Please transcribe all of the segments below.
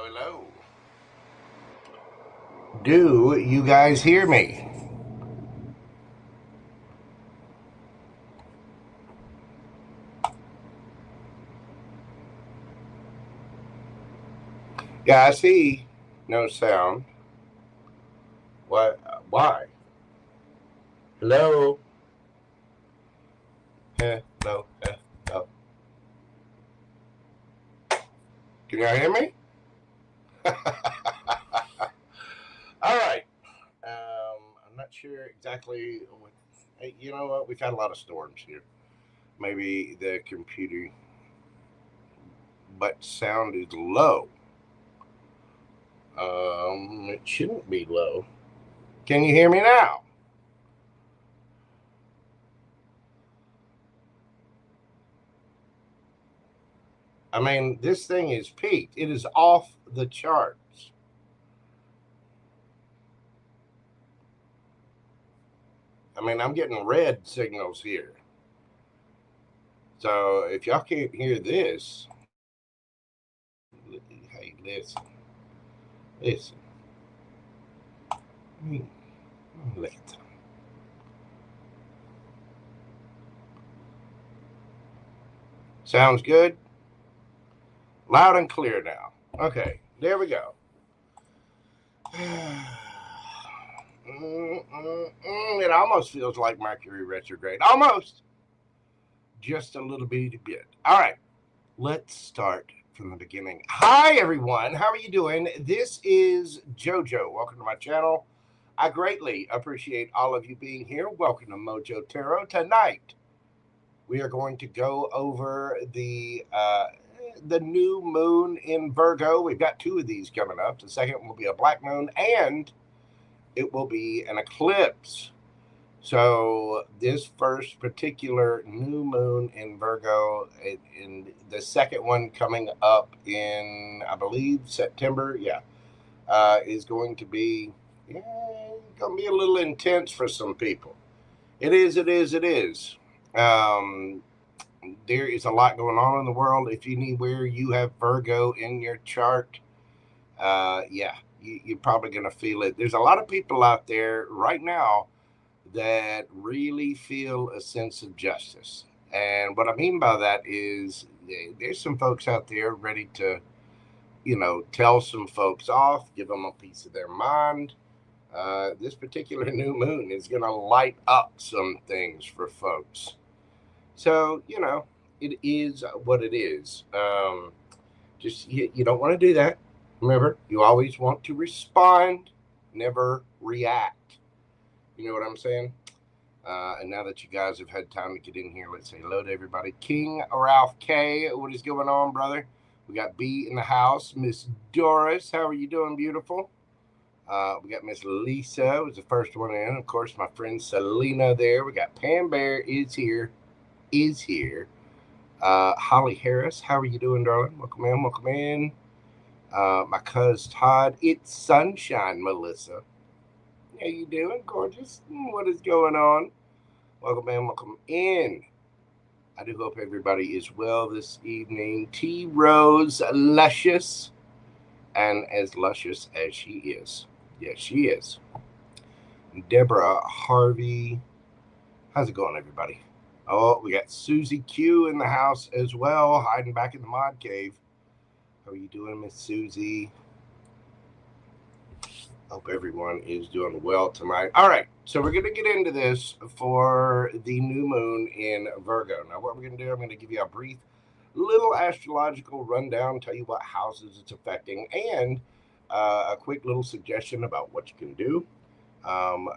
Hello, hello. Do you guys hear me? Yeah, I see. No sound. What? Why? Hello? Hello? Hello? Can y'all hear me? All right. I'm not sure exactly what. Hey, you know what? We've had a lot of storms here. Maybe the computer, but sound is low. It shouldn't be low. Can you hear me now? I mean, this thing is peaked. It is off the charts. I mean, I'm getting red signals here. So if y'all can't hear this, hey, listen. Look at that. Sounds good. Loud and clear now. Okay, there we go. It almost feels like Mercury retrograde. Almost. Just a little bitty bit. All right, let's start from the beginning. Hi, everyone. How are you doing? This is JoJo. Welcome to my channel. I greatly appreciate all of you being here. Welcome to Mojo Tarot. Tonight, we are going to go over the new moon in Virgo. We've got two of these coming up. The second will be a black moon, and it will be an eclipse. So this first particular new moon in Virgo, and the second one coming up in, I believe, September, is going to be going to be a little intense for some people. It is. Um, there is a lot going on in the world. If anywhere you have Virgo in your chart, you're probably going to feel it. There's a lot of people out there right now that really feel a sense of justice. And what I mean by that is there's some folks out there ready to, tell some folks off, give them a piece of their mind. This particular new moon is going to light up some things for folks. So, it is what it is. Just you don't want to do that. Remember, you always want to respond, never react. You know what I'm saying? And now that you guys have had time to get in here, let's say hello to everybody. King Ralph K, what is going on, brother? We got B in the house. Miss Doris, how are you doing, beautiful? We got Miss Lisa, was the first one in. Of course, my friend Selena there. We got Pam Bear is here. Holly Harris, how are you doing, darling? Welcome in. My cousin Todd, it's Sunshine Melissa. How you doing, gorgeous? What is going on? Welcome in. I do hope everybody is well this evening. T Rose Luscious, and as luscious as she is. Yes, she is. Deborah Harvey. How's it going, everybody? Oh, we got Susie Q in the house as well, hiding back in the mod cave. How are you doing, Miss Susie? Hope everyone is doing well tonight. All right, so we're going to get into this for the new moon in Virgo. Now, what we're going to do, I'm going to give you a brief little astrological rundown, tell you what houses it's affecting, and a quick little suggestion about what you can do.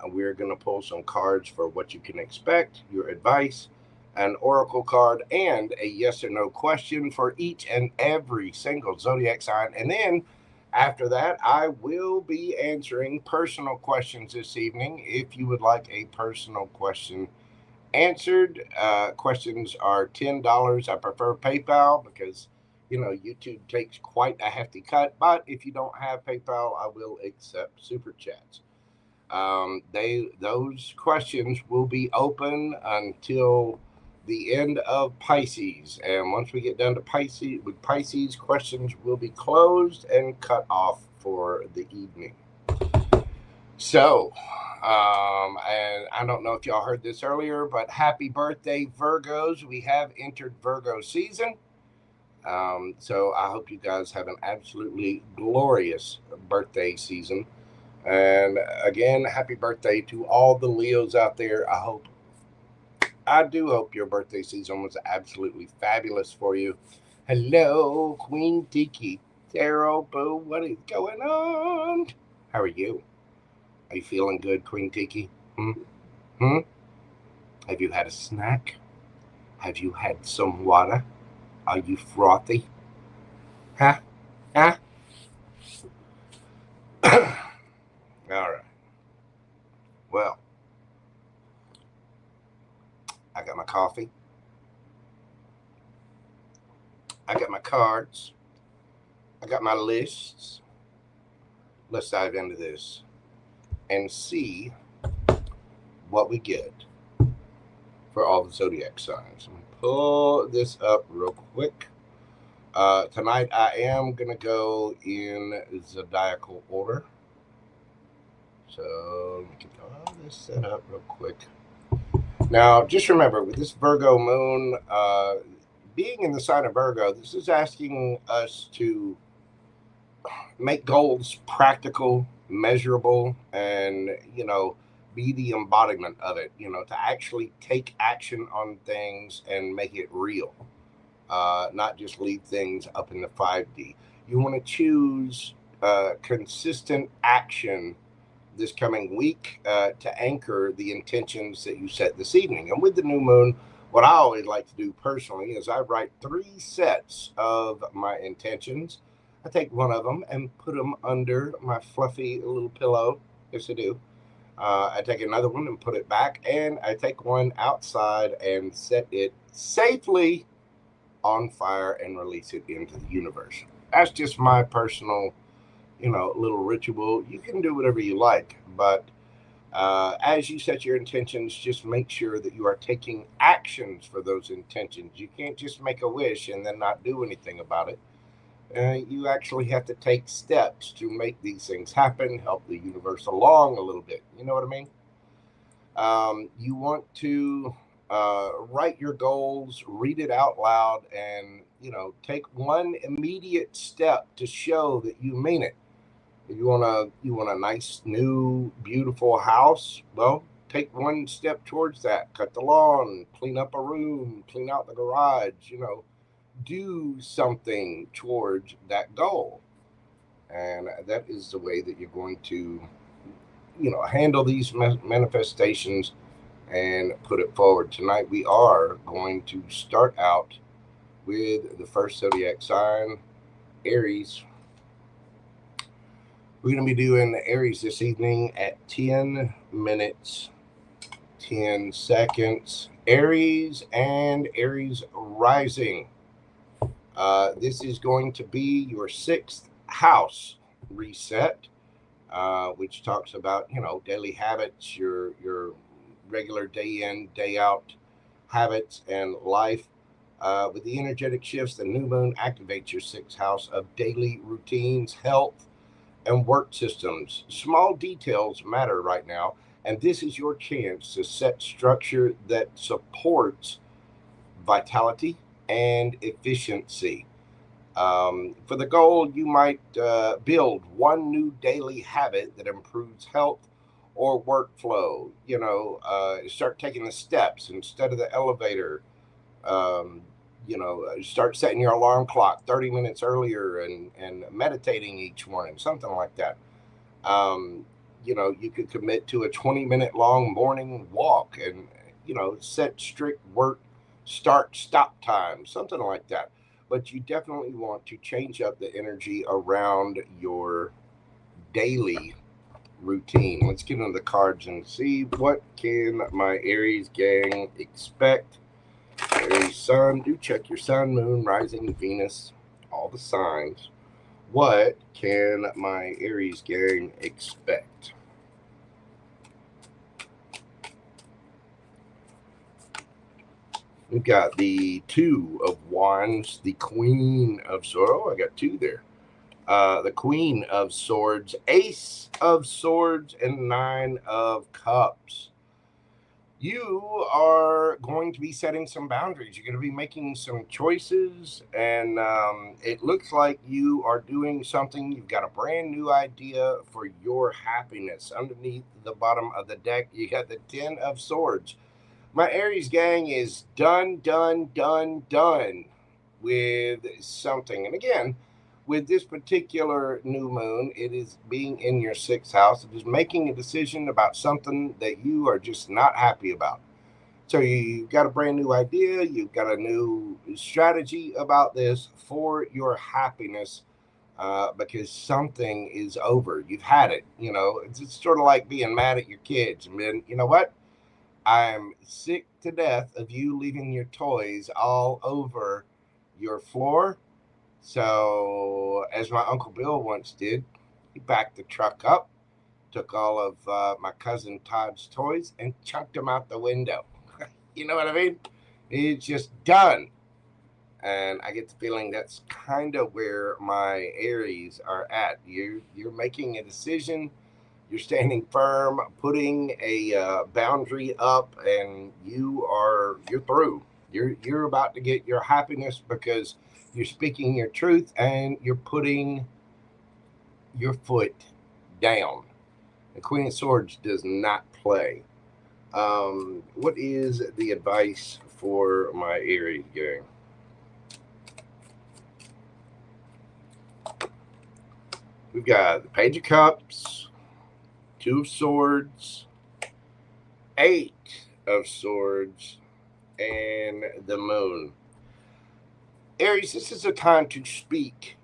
We're going to pull some cards for what you can expect, your advice, an oracle card, and a yes or no question for each and every single zodiac sign. And then after that, I will be answering personal questions this evening. If you would like a personal question answered, questions are $10. I prefer PayPal because, YouTube takes quite a hefty cut. But if you don't have PayPal, I will accept Superchats. Those questions will be open until the end of Pisces. And once we get done to Pisces, questions will be closed and cut off for the evening. So, and I don't know if y'all heard this earlier, but happy birthday, Virgos. We have entered Virgo season. So I hope you guys have an absolutely glorious birthday season. And again, happy birthday to all the Leos out there. I do hope your birthday season was absolutely fabulous for you. Hello, Queen Tiki. Tarot, boo, what is going on? How are you? Are you feeling good, Queen Tiki? Have you had a snack? Have you had some water? Are you frothy? Huh? All right. Well, I got my coffee. I got my cards. I got my lists. Let's dive into this and see what we get for all the zodiac signs. I'm going to pull this up real quick. Tonight I am going to go in zodiacal order. So let me get all this set up real quick. Now, just remember, with this Virgo moon, being in the sign of Virgo, this is asking us to make goals practical, measurable, and, be the embodiment of it, to actually take action on things and make it real, not just leave things up in the 5D. You want to choose consistent action this coming week to anchor the intentions that you set this evening. And with the new moon, what I always like to do personally is I write 3 sets of my intentions. I take one of them and put them under my fluffy little pillow. Yes, I do. I take another one and put it back, and I take one outside and set it safely on fire and release it into the universe. That's just my personal, little ritual. You can do whatever you like, but as you set your intentions, just make sure that you are taking actions for those intentions. You can't just make a wish and then not do anything about it. You actually have to take steps to make these things happen, help the universe along a little bit. You know what I mean? You want to write your goals, read it out loud, and, take one immediate step to show that you mean it. If you want a nice, new, beautiful house, well, take one step towards that. Cut the lawn, clean up a room, clean out the garage, do something towards that goal. And that is the way that you're going to, handle these manifestations and put it forward. Tonight we are going to start out with the first zodiac sign, Aries. We're going to be doing Aries this evening at 10 minutes, 10 seconds. Aries and Aries rising. This is going to be your 6th house reset, which talks about, daily habits, your regular day in, day out habits and life. With the energetic shifts, the new moon activates your 6th house of daily routines, health, and work systems. Small details matter right now, and this is your chance to set structure that supports vitality and efficiency. For the goal, you might build one new daily habit that improves health or workflow. Start taking the steps instead of the elevator. Start setting your alarm clock 30 minutes earlier and meditating each morning, something like that. You could commit to a 20-minute long morning walk and, set strict work stop time, something like that. But you definitely want to change up the energy around your daily routine. Let's get into the cards and see what can my Aries gang expect. Aries sun, do check your sun, moon, rising, Venus, all the signs. What can my Aries gang expect? We've got the Two of Wands, the Queen of Swords. Oh, I got two there. The Queen of Swords, Ace of Swords, and Nine of Cups. You are going to be setting some boundaries. You're going to be making some choices, and it looks like you are doing something. You've got a brand new idea for your happiness. Underneath the bottom of the deck, you got the Ten of Swords. My Aries gang is done with something. And again, with this particular new moon, it is being in your sixth house. It is making a decision about something that you are just not happy about. So you've got a brand new idea. You've got a new strategy about this for your happiness, because something is over. You've had it. It's sort of like being mad at your kids. And then, you know what? I'm sick to death of you leaving your toys all over your floor. So, as my Uncle Bill once did, he backed the truck up, took all of my cousin Todd's toys, and chucked them out the window. You know what I mean? It's just done. And I get the feeling that's kind of where my Aries are at. You're making a decision. You're standing firm, putting a boundary up, and you're through. You're about to get your happiness because you're speaking your truth and you're putting your foot down. The Queen of Swords does not play. What is the advice for my Aries gang? We've got the Page of Cups, Two of Swords, Eight of Swords, and the Moon. Aries, this is a time to speak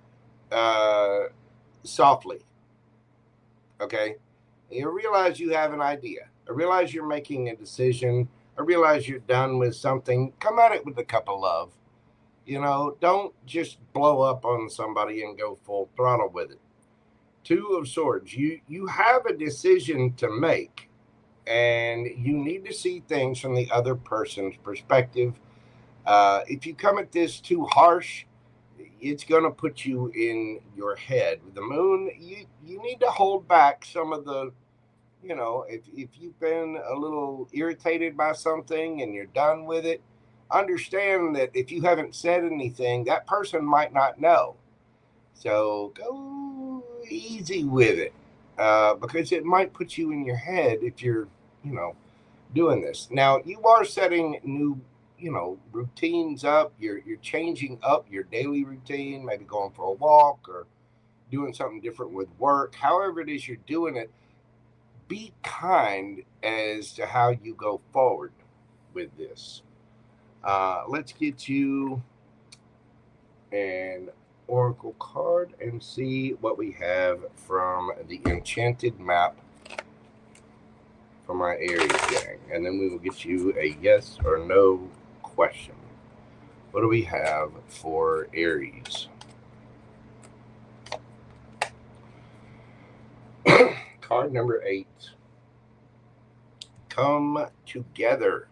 softly. Okay? You realize you have an idea. I realize you're making a decision. I realize you're done with something. Come at it with a cup of love. Don't just blow up on somebody and go full throttle with it. Two of Swords, you have a decision to make, and you need to see things from the other person's perspective. If you come at this too harsh, it's going to put you in your head. With the Moon, you need to hold back some of the, if you've been a little irritated by something and you're done with it, understand that if you haven't said anything, that person might not know. So go easy with it, because it might put you in your head if you're, doing this. Now, you are setting new, routines up. You're changing up your daily routine, maybe going for a walk or doing something different with work. However it is you're doing it, be kind as to how you go forward with this. Let's get you an oracle card and see what we have from the enchanted map for my Aries gang, and then we will get you a yes or no question. What do we have for Aries? Card number 8. Come together.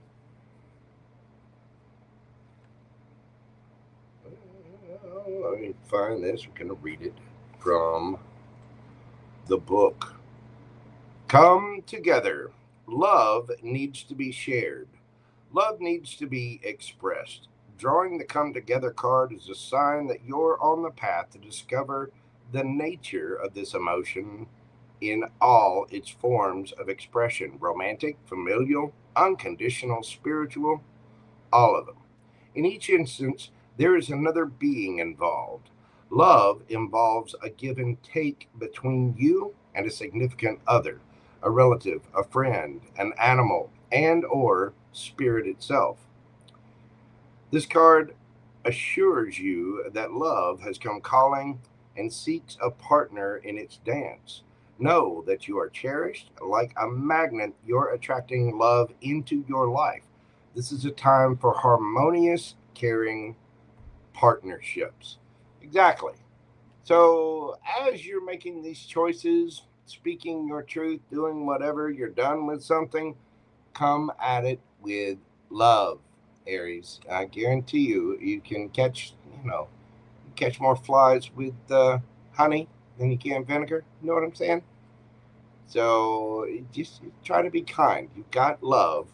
Let me find this. We're going to read it from the book. Come together. Love needs to be shared. Love needs to be expressed. Drawing the Come Together card is a sign that you're on the path to discover the nature of this emotion in all its forms of expression: romantic, familial, unconditional, spiritual, all of them. In each instance, there is another being involved. Love involves a give and take between you and a significant other, a relative, a friend, an animal, and or spirit itself. This card assures you that love has come calling and seeks a partner in its dance. Know that you are cherished. Like a magnet, you're attracting love into your life. This is a time for harmonious, caring partnerships. Exactly. So, as you're making these choices, speaking your truth, doing whatever, you're done with something, come at it with love. Aries. I guarantee you, you can catch, catch more flies with honey than you can vinegar. You know what I'm saying? So just try to be kind. You've got love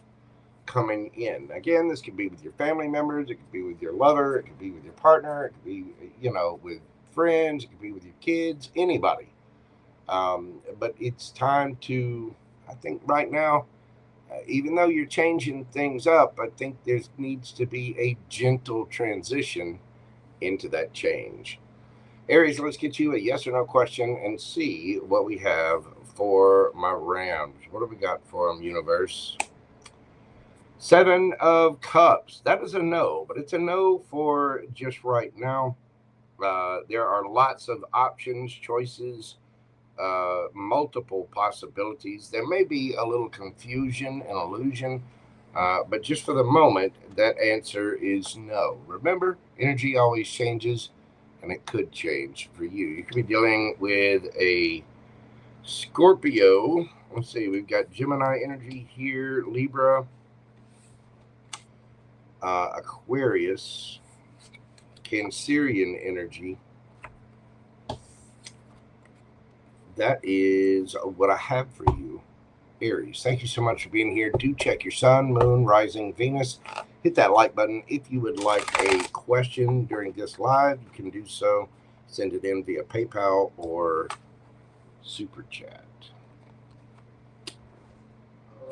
coming in. Again, this could be with your family members, it could be with your lover, it could be with your partner, it could be, with friends, it could be with your kids, anybody. But it's time to, I think right now, even though you're changing things up, I think there needs to be a gentle transition into that change. Aries, let's get you a yes or no question and see what we have for my Rams. What do we got for them, universe? 7 of Cups. That is a no, but it's a no for just right now. There are lots of options, choices, multiple possibilities. There may be a little confusion and illusion, but just for the moment, that answer is no. Remember, energy always changes, and it could change for you. You could be dealing with a Scorpio. Let's see, we've got Gemini energy here, Libra, Aquarius, Cancerian energy. That is what I have for you, Aries. Thank you so much for being here. Do check your sun, moon, rising, Venus. Hit that like button. If you would like a question during this live, you can do so. Send it in via PayPal or Super Chat.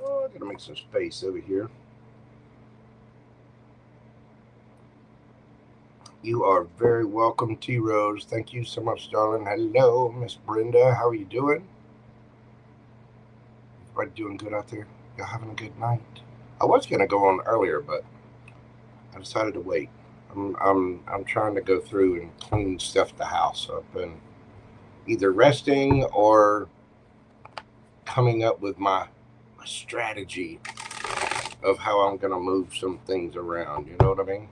Oh, I gotta make some space over here. You are very welcome, T Rose. Thank you so much, darling. Hello, Miss Brenda. How are you doing? Everybody doing good out there? Y'all having a good night? I was gonna go on earlier, but I decided to wait. I'm trying to go through and clean stuff at the house. So I've been either resting or coming up with my strategy of how I'm gonna move some things around. You know what I mean?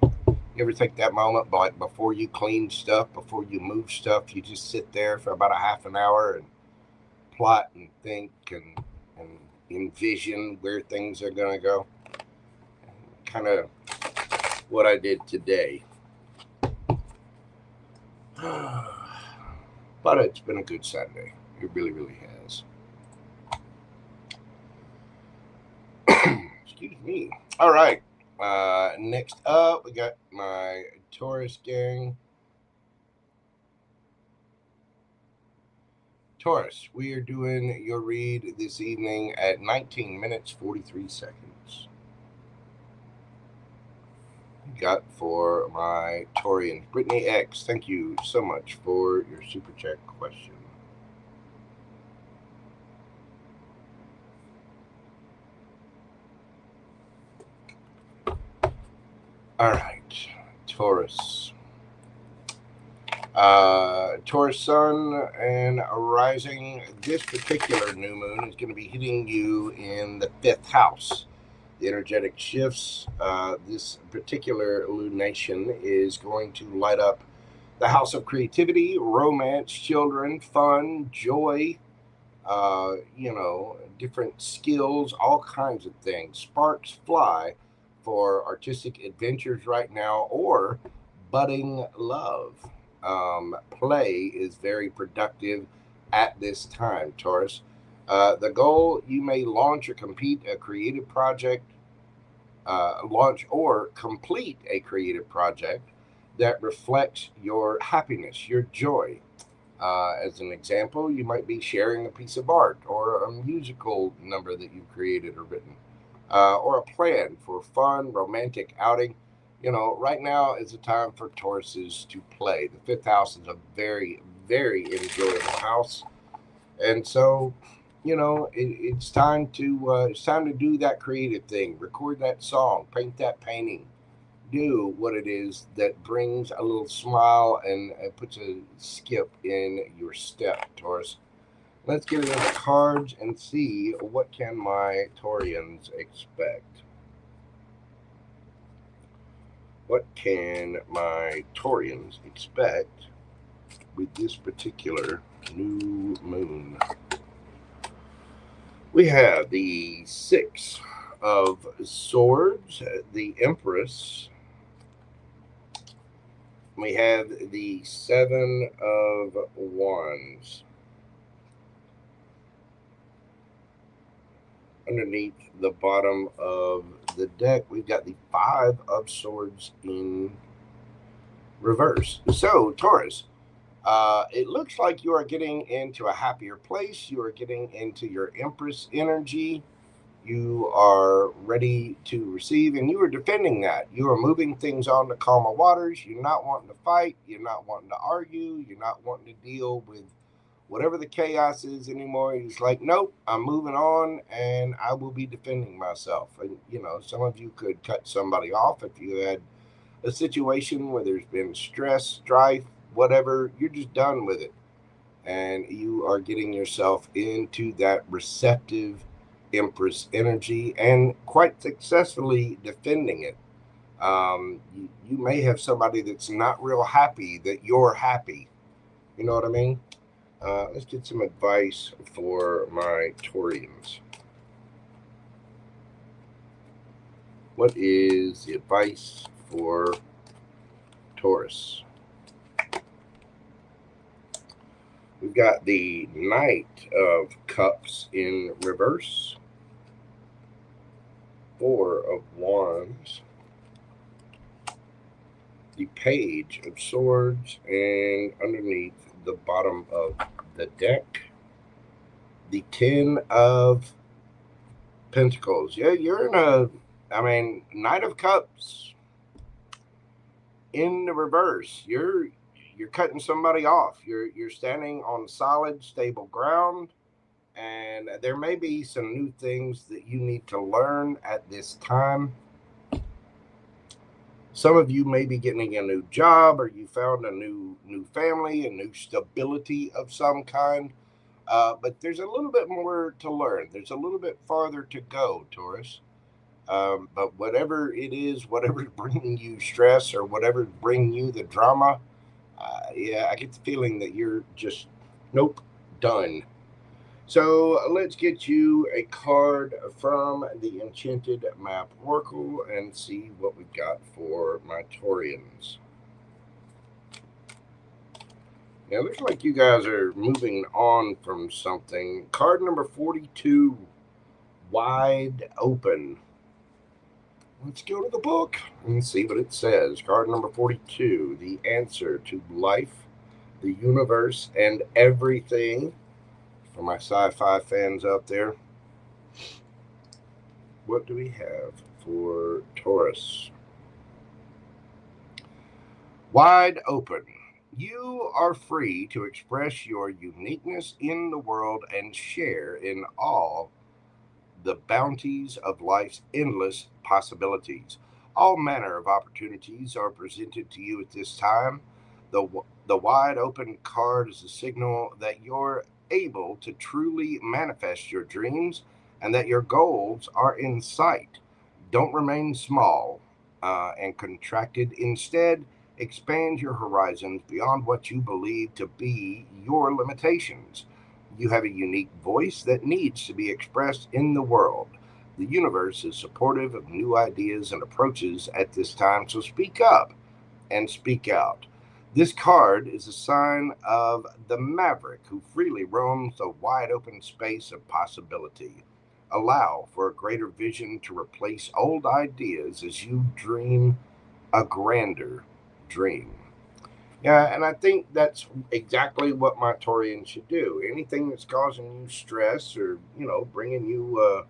You ever take that moment, like before you clean stuff, before you move stuff, you just sit there for about a half an hour and plot and think and envision where things are going to go. Kind of what I did today. But it's been a good Saturday. It really, really has. Excuse me. All right. Next up, we got my Taurus gang. Taurus, we are doing your read this evening at 19 minutes, 43 seconds. Got for my Taurian, Brittany X. Thank you so much for your super chat question. All right, Taurus. Taurus sun and rising. This particular new moon is going to be hitting you in the 5th house. The energetic shifts. This particular lunation is going to light up the house of creativity, romance, children, fun, joy, different skills, all kinds of things. Sparks fly for artistic adventures right now or budding love. Play is very productive at this time, Taurus. The goal, you may launch or complete a creative project, launch or complete a creative project that reflects your happiness, your joy. As an example, you might be sharing a piece of art or a musical number that you've created or written, or a plan for fun, romantic outing. Right now is a time for Tauruses to play. The 5th house is a very, very enjoyable house, and so, it's time to do that creative thing. Record that song, paint that painting, do what it is that brings a little smile and puts a skip in your step, Taurus. Let's get into the cards and see what can my Taurians expect. What can my Taurians expect with this particular new moon? We have the 6 of Swords, the Empress. We have the Seven of Wands. Underneath the bottom of the deck, we've got the Five of Swords in reverse. So, Taurus, it looks like you are getting into a happier place. You are getting into your Empress energy. You are ready to receive, and you are defending that. You are moving things on to calmer waters. You're not wanting to fight. You're not wanting to argue. You're not wanting to deal with whatever the chaos is anymore. He's like, nope, I'm moving on, and I will be defending myself. And, you know, some of you could cut somebody off if you had a situation where there's been stress, strife, whatever. You're just done with it, and you are getting yourself into that receptive Empress energy and quite successfully defending it. You may have somebody that's not real happy that you're happy. You know what I mean? Let's get some advice for my Taurians. What is the advice for Taurus? We've got the Knight of Cups in reverse. Four of Wands. The Page of Swords, and underneath the bottom of the deck, the Ten of Pentacles. Yeah, you're in Knight of Cups in the reverse. You're cutting somebody off. You're standing on solid, stable ground, and there may be some new things that you need to learn at this time. Some of you may be getting a new job, or you found a new family, a new stability of some kind. But there's a little bit more to learn. There's a little bit farther to go, Taurus. But whatever it is, whatever's bringing you stress or whatever's bringing you the drama, yeah, I get the feeling that you're just, nope, done. So let's get you a card from the Enchanted Map Oracle and see what we've got for my Taurians. Now, it looks like you guys are moving on from something. Card number 42, Wide Open. Let's go to the book and see what it says. Card number 42, the answer to life, the universe, and everything. For my sci-fi fans out there, what do we have for Taurus? Wide open. You are free to express your uniqueness in the world and share in all the bounties of life's endless possibilities. All manner of opportunities are presented to you at this time. The wide open card is a signal that you're able to truly manifest your dreams and that your goals are in sight. Don't remain small and contracted. Instead, expand your horizons beyond what you believe to be your limitations. You have a unique voice that needs to be expressed in the world. The universe is supportive of new ideas and approaches at this time, so speak up and speak out. This card is a sign of the maverick who freely roams a wide open space of possibility. Allow for a greater vision to replace old ideas as you dream a grander dream. Yeah, and I think that's exactly what my Taurian should do. Anything that's causing you stress or, bringing you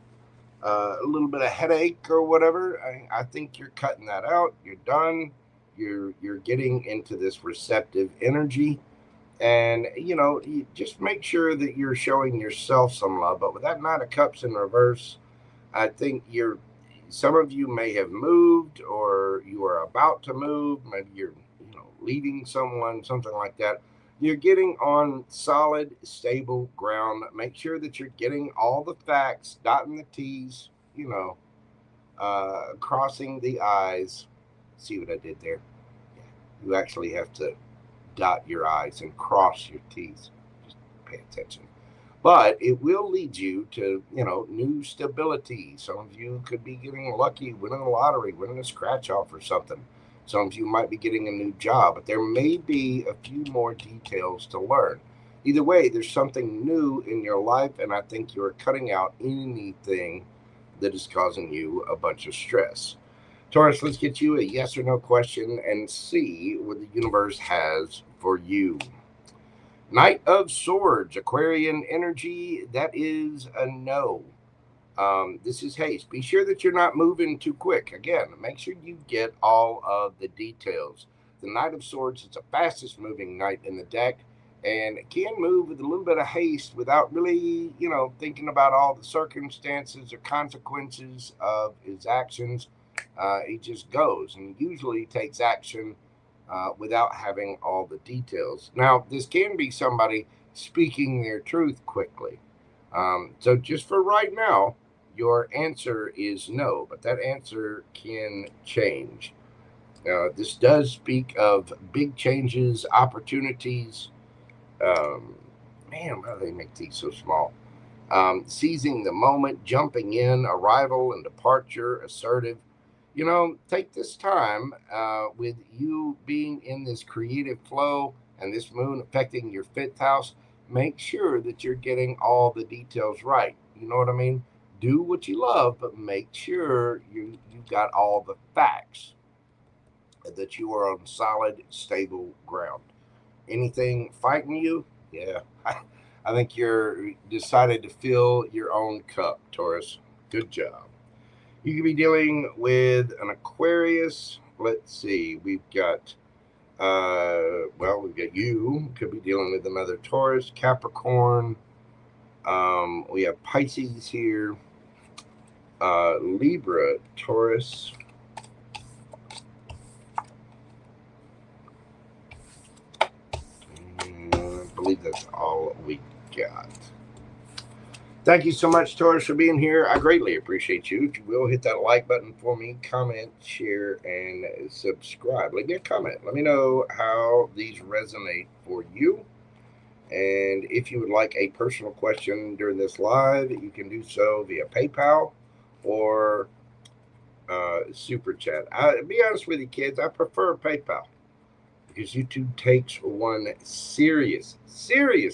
a little bit of headache or whatever, I think you're cutting that out. You're done. You're getting into this receptive energy, and you just make sure that you're showing yourself some love. But with that Knight of Cups in reverse, I think some of you may have moved, or you are about to move. Maybe you're leaving someone, something like that. You're getting on solid, stable ground. Make sure that you're getting all the facts, dotting the T's, crossing the I's. See what I did there? Yeah. You actually have to dot your I's and cross your T's. Just pay attention. But it will lead you to, new stability. Some of you could be getting lucky, winning the lottery, winning a scratch off or something. Some of you might be getting a new job, but there may be a few more details to learn. Either way, there's something new in your life, and I think you're cutting out anything that is causing you a bunch of stress. Taurus, let's get you a yes or no question and see what the universe has for you. Knight of Swords, Aquarian energy, that is a no. This is haste. Be sure that you're not moving too quick. Again, make sure you get all of the details. The Knight of Swords is the fastest moving knight in the deck and can move with a little bit of haste without really, thinking about all the circumstances or consequences of his actions. He just goes and usually takes action without having all the details. Now, this can be somebody speaking their truth quickly. So just for right now, your answer is no, but that answer can change. This does speak of big changes, opportunities. Man, why do they make these so small? Seizing the moment, jumping in, arrival and departure, assertive. Take this time with you being in this creative flow and this moon affecting your fifth house. Make sure that you're getting all the details right. You know what I mean? Do what you love, but make sure you got all the facts, that you are on solid, stable ground. Anything fighting you? Yeah. I think you're decided to fill your own cup, Taurus. Good job. You could be dealing with an Aquarius. Let's see. We've got, we've got you. Could be dealing with another Taurus, Capricorn. We have Pisces here. Libra, Taurus. I believe that's all we got. Thank you so much, Taurus, for being here. I greatly appreciate you. If you will, hit that like button for me, comment, share, and subscribe. Leave me a comment. Let me know how these resonate for you. And if you would like a personal question during this live, you can do so via PayPal or Super Chat. To be honest with you, kids, I prefer PayPal because YouTube takes one serious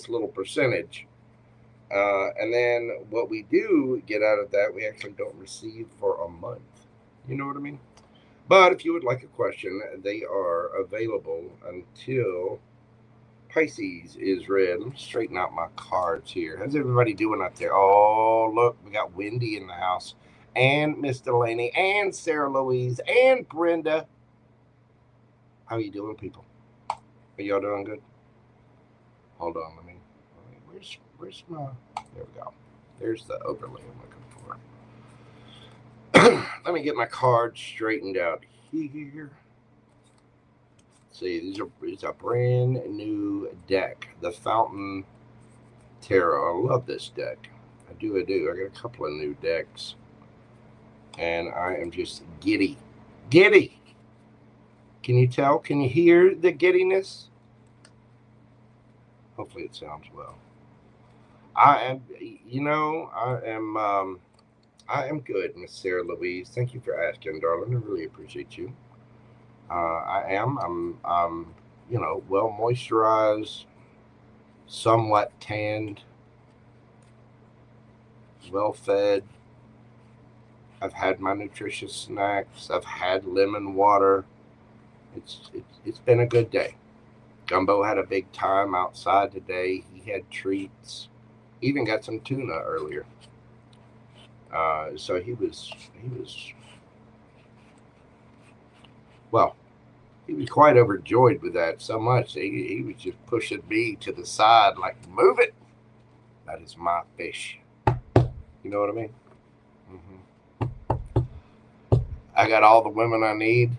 little percentage. And then what we do get out of that, we actually don't receive for a month. You know what I mean? But if you would like a question, they are available until Pisces is read. Let me straighten out my cards here. How's everybody doing out there? Oh, look, we got Wendy in the house, and Miss Delaney, and Sarah Louise, and Brenda. How are you doing, people? Are y'all doing good? Hold on, let me where's my, there we go. There's the overlay I'm looking for. Let me get my cards straightened out here. See, it's a brand new deck, the Fountain Tarot. I love this deck. I do. I got a couple of new decks, and I am just giddy. Can you tell? Can you hear the giddiness? Hopefully it sounds well. I am good, Miss Sarah Louise. Thank you for asking, darling. I really appreciate you. I'm well moisturized, somewhat tanned, well fed. I've had my nutritious snacks. I've had lemon water. It's been a good day. Gumbo had a big time outside today. He had treats. Even got some tuna earlier. So he was quite overjoyed with that, so much he was just pushing me to the side like, move it. That is my fish. You know what I mean? Mm-hmm. I got all the women I need.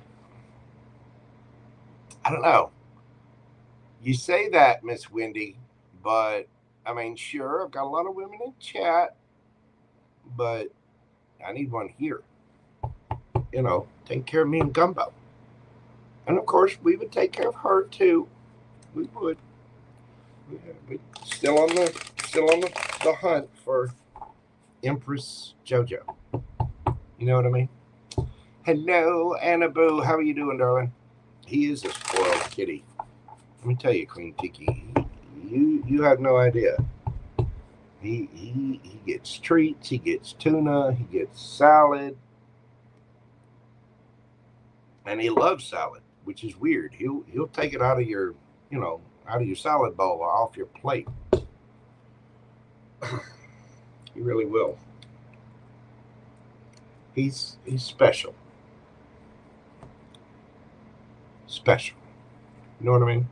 I don't know. You say that, Miss Wendy, but I mean, sure, I've got a lot of women in chat, but I need one here. Take care of me and Gumbo. And of course, we would take care of her too. We would. We're still on still on the hunt for Empress JoJo. You know what I mean? Hello, Annaboo. How are you doing, darling? He is a spoiled kitty. Let me tell you, Queen Tiki, you have no idea. He gets treats, he gets tuna, he gets salad, and he loves salad, which is weird. He'll take it out of your, out of your salad bowl or off your plate. He really will. He's special. Special. You know what I mean?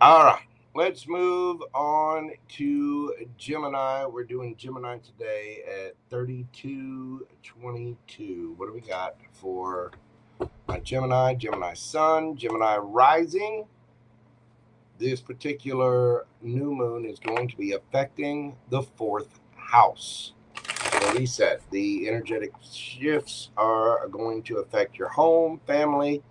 All right. Let's move on to Gemini. We're doing Gemini today at 3222. What do we got for my Gemini? Gemini Sun, Gemini Rising. This particular new moon is going to be affecting the 4th house. The reset. The energetic shifts are going to affect your home, family,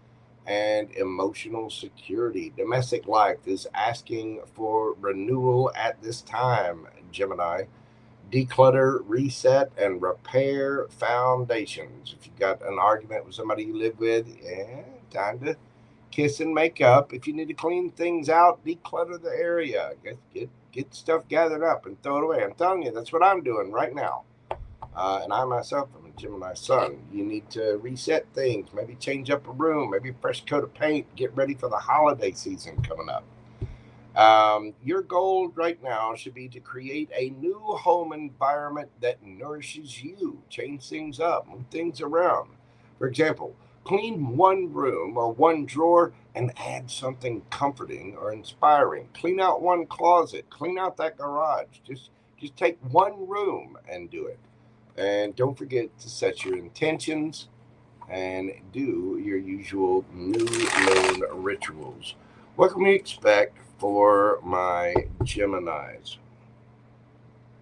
and emotional security. Domestic life is asking for renewal at this time, Gemini. Declutter, reset, and repair foundations. If you've got an argument with somebody you live with, time to kiss and make up. If you need to clean things out, declutter the area. Get stuff gathered up and throw it away. I'm telling you, that's what I'm doing right now. And I myself am a Gemini Sun. You need to reset things, maybe change up a room, maybe a fresh coat of paint, get ready for the holiday season coming up. Your goal right now should be to create a new home environment that nourishes you, change things up, move things around. For example, clean one room or one drawer and add something comforting or inspiring. Clean out one closet, clean out that garage. Just take one room and do it. And don't forget to set your intentions and do your usual new moon rituals. What can we expect for my Geminis?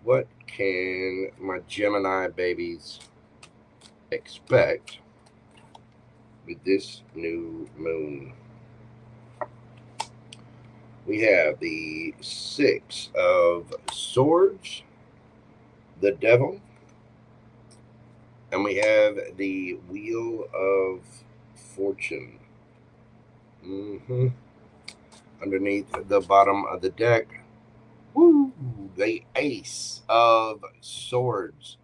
What can my Gemini babies expect with this new moon? We have the 6 of Swords, the Devil, and we have the Wheel of Fortune. Underneath the bottom of the deck, the Ace of Swords.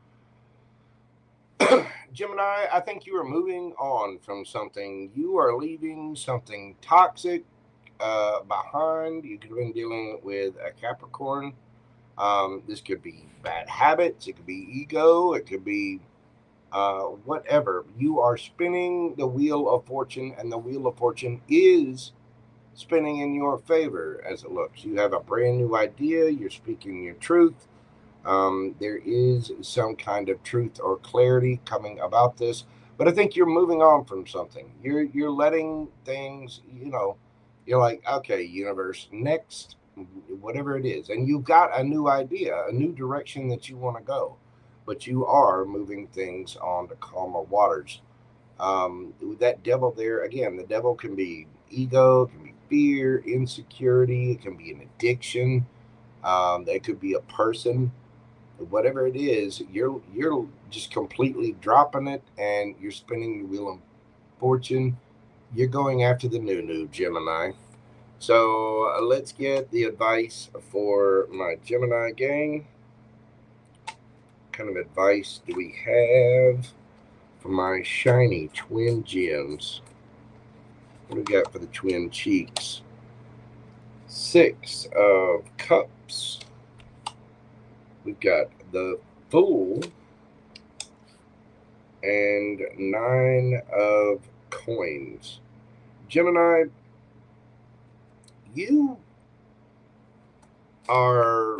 Gemini, I think you are moving on from something. You are leaving something toxic behind. You could have been dealing with a Capricorn. This could be bad habits. It could be ego. It could be whatever. You are spinning the Wheel of Fortune, and the Wheel of Fortune is spinning in your favor as it looks. You have a brand new idea. You're speaking your truth. There is some kind of truth or clarity coming about this, but I think you're moving on from something. You're letting things, you're like, okay, universe, next, whatever it is. And you've got a new idea, a new direction that you want to go, but you are moving things on to calmer waters. With that devil there, again, the devil can be ego, it can be fear, insecurity, it can be an addiction, it could be a person. Whatever it is, you're just completely dropping it, and you're spinning your Wheel of Fortune. You're going after the new Gemini. So let's get the advice for my Gemini gang. What kind of advice do we have for my shiny twin gems? What do we got for the twin cheeks? 6 of Cups. We've got the Fool and 9 of Coins. Gemini, you are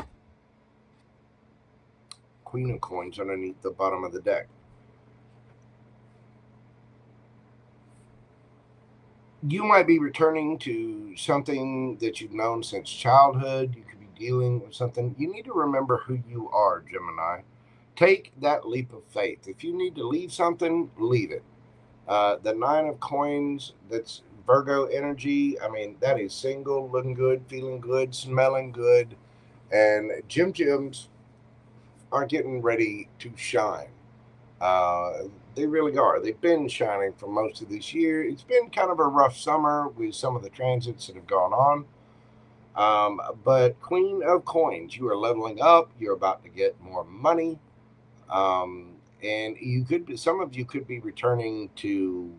Queen of Coins underneath the bottom of the deck. You might be returning to something that you've known since childhood. You could be dealing with something. You need to remember who you are, Gemini. Take that leap of faith. If you need to leave something, leave it. The 9 of Coins, that's Virgo energy. I mean, that is single, looking good, feeling good, smelling good, And Gems are getting ready to shine. They really are. They've been shining for most of this year. It's been kind of a rough summer with some of the transits that have gone on. But Queen of Coins, you are leveling up. You're about to get more money. And you could be, some of you could be returning to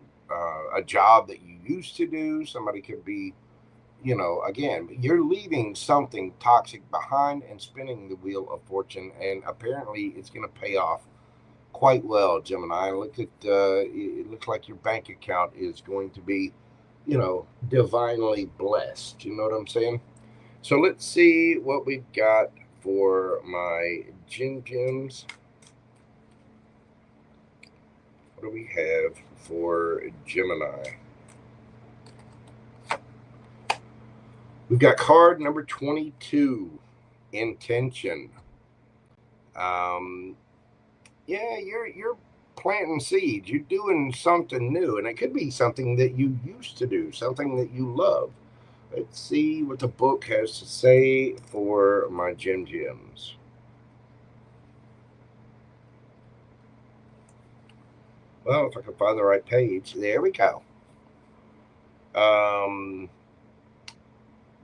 a job that you used to do. Somebody could be, again, you're leaving something toxic behind and spinning the wheel of fortune. And apparently it's going to pay off quite well, Gemini. Look at it looks like your bank account is going to be, divinely blessed. You know what I'm saying? So let's see what we've got for my Gems. What do we have for Gemini? We've got card number 22, Intention. Yeah, you're planting seeds. You're doing something new, and it could be something that you used to do, something that you love. Let's see what the book has to say for my Gems. Well, if I can find the right page, there we go.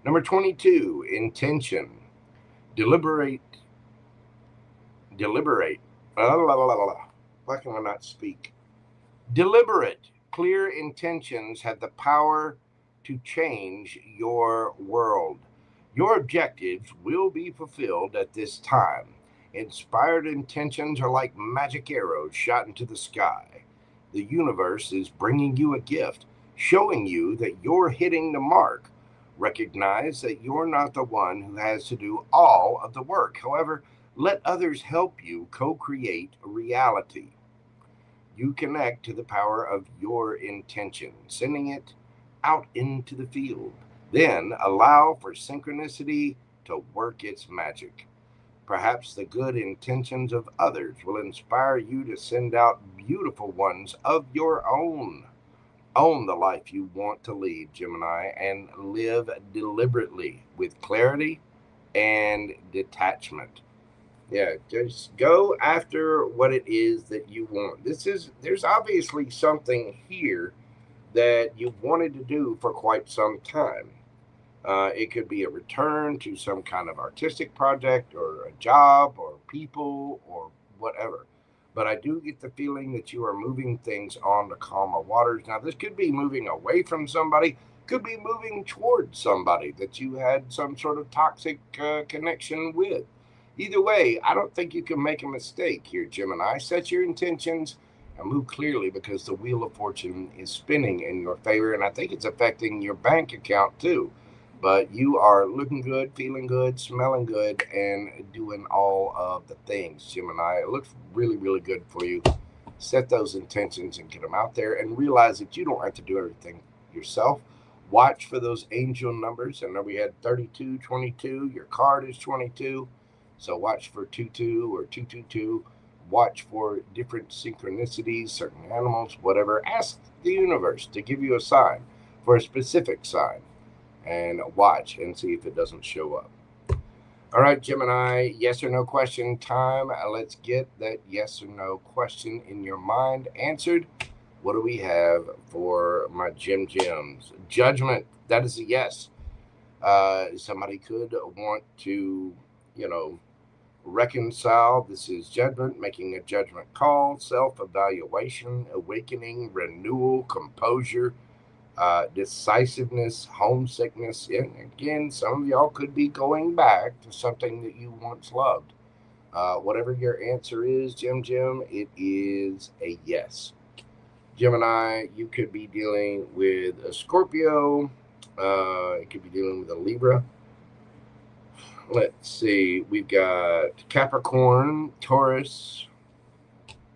Number 22, Intention. Deliberate. Why can I not speak? Deliberate, clear intentions have the power to change your world. Your objectives will be fulfilled at this time. Inspired intentions are like magic arrows shot into the sky. The universe is bringing you a gift, showing you that you're hitting the mark. Recognize that you're not the one who has to do all of the work. However, let others help you co-create reality. You connect to the power of your intention, sending it out into the field. Then allow for synchronicity to work its magic. Perhaps the good intentions of others will inspire you to send out beautiful ones of your own. Own the life you want to lead, Gemini, and live deliberately with clarity and detachment. Yeah, just go after what it is that you want. There's obviously something here that you've wanted to do for quite some time. It could be a return to some kind of artistic project or a job or people or whatever. But I do get the feeling that you are moving things on to calmer waters. Now, this could be moving away from somebody, could be moving towards somebody that you had some sort of toxic connection with. Either way, I don't think you can make a mistake here, Gemini. Set your intentions and move clearly because the wheel of fortune is spinning in your favor, and I think it's affecting your bank account too. But you are looking good, feeling good, smelling good, and doing all of the things, Gemini. It looks really, really good for you. Set those intentions and get them out there and realize that you don't have to do everything yourself. Watch for those angel numbers. I know we had 32, 22. Your card is 22. So watch for 22 or 222. Watch for different synchronicities, certain animals, whatever. Ask the universe to give you a sign for a specific sign and watch and see if it doesn't show up. All right, Gemini, yes or no question time. Let's get that yes or no question in your mind answered. What do we have for my Gems? Judgment. That is a yes. Somebody could want to, reconcile. This is judgment, making a judgment call, self-evaluation, awakening, renewal, composure, decisiveness, homesickness. And again, some of y'all could be going back to something that you once loved. Whatever your answer is, Gem, it is a yes. Gemini, you could be dealing with a Scorpio. It could be dealing with a Libra. Let's see. We've got Capricorn, Taurus,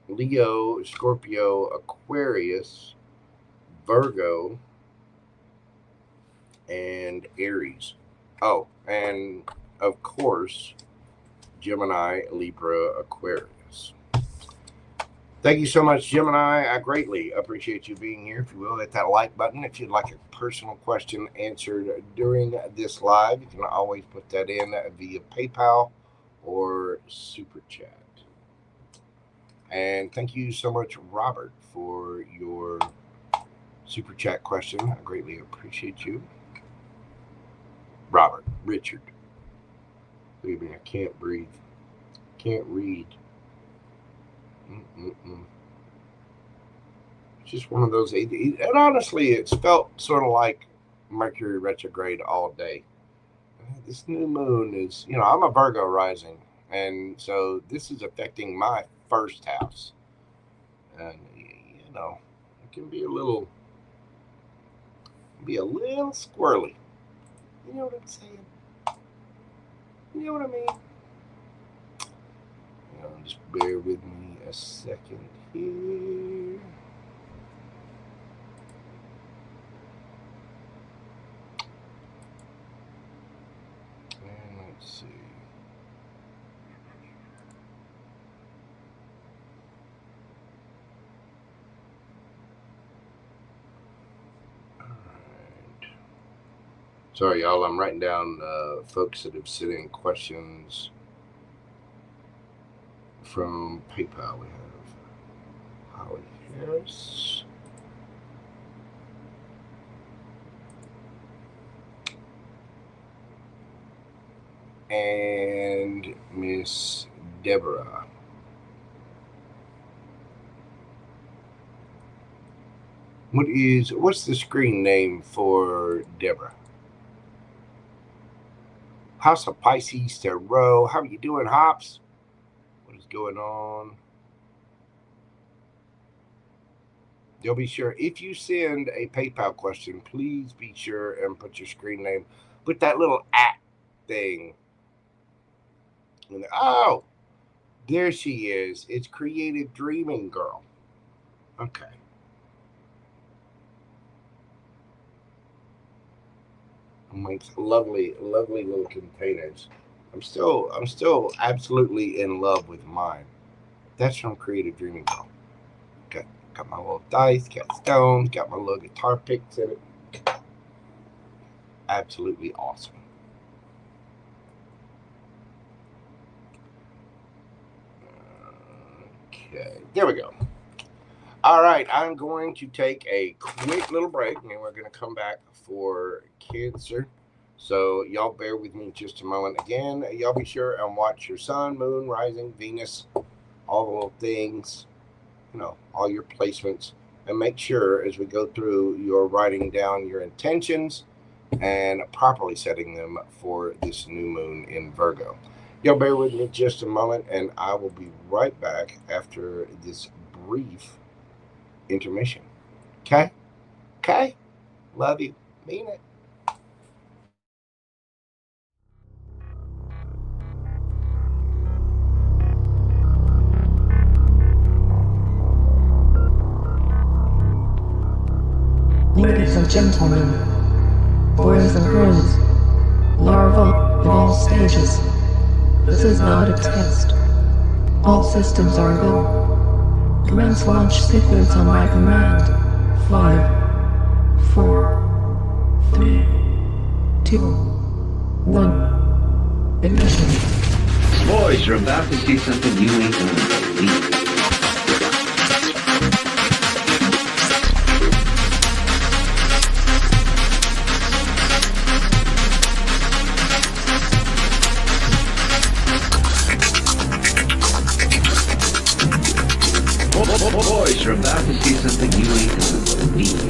Leo, Scorpio, Aquarius, Virgo, and Aries. Oh, and of course, Gemini, Libra, Aquarius. Thank you so much, Gemini. I greatly appreciate you being here. If you will, hit that like button. If you'd like a personal question answered during this live, you can always put that in via PayPal or Super Chat. And thank you so much, Robert, for your Super Chat question. I greatly appreciate you. Robert, Richard. Believe me, I can't breathe. Can't read. It's just one of those. And honestly, it's felt sort of like Mercury retrograde all day. This new moon is, I'm a Virgo rising. And so this is affecting my first house. And, it can be a little squirrely. You know what I'm saying? You know what I mean? Just bear with me a second here. And let's see. All right. Sorry, y'all. I'm writing down folks that have sent in questions. From PayPal, we have Holly Harris. And Miss Deborah. What's the screen name for Deborah? House of Pisces, Tarot. How are you doing, Hops? Going on. You'll be sure if you send a PayPal question, please be sure and put your screen name. Put that little @ thing. Oh, there she is. It's Creative Dreaming Girl. Okay. Makes lovely little containers. I'm still absolutely in love with mine. That's from Creative Dreaming Girl. Got my little dice, got stones, got my little guitar picks in it. Absolutely awesome. Okay, there we go. All right, I'm going to take a quick little break, and then we're going to come back for Cancer. So y'all bear with me just a moment. Again, y'all be sure and watch your sun, moon, rising, Venus, all the little things, all your placements. And make sure as we go through, you're writing down your intentions and properly setting them for this new moon in Virgo. Y'all bear with me just a moment, and I will be right back after this brief intermission. Okay? Okay? Love you. Mean it. Ladies and gentlemen, boys and girls, larvae of all stages, this is not a test. All systems are go. Commence launch sequence on my command. 5, 4, 3, 2, 1. Ignition. Boys, you're about to see something you ain't gonna believe. Boys, you're about to see something you ain't gonna believe.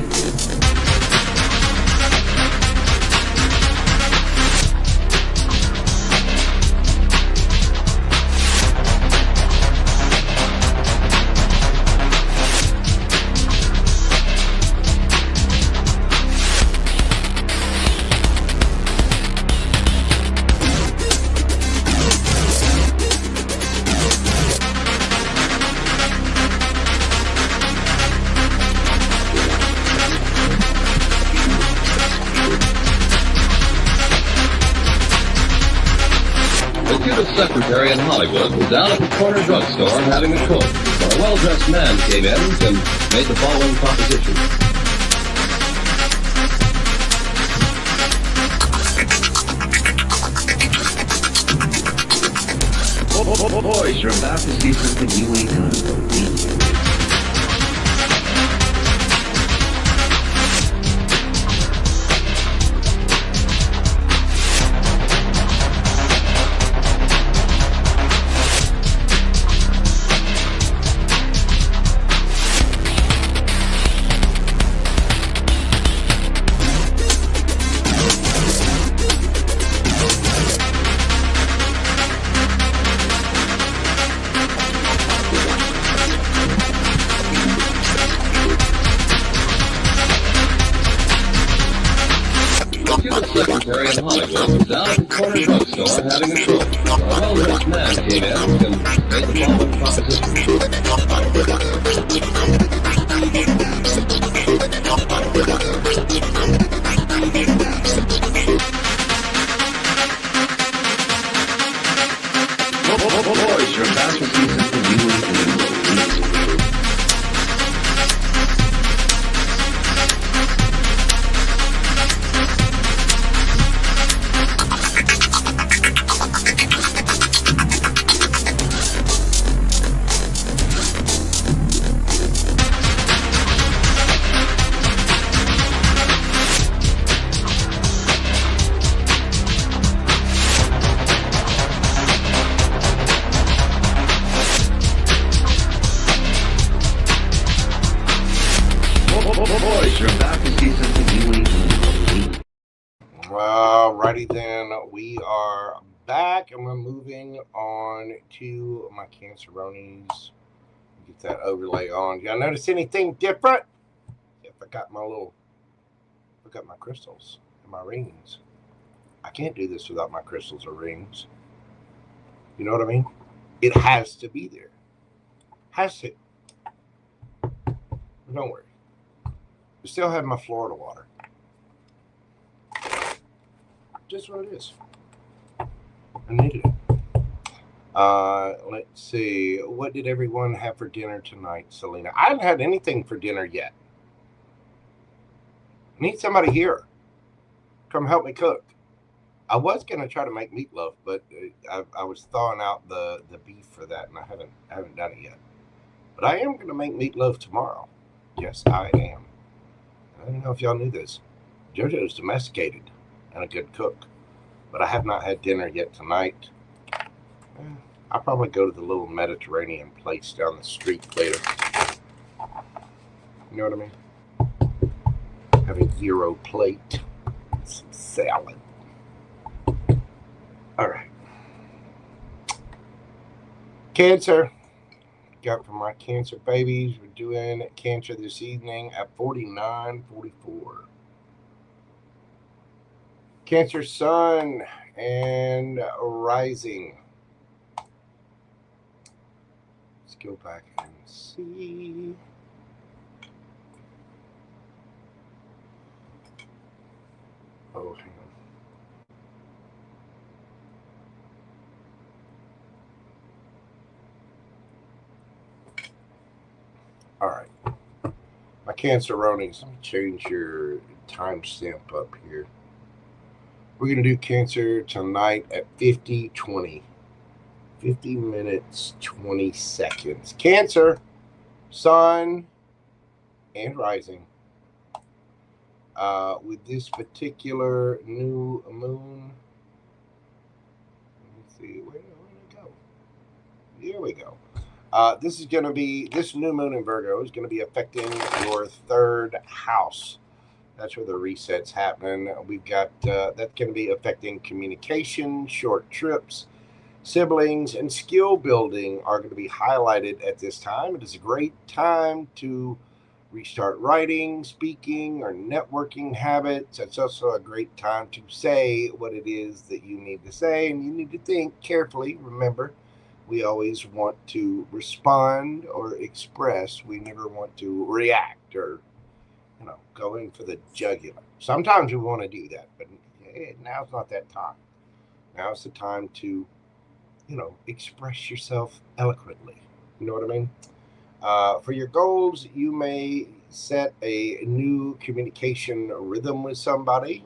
Secretary in Hollywood was down at the corner drugstore having a Coke. A well-dressed man came in and made the following proposition. Boys, you're about to see something you ain't gonna believe. Secretary in Hollywood, down at the corner drugstore having a stroke. A well-dressed man came in and made the following proposition. Boys, you're about to see something you ain't gonna believe. Boys, you're about to see something you ain't gonna believe. Alrighty then, we are back and we're moving on to my Canceronis. Get that overlay on. Y'all notice anything different? If I got my crystals and my rings. I can't do this without my crystals or rings. You know what I mean? It has to be there. Has to. But don't worry. I still have my Florida water. Just what it is. I needed it. Let's see. What did everyone have for dinner tonight, Selena? I haven't had anything for dinner yet. I need somebody here. Come help me cook. I was gonna try to make meatloaf, but I was thawing out the beef for that, and I haven't done it yet. But I am gonna make meatloaf tomorrow. Yes, I am. I don't know if y'all knew this. JoJo's domesticated and a good cook, but I have not had dinner yet tonight. I'll probably go to the little Mediterranean place down the street later. You know what I mean? Have a gyro plate, some salad. All right. Cancer. Got for my Cancer babies. We're doing Cancer this evening at 49:44. Cancer Sun and Rising. Let's go back and see. Oh, hang on. All right. My Canceronis, let me change your timestamp up here. We're going to do Cancer tonight at 50:20. 50 minutes, 20 seconds. Cancer, Sun, and Rising. With this particular new moon. Let me see. Where did it go? Here we go. This new moon in Virgo is going to be affecting your third house. That's where the reset's happening. We've got that's going to be affecting communication, short trips, siblings, and skill building are going to be highlighted at this time. It is a great time to restart writing, speaking, or networking habits. It's also a great time to say what it is that you need to say, and you need to think carefully. Remember, we always want to respond or express. We never want to react or, go in for the jugular. Sometimes we want to do that, but now's not that time. Now's the time to, express yourself eloquently. You know what I mean? For your goals, you may set a new communication rhythm with somebody.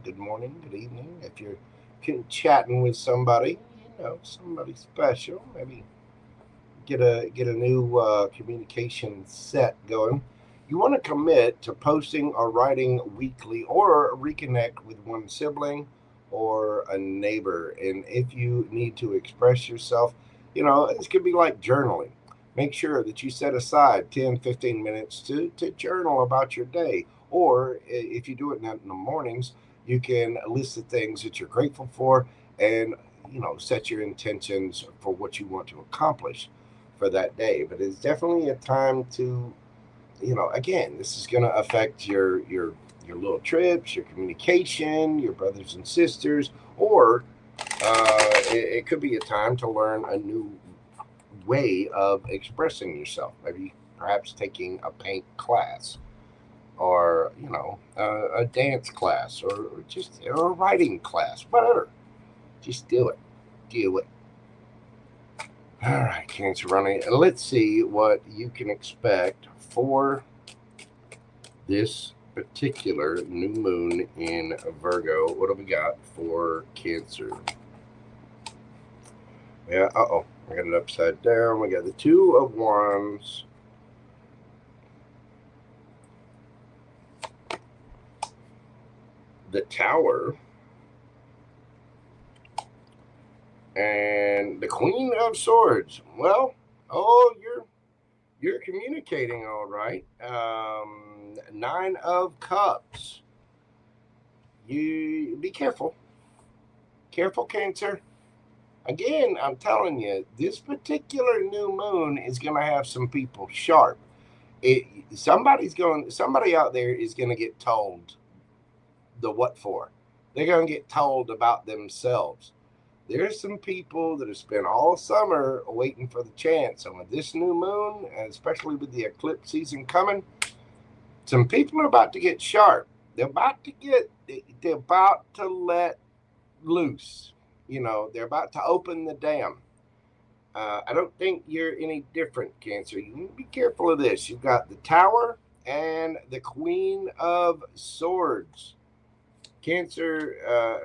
Good morning, good evening. If you're chatting with somebody, somebody special, maybe get a new communication set going. You want to commit to posting or writing weekly, or reconnect with one sibling or a neighbor. And if you need to express yourself, this could be like journaling. Make sure that you set aside 10-15 minutes to journal about your day. Or if you do it in the mornings, you can list the things that you're grateful for, and set your intentions for what you want to accomplish for that day. But it's definitely a time to, again, this is going to affect your little trips, your communication, your brothers and sisters, or it could be a time to learn a new way of expressing yourself. Maybe perhaps taking a paint class, or a dance class, or just a writing class, whatever. Just do it. All right, Cancer running. Let's see what you can expect for this particular new moon in Virgo. What do we got for Cancer? Yeah, I got it upside down. We got the Two of Wands, the Tower, and the Queen of Swords. Well, you're communicating all right. Nine of Cups. You be careful. Careful, Cancer. Again, I'm telling you, this particular new moon is going to have some people sharp. Somebody out there is going to get told the what for. They're going to get told about themselves. There's some people that have spent all summer waiting for the chance. And with this new moon, and especially with the eclipse season coming, some people are about to get sharp. They're about to let loose. They're about to open the dam. I don't think you're any different, Cancer. You need to be careful of this. You've got the Tower and the Queen of Swords. Cancer,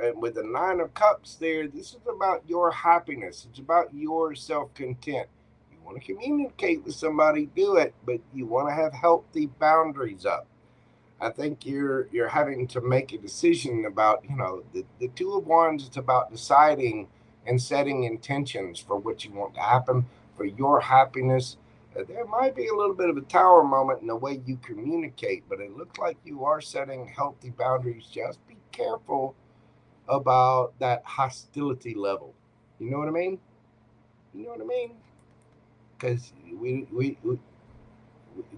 and with the Nine of Cups there, this is about your happiness. It's about your self-content. You want to communicate with somebody, do it, but you want to have healthy boundaries up. I think you're having to make a decision about, the Two of Wands. It's about deciding and setting intentions for what you want to happen, for your happiness. There might be a little bit of a Tower moment in the way you communicate, but it looks like you are setting healthy boundaries. Just be careful about that hostility level. You know what I mean? Because we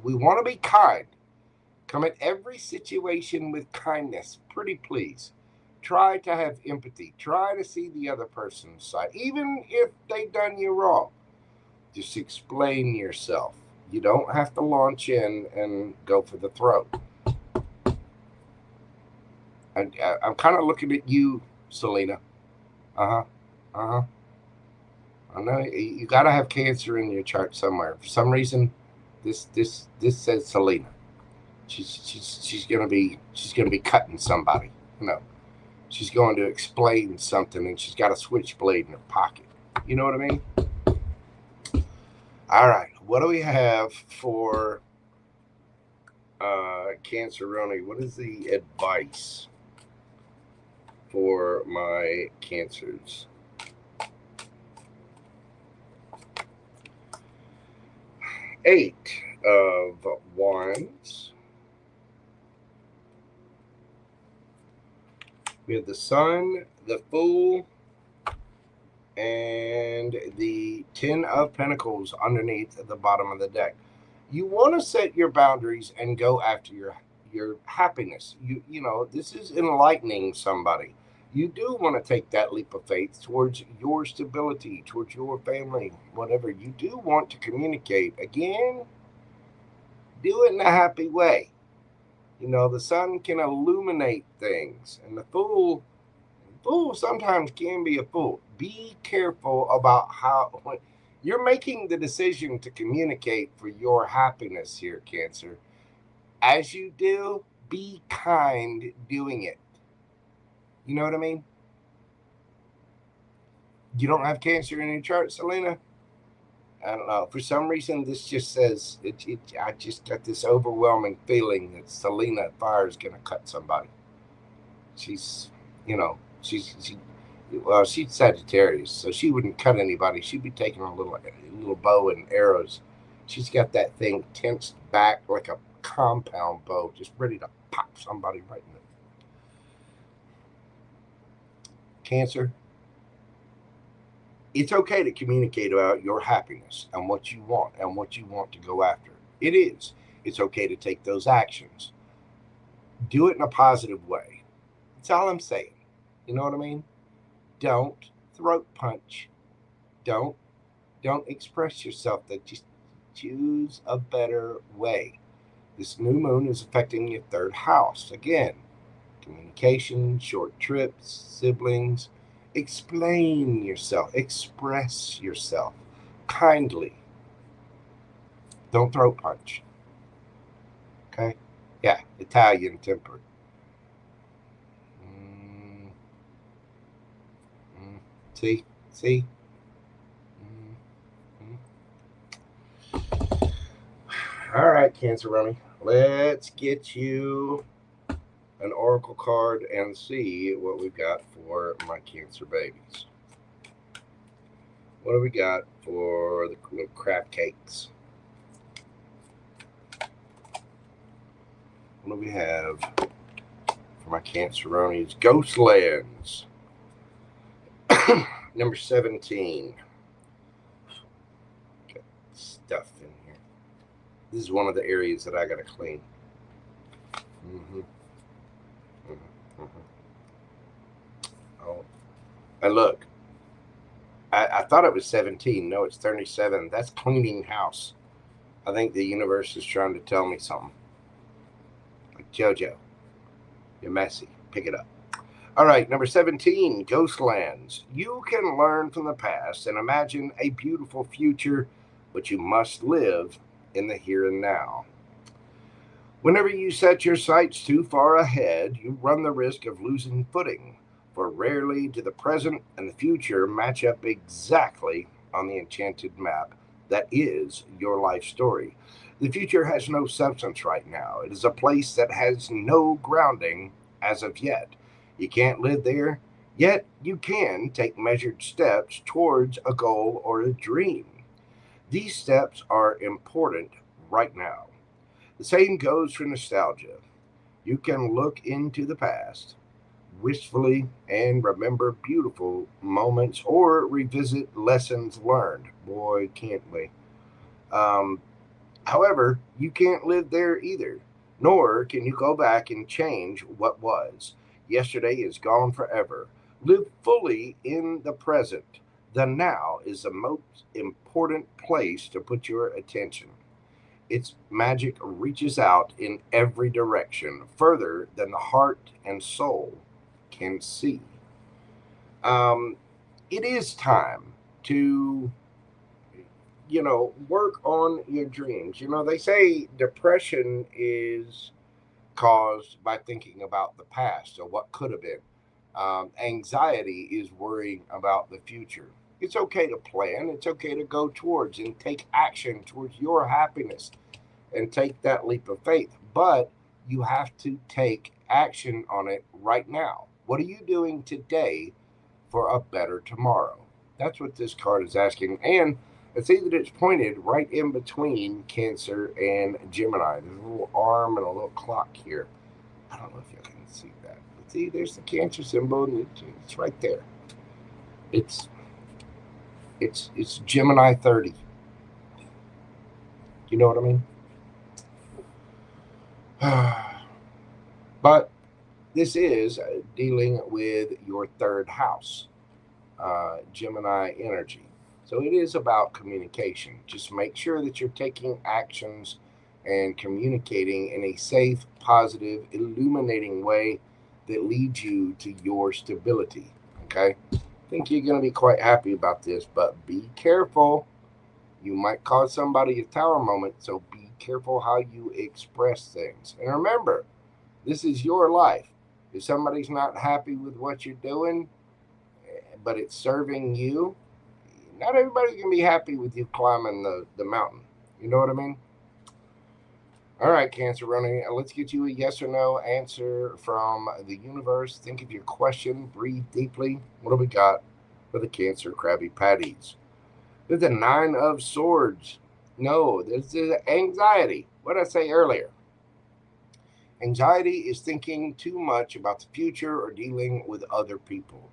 want to be kind. Come at every situation with kindness. Pretty please. Try to have empathy. Try to see the other person's side, even if they done you wrong. Just explain yourself. You don't have to launch in and go for the throat. I'm kind of looking at you, Selena. I know you got to have Cancer in your chart somewhere. For some reason, this says Selena. She's gonna be cutting somebody. She's going to explain something, and she's got a switchblade in her pocket. You know what I mean? All right, what do we have for Canceroni? What is the advice for my Cancers? Eight of Wands. We have the Sun, the Fool, and the Ten of Pentacles underneath at the bottom of the deck. You want to set your boundaries and go after your happiness. This is enlightening somebody. You do want to take that leap of faith towards your stability, towards your family, whatever. You do want to communicate. Again, do it in a happy way. The Sun can illuminate things, and the Fool sometimes can be a fool. Be careful about You're making the decision to communicate for your happiness here, Cancer. As you do, be kind doing it. You know what I mean? You don't have Cancer in your chart, Selena? I don't know. For some reason, this just says, I just got this overwhelming feeling that Selena Fire is going to cut somebody. She's, she's Sagittarius, so she wouldn't cut anybody. She'd be taking a little bow and arrows. She's got that thing tensed back like a compound bow, just ready to pop somebody right in the Cancer. It's okay to communicate about your happiness and what you want to go after. It is. It's okay to take those actions. Do it in a positive way. That's all I'm saying. You know what I mean? Don't throat punch. Don't express yourself. Just choose a better way. This new moon is affecting your third house. Again, communication, short trips, siblings. Explain yourself. Express yourself kindly. Don't throat punch. Okay? Yeah, Italian temper. See? All right, Canceroni. Let's get you an oracle card and see what we've got for my Cancer babies. What do we got for the little crab cakes? What do we have for my Canceronis? Ghostlands. Number 17. Got stuff in here. This is one of the areas that I got to clean. Oh, and look, I thought it was 17. No, it's 37. That's cleaning house. I think the universe is trying to tell me something. Like, JoJo, you're messy. Pick it up. All right, number 17, Ghostlands. You can learn from the past and imagine a beautiful future, but you must live in the here and now. Whenever you set your sights too far ahead, you run the risk of losing footing, for rarely do the present and the future match up exactly on the enchanted map that is your life story. The future has no substance right now. It is a place that has no grounding as of yet. You can't live there, yet you can take measured steps towards a goal or a dream. These steps are important right now. The same goes for nostalgia. You can look into the past wistfully and remember beautiful moments or revisit lessons learned. Boy, can't we? However, you can't live there either, nor can you go back and change what was. Yesterday is gone forever. Live fully in the present. The now is the most important place to put your attention. Its magic reaches out in every direction, further than the heart and soul can see. It is time to, work on your dreams. They say depression is caused by thinking about the past or what could have been. Anxiety is worrying about the future. It's okay to plan. It's okay to go towards and take action towards your happiness and take that leap of faith. But you have to take action on it right now. What are you doing today for a better tomorrow? That's what this card is asking. And I see that it's pointed right in between Cancer and Gemini. There's a little arm and a little clock here. I don't know if you can see that. But see, there's the Cancer symbol, and it's right there. It's Gemini 30. You know what I mean? But this is dealing with your third house, Gemini energy. So it is about communication. Just make sure that you're taking actions and communicating in a safe, positive, illuminating way that leads you to your stability. Okay? I think you're going to be quite happy about this, but be careful. You might cause somebody a tower moment, so be careful how you express things. And remember, this is your life. If somebody's not happy with what you're doing, but it's serving you, not everybody's going to be happy with you climbing the mountain. You know what I mean? All right, Cancer running. Let's get you a yes or no answer from the universe. Think of your question. Breathe deeply. What do we got for the Cancer Krabby Patties? There's the 9 of Swords. No, this is anxiety. What did I say earlier? Anxiety is thinking too much about the future or dealing with other people.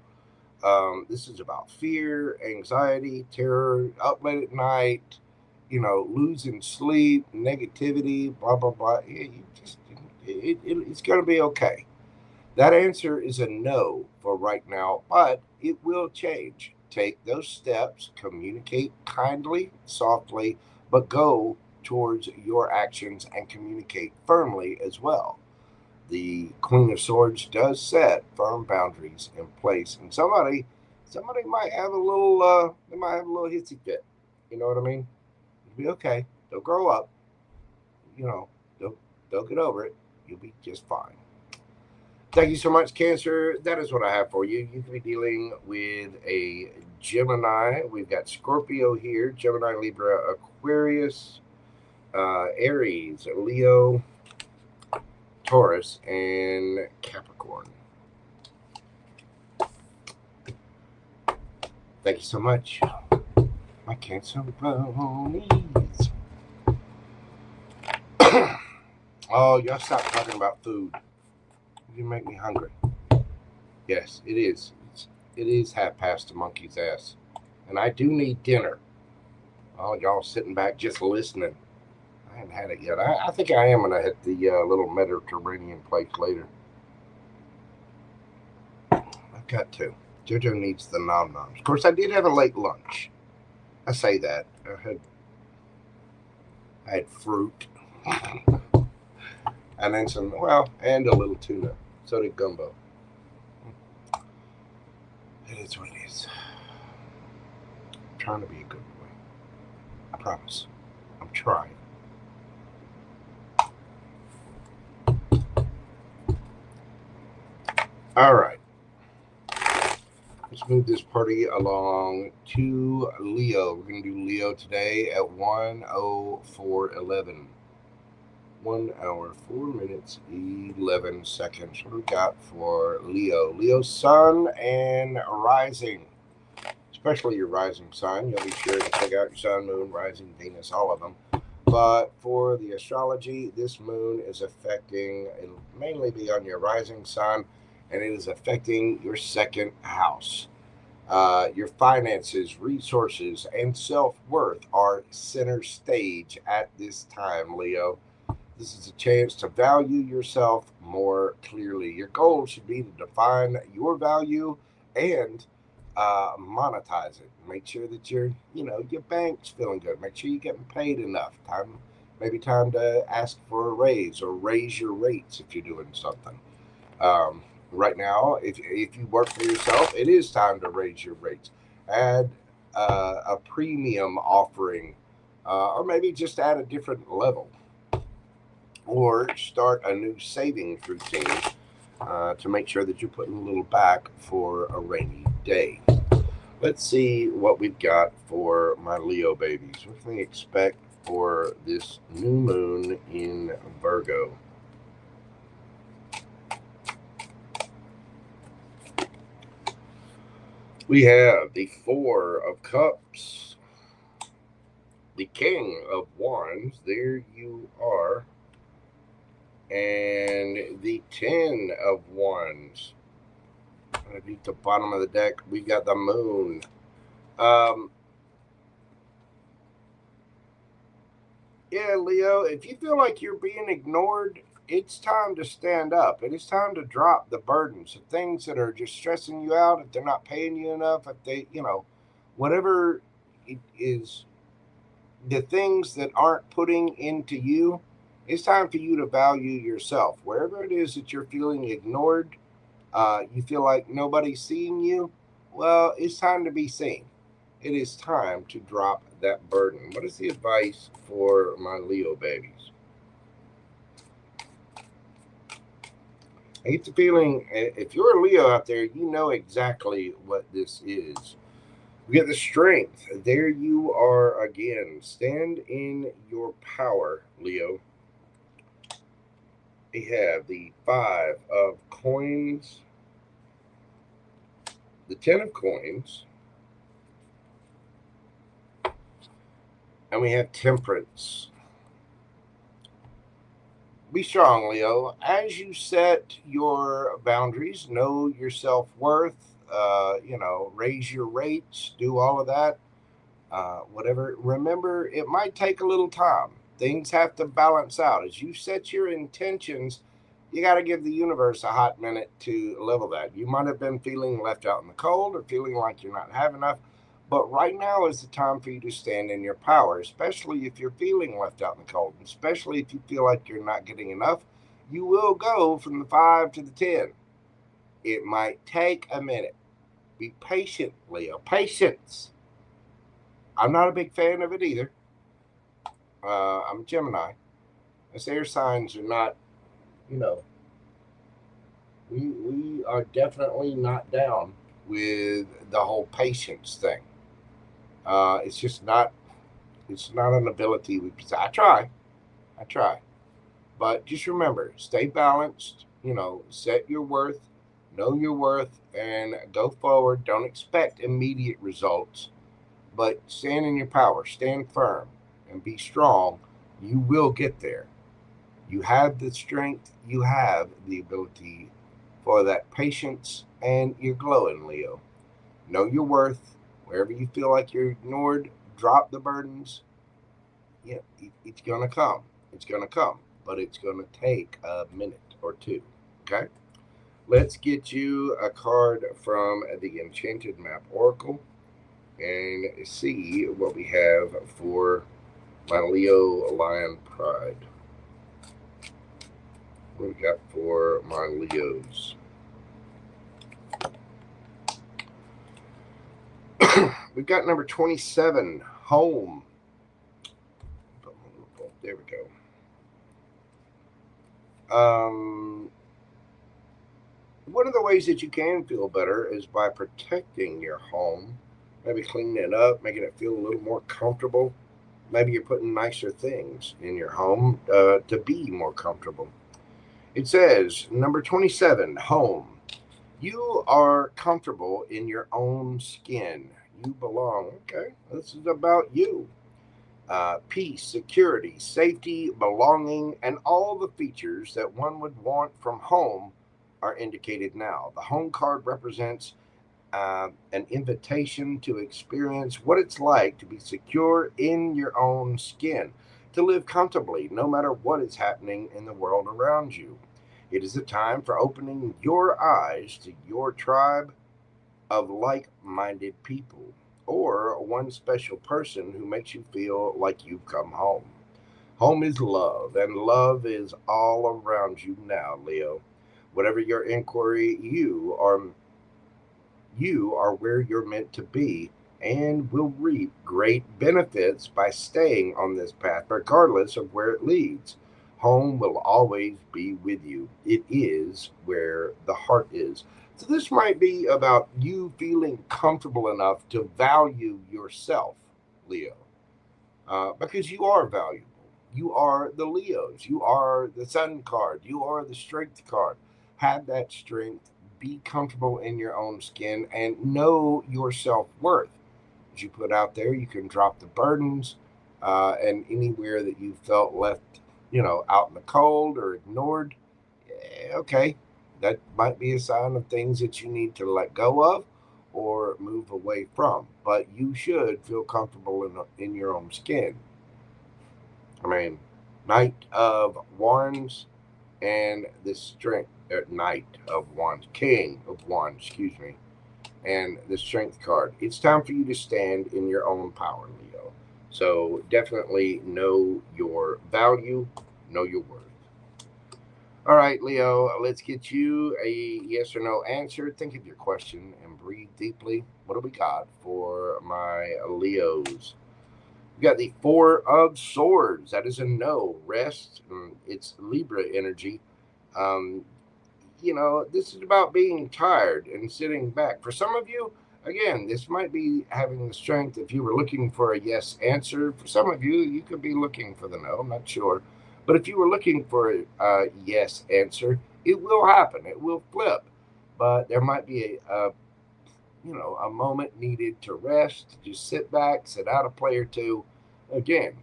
This is about fear, anxiety, terror, up late at night, losing sleep, negativity, blah, blah, blah. It's going to be okay. That answer is a no for right now, but it will change. Take those steps, communicate kindly, softly, but go towards your actions and communicate firmly as well. The Queen of Swords does set firm boundaries in place, and somebody might have a little hissy fit. You know what I mean? It'll be okay. They'll grow up. They'll get over it. You'll be just fine. Thank you so much, Cancer. That is what I have for you. You can be dealing with a Gemini. We've got Scorpio here, Gemini, Libra, Aquarius, Aries, Leo, Taurus, and Capricorn. Thank you so much, my Cancer bronies. Oh, y'all stop talking about food. You make me hungry. Yes, it is. It is 1/2 the monkey's ass. And I do need dinner. Oh, y'all sitting back just listening. I haven't had it yet. I think I am going to hit the little Mediterranean place later. I've got to. JoJo needs the nom-noms. Of course, I did have a late lunch. I say that. I had fruit. And then and a little tuna. So did gumbo. It is what it is. I'm trying to be a good boy. I promise. I'm trying. All right. Let's move this party along to Leo. We're going to do Leo today at 1:04:11. 1 hour, 4 minutes, 11 seconds. What do we got for Leo? Leo's sun and rising. Especially your rising sign. You'll be sure to check out your sun, moon, rising, Venus, all of them. But for the astrology, this moon is affecting, it'll mainly be on your rising sun, and it is affecting your second house. Your finances, resources, and self-worth are center stage at this time, Leo. This is a chance to value yourself more clearly. Your goal should be to define your value and monetize it. Make sure that your bank's feeling good. Make sure you're getting paid enough. Maybe time to ask for a raise or raise your rates if you're doing something. Right now, if you work for yourself, it is time to raise your rates. Add a premium offering, or maybe just add a different level. Or start a new savings routine to make sure that you're putting a little back for a rainy day. Let's see what we've got for my Leo babies. What can they expect for this new moon in Virgo? We have the 4 of Cups, the King of Wands. There you are. And the 10 of Wands. Underneath the bottom of the deck, we got the Moon. Yeah, Leo, if you feel like you're being ignored, it's time to stand up. It is time to drop the burdens, the things that are just stressing you out, if they're not paying you enough, if they, whatever it is, the things that aren't putting into you, it's time for you to value yourself. Wherever it is that you're feeling ignored, you feel like nobody's seeing you, well, it's time to be seen. it is time to drop that burden. What is the advice for my Leo babies? I get the feeling, if you're a Leo out there, you know exactly what this is. We get the strength. There you are again. Stand in your power, Leo. We have the 5 of coins, the 10 of coins, and we have temperance. Be strong, Leo. As you set your boundaries, know your self-worth, raise your rates, do all of that, whatever. Remember, it might take a little time. Things have to balance out. As you set your intentions, you got to give the universe a hot minute to level that. You might have been feeling left out in the cold or feeling like you're not having enough. But right now is the time for you to stand in your power, especially if you're feeling left out in the cold, especially if you feel like you're not getting enough. You will go from the 5 to the 10. It might take a minute. Be patient, Leo. Patience. I'm not a big fan of it either. I'm a Gemini. As air signs are not, we are definitely not down with the whole patience thing. It's just not, it's not an ability we possess. I try. But just remember, stay balanced, set your worth, know your worth, and go forward. Don't expect immediate results, but stand in your power, stand firm, and be strong. You will get there. You have the strength, you have the ability for that patience, and you're glowing, Leo. Know your worth. Wherever you feel like you're ignored, drop the burdens. Yeah, it's going to come. It's going to come, but it's going to take a minute or two. Okay? Let's get you a card from the Enchanted Map Oracle and see what we have for my Leo Lion Pride. What we got for my Leos? We've got number 27, home. There we go. One of the ways that you can feel better is by protecting your home. Maybe cleaning it up, making it feel a little more comfortable. Maybe you're putting nicer things in your home to be more comfortable. It says, number 27, home. You are comfortable in your own skin. You belong. Okay, this is about you. Peace, security, safety, belonging, and all the features that one would want from home are indicated now. The home card represents an invitation to experience what it's like to be secure in your own skin, to live comfortably no matter what is happening in the world around you. It is a time for opening your eyes to your tribe of like-minded people, or one special person who makes you feel like you've come home. Home is love, and love is all around you now, Leo. Whatever your inquiry, you are where you're meant to be and will reap great benefits by staying on this path, regardless of where it leads. Home will always be with you. It is where the heart is. So this might be about you feeling comfortable enough to value yourself, Leo, because you are valuable. You are the Leos. You are the Sun card. You are the Strength card. Have that strength. Be comfortable in your own skin and know your self-worth. As you put out there, you can drop the burdens and anywhere that you felt left, out in the cold or ignored. Okay, that might be a sign of things that you need to let go of or move away from. But you should feel comfortable in your own skin. I mean, Knight of Wands and the Strength, Knight of Wands, King of Wands, excuse me, and the Strength card. It's time for you to stand in your own power, Leo. So definitely know your value, know your worth. All right, Leo, let's get you a yes or no answer. Think of your question and breathe deeply. What do we got for my Leos? We got the Four of Swords. That is a no. Rest. It's Libra energy. Um, this is about being tired and sitting back. For some of you, again, this might be having the strength. If you were looking for a yes answer, for some of you, you could be looking for the no. I'm not sure. But if you were looking for a yes answer, it will happen. It will flip. But there might be a moment needed to rest, to just sit back, sit out a play or two. Again,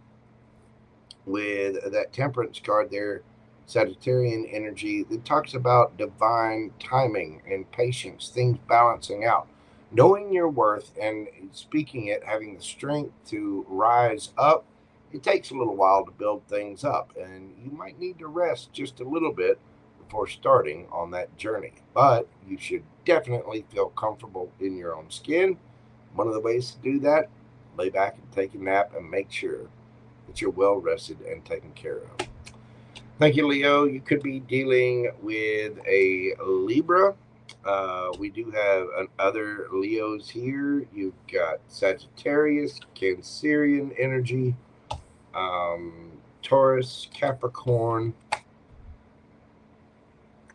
with that temperance card there, Sagittarian energy, that talks about divine timing and patience, things balancing out. Knowing your worth and speaking it, having the strength to rise up, it takes a little while to build things up, and you might need to rest just a little bit before starting on that journey. But you should definitely feel comfortable in your own skin. One of the ways to do that, lay back and take a nap and make sure that you're well rested and taken care of. Thank you, Leo. You could be dealing with a Libra. We do have other Leos here. You've got Sagittarius, Cancerian energy, Taurus, Capricorn,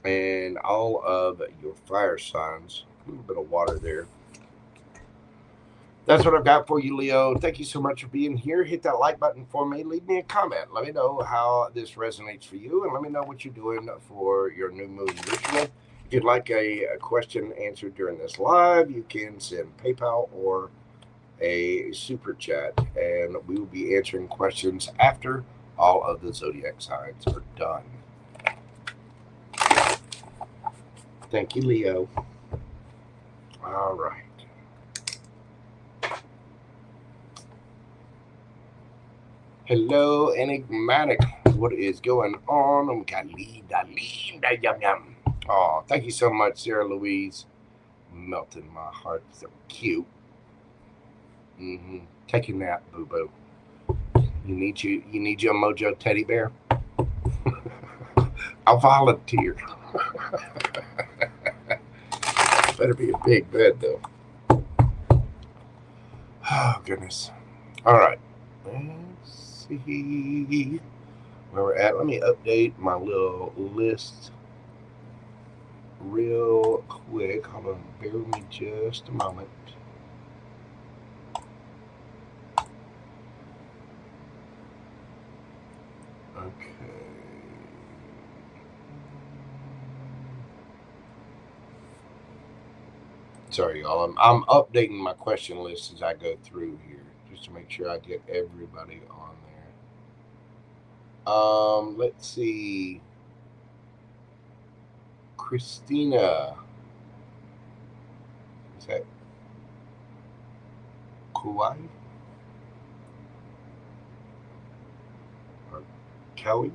and all of your fire signs. A little bit of water there. That's what I've got for you, Leo. Thank you so much for being here. Hit that like button for me. Leave me a comment. Let me know how this resonates for you, and let me know what you're doing for your new moon ritual. If you'd like a question answered during this live, you can send PayPal or a super chat, and we will be answering questions after all of the zodiac signs are done. Thank you, Leo. All right. Hello, enigmatic. What is going on? We got Linda, yum yum. Oh, thank you so much, Sarah Louise. Melting my heart. So cute. Take a nap, boo boo. You need your Mojo teddy bear. I'll volunteer. Better be a big bed though. Oh goodness. All right. Let's see where we're at. Let me update my little list real quick. Hold on, bear with me just a moment. Okay. Sorry, y'all. I'm updating my question list as I go through here, just to make sure I get everybody on there. Let's see. Christina. Is that Kauai? Or Kelly?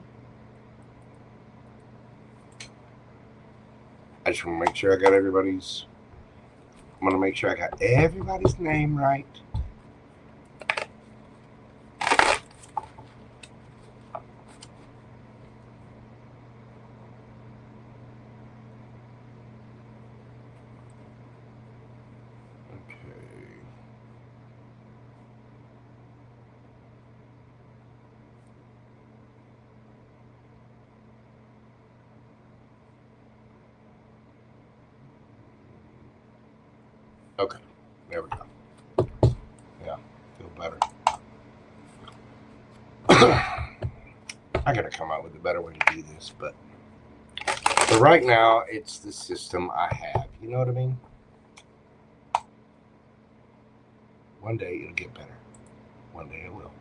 I just want to make sure I got everybody's. I'm going to make sure I got everybody's name right. Okay, there we go. Yeah, feel better. I gotta come up with a better way to do this, but for right now, it's the system I have. You know what I mean? One day it'll get better. One day it will.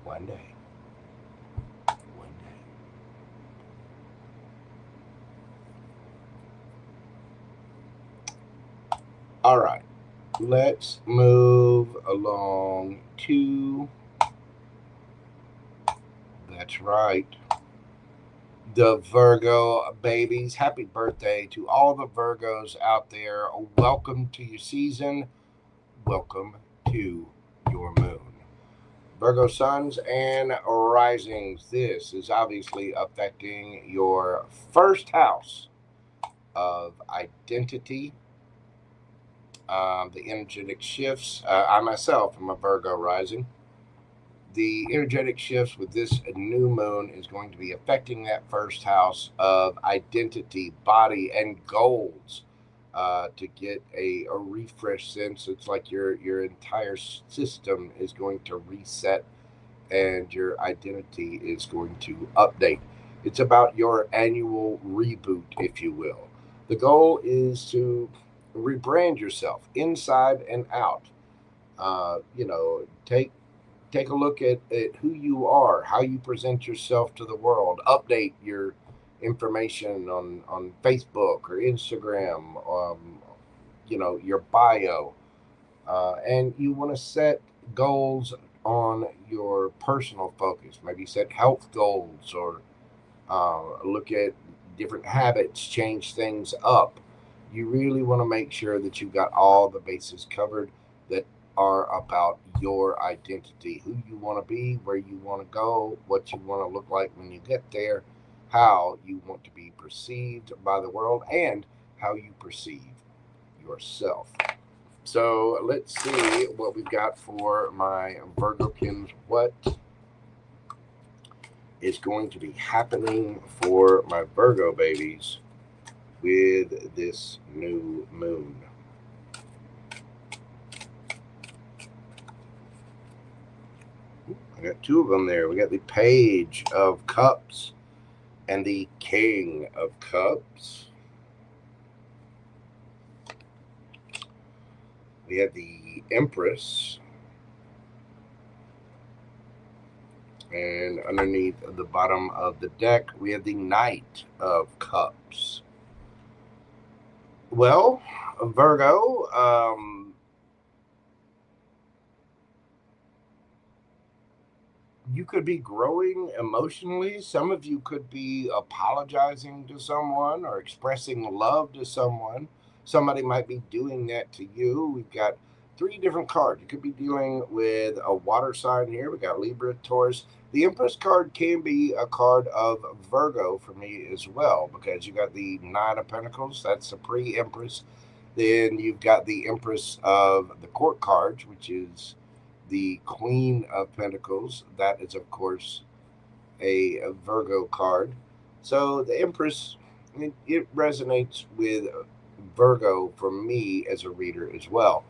One day. One day. All right, let's move along to, that's right, the Virgo babies. Happy birthday to all the Virgos out there. Welcome to your season. Welcome to your moon. Virgo suns and risings. This is obviously affecting your first house of identity. The energetic shifts. I myself am a Virgo rising. The energetic shifts with this new moon is going to be affecting that first house of identity, body, and goals. To get a refresh sense, it's like your entire system is going to reset and your identity is going to update. It's about your annual reboot, if you will. The goal is to rebrand yourself inside and out. Take a look at who you are, how you present yourself to the world, update your information on Facebook or Instagram, your bio. And you want to set goals on your personal focus. Maybe set health goals or look at different habits, change things up. You really want to make sure that you've got all the bases covered that are about your identity, who you want to be, where you want to go, what you want to look like when you get there, how you want to be perceived by the world, and how you perceive yourself. So let's see what we've got for my Virgokins. What is going to be happening for my Virgo babies with this new moon? I got two of them there. We got the Page of Cups and the King of Cups. We have the Empress. And underneath the bottom of the deck, we have the Knight of Cups. Well, Virgo, you could be growing emotionally. Some of you could be apologizing to someone or expressing love to someone. Somebody might be doing that to you. We've got three different cards. You could be dealing with a water sign here. We got Libra, Taurus. The Empress card can be a card of Virgo for me as well, because you got the Nine of Pentacles. That's the pre-Empress. Then you've got the Empress of the Court cards, which is the Queen of Pentacles. That is, of course, a Virgo card. So the Empress, it resonates with Virgo for me as a reader as well.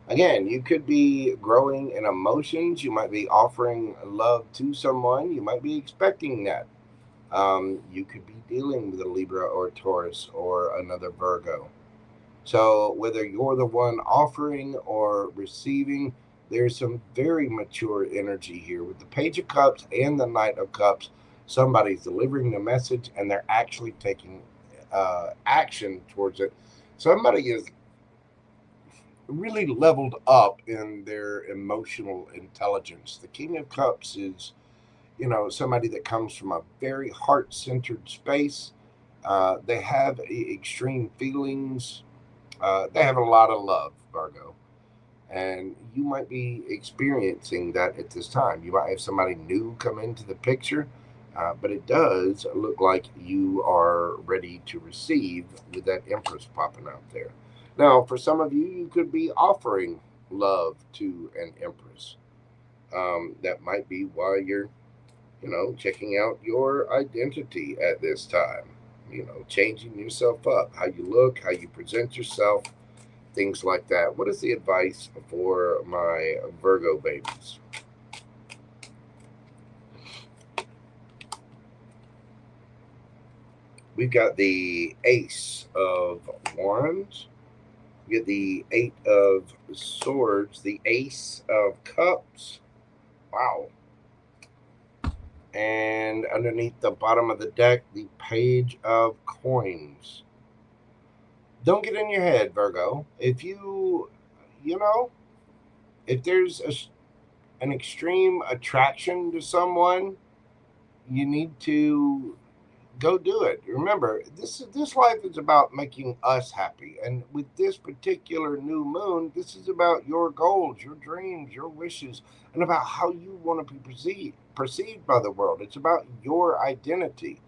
Again, you could be growing in emotions. You might be offering love to someone. You might be expecting that. You could be dealing with a Libra or Taurus or another Virgo. So whether you're the one offering or receiving, there's some very mature energy here. With the Page of Cups and the Knight of Cups, somebody's delivering the message and they're actually taking action towards it. Somebody is really leveled up in their emotional intelligence. The King of Cups is, somebody that comes from a very heart-centered space. They have extreme feelings. They have a lot of love, Virgo. And you might be experiencing that at this time. You might have somebody new come into the picture, but it does look like you are ready to receive with that Empress popping out there. Now, for some of you, you could be offering love to an Empress. That might be why you're, checking out your identity at this time. Changing yourself up, how you look, how you present yourself, things like that. What is the advice for my Virgo babies? We've got the Ace of Wands. We get the Eight of Swords, the Ace of Cups. Wow. And underneath the bottom of the deck, the Page of Coins. Don't get in your head, Virgo. If if there's an extreme attraction to someone, you need to go do it. Remember, this life is about making us happy. And with this particular new moon, this is about your goals, your dreams, your wishes, and about how you want to be perceived by the world. It's about your identity.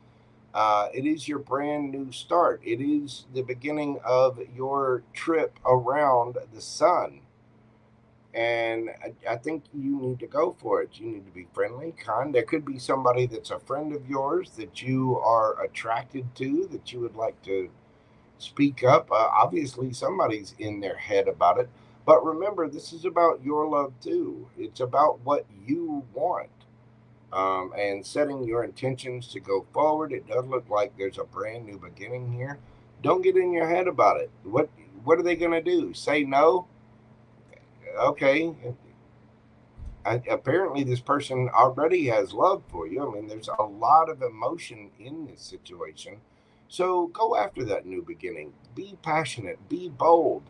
It is your brand new start. It is the beginning of your trip around the sun. And I think you need to go for it. You need to be friendly, kind. There could be somebody that's a friend of yours that you are attracted to, that you would like to speak up. Obviously, somebody's in their head about it. But remember, this is about your love too. It's about what you want, and setting your intentions to go forward. It does look like there's a brand new beginning here. Don't get in your head about it. What are they going to do? Say no? Okay. Apparently this person already has love for you. I mean, there's a lot of emotion in this situation. So go after that new beginning. Be passionate, be bold.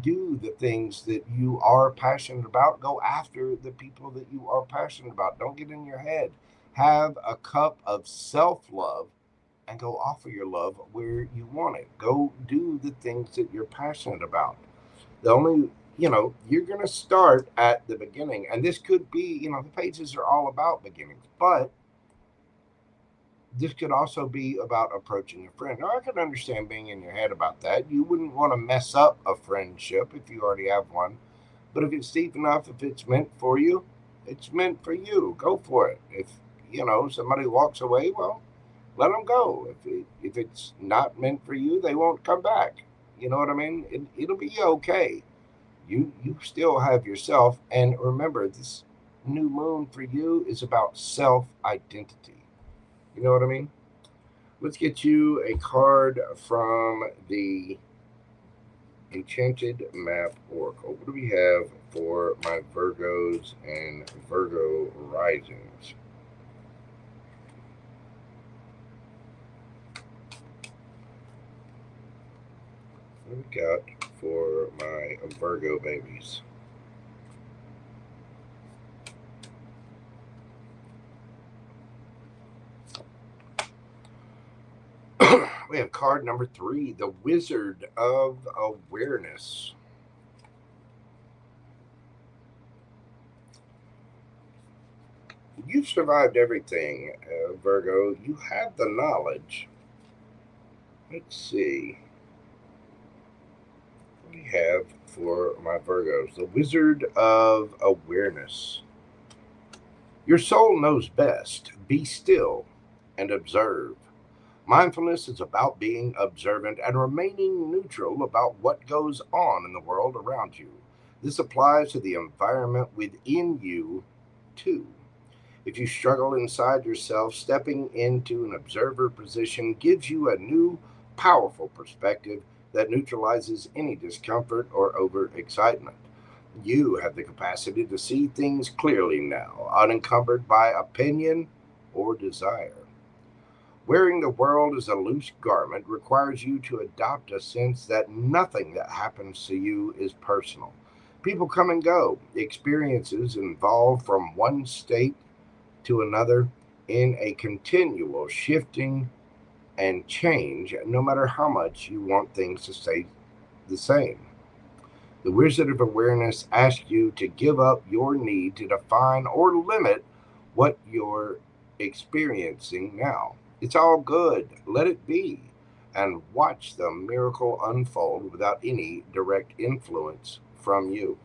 Do the things that you are passionate about. Go after the people that you are passionate about. Don't get in your head. Have a cup of self love and go offer your love where you want it. Go do the things that you're passionate about. The only, you're going to start at the beginning. And this could be, the pages are all about beginnings, but this could also be about approaching a friend. Now, I can understand being in your head about that. You wouldn't want to mess up a friendship if you already have one. But if it's deep enough, if it's meant for you, it's meant for you. Go for it. If, somebody walks away, well, let them go. If it's not meant for you, they won't come back. You know what I mean? It'll be okay. You still have yourself. And remember, this new moon for you is about self identity. You know what I mean? Let's get you a card from the Enchanted Map Oracle. What do we have for my Virgos and Virgo risings? What do we got for my Virgo babies? We have card number 3, the Wizard of Awareness. You've survived everything, Virgo. You have the knowledge. Let's see. What do we have for my Virgos? The Wizard of Awareness. Your soul knows best. Be still and observe. Mindfulness is about being observant and remaining neutral about what goes on in the world around you. This applies to the environment within you, too. If you struggle inside yourself, stepping into an observer position gives you a new, powerful perspective that neutralizes any discomfort or overexcitement. You have the capacity to see things clearly now, unencumbered by opinion or desire. Wearing the world as a loose garment requires you to adopt a sense that nothing that happens to you is personal. People come and go. Experiences evolve from one state to another in a continual shifting and change, no matter how much you want things to stay the same. The Wizard of Awareness asks you to give up your need to define or limit what you're experiencing now. It's all good. Let it be. And watch the miracle unfold without any direct influence from you.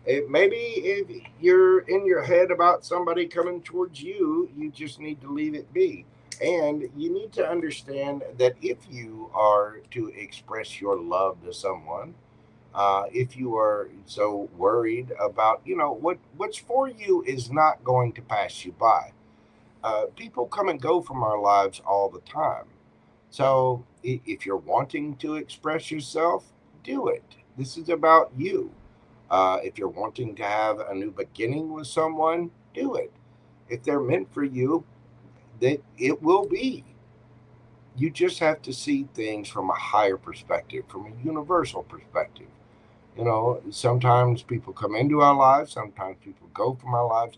Maybe if you're in your head about somebody coming towards you, you just need to leave it be. And you need to understand that if you are to express your love to someone, if you are so worried about, what's for you is not going to pass you by. People come and go from our lives all the time. So if you're wanting to express yourself, do it. This is about you. If you're wanting to have a new beginning with someone, do it. If they're meant for you, that it will be. You just have to see things from a higher perspective, from a universal perspective. Sometimes people come into our lives, sometimes people go from our lives,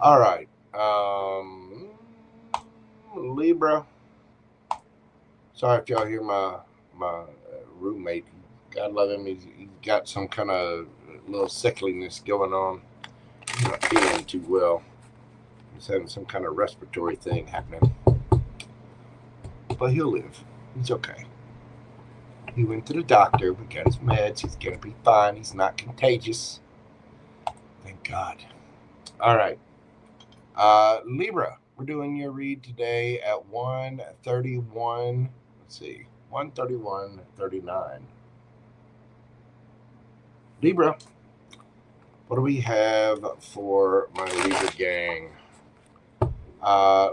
All right. Libra. Sorry if y'all hear my roommate. God love him. He's got some kind of little sickliness going on. He's not feeling too well. He's having some kind of respiratory thing happening. But he'll live. He's okay. He went to the doctor. We got his meds. He's going to be fine. He's not contagious. Thank God. All right. Libra, we're doing your read today at 1:31. Let's see. 1:31:39. Libra, what do we have for my Libra gang?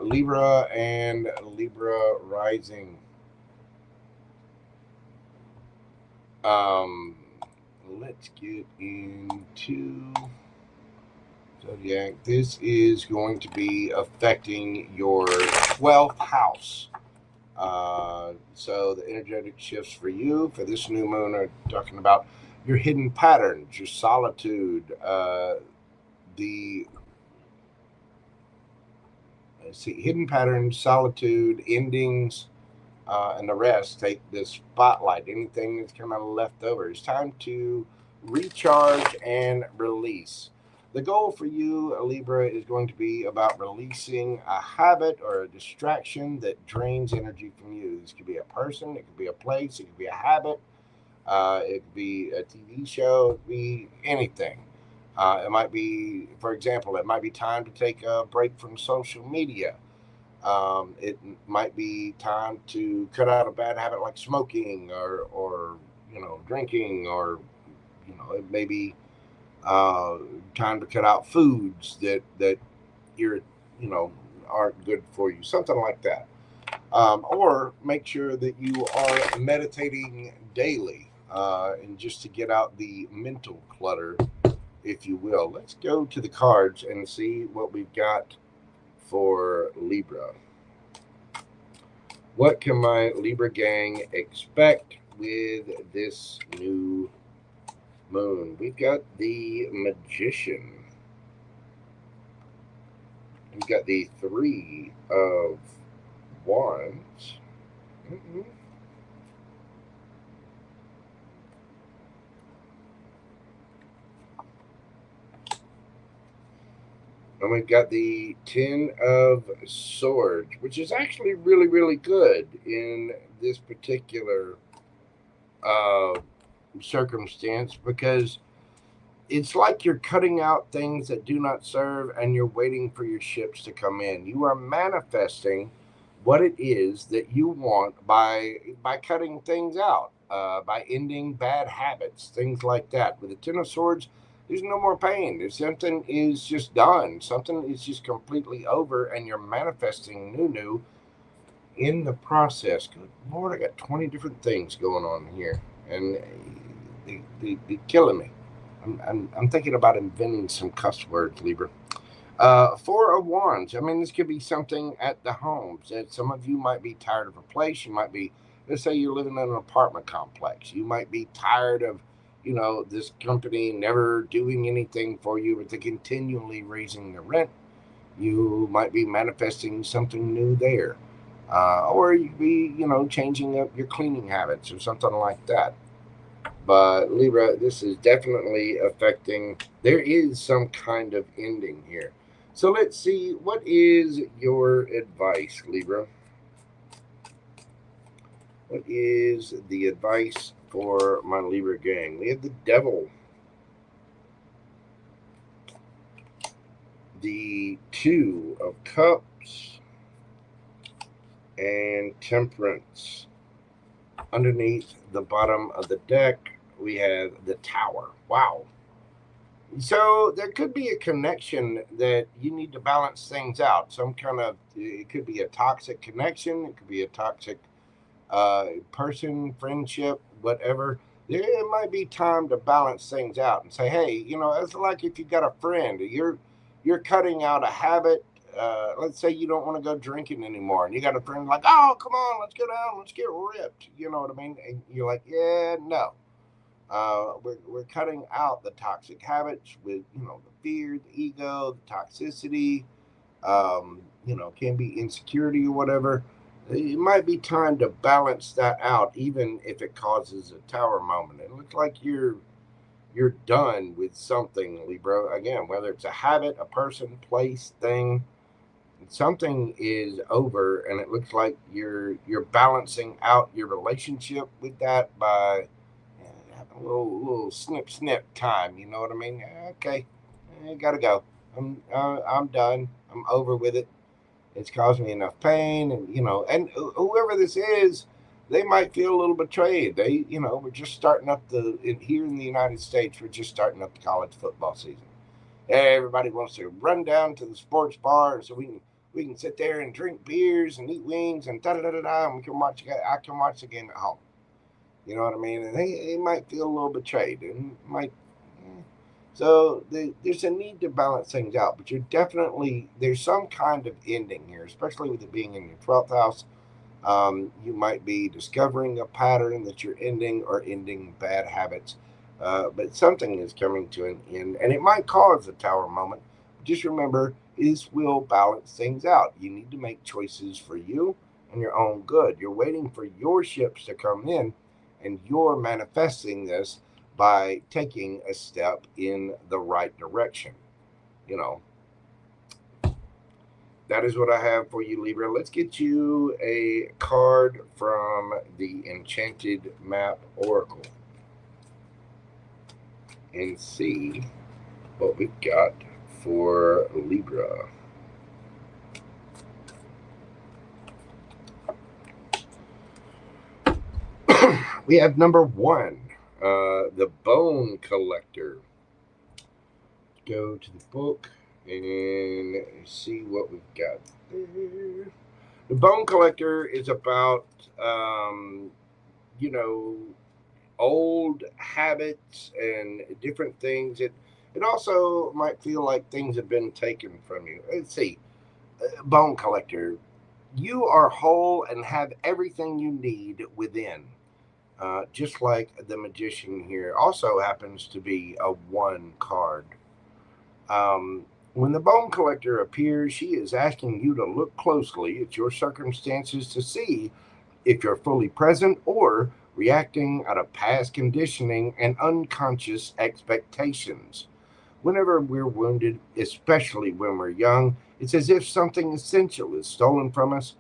Libra and Libra rising. Let's get into Zodiac. This is going to be affecting your 12th house. So the energetic shifts for you for this new moon are talking about your hidden patterns, your solitude, hidden patterns, solitude, endings, and the rest take the spotlight. Anything that's kind of left over. It's time to recharge and release. The goal for you, Libra, is going to be about releasing a habit or a distraction that drains energy from you. This could be a person, it could be a place, it could be a habit, it could be a TV show, it could be anything. It might be, for example, it might be time to take a break from social media. It might be time to cut out a bad habit like smoking or drinking, or it may be time to cut out foods that you're aren't good for you, something like that. Or make sure that you are meditating daily, and just to get out the mental clutter, if you will. Let's go to the cards and see what we've got for Libra. What can my Libra gang expect with this new moon? We've got the Magician. We've got the Three of Wands. And we've got the Ten of Swords, which is actually really, really good in this particular circumstance, because it's like you're cutting out things that do not serve and you're waiting for your ships to come in. You are manifesting what it is that you want by cutting things out, by ending bad habits, things like that. With the Ten of Swords, there's no more pain. If something is just done, something is just completely over, and you're manifesting new in the process. Good Lord, I got 20 different things going on here, and they're killing me. I'm thinking about inventing some cuss words, Libra. Four of Wands. I mean, this could be something at the home. That some of you might be tired of a place. You might be, let's say you're living in an apartment complex. You might be tired of, this company never doing anything for you, but they're continually raising the rent. You might be manifesting something new there. Or you could be, changing up your cleaning habits or something like that. But Libra, this is definitely affecting, there is some kind of ending here. So let's see, what is your advice, Libra? What is the advice for my Libra gang? We have the Devil, the Two of Cups, and Temperance. Underneath the bottom of the deck, we have the Tower. Wow. So there could be a connection that you need to balance things out. Some kind of, it could be a toxic connection. It could be a toxic person, friendship, whatever. It might be time to balance things out and say, hey, it's like if you got a friend, you're cutting out a habit. Let's say you don't want to go drinking anymore, and you got a friend like, oh, come on, let's go down, let's get ripped. You know what I mean? And you're like, yeah, no. We're cutting out the toxic habits with, the fear, the ego, the toxicity, can be insecurity or whatever. It might be time to balance that out, even if it causes a tower moment. It looks like you're done with something, Libra. Again, whether it's a habit, a person, place, thing, something is over, and it looks like you're balancing out your relationship with that by having a little snip time. You know what I mean? Okay, I gotta go. I'm done. I'm over with it. It's caused me enough pain, and whoever this is, they might feel a little betrayed. We're just starting up here in the United States. We're just starting up the college football season. Everybody wants to run down to the sports bar so we can sit there and drink beers and eat wings and da da da da da. And we can watch. I can watch the game at home. You know what I mean? And they might feel a little betrayed and might. So there's a need to balance things out, but there's some kind of ending here, especially with it being in your 12th house. You might be discovering a pattern that you're ending or ending bad habits, but something is coming to an end, and it might cause a tower moment. Just remember, this will balance things out. You need to make choices for you and your own good. You're waiting for your ships to come in, and you're manifesting this by taking a step in the right direction. You know, that is what I have for you, Libra. Let's get you a card from the Enchanted Map Oracle and see what we've got for Libra. We have number 1, the Bone Collector. Go to the book and see what we've got there. The Bone Collector is about, old habits and different things. It also might feel like things have been taken from you. Let's see. Bone Collector, you are whole and have everything you need within. Just like the Magician here, also happens to be a 1 card. When the Bone Collector appears, she is asking you to look closely at your circumstances to see if you're fully present or reacting out of past conditioning and unconscious expectations. Whenever we're wounded, especially when we're young, it's as if something essential is stolen from us.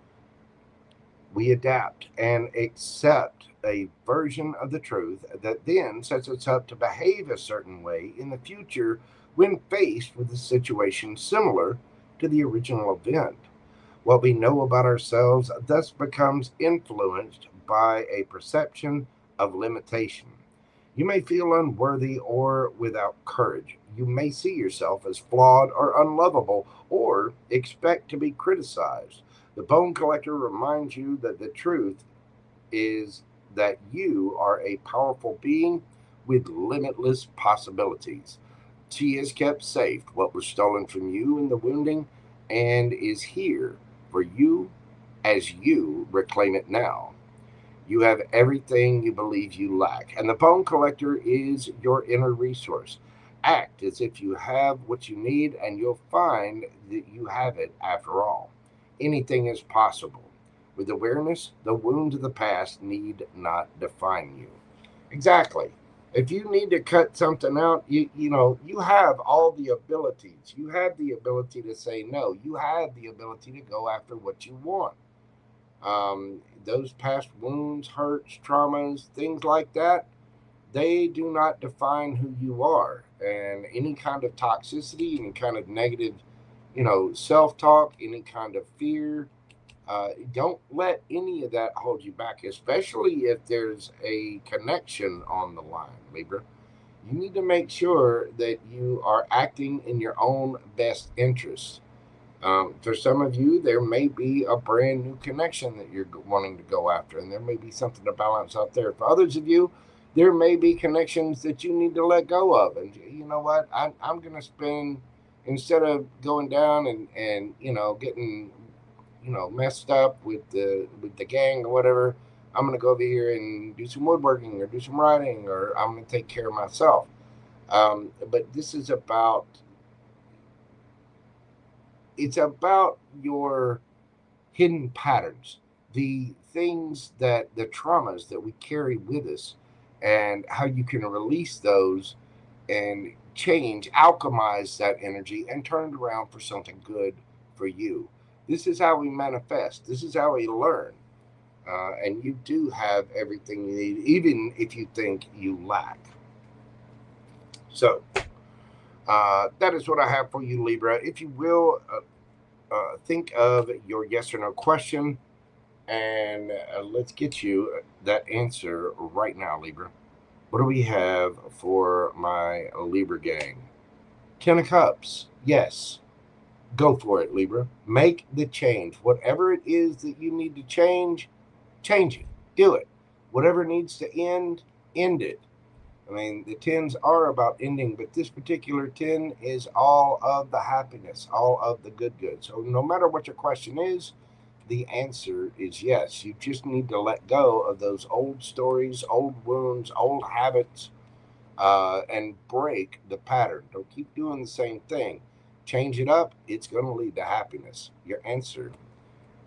We adapt and accept a version of the truth that then sets us up to behave a certain way in the future when faced with a situation similar to the original event. What we know about ourselves thus becomes influenced by a perception of limitation. You may feel unworthy or without courage. You may see yourself as flawed or unlovable or expect to be criticized. The Bone Collector reminds you that the truth is that you are a powerful being with limitless possibilities. She has kept safe what was stolen from you in the wounding and is here for you as you reclaim it now. You have everything you believe you lack, and the Bone Collector is your inner resource. Act as if you have what you need, and you'll find that you have it after all. Anything is possible. With awareness, the wounds of the past need not define you. Exactly. If you need to cut something out, you have all the abilities. You have the ability to say no. You have the ability to go after what you want. Those past wounds, hurts, traumas, things like that, they do not define who you are. And any kind of toxicity, any kind of negative, self-talk, any kind of fear, don't let any of that hold you back, especially if there's a connection on the line, Libra. You need to make sure that you are acting in your own best interests. For some of you, there may be a brand new connection that you're wanting to go after, and there may be something to balance out there. For others of you, there may be connections that you need to let go of. And you know what? I'm going to spend, instead of going down and getting messed up with the gang or whatever, I'm going to go over here and do some woodworking or do some writing, or I'm going to take care of myself. But this is about, it's about your hidden patterns, the things that, the traumas that we carry with us, and how you can release those and change, alchemize that energy and turn it around for something good for you. This is how we manifest. This is how we learn. And you do have everything you need, even if you think you lack. So that is what I have for you, Libra. If you will, think of your yes or no question, and let's get you that answer right now, Libra. What do we have for my Libra gang? 10 of Cups. Yes. Go for it, Libra. Make the change. Whatever it is that you need to change, change it. Do it. Whatever needs to end, end it. I mean, the 10s are about ending, but this particular 10 is all of the happiness, all of the good. So no matter what your question is, the answer is yes. You just need to let go of those old stories, old wounds, old habits, and break the pattern. Don't keep doing the same thing. Change it up. It's going to lead to happiness. Your answer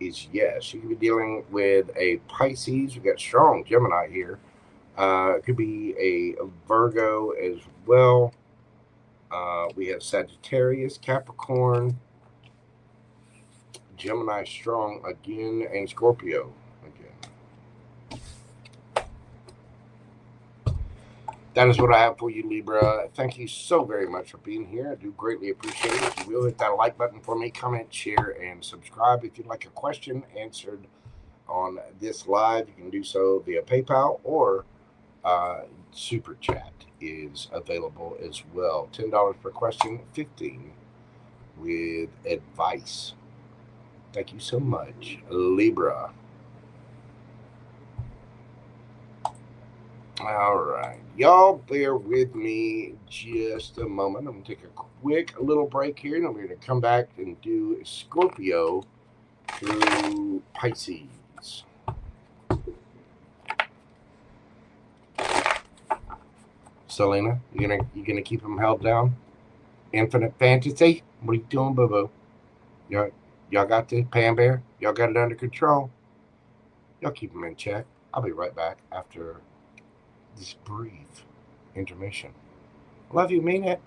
is yes. You could be dealing with a Pisces. We've got strong Gemini here. It could be a Virgo as well. We have Sagittarius, Capricorn, Gemini strong again, and Scorpio again. That is what I have for you, Libra. Thank you so very much for being here. I do greatly appreciate it. If you will, hit that like button for me, comment, share, and subscribe. If you'd like a question answered on this live, you can do so via PayPal, or Super Chat is available as well. $10 per question, $15 with advice. Thank you so much, Libra. All right. Y'all bear with me just a moment. I'm going to take a quick little break here, and I'm going to come back and do Scorpio through Pisces. Selena, you gonna keep them held down? Infinite Fantasy, what are you doing, boo-boo? Y'all got this, Pam Bear? Y'all got it under control? Y'all keep them in check. I'll be right back after this brief intermission. Love you, mean it.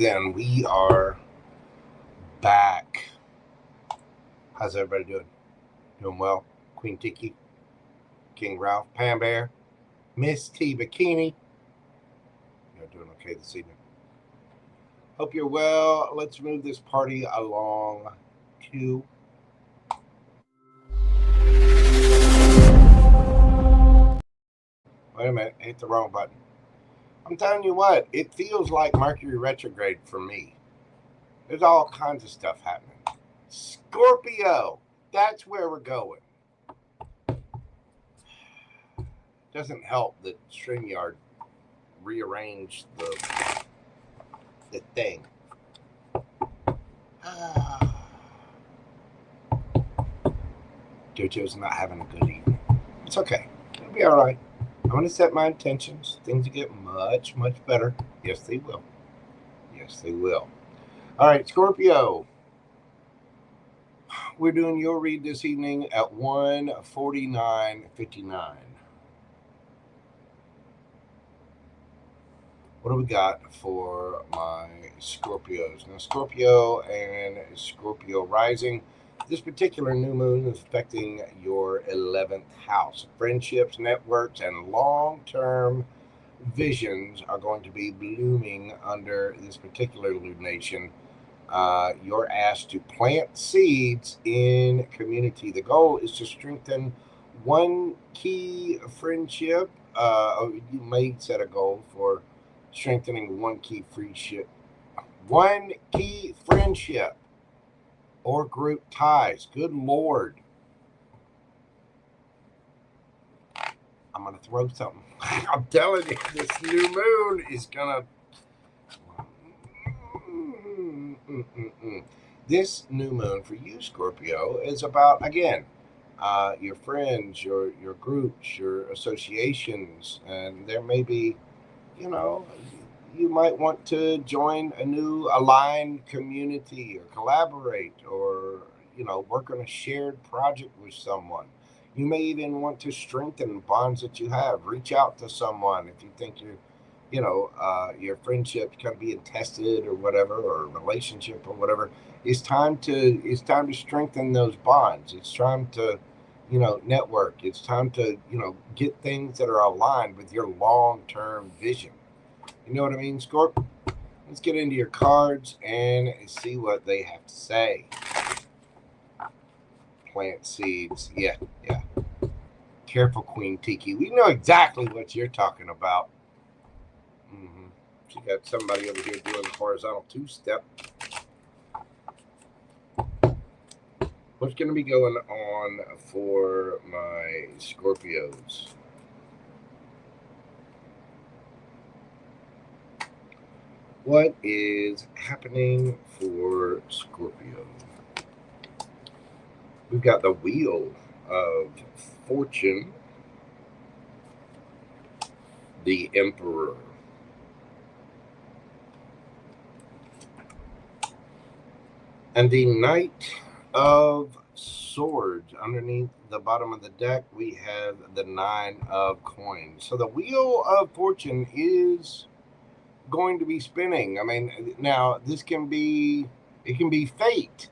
then, we are back. How's everybody doing? Doing well? Queen Tiki, King Ralph, Pam Bear, Miss T Bikini. You're doing okay this evening. Hope you're well. Let's move this party along to wait a minute, hit the wrong button. I'm telling you what, it feels like Mercury retrograde for me. There's all kinds of stuff happening. Scorpio, that's where we're going. Doesn't help that StreamYard rearranged the thing. JoJo's not having a good evening. It's okay. It'll be all right. I'm going to set my intentions. Things will get much, much better. Yes, they will. Yes, they will. All right, Scorpio. We're doing your read this evening at 1:49:59. What do we got for my Scorpios? Now, Scorpio and Scorpio rising. This particular new moon is affecting your 11th house. Friendships, networks, and long-term visions are going to be blooming under this particular lunation. You're asked to plant seeds in community. The goal is to strengthen one key friendship. You may set a goal for strengthening one key friendship or group ties. Good Lord. I'm going to throw something. I'm telling you, this new moon is going to... This new moon for you, Scorpio, is about, again, your friends, your groups, your associations, and there may be, you might want to join a new aligned community or collaborate or, work on a shared project with someone. You may even want to strengthen bonds that you have. Reach out to someone if you think your friendship kind of being tested or whatever, or relationship or whatever. It's time to strengthen those bonds. It's time to, network. It's time to, get things that are aligned with your long-term vision. You know what I mean, Scorp? Let's get into your cards and see what they have to say. Plant seeds. Yeah. Careful, Queen Tiki. We know exactly what you're talking about. She got somebody over here doing the horizontal two-step. What's going to be going on for my Scorpios? What is happening for Scorpio? We've got the Wheel of Fortune, the Emperor, and the Knight of Swords. Underneath the bottom of the deck, we have the 9 of Coins. So the Wheel of Fortune is going to be spinning. I mean, now this can be fate.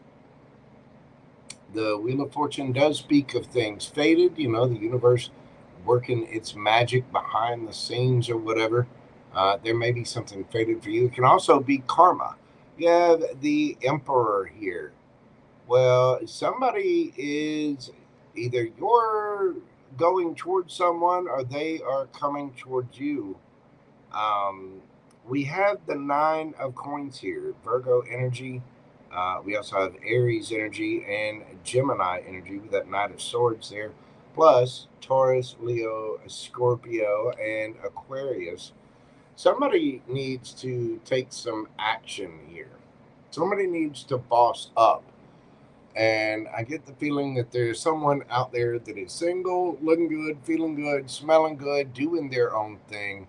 The Wheel of Fortune does speak of things fated, the universe working its magic behind the scenes or whatever. There may be something fated for you. It can also be karma. You have the Emperor here. Well, somebody is, either you're going towards someone or they are coming towards you. We have the 9 of Coins here, Virgo energy. We also have Aries energy and Gemini energy with that 9 of Swords there. Plus Taurus, Leo, Scorpio, and Aquarius. Somebody needs to take some action here. Somebody needs to boss up. And I get the feeling that there's someone out there that is single, looking good, feeling good, smelling good, doing their own thing.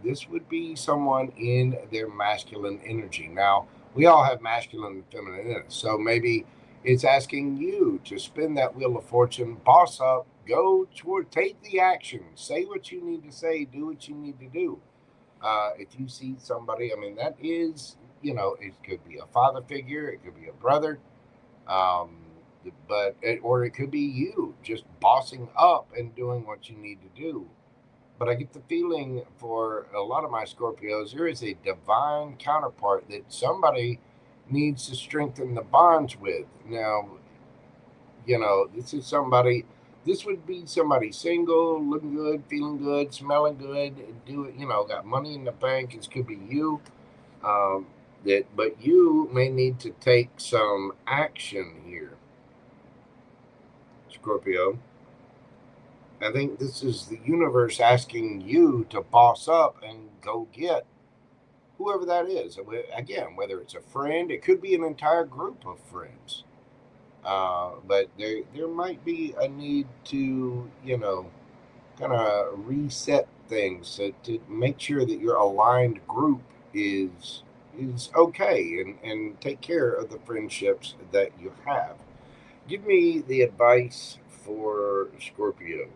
This would be someone in their masculine energy. Now, we all have masculine and feminine in us. So maybe it's asking you to spin that Wheel of Fortune, boss up, go toward, take the action, say what you need to say, do what you need to do. If you see somebody, I mean, that is, it could be a father figure, it could be a brother, um, or it could be you just bossing up and doing what you need to do. But I get the feeling for a lot of my Scorpios, there is a divine counterpart that somebody needs to strengthen the bonds with. Now, this would be somebody single, looking good, feeling good, smelling good, got money in the bank. This could be you. But you may need to take some action here, Scorpio. I think this is the universe asking you to boss up and go get whoever that is. Again, whether it's a friend, it could be an entire group of friends. But there might be a need to, kind of reset things to make sure that your aligned group is okay and take care of the friendships that you have. Give me the advice for Scorpio.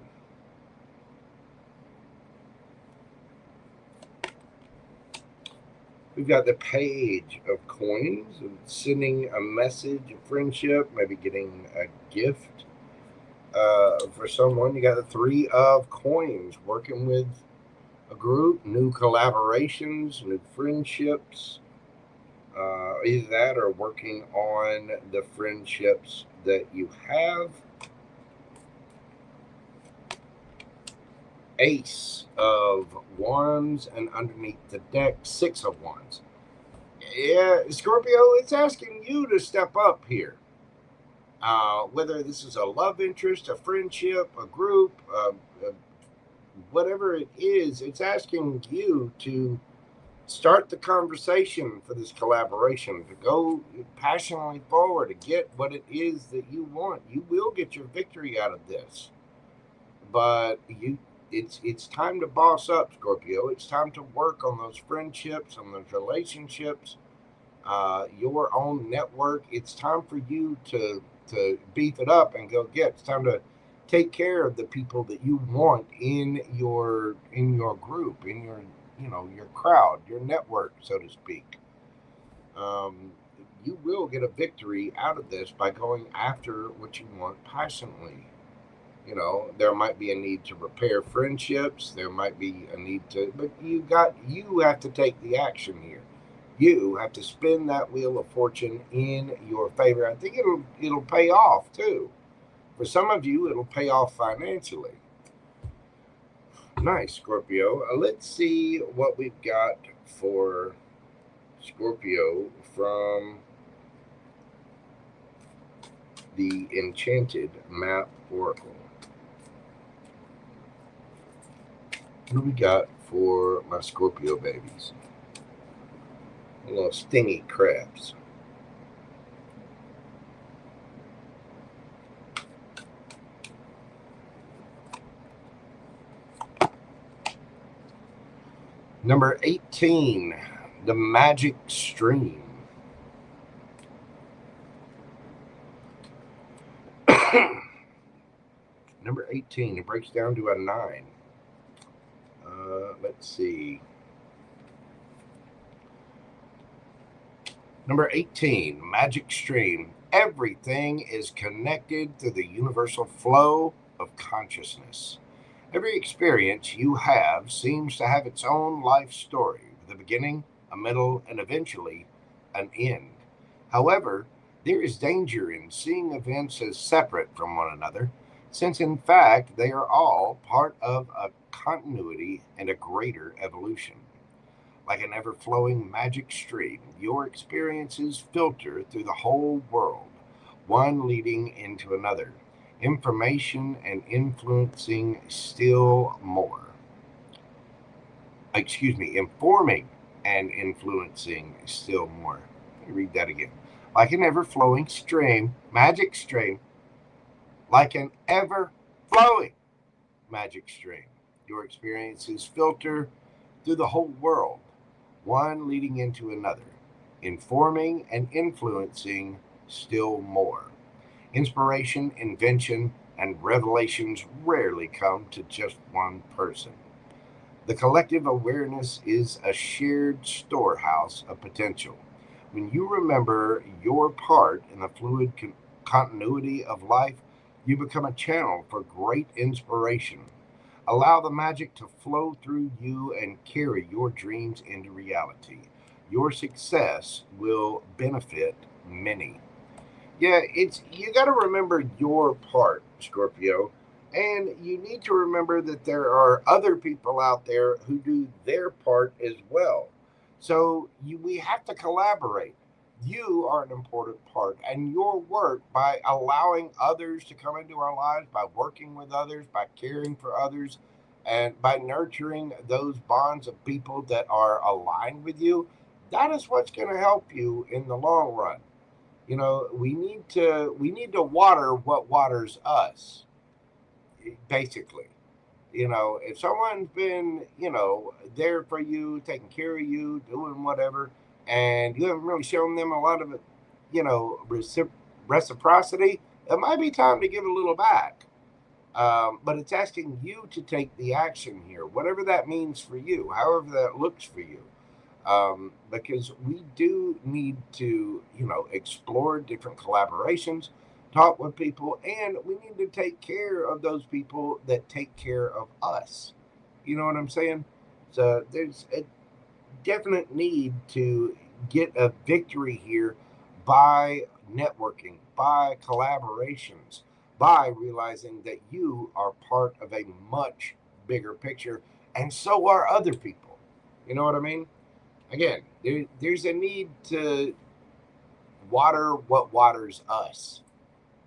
We've got the Page of Coins, sending a message of friendship, maybe getting a gift for someone. You got the Three of Coins, working with a group, new collaborations, new friendships. Either that or working on the friendships that you have. Ace of Wands, and underneath the deck, Six of Wands. Yeah, Scorpio, it's asking you to step up here. Whether this is a love interest, a friendship, a group, whatever it is, it's asking you to start the conversation for this collaboration, to go passionately forward, to get what it is that you want. You will get your victory out of this. But it's time to boss up, Scorpio. It's time to work on those friendships, on those relationships, your own network. It's time for you to beef it up and go get. It's time to take care of the people that you want in your group, in your crowd, your network, so to speak. You will get a victory out of this by going after what you want passionately. There might be a need to repair friendships. There might be a need to, but you have to take the action here. You have to spin that wheel of fortune in your favor. I think it'll pay off too. For some of you, it'll pay off financially. Nice, Scorpio. Let's see what we've got for Scorpio from the Enchanted Map Oracle. What do we got for my Scorpio babies? Little stingy crabs. Number 18, the Magic Stream. Number 18, it breaks down to a 9. Let's see. Number 18, Magic Stream. Everything is connected to the universal flow of consciousness. Every experience you have seems to have its own life story, with a beginning, a middle, and eventually an end. However, there is danger in seeing events as separate from one another, since in fact they are all part of a continuity and a greater evolution. Like an ever-flowing magic stream, your experiences filter through the whole world, one leading into another, information and influencing still more. Informing and influencing still more. Let me read that again. Like an ever-flowing stream, magic stream, like an ever-flowing magic stream, your experiences filter through the whole world, one leading into another, informing and influencing still more. Inspiration, invention, and revelations rarely come to just one person. The collective awareness is a shared storehouse of potential. When you remember your part in the fluid continuity of life, you become a channel for great inspiration. Allow the magic to flow through you and carry your dreams into reality. Your success will benefit many. Yeah, it's you got to remember your part, Scorpio, and you need to remember that there are other people out there who do their part as well. So we have to collaborate. You are an important part, and your work by allowing others to come into our lives, by working with others, by caring for others, and by nurturing those bonds of people that are aligned with you. That is what's going to help you in the long run. We need to water what waters us, basically. If someone's been there for you, taking care of you, doing whatever, and you haven't really shown them a lot of reciprocity, it might be time to give a little back. But it's asking you to take the action here, whatever that means for you, however that looks for you. Because we do need to, explore different collaborations, talk with people, and we need to take care of those people that take care of us. You know what I'm saying? So there's a definite need to get a victory here by networking, by collaborations, by realizing that you are part of a much bigger picture, and so are other people. You know what I mean? Again, there's a need to water what waters us,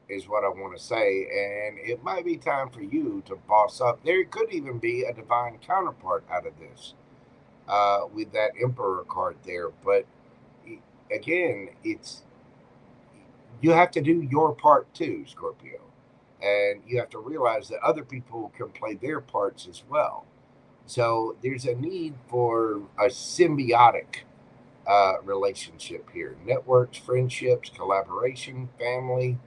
is what I want to say. And it might be time for you to boss up. There could even be a divine counterpart out of this with that Emperor card there. But again, you have to do your part too, Scorpio. And you have to realize that other people can play their parts as well. So there's a need for a symbiotic relationship here. Networks, friendships, collaboration, family.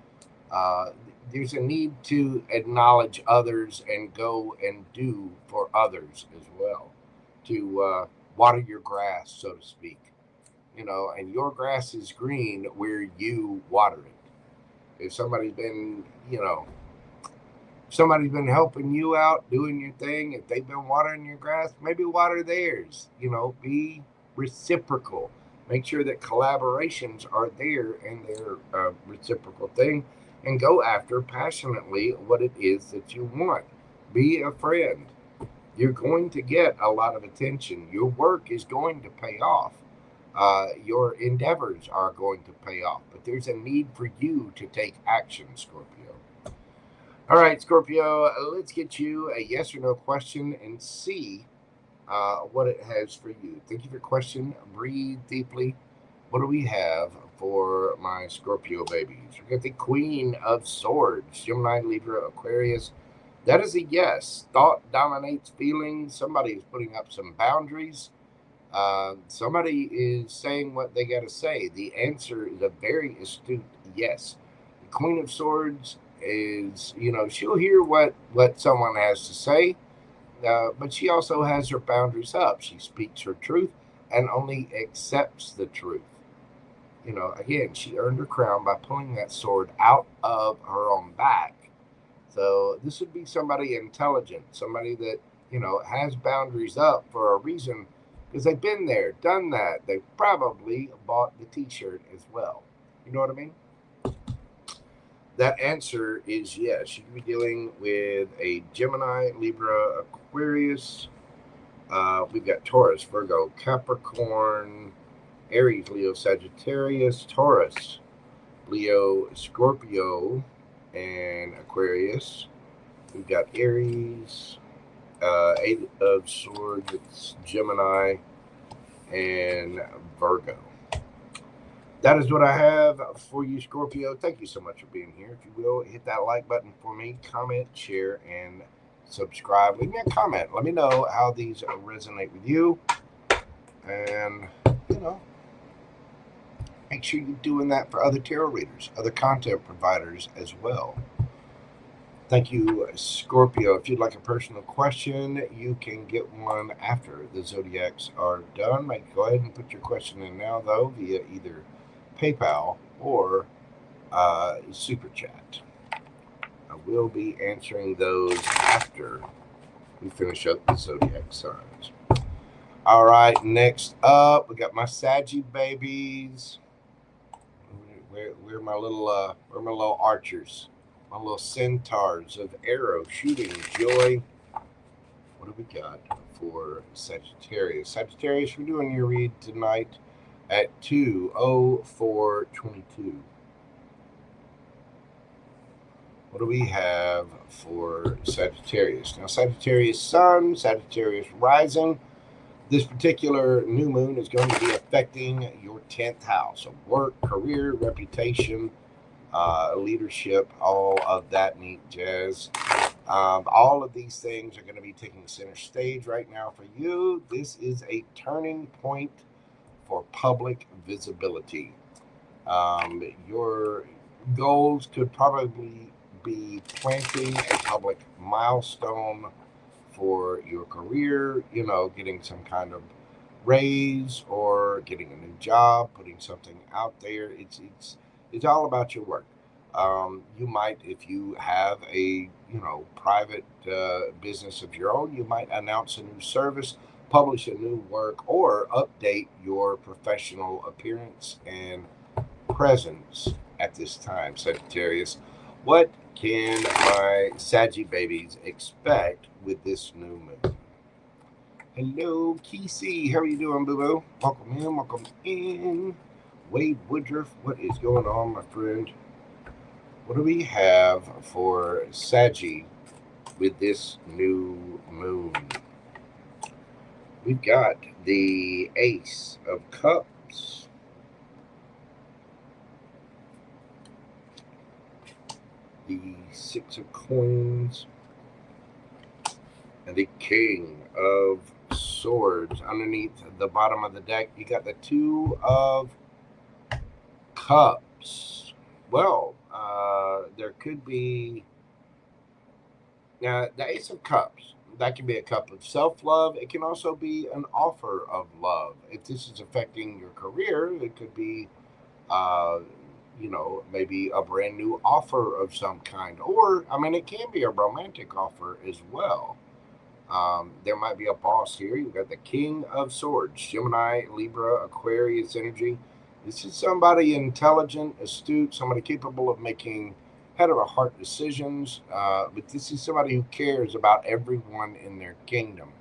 Uh, there's a need to acknowledge others and go and do for others as well. To water your grass, so to speak. And your grass is green where you water it. If somebody's been helping you out, doing your thing. If they've been watering your grass, maybe water theirs. Be reciprocal. Make sure that collaborations are there and they're a reciprocal thing, and go after passionately what it is that you want. Be a friend. You're going to get a lot of attention. Your work is going to pay off. Your endeavors are going to pay off, but there's a need for you to take action, Scorpio. All right, Scorpio, let's get you a yes or no question and see what it has for you. Thank you for your question. Breathe deeply. What do we have for my Scorpio babies? We got the Queen of Swords, Gemini, Libra, Aquarius. That is a yes. Thought dominates feelings. Somebody is putting up some boundaries. Somebody is saying what they got to say. The answer is a very astute yes. The Queen of Swords is, she'll hear what someone has to say, but she also has her boundaries up. She speaks her truth and only accepts the truth. Again, she earned her crown by pulling that sword out of her own back. So this would be somebody intelligent, somebody that, has boundaries up for a reason, because they've been there, done that. They've probably bought the t-shirt as well. You know what I mean? That answer is yes. You could be dealing with a Gemini, Libra, Aquarius. We've got Taurus, Virgo, Capricorn, Aries, Leo, Sagittarius, Taurus, Leo, Scorpio, and Aquarius. We've got Aries, Eight of Swords, it's Gemini, and Virgo. That is what I have for you, Scorpio. Thank you so much for being here. If you will, hit that like button for me, comment, share, and subscribe. Leave me a comment. Let me know how these resonate with you. And, make sure you're doing that for other tarot readers, other content providers as well. Thank you, Scorpio. If you'd like a personal question, you can get one after the Zodiacs are done. Go ahead and put your question in now, though, via either PayPal or Super Chat. I will be answering those after we finish up the Zodiac signs. All right, next up, we got my Saggy babies. We're my little archers, my little centaurs of arrow shooting joy. What do we got for Sagittarius? Sagittarius, we're doing your read tonight at 2:04:22. What do we have for Sagittarius? Now, Sagittarius Sun, Sagittarius Rising. This particular new moon is going to be affecting your 10th house of work, career, reputation, leadership, all of that neat jazz. All of these things are going to be taking center stage right now for you. This is a turning point for public visibility. Your goals could probably be planting a public milestone for your career, getting some kind of raise or getting a new job, putting something out there. It's all about your work. You might, if you have a private business of your own, you might announce a new service, publish a new work, or update your professional appearance and presence at this time, Sagittarius. What can my Saggy babies expect with this new moon? Hello, Kesey. How are you doing, boo-boo? Welcome in, welcome in. Wade Woodruff, what is going on, my friend? What do we have for Saggy with this new moon? We've got the Ace of Cups, the Six of Coins, and the King of Swords. Underneath the bottom of the deck, you got the Two of Cups. Well, there could be now the Ace of Cups. That can be a cup of self-love. It can also be an offer of love. If this is affecting your career, it could be maybe a brand new offer of some kind. Or, it can be a romantic offer as well. There might be a boss here. You've got the King of Swords, Gemini, Libra, Aquarius energy. This is somebody intelligent, astute, somebody capable of making head-of-a-heart decisions. But this is somebody who cares about everyone in their kingdom.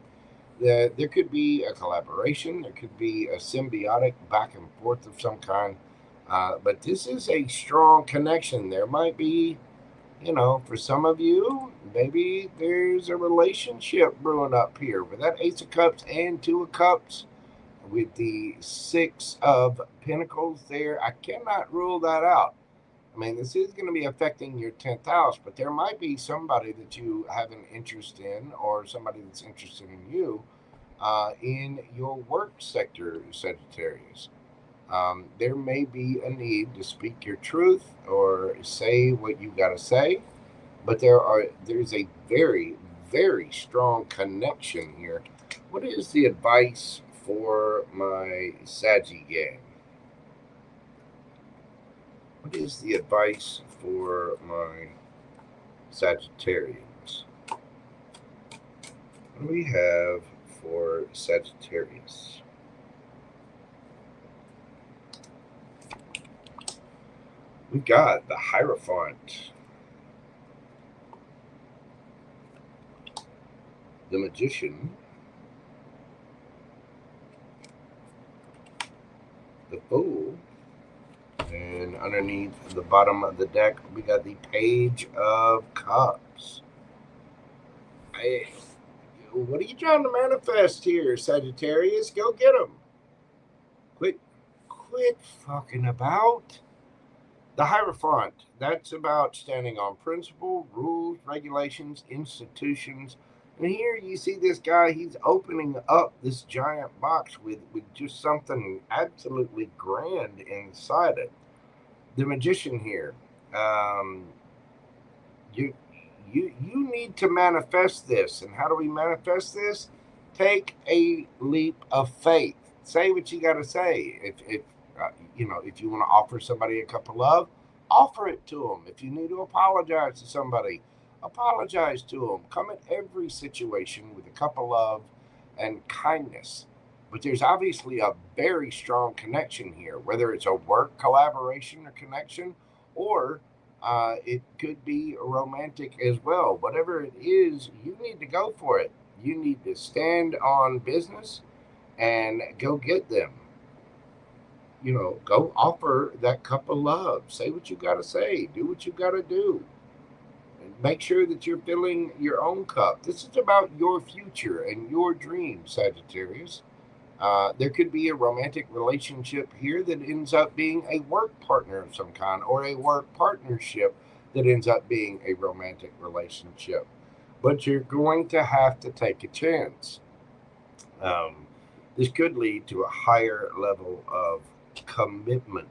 There could be a collaboration. There could be a symbiotic back and forth of some kind. But this is a strong connection. There might be, for some of you, maybe there's a relationship brewing up here with that Ace of Cups and Two of Cups with the Six of Pentacles there. I cannot rule that out. This is going to be affecting your 10th house, but there might be somebody that you have an interest in or somebody that's interested in you in your work sector, Sagittarius. There may be a need to speak your truth or say what you got to say, but there's a very, very strong connection here. What is the advice for my Saggy gang? What is the advice for my Sagittarians? What do we have for Sagittarius? We got the Hierophant, the Magician, the Fool, and underneath the bottom of the deck, we got the Page of Cups. What are you trying to manifest here, Sagittarius? Go get them. Quit fucking about. The Hierophant, that's about standing on principle, rules, regulations, institutions. And here you see this guy, he's opening up this giant box with just something absolutely grand inside it. The Magician here, you need to manifest this. And how do we manifest this? Take a leap of faith. Say what you got to say. If if you want to offer somebody a cup of love, offer it to them. If you need to apologize to somebody, apologize to them. Come at every situation with a cup of love and kindness. But there's obviously a very strong connection here, whether it's a work collaboration or connection, or it could be romantic as well. Whatever it is, you need to go for it. You need to stand on business and go get them. Go offer that cup of love. Say what you got to say. Do what you got to do. And make sure that you're filling your own cup. This is about your future and your dreams, Sagittarius. There could be a romantic relationship here that ends up being a work partner of some kind, or a work partnership that ends up being a romantic relationship. But you're going to have to take a chance. This could lead to a higher level of commitment.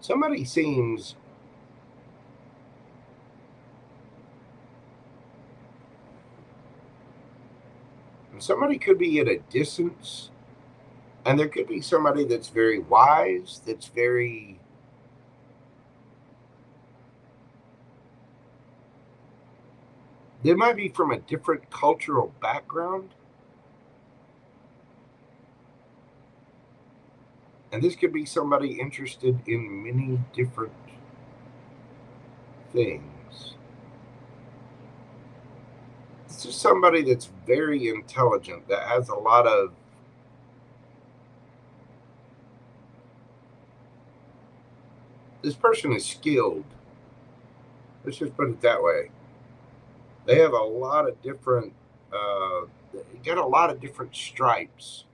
Somebody seems somebody could be at a distance, and there could be somebody that's very wise, that's very they might be from a different cultural background. And this could be somebody interested in many different things. This is somebody that's very intelligent, that has a lot of this person is skilled. Let's just put it that way. They have a lot of different got a lot of different stripes.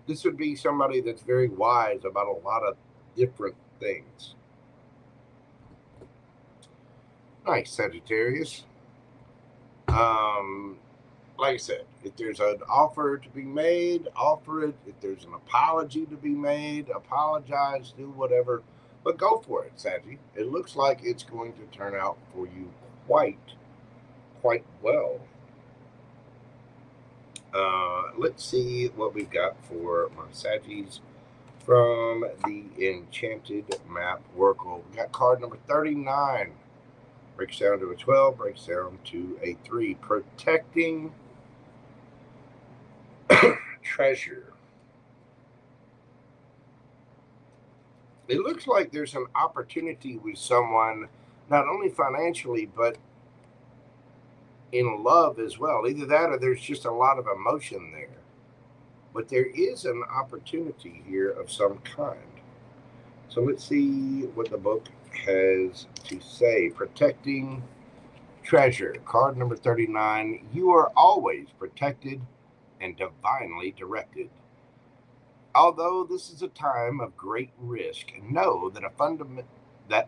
This would be somebody that's very wise about a lot of different things. Nice, Sagittarius. Like I said, if there's an offer to be made, offer it. If there's an apology to be made, apologize, do whatever. But go for it, Saggy. It looks like it's going to turn out for you quite well. Let's see what we've got for my Saggies from the Enchanted Map Oracle. We got card number 39. Breaks down to a 12, breaks down to a 3. Protecting treasure. It looks like there's an opportunity with someone, not only financially, but in love as well. Either that or there's just a lot of emotion there. But there is an opportunity here of some kind. So let's see what the book has to say. Protecting treasure. Card number 39. You are always protected and divinely directed. Although this is a time of great risk, know that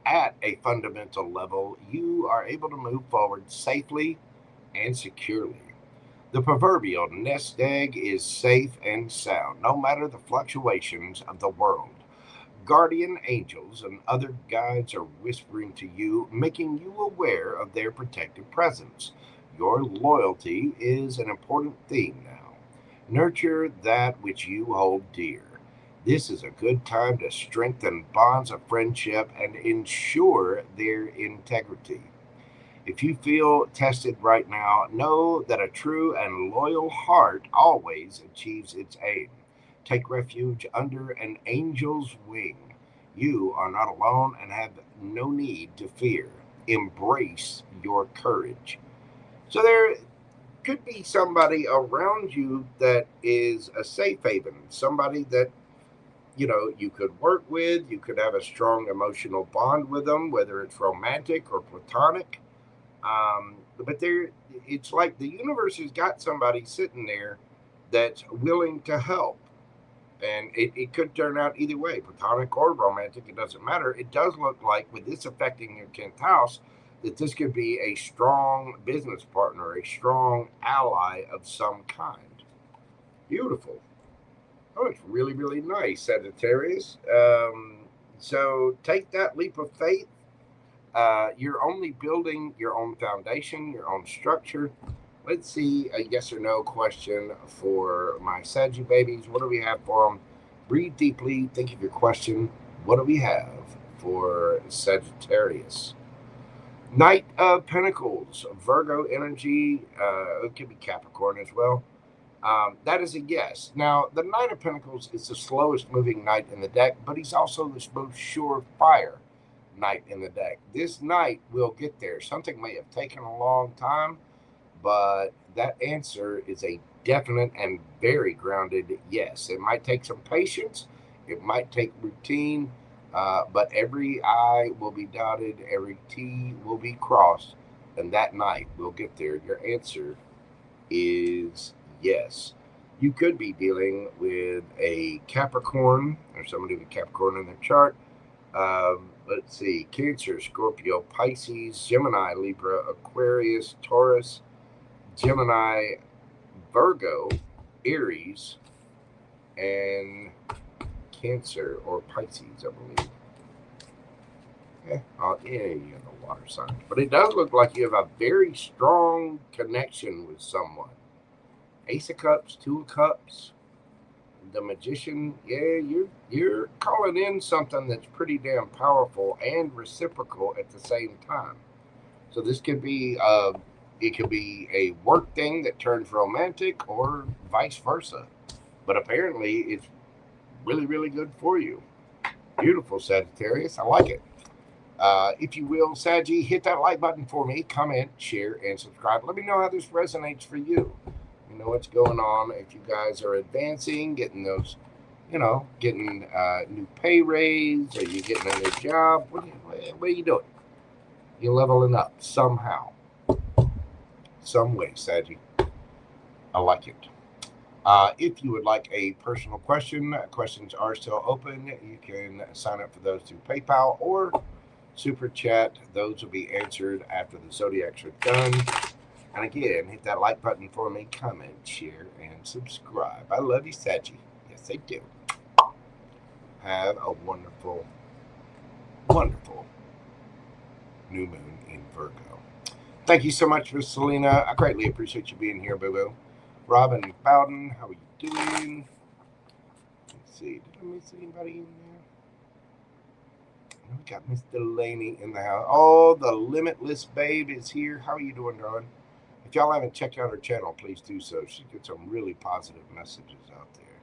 at a fundamental level, you are able to move forward safely and securely. The proverbial nest egg is safe and sound, no matter the fluctuations of the world. Guardian angels and other guides are whispering to you, making you aware of their protective presence. Your loyalty is an important theme now. Nurture that which you hold dear. This is a good time to strengthen bonds of friendship and ensure their integrity. If you feel tested right now, know that a true and loyal heart always achieves its aim. Take refuge under an angel's wing. You are not alone and have no need to fear. Embrace your courage. So there could be somebody around you that is a safe haven, somebody that you could work with, you could have a strong emotional bond with them, whether it's romantic or platonic. But it's like the universe has got somebody sitting there that's willing to help. And it could turn out either way, platonic or romantic, it doesn't matter. It does look like, with this affecting your 10th house, that this could be a strong business partner, a strong ally of some kind. Beautiful. Oh, it's really, really nice, Sagittarius. So take that leap of faith. You're only building your own foundation, your own structure. Let's see a yes or no question for my Saggy babies. What do we have for them? Breathe deeply. Think of your question. What do we have for Sagittarius? Knight of Pentacles, Virgo energy. It could be Capricorn as well. That is a yes. Now, the Knight of Pentacles is the slowest moving knight in the deck, but he's also the most surefire knight in the deck. This knight will get there. Something may have taken a long time, but that answer is a definite and very grounded yes. It might take some patience. It might take routine, but every I will be dotted, every T will be crossed, and that knight will get there. Your answer is yes. You could be dealing with a Capricorn or somebody with Capricorn in their chart. Let's see, Cancer, Scorpio, Pisces, Gemini, Libra, Aquarius, Taurus, Gemini, Virgo, Aries, and Cancer or Pisces, I believe. Yeah, you have a water sign. But it does look like you have a very strong connection with someone. Ace of Cups, Two of Cups, the Magician. Yeah, you're calling in something that's pretty damn powerful and reciprocal at the same time. So this could be it could be a work thing that turns romantic or vice versa. But apparently it's really, really good for you. Beautiful, Sagittarius. I like it. If you will, Saggy, hit that like button for me, comment, share, and subscribe. Let me know how this resonates for you. You know what's going on. If you guys are advancing, getting those, getting new pay raise, or you getting a new job, what are you doing? You're leveling up somehow, some way, Saggy. I like it. If you would like a personal question, questions are still open. You can sign up for those through PayPal or Super Chat. Those will be answered after the Zodiacs are done. And again, hit that like button for me, comment, share, and subscribe. I love you, Saggy. Yes, I do. Have a wonderful, wonderful new moon in Virgo. Thank you so much, Miss Selena. I greatly appreciate you being here, boo-boo. Robin Bowden, how are you doing? Let's see. Did I miss anybody in there? We got Miss Delaney in the house. Oh, the Limitless Babe is here. How are you doing, darling? If y'all haven't checked out her channel, please do so. She gets some really positive messages out there.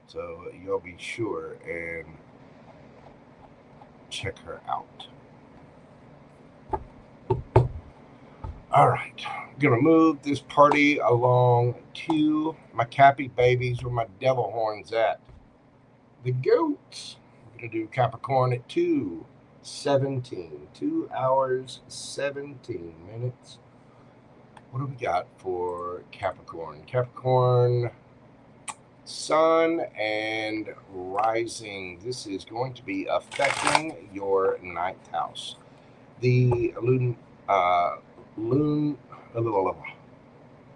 So you'll be sure and check her out. All right. I'm going to move this party along to my Cappy babies, where my devil horns at. The goats. We're going to do Capricorn at 2:17. 2 hours, 17 minutes. What do we got for Capricorn? Capricorn, Sun and Rising. This is going to be affecting your ninth house. The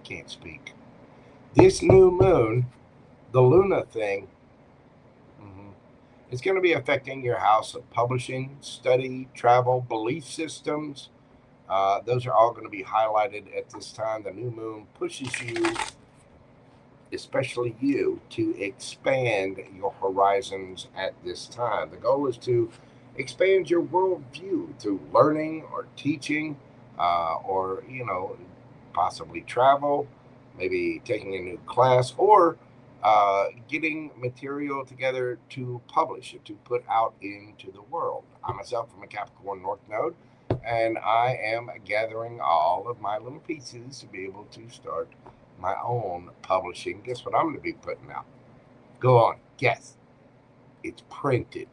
can't speak. This new moon, the Luna thing, it's going to be affecting your house of publishing, study, travel, belief systems. Those are all going to be highlighted at this time. The new moon pushes you, especially you, to expand your horizons at this time. The goal is to expand your worldview through learning or teaching, or, possibly travel, maybe taking a new class, or getting material together to publish it, to put out into the world. I myself am a Capricorn North Node, and I am gathering all of my little pieces to be able to start my own publishing. Guess what I'm going to be putting out? Go on, guess. It's printed.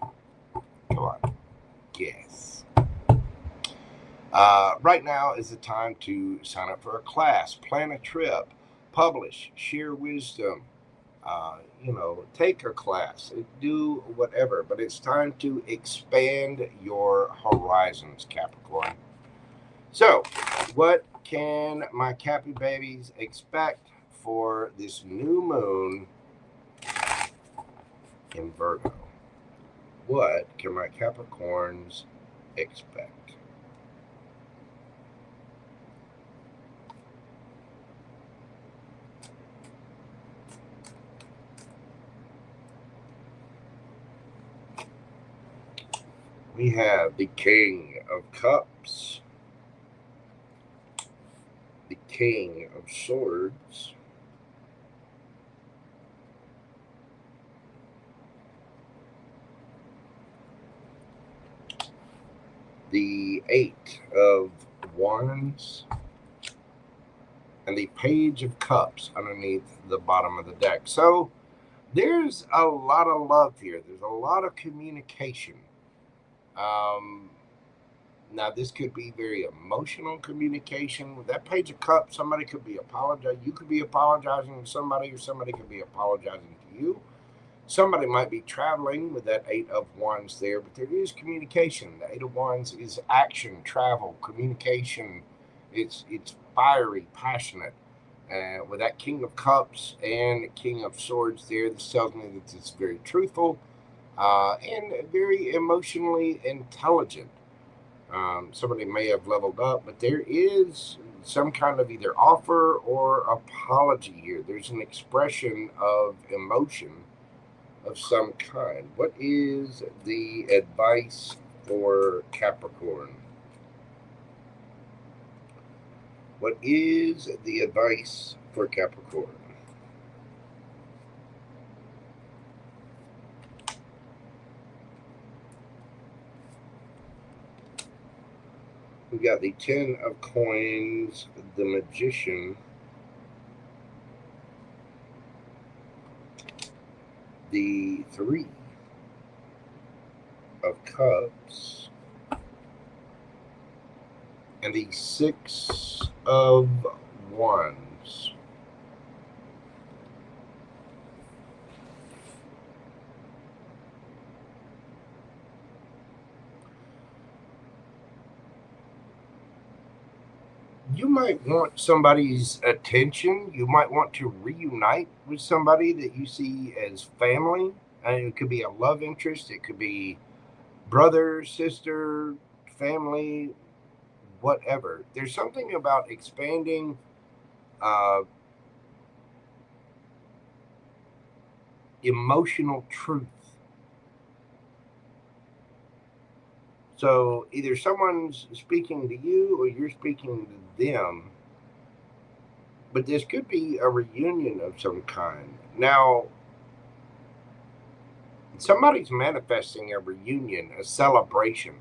Come on, guess. Right now is the time to sign up for a class, plan a trip, publish, share wisdom, take a class, do whatever. But it's time to expand your horizons, Capricorn. So What can my Cappy babies expect for this new moon in Virgo? What can my Capricorns expect? We have the King of Cups, the King of Swords, the Eight of Wands, and the Page of Cups underneath the bottom of the deck. So there's a lot of love here. There's a lot of communication. Now, this could be very emotional communication. With that Page of Cups, somebody could be apologizing. You could be apologizing to somebody, or somebody could be apologizing to you. Somebody might be traveling with that Eight of Wands there, but there is communication. The Eight of Wands is action, travel, communication. It's fiery, passionate. With that King of Cups and King of Swords there, this tells me that it's very truthful and very emotionally intelligent. Somebody may have leveled up, but there is some kind of either offer or apology here. There's an expression of emotion of some kind. What is the advice for Capricorn? What is the advice for Capricorn? We got the Ten of Coins, the Magician, the Three of Cups, and the Six of Wands. You might want somebody's attention. You might want to reunite with somebody that you see as family. And it could be a love interest. It could be brother, sister, family, whatever. There's something about expanding emotional truth. So either someone's speaking to you or you're speaking to them. But this could be a reunion of some kind. Now, somebody's manifesting a reunion, a celebration,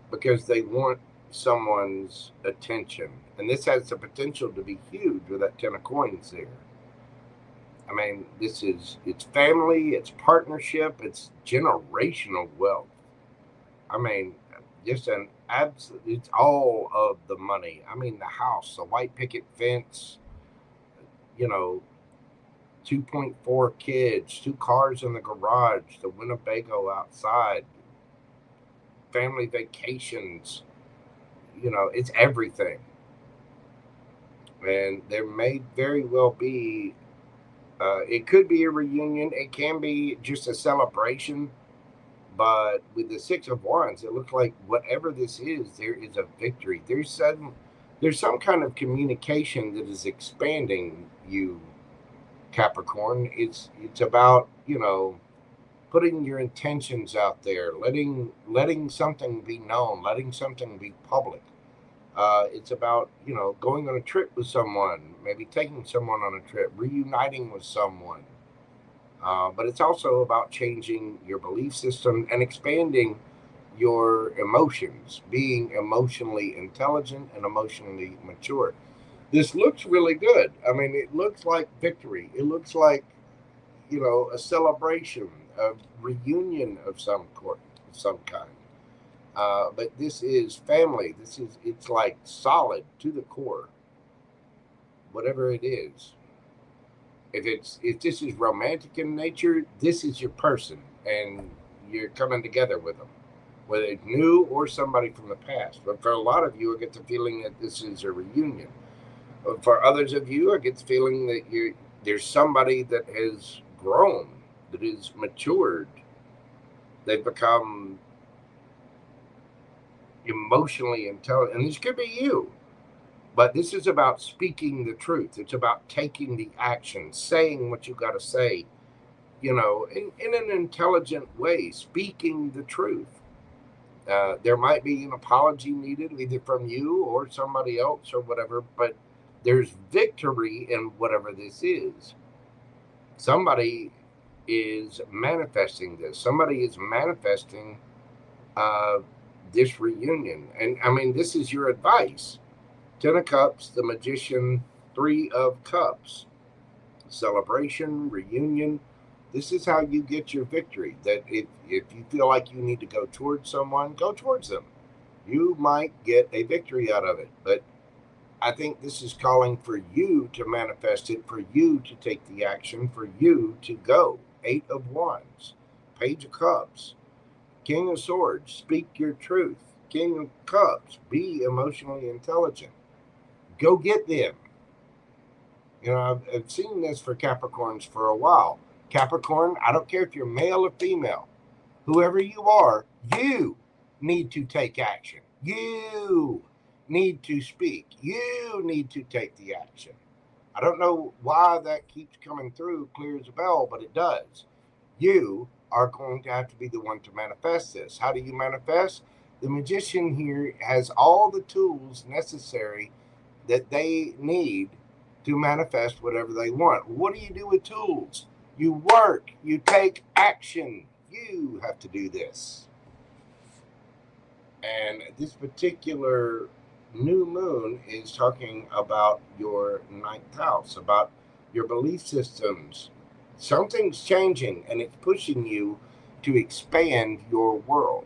because they want someone's attention. And this has the potential to be huge with that Ten of Coins there. I mean, it's family, it's partnership, it's generational wealth. I mean, just an absolute, it's all of the money. I mean, the house, the white picket fence, 2.4 kids, 2 cars in the garage, the Winnebago outside, family vacations, it's everything. And there may very well be, it could be a reunion. It can be just a celebration. But with the Six of Wands, it looks like whatever this is, there is a victory. There's some kind of communication that is expanding you, Capricorn. It's about, putting your intentions out there, letting something be known, letting something be public. It's about, going on a trip with someone, maybe taking someone on a trip, reuniting with someone. But it's also about changing your belief system and expanding your emotions, being emotionally intelligent and emotionally mature. This looks really good. I mean, it looks like victory. It looks like, a celebration, a reunion of some kind. But this is family. It's like solid to the core, whatever it is. If this is romantic in nature, this is your person, and you're coming together with them. whether it's new or somebody from the past. But for a lot of you, I get the feeling that this is a reunion. For others of you, I get the feeling that there's somebody that has grown, that is matured. They've become emotionally intelligent. And this could be you. But this is about speaking the truth. It's about taking the action, saying what you got to say, in an intelligent way, speaking the truth. There might be an apology needed, either from you or somebody else or whatever, but there's victory in whatever this is. Somebody is manifesting this. Somebody is manifesting this reunion. And I mean, this is your advice. 10 of Cups, the Magician, 3 of Cups. Celebration, reunion. This is how you get your victory. That if you feel like you need to go towards someone, go towards them. You might get a victory out of it. But I think this is calling for you to manifest it, for you to take the action, for you to go. 8 of Wands, Page of Cups, King of Swords, speak your truth. King of Cups, be emotionally intelligent. Go get them. I've seen this for Capricorns for a while. Capricorn, I don't care if you're male or female, whoever you are, you need to take action. You need to speak. You need to take the action. I don't know why that keeps coming through clear as a bell, but it does. You are going to have to be the one to manifest this. How do you manifest? The Magician here has all the tools necessary that they need to manifest whatever they want. What do you do with tools? You work, you take action. You have to do this. And this particular new moon is talking about your 9th house, about your belief systems. Something's changing and it's pushing you to expand your world.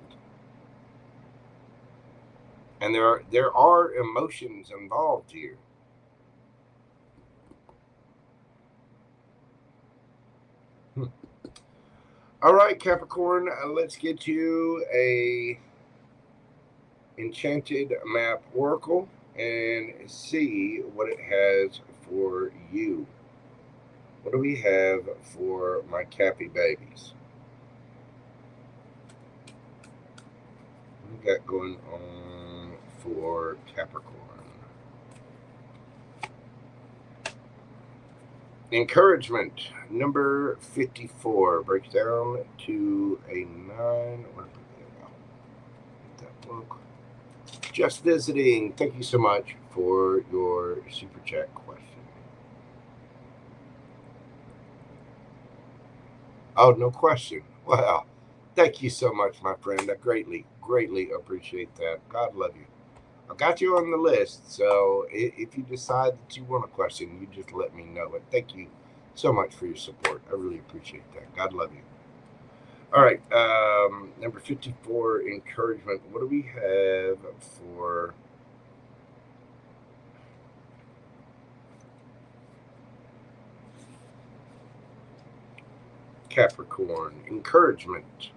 And there are emotions involved here. All right, Capricorn, let's get you a Enchanted Map Oracle and see what it has for you. What do we have for my Cappy babies? What we got going on for Capricorn? Encouragement, number 54, breaks down to a 9. That book. Just visiting. Thank you so much for your super chat question. Oh, no question. Well, thank you so much, my friend. I greatly appreciate that. God love you. I got you on the list, so if you decide that you want a question, you just let me know. But thank you so much for your support. I really appreciate that. God love you. All right, number 54, encouragement. What do we have for Capricorn? Encouragement.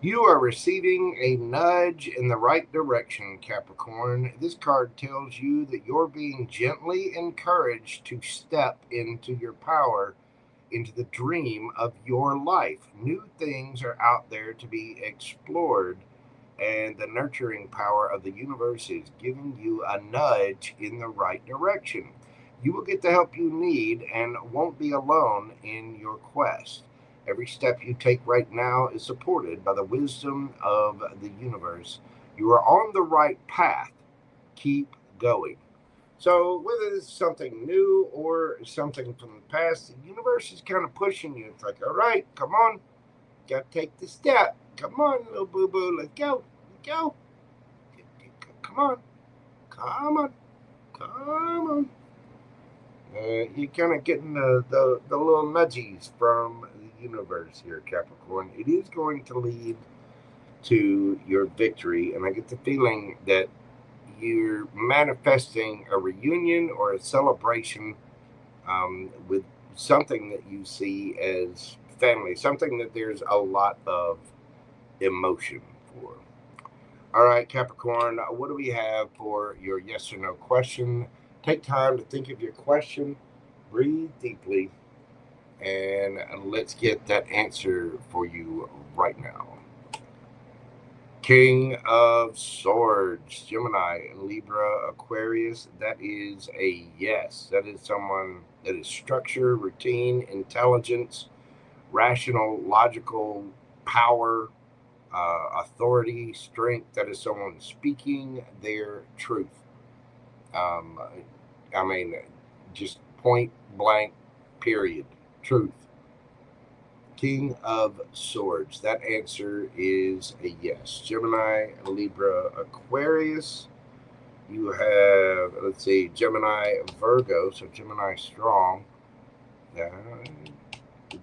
You are receiving a nudge in the right direction, Capricorn. This card tells you that you're being gently encouraged to step into your power, into the dream of your life. New things are out there to be explored, and the nurturing power of the universe is giving you a nudge in the right direction. You will get the help you need and won't be alone in your quest. Every step you take right now is supported by the wisdom of the universe. You are on the right path. Keep going. So whether it's something new or something from the past, the universe is kind of pushing you. It's like, all right, come on. Got to take the step. Come on, little boo-boo. Let's go. Let's go. Come on. Come on. Come on. You're kind of getting the little nudgies from the universe here, Capricorn. It is going to lead to your victory, and I get the feeling that you're manifesting a reunion or a celebration with something that you see as family, something that there's a lot of emotion for. All right, Capricorn, what do we have for your yes or no question? Take time to think of your question, breathe deeply, and let's get that answer for you right now. King of Swords, Gemini, Libra, Aquarius. That is a yes. That is someone that is structure, routine, intelligence, rational, logical, power, authority, strength. That is someone speaking their truth. I mean, just point blank, period. Truth. King of Swords. That answer is a yes. Gemini, Libra, Aquarius. You have, let's see, Gemini, Virgo. So Gemini strong.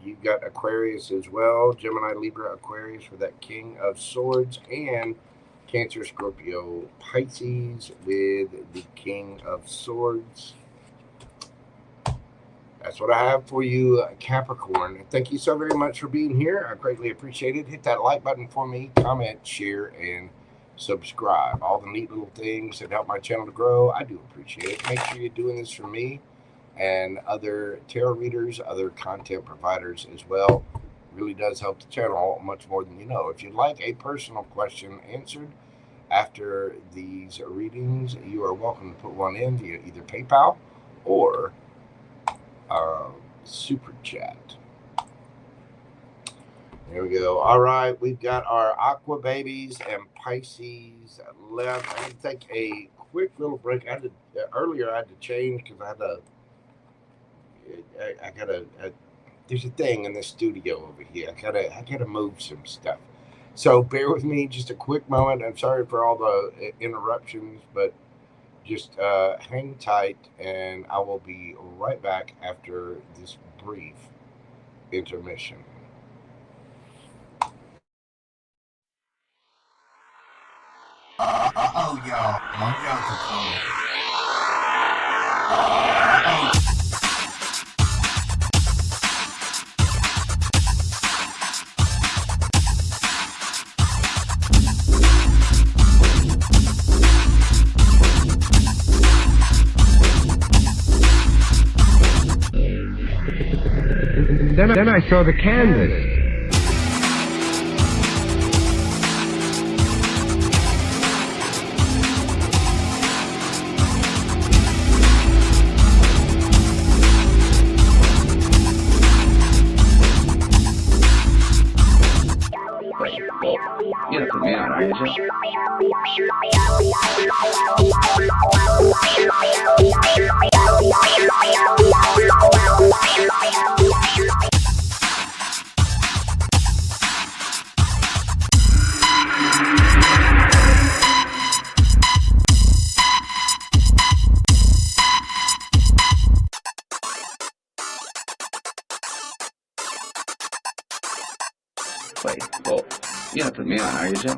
You've got Aquarius as well. Gemini, Libra, Aquarius for that King of Swords. And Cancer, Scorpio, Pisces with the King of Swords. That's what I have for you, Capricorn. Thank you so very much for being here. I greatly appreciate it. Hit that like button for me, comment, share, and subscribe. All the neat little things that help my channel to grow, I do appreciate it. Make sure you're doing this for me and other tarot readers, other content providers as well. It really does help the channel much more than you know. If you'd like a personal question answered after these readings, you are welcome to put one in via either PayPal or Super Chat. There we go. All right, we've got our Aqua babies and Pisces left. I'm going to take a quick little break. Earlier I had to change because there's a thing in the studio over here. I gotta move some stuff. So bear with me just a quick moment. I'm sorry for all the interruptions, but just hang tight, and I will be right back after this brief intermission. Uh-oh, y'all. Mojo's coming. Then I saw the canvas. You have to be on, are you? Wait, oh, you have to put me on, are you, Joe?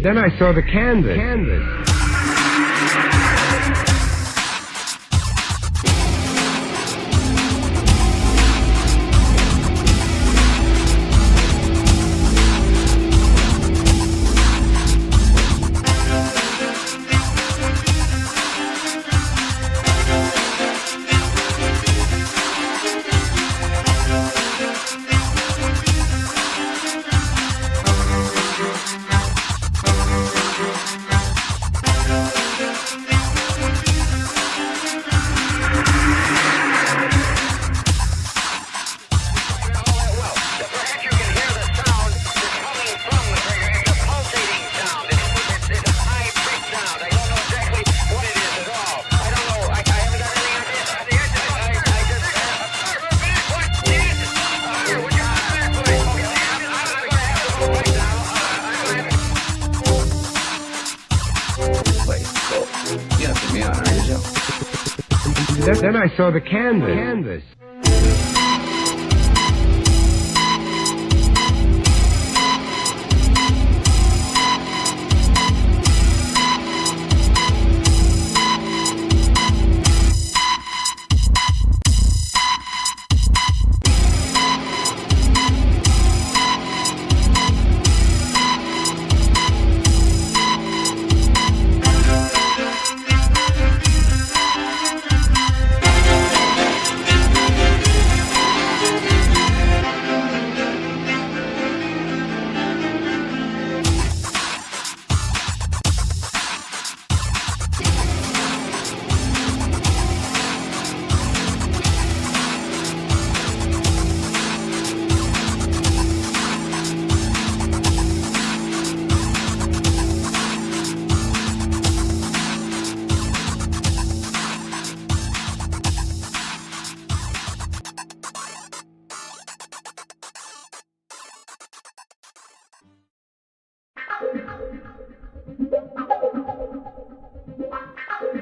Then I saw the canvas. Then I saw the canvas.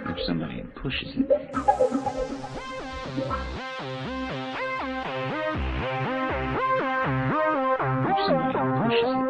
If somebody pushes it. If somebody pushes it.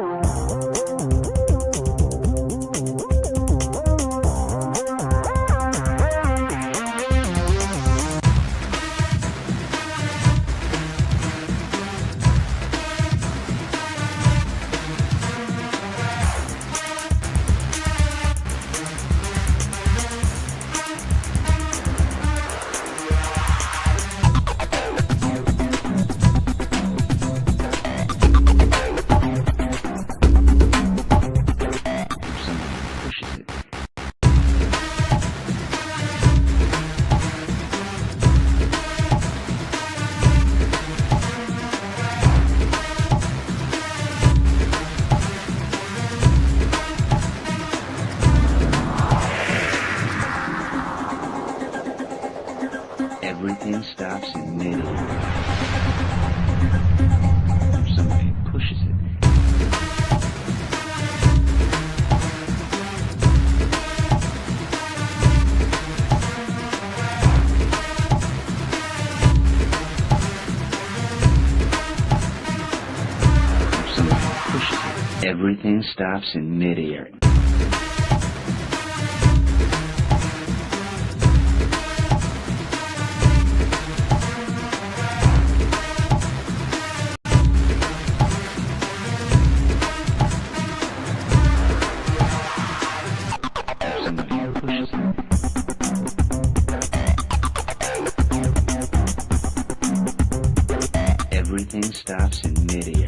Everything stops in midair. If somebody pushes it. If somebody pushes it. Everything stops in midair. Everything stops in midair.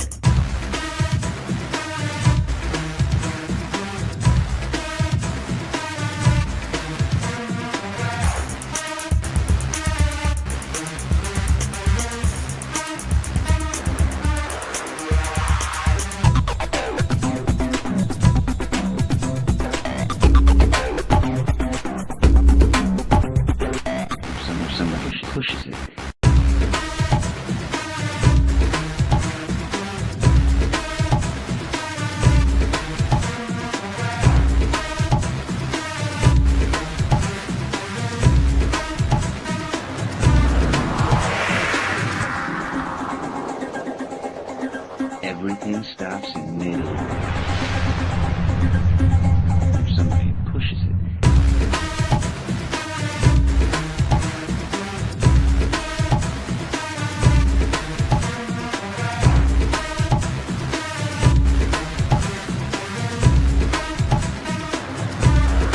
Somebody pushes it. Everything stops in midair. If somebody pushes it.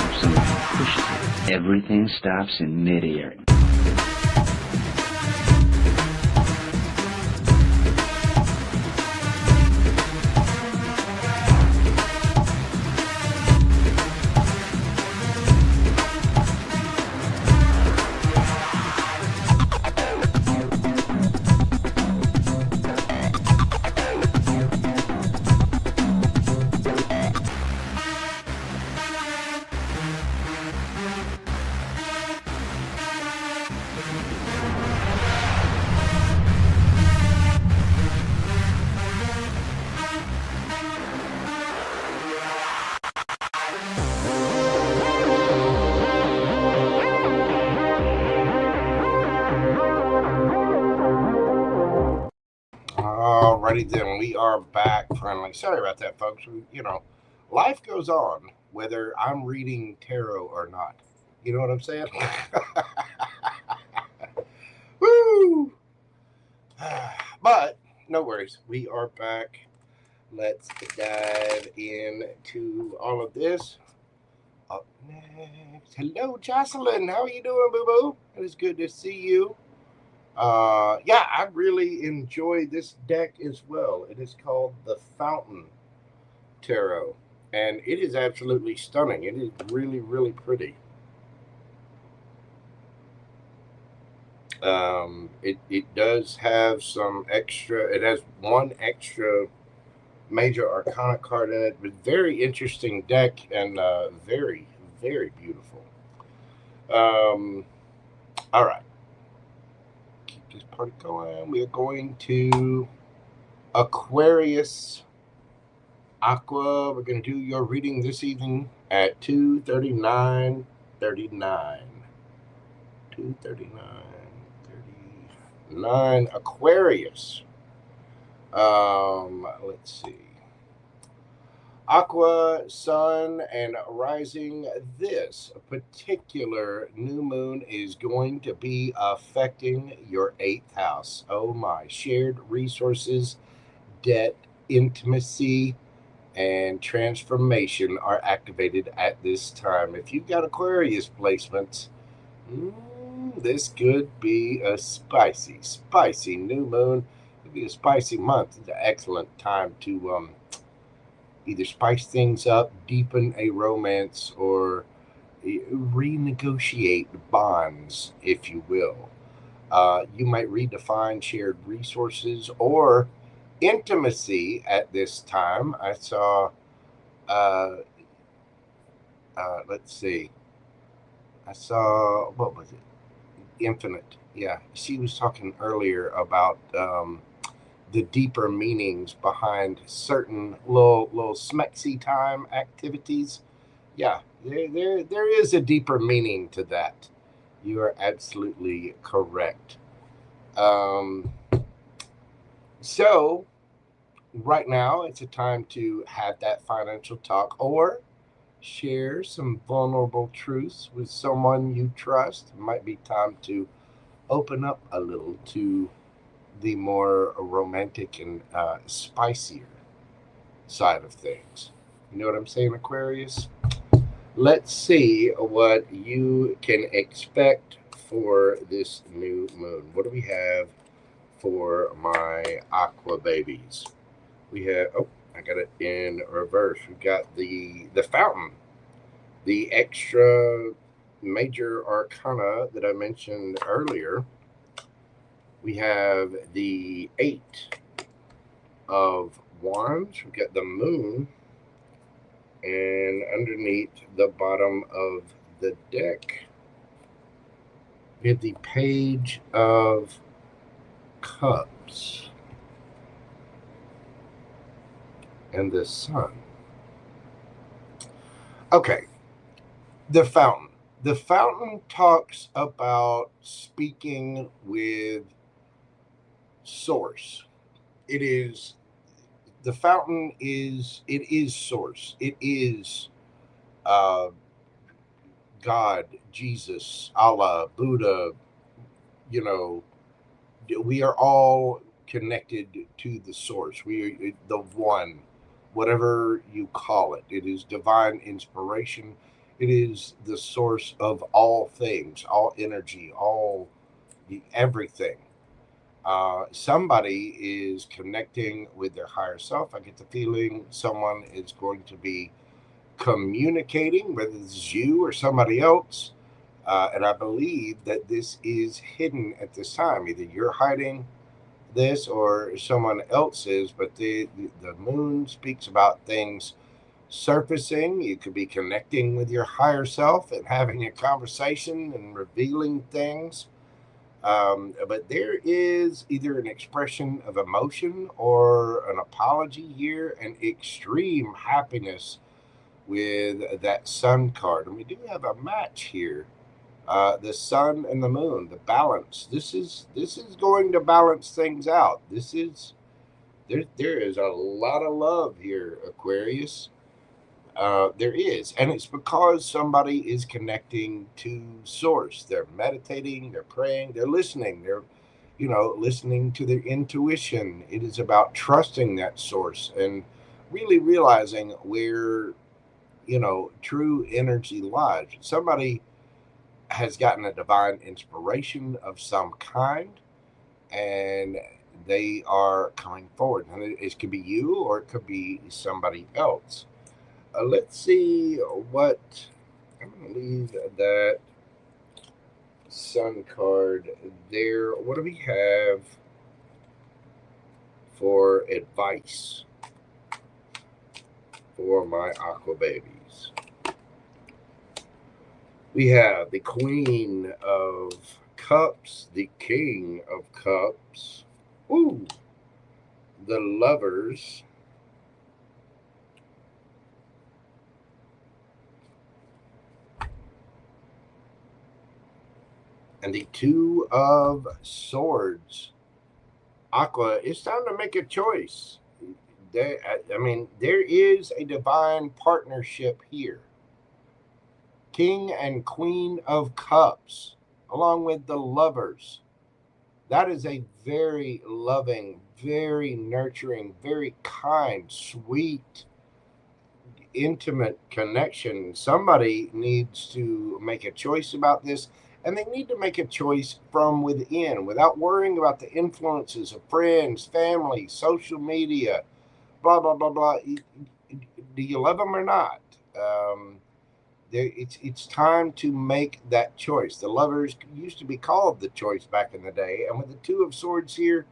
If somebody pushes it. Everything stops in midair. Alrighty then, we are back finally. Sorry about that, folks. Life goes on whether I'm reading tarot or not. You know what I'm saying? Woo! But no worries, we are back. Let's dive into all of this. Up next, hello Jocelyn, how are you doing, boo-boo? It is good to see you. Yeah, I really enjoy this deck as well. It is called the Fountain Tarot, and it is absolutely stunning. It is really, really pretty. It does have some extra. It has one extra major arcana card in it, but very interesting deck and very, very beautiful. All right. This part going. We are going to Aquarius. Aqua, we're going to do your reading this evening at 2:39:39. 2:39:39. Aquarius. Let's see. Aqua, Sun, and Rising. This particular new moon is going to be affecting your 8th house. Oh my. Shared resources, debt, intimacy, and transformation are activated at this time. If you've got Aquarius placements, this could be a spicy new moon. It could be a spicy month. It's an excellent time to either spice things up, deepen a romance, or renegotiate bonds, if you will. You might redefine shared resources or intimacy at this time. I saw, let's see. I saw, what was it? Infinite. Yeah. She was talking earlier about the deeper meanings behind certain little smexy time activities. Yeah, there is a deeper meaning to that. You are absolutely correct. So right now it's a time to have that financial talk or share some vulnerable truths with someone you trust. It might be time to open up a little to the more romantic and spicier side of things. You know what I'm saying, Aquarius? Let's see what you can expect for this new moon. What do we have for my Aqua babies? We have, oh, I got it in reverse. We've got the fountain, the extra major arcana that I mentioned earlier. We have the 8 of Wands. We've got the moon. And underneath the bottom of the deck, we have the Page of Cups and the Sun. Okay, the fountain. The fountain talks about speaking with source. It is, the fountain is, it is source. It is God, Jesus, Allah, Buddha. You know, we are all connected to the source. We are the one, whatever you call it. It is divine inspiration. It is the source of all things, all energy, all everything. Somebody is connecting with their higher self. I get the feeling someone is going to be communicating, whether it's you or somebody else. And I believe that this is hidden at this time. Either you're hiding this or someone else is, but the moon speaks about things surfacing. You could be connecting with your higher self and having a conversation and revealing things. But there is either an expression of emotion or an apology here, and extreme happiness with that Sun card. And we do have a match here. The Sun and the Moon, the balance. This is going to balance things out. This is there is a lot of love here, Aquarius. There is, and it's because somebody is connecting to source. They're meditating, they're praying, they're listening, they're listening to their intuition. It is about trusting that source and really realizing where true energy lies. Somebody has gotten a divine inspiration of some kind, and they are coming forward. And it could be you or it could be somebody else. Let's see what I'm going to leave that Sun card there. What do we have for advice for my Aqua babies? We have the Queen of Cups, the King of Cups, ooh, the Lovers, And the Two of Swords. Aqua, it's time to make a choice. There is a divine partnership here. King and Queen of Cups, along with the Lovers. That is a very loving, very nurturing, very kind, sweet, intimate connection. Somebody needs to make a choice about this, and they need to make a choice from within without worrying about the influences of friends, family, social media, blah, blah, blah, blah. Do you love them or not? It's time to make that choice. The Lovers used to be called the choice back in the day. And with the Two of Swords here,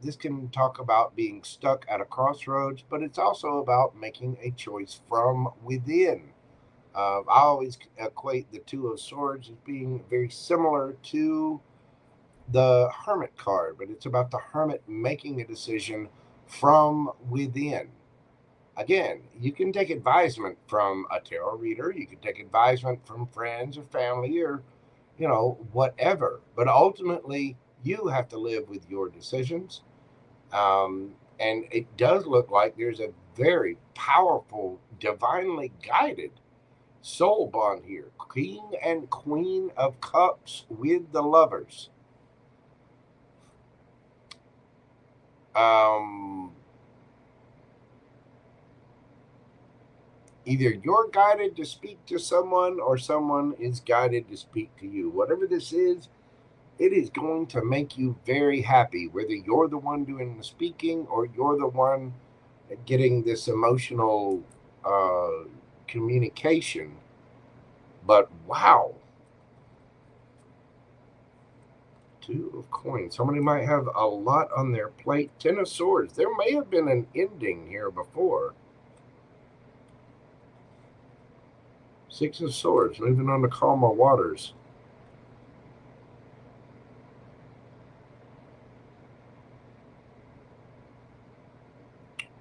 this can talk about being stuck at a crossroads, but it's also about making a choice from within. I always equate the Two of Swords as being very similar to the Hermit card, but it's about the Hermit making a decision from within. Again, you can take advisement from a tarot reader. You can take advisement from friends or family or, whatever. But ultimately, you have to live with your decisions. And it does look like there's a very powerful, divinely guided soul bond here. King and Queen of Cups with the Lovers. Either you're guided to speak to someone or someone is guided to speak to you. Whatever this is, it is going to make you very happy, whether you're the one doing the speaking or you're the one getting this emotional communication. But wow. Two of Coins. Somebody might have a lot on their plate. Ten of Swords. There may have been an ending here before. Six of Swords, moving on to calmer waters.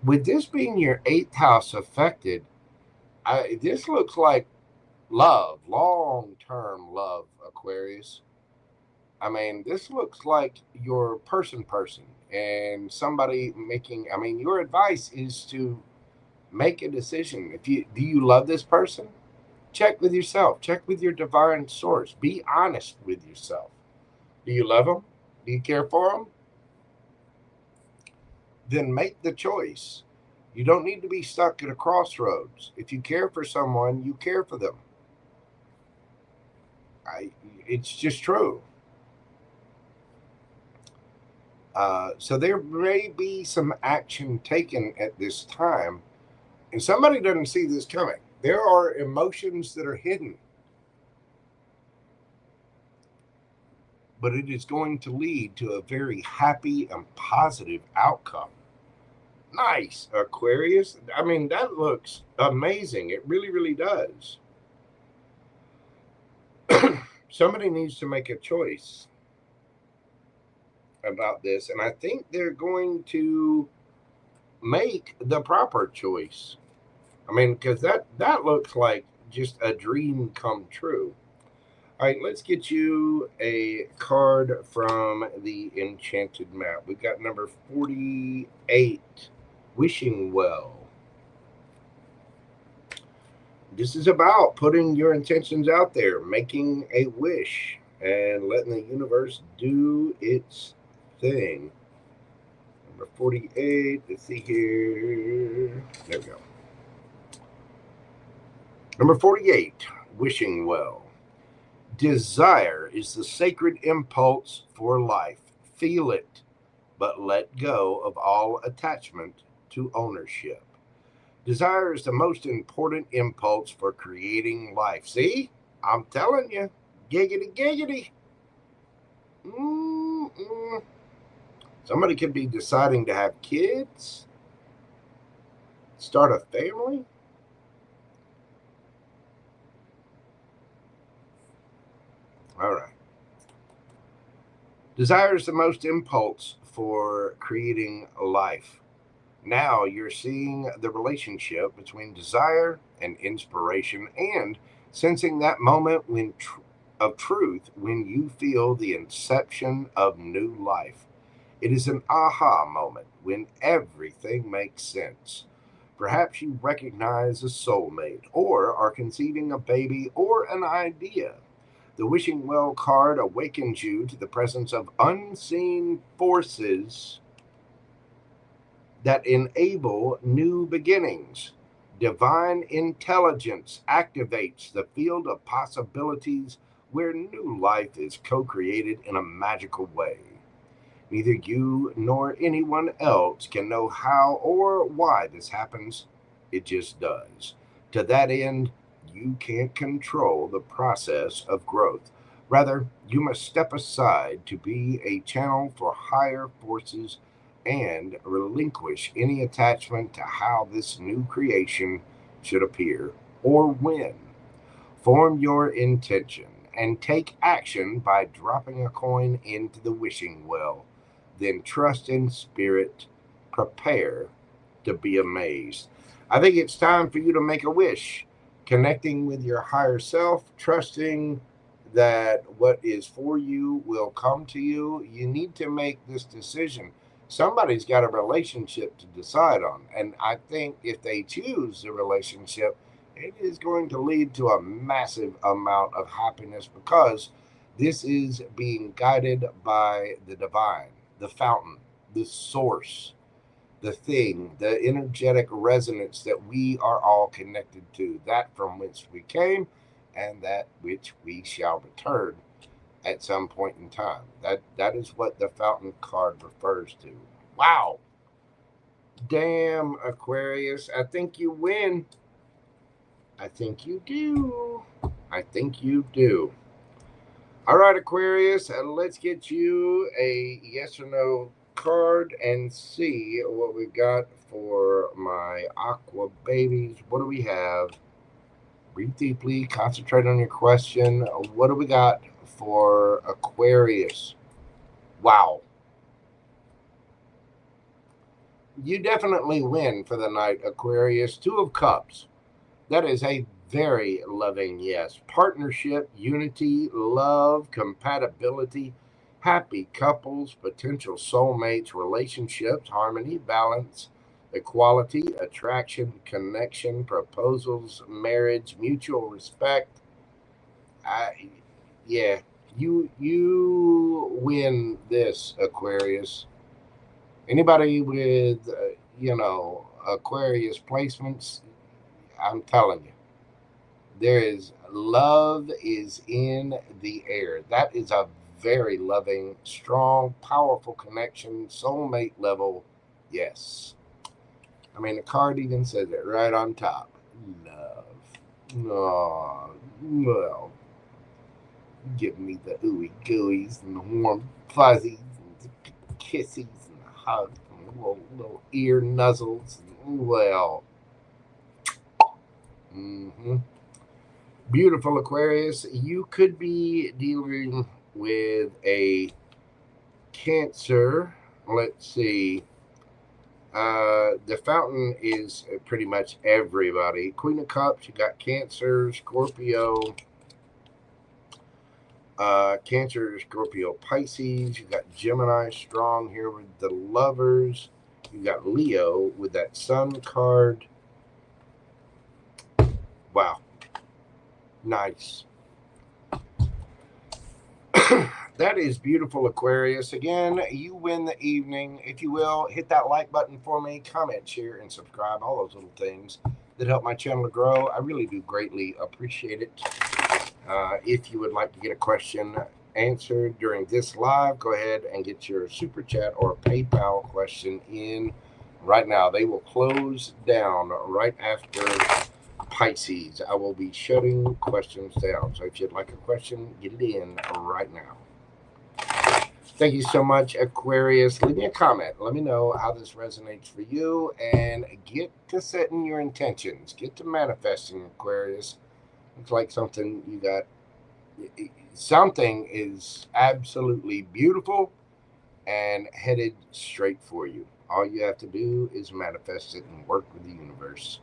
With this being your 8th house affected, this looks like love, long-term love, Aquarius. This looks like your person, and somebody making, your advice is to make a decision. Do you love this person? Check with yourself. Check with your divine source. Be honest with yourself. Do you love them? Do you care for them? Then make the choice. You don't need to be stuck at a crossroads. If you care for someone, you care for them. It's just true. So there may be some action taken at this time, and somebody doesn't see this coming. There are emotions that are hidden, but it is going to lead to a very happy and positive outcome. Nice, Aquarius. That looks amazing. It really, really does. Somebody needs to make a choice about this, and I think they're going to make the proper choice. Because that looks like just a dream come true. All right, let's get you a card from the Enchanted Map. We've got number 48, Wishing Well. This is about putting your intentions out there, making a wish, and letting the universe do its thing. Number 48, let's see here. There we go. Number 48, Wishing Well. Desire is the sacred impulse for life. Feel it, but let go of all attachment to ownership. Desire is the most important impulse for creating life. See? I'm telling you. Giggity, giggity. Somebody could be deciding to have kids, start a family. All right. Desire is the most impulse for creating a life. Now you're seeing the relationship between desire and inspiration, and sensing that moment when of truth when you feel the inception of new life. It is an aha moment when everything makes sense. Perhaps you recognize a soulmate, or are conceiving a baby or an idea. The Wishing Well card awakens you to the presence of unseen forces that enable new beginnings. Divine intelligence activates the field of possibilities where new life is co created in a magical way. Neither you nor anyone else can know how or why this happens. It just does. To that end, you can't control the process of growth. Rather, you must step aside to be a channel for higher forces and relinquish any attachment to how this new creation should appear or when. Form your intention and take action by dropping a coin into the wishing well. Then trust in spirit. Prepare to be amazed. I think it's time for you to make a wish, connecting with your higher self, trusting that what is for you will come to you. You need to make this decision. Somebody's got a relationship to decide on, and I think if they choose the relationship, it is going to lead to a massive amount of happiness, because this is being guided by the divine, the fountain, the source, the thing, the energetic resonance that we are all connected to, that from which we came and that which we shall return at some point in time. That is what the fountain card refers to. Wow. Damn, Aquarius. I think you win. I think you do. I think you do. All right, Aquarius, let's get you a yes or no card and see what we got for my aqua babies. What do we have? Breathe deeply, concentrate on your question. What do we got for Aquarius? Wow. You definitely win for the night, Aquarius. 2 of Cups. That is a very loving yes. Partnership, unity, love, compatibility, happy couples, potential soulmates, relationships, harmony, balance, equality, attraction, connection, proposals, marriage, mutual respect. Yeah, you win this, Aquarius. Anybody with Aquarius placements, I'm telling you, there is love is in the air. That is a very loving, strong, powerful connection, soulmate level. Yes. I mean, the card even says it right on top. Love. Oh, well, give me the ooey gooeys and the warm fuzzies and the kisses and the hugs and the little ear nuzzles. Well, beautiful, Aquarius. You could be dealing with a Cancer. Let's see. The fountain is pretty much everybody. Queen of Cups, you got Cancer, Scorpio, Cancer, Scorpio, Pisces. You got Gemini strong here with the Lovers. You got Leo with that Sun card. Wow. Nice. That is beautiful, Aquarius. Again, you win the evening. If you will, hit that like button for me, comment, share, and subscribe. All those little things that help my channel to grow. I really do greatly appreciate it. If you would like to get a question answered during this live, go ahead and get your Super Chat or PayPal question in right now. They will close down right after Pisces. I will be shutting questions down. So if you'd like a question, get it in right now. Thank you so much, Aquarius. Leave me a comment. Let me know how this resonates for you, and get to setting your intentions. Get to manifesting, Aquarius. Looks like something you got. Something is absolutely beautiful and headed straight for you. All you have to do is manifest it and work with the universe.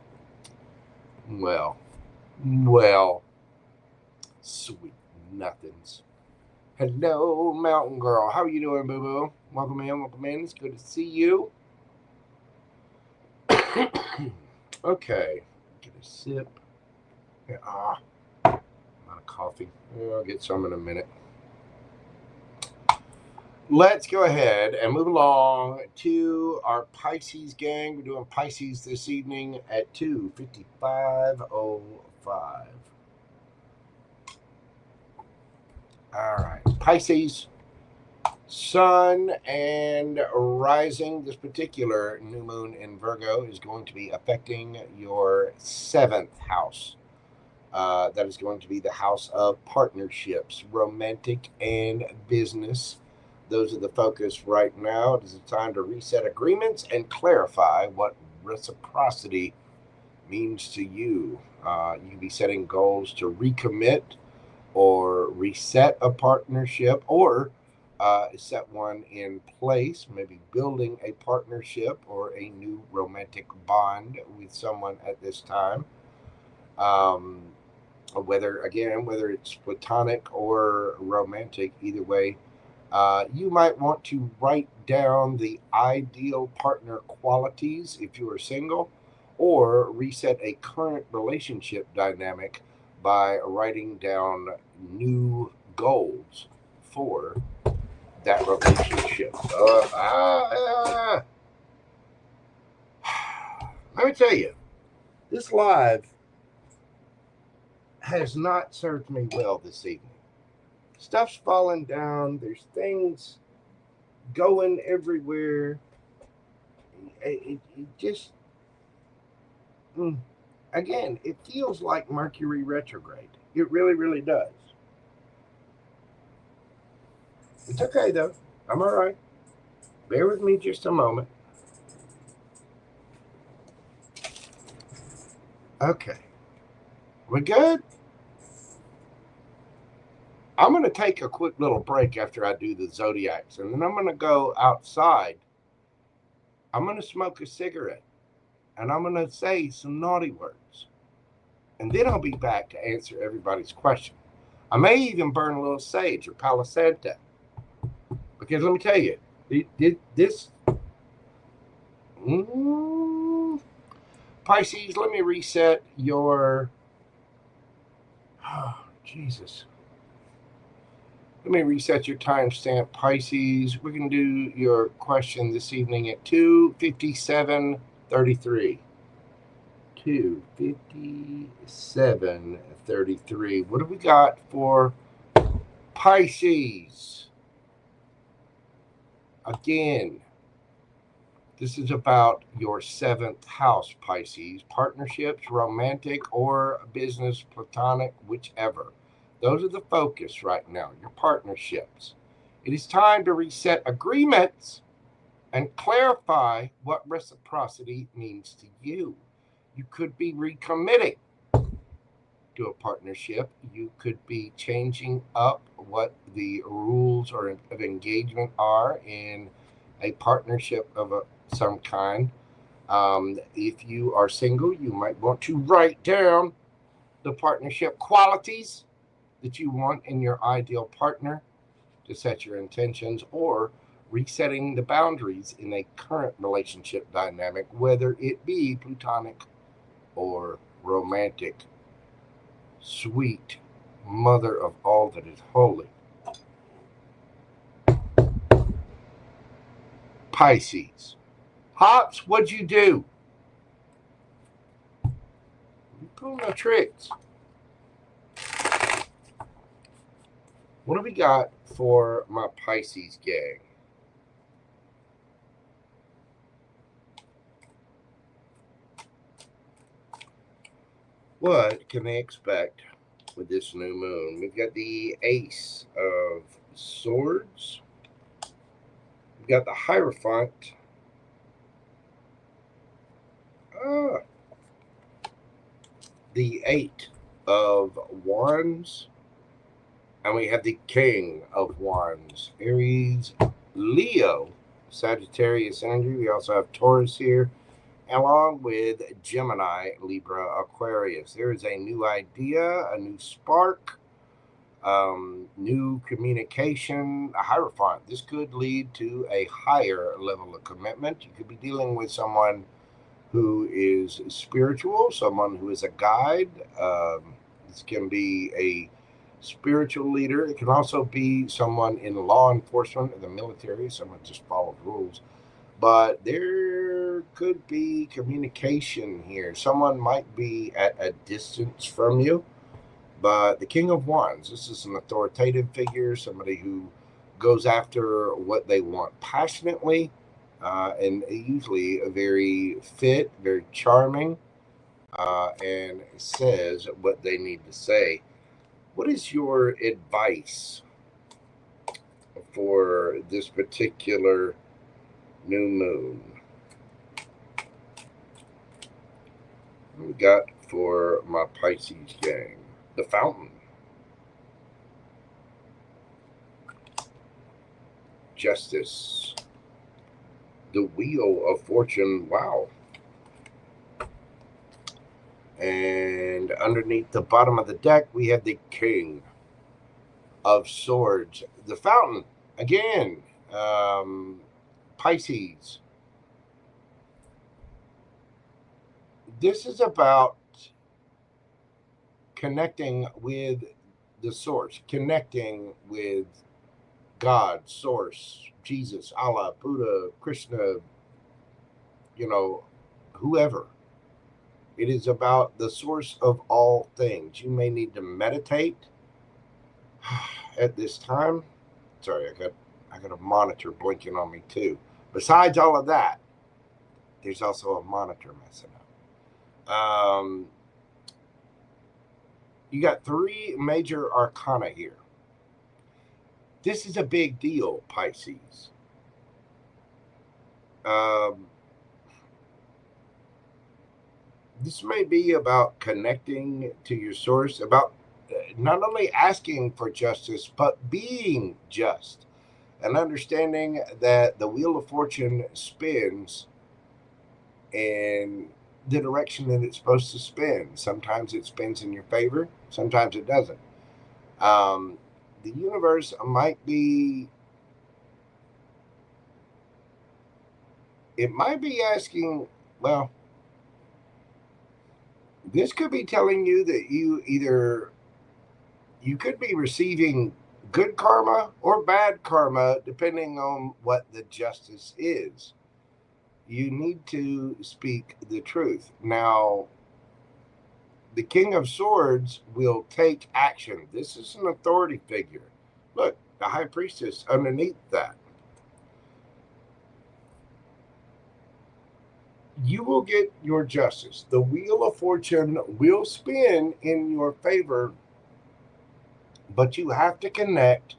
Well, sweet nothings. Hello, Mountain Girl. How are you doing, boo-boo? Welcome in, welcome in. It's good to see you. Okay, get a sip. I'm out of coffee. I'll get some in a minute. Let's go ahead and move along to our Pisces gang. We're doing Pisces this evening at 2:55:05. All right, Pisces, Sun and rising. This particular new moon in Virgo is going to be affecting your 7th house. That is going to be the house of partnerships, romantic and business. Those are the focus right now. It is a time to reset agreements and clarify what reciprocity means to you. You can be setting goals to recommit or reset a partnership, or set one in place, maybe building a partnership or a new romantic bond with someone at this time. Whether it's platonic or romantic, either way, you might want to write down the ideal partner qualities if you are single, or reset a current relationship dynamic by writing down new goals for that relationship. Let me tell you, this live has not served me well this evening. Stuff's falling down. There's things going everywhere. It just, again, it feels like Mercury retrograde. It really, really does. It's okay, though. I'm all right. Bear with me just a moment. Okay. We good? I'm going to take a quick little break after I do the Zodiacs, and then I'm going to go outside. I'm going to smoke a cigarette, and I'm going to say some naughty words. And then I'll be back to answer everybody's question. I may even burn a little sage or Palo Santo. Because let me tell you, this Pisces, let me reset your, Jesus. Let me reset your timestamp, Pisces. We're going to do your question this evening at 2:57:33. 2:57:33. What do we got for Pisces? Again, this is about your 7th house, Pisces. Partnerships, romantic or business, platonic, whichever. Those are the focus right now, your partnerships. It is time to reset agreements and clarify what reciprocity means to you. You could be recommitting to a partnership. You could be changing up what the rules of engagement are in a partnership of some kind. If you are single, you might want to write down the partnership qualities that you want in your ideal partner to set your intentions, or resetting the boundaries in a current relationship dynamic, whether it be platonic or romantic. Sweet mother of all that is holy. Pisces. Hops, what'd you do? You pull my tricks. What do we got for my Pisces gang? What can they expect with this new moon? We've got the Ace of Swords. We've got the Hierophant. The 8 of Wands. And we have the King of Wands. Aries, Leo, Sagittarius energy. We also have Taurus here, along with Gemini, Libra, Aquarius. There is a new idea, a new spark, new communication, a hierophant. This could lead to a higher level of commitment. You could be dealing with someone who is spiritual, someone who is a guide. This can be a spiritual leader. It can also be someone in law enforcement or the military, someone just follows rules. But there could be communication here. Someone might be at a distance from you. But the King of Wands, this is an authoritative figure, somebody who goes after what they want passionately, and usually very fit, very charming, and says what they need to say. What is your advice for this particular new moon? What we got for my Pisces gang? The Fountain. Justice. The Wheel of Fortune. Wow. And underneath the bottom of the deck, we have the King of Swords. The Fountain. Again. Pisces. This is about connecting with the source, connecting with God, source, Jesus, Allah, Buddha, Krishna, whoever. It is about the source of all things. You may need to meditate at this time. Sorry, I got a monitor blinking on me too. Besides all of that, there's also a monitor messing up. You got 3 major arcana here. This is a big deal, Pisces. This may be about connecting to your source, about not only asking for justice, but being just, and understanding that the Wheel of Fortune spins in the direction that it's supposed to spin. Sometimes it spins in your favor, sometimes it doesn't. The universe might be asking, well, this could be telling you that you could be receiving good karma or bad karma, depending on what the justice is. You need to speak the truth. Now, the King of Swords will take action. This is an authority figure. Look, the High Priestess underneath that. You will get your justice. The Wheel of Fortune will spin in your favor, but you have to connect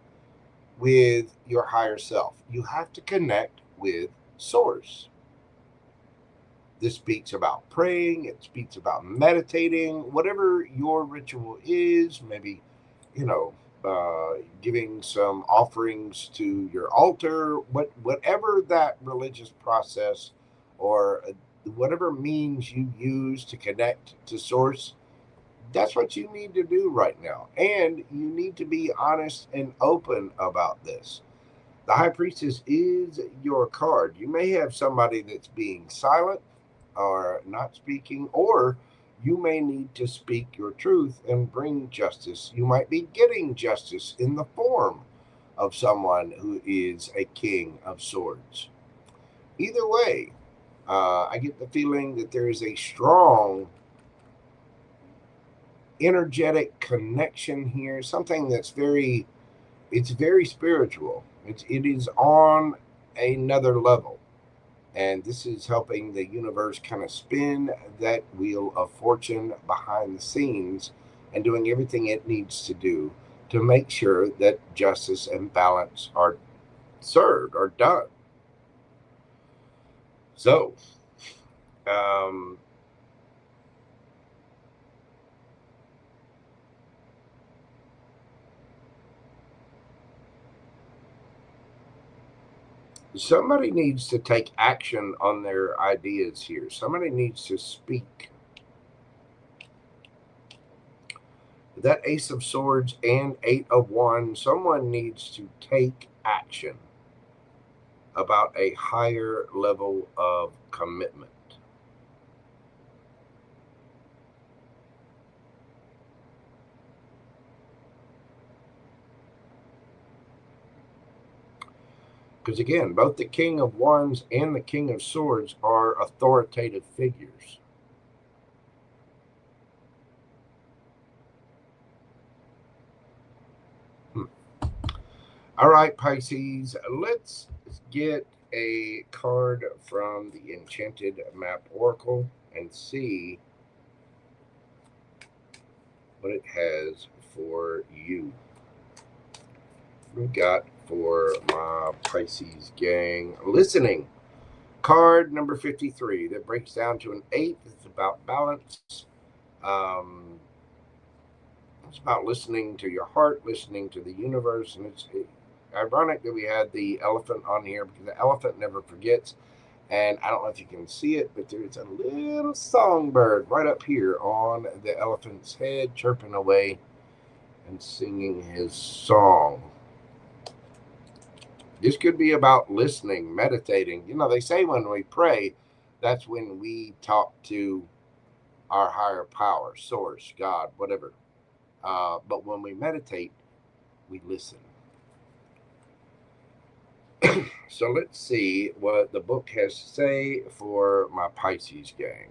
with your higher self. You have to connect with Source. This speaks about praying. It speaks about meditating. Whatever your ritual is, maybe, giving some offerings to your altar, whatever that religious process or whatever means you use to connect to Source, that's what you need to do right now. And you need to be honest and open about this. The High Priestess is your card. You may have somebody that's being silent or not speaking, or you may need to speak your truth and bring justice. You might be getting justice in the form of someone who is a King of Swords. Either way, I get the feeling that there is a strong energetic connection here, something that's very spiritual. It is on another level. And this is helping the universe kind of spin that Wheel of Fortune behind the scenes and doing everything it needs to do to make sure that justice and balance are served or done. So, somebody needs to take action on their ideas here. Somebody needs to speak. That Ace of Swords and Eight of Wands, someone needs to take action about a higher level of commitment. Because again, both the King of Wands and the King of Swords are authoritative figures. All right, Pisces, let's get a card from the Enchanted Map Oracle and see what it has for you. We got for my Pisces gang. Listening. Card number 53 that breaks down to an 8. It's about balance. It's about listening to your heart, listening to the universe. And it's ironic that we had the elephant on here because the elephant never forgets. And I don't know if you can see it, but there's a little songbird right up here on the elephant's head, chirping away and singing his song. This could be about listening, meditating. You know, they say when we pray, that's when we talk to our higher power, source, God, whatever. But when we meditate, we listen. So let's see what the book has to say for my Pisces gang.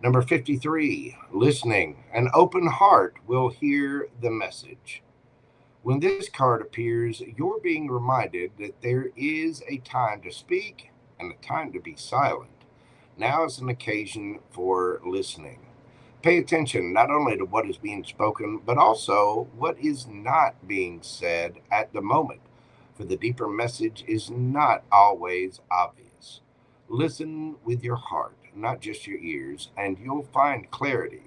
Number 53, listening. An open heart will hear the message. When this card appears, you're being reminded that there is a time to speak and a time to be silent. Now is an occasion for listening. Pay attention not only to what is being spoken, but also what is not being said at the moment, for the deeper message is not always obvious. Listen with your heart, not just your ears, and you'll find clarity.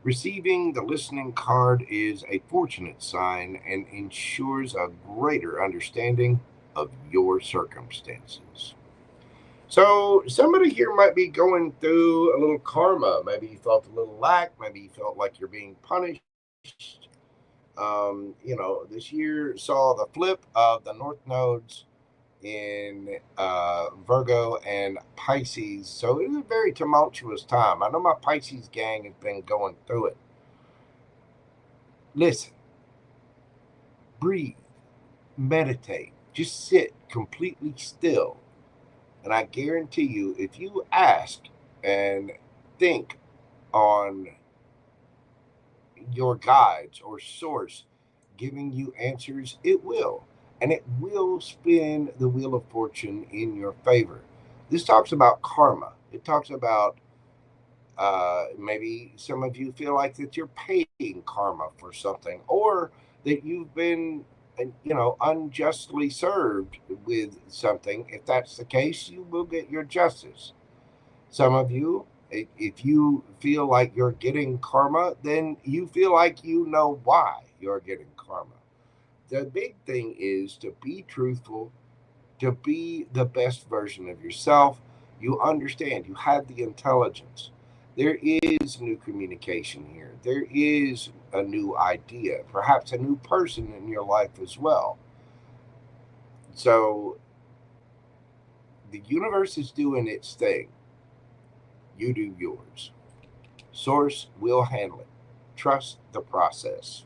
Receiving the listening card is a fortunate sign and ensures a greater understanding of your circumstances. So somebody here might be going through a little karma. Maybe you felt a little lack. Maybe you felt like you're being punished. This year saw the flip of the North Nodes in Virgo and Pisces. So it was a very tumultuous time. I know my Pisces gang has been going through it. Listen, breathe, meditate, just sit completely still. And I guarantee you, if you ask and think on your guides or source giving you answers, it will. And it will spin the wheel of fortune in your favor. This talks about karma. It talks about maybe some of you feel like that you're paying karma for something, or that you've been unjustly served with something. If that's the case, you will get your justice. Some of you, if you feel like you're getting karma, then you feel like you know why you're getting karma. The big thing is to be truthful, to be the best version of yourself. You understand, you have the intelligence. There is new communication here. There is a new idea, perhaps a new person in your life as well. So the universe is doing its thing. You do yours. Source will handle it. Trust the process.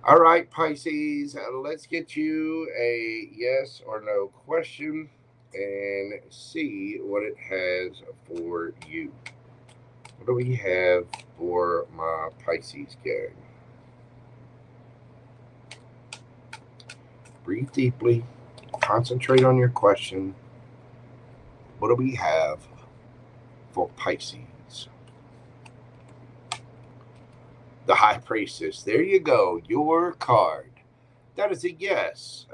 All right, Pisces, let's get you a yes or no question and see what it has for you. What do we have for my Pisces gang? Breathe deeply. Concentrate on your question. What do we have for Pisces? The High Priestess. There you go. Your card. That is a yes.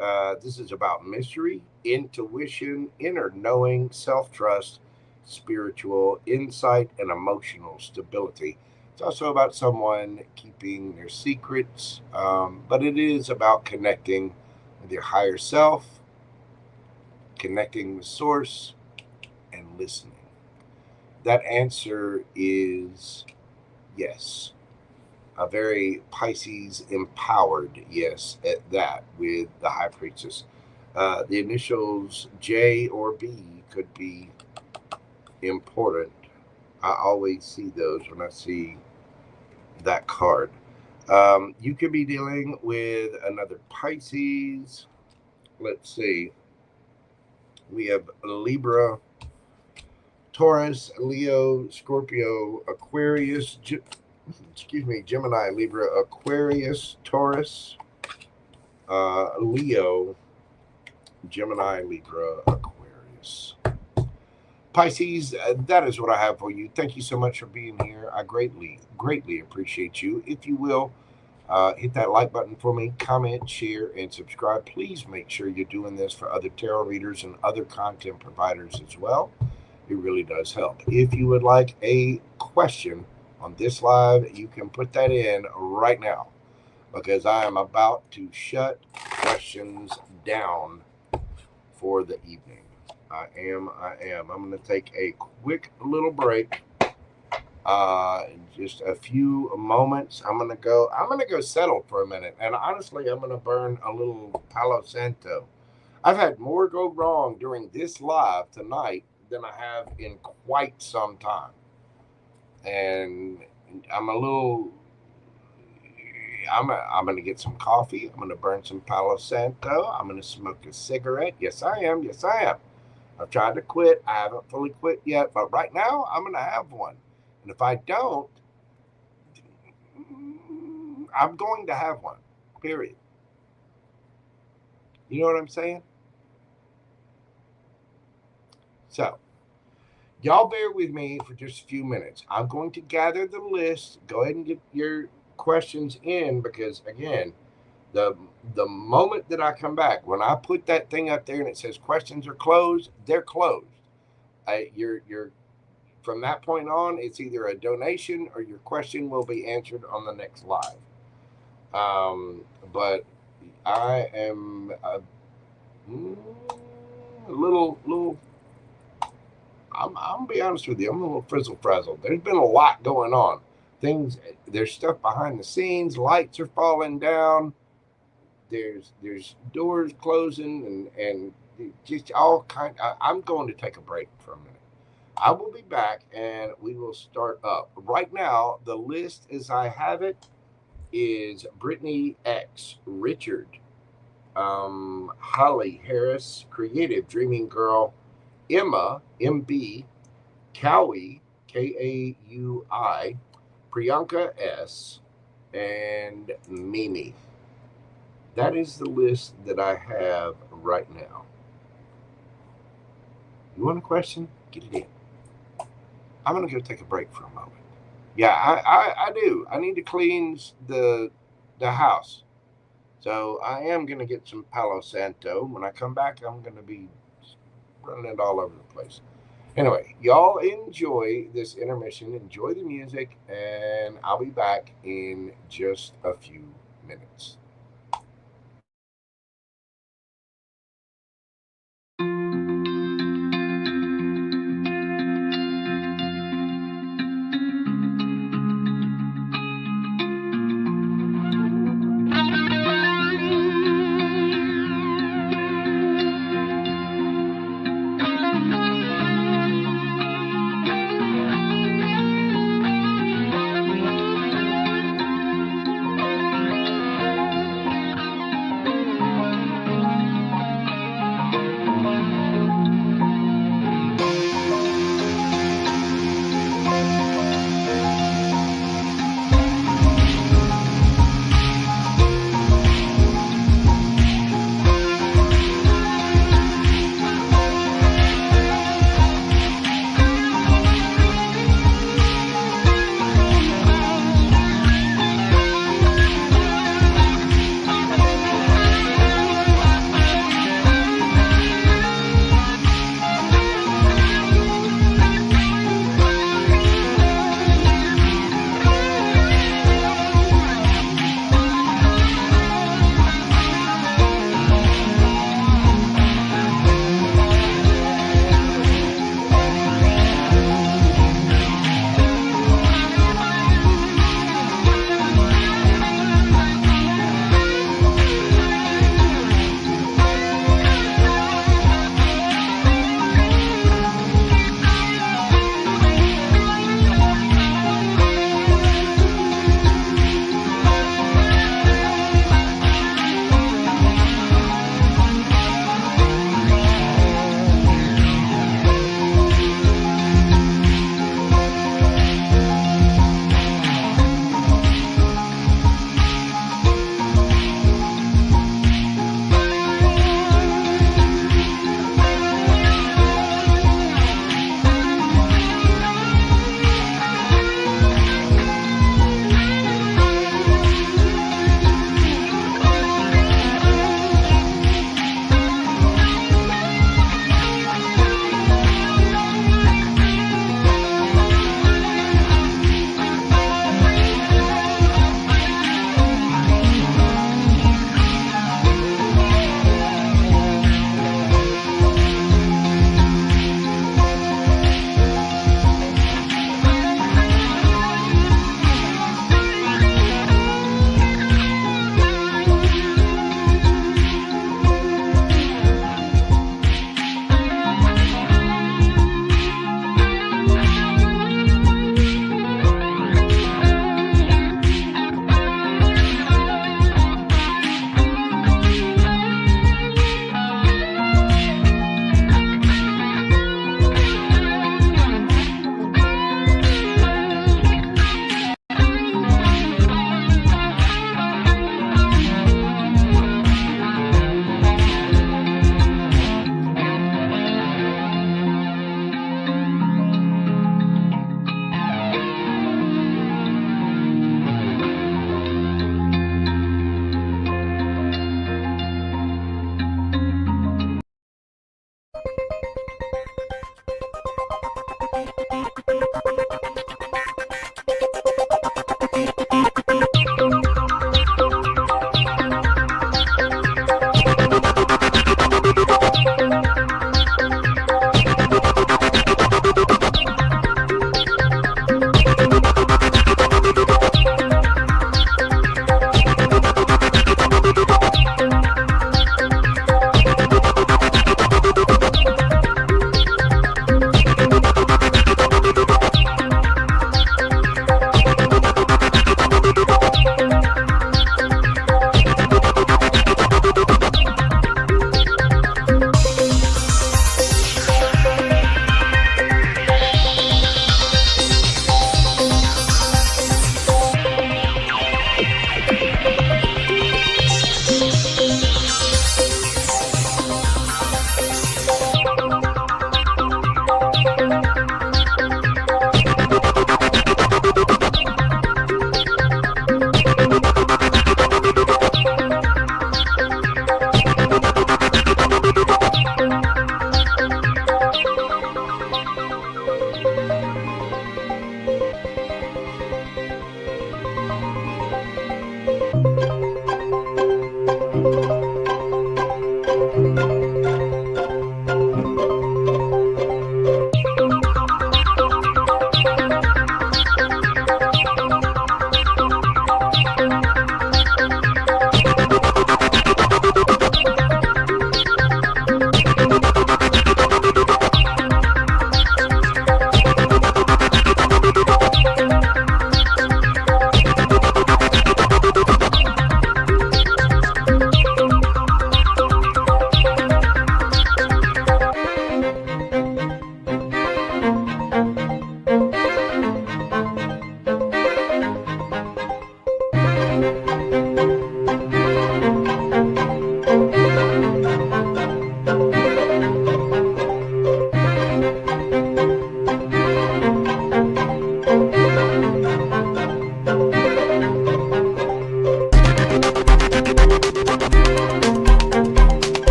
This is about mystery, intuition, inner knowing, self-trust, spiritual insight, and emotional stability. It's also about someone keeping their secrets, but it is about connecting with your higher self, connecting with source, and listening. That answer is yes. A very Pisces empowered, yes, at that, with the High Priestess. The initials J or B could be important. I always see those when I see that card. You could be dealing with another Pisces. Let's see. We have Libra, Taurus, Leo, Scorpio, Aquarius, Gemini, Libra, Aquarius, Taurus, Leo, Gemini, Libra, Aquarius. Pisces, that is what I have for you. Thank you so much for being here. I greatly appreciate you. If you will, hit that like button for me, comment, share, and subscribe. Please make sure you're doing this for other tarot readers and other content providers as well. It really does help. If you would like a question on this live, you can put that in right now, because I am about to shut questions down for the evening. I am. I'm going to take a quick little break. Just a few moments. I'm going to go settle for a minute. And honestly, I'm going to burn a little Palo Santo. I've had more go wrong during this live tonight than I have in quite some time. And I'm going to get some coffee. I'm going to burn some Palo Santo. I'm going to smoke a cigarette. Yes, I am. I've tried to quit. I haven't fully quit yet, but right now I'm going to have one. And if I don't, I'm going to have one, period. You know what I'm saying? So, y'all bear with me for just a few minutes. I'm going to gather the list. Go ahead and get your questions in, because, again, the moment that I come back, when I put that thing up there and it says questions are closed, they're closed. You're from that point on, it's either a donation or your question will be answered on the next live. But I am a little. I'm gonna be honest with you. I'm a little frizzle frazzled. There's been a lot going on. There's stuff behind the scenes. Lights are falling down. There's doors closing and just all kind. I'm going to take a break for a minute. I will be back and we will start up. Right now, the list as I have it is Brittany X, Richard, Holly Harris, Creative Dreaming Girl, Emma, MB, Cowie, Kaui, Priyanka S, and Mimi. That is the list that I have right now. You want a question? Get it in. I'm going to go take a break for a moment. Yeah, I do. I need to clean the house. So I am going to get some Palo Santo. When I come back, I'm going to be running it all over the place. Anyway, y'all enjoy this intermission. Enjoy the music. And I'll be back in just a few minutes.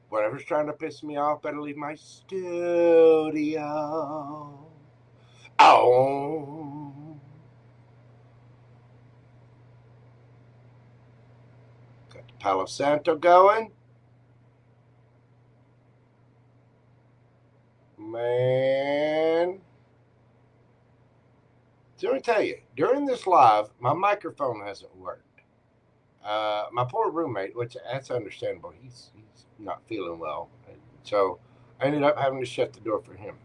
Whatever's trying to piss me off, better leave my studio. Got the Palo Santo going. Man. So let me tell you, during this live, my microphone hasn't worked. My poor roommate, which that's understandable, he's not feeling well. So I ended up having to shut the door for him.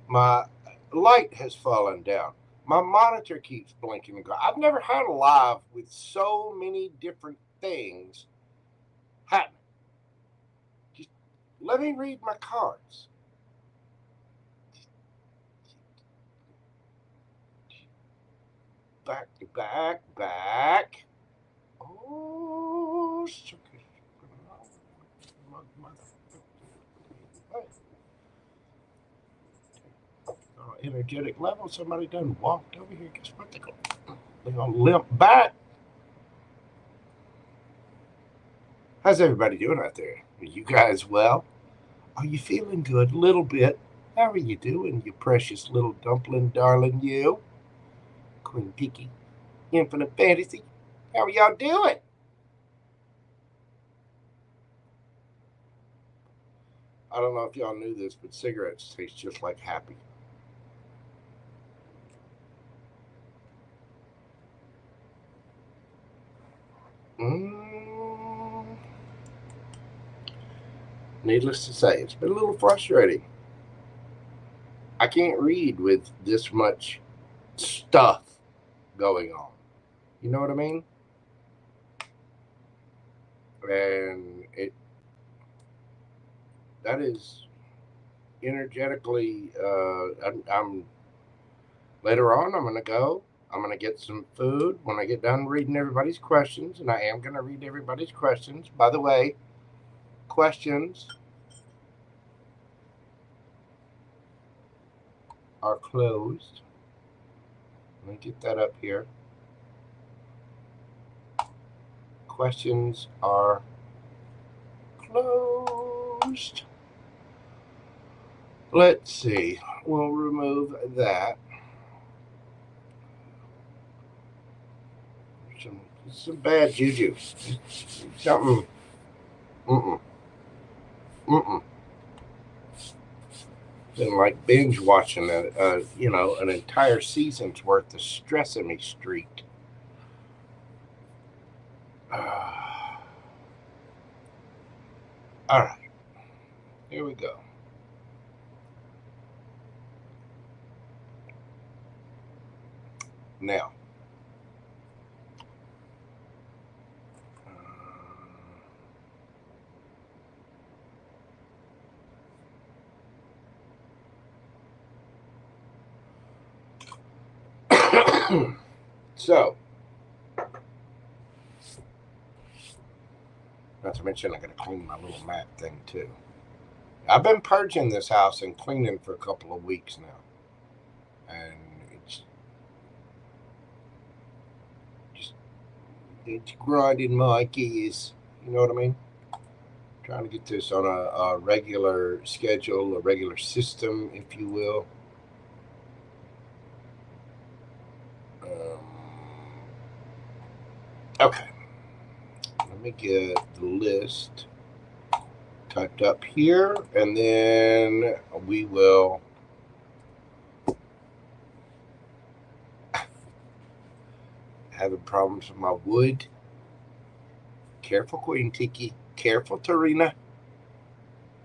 My light has fallen down. My monitor keeps blinking and going. I've never had a live with so many different things happening. Just let me read my cards. Back. Oh, energetic level. Somebody done walked over here. Guess what? They're gonna limp back. How's everybody doing out there? Are you guys well? Are you feeling good? A little bit. How are you doing, you precious little dumpling, darling, you? Queen Tiki, Infinite Fantasy. How are y'all doing? I don't know if y'all knew this, but cigarettes taste just like happy. Needless to say, it's been a little frustrating. I can't read with this much stuff going on. You know what I mean? And that is energetically, I'm later on, I'm going to go. I'm going to get some food when I get done reading everybody's questions, and I am going to read everybody's questions. By the way, questions are closed. Let me get that up here. Questions are closed. Let's see. We'll remove that. Some bad juju. Something. Been like binge watching an entire season's worth of stressing me streak. All right, here we go. Now, so, not to mention I gotta clean my little mat thing too. I've been purging this house and cleaning for a couple of weeks now, and it's grinding my gears. You know what I mean? Trying to get this on a regular schedule, a regular system, if you will. Okay, let me get the list typed up here, and then we will having problems with my wood. Careful, Queen Tiki. Careful, Tarina.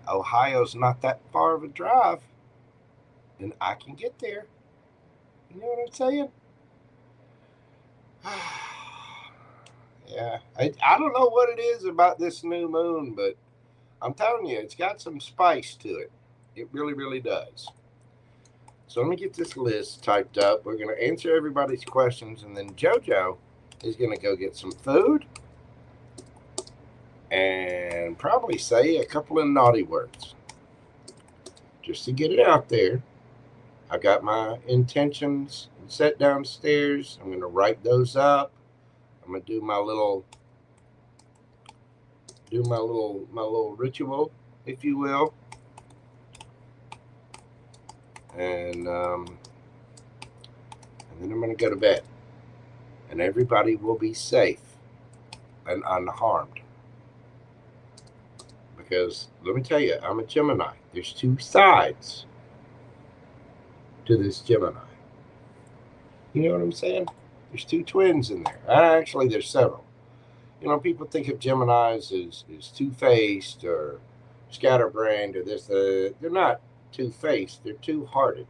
Ohio's not that far of a drive, and I can get there. You know what I'm saying? Yeah, I don't know what it is about this new moon, but I'm telling you, it's got some spice to it. It really, really does. So let me get this list typed up. We're going to answer everybody's questions, and then JoJo is going to go get some food and probably say a couple of naughty words just to get it out there. I got my intentions set downstairs. I'm going to write those up. I'm going to do my little ritual, if you will. And then I'm going to go to bed. And everybody will be safe and unharmed. Because, let me tell you, I'm a Gemini. There's two sides to this Gemini. You know what I'm saying? There's two twins in there. Actually, there's several. You know, people think of Geminis as two-faced or scatterbrained or this. They're not two-faced. They're two-hearted.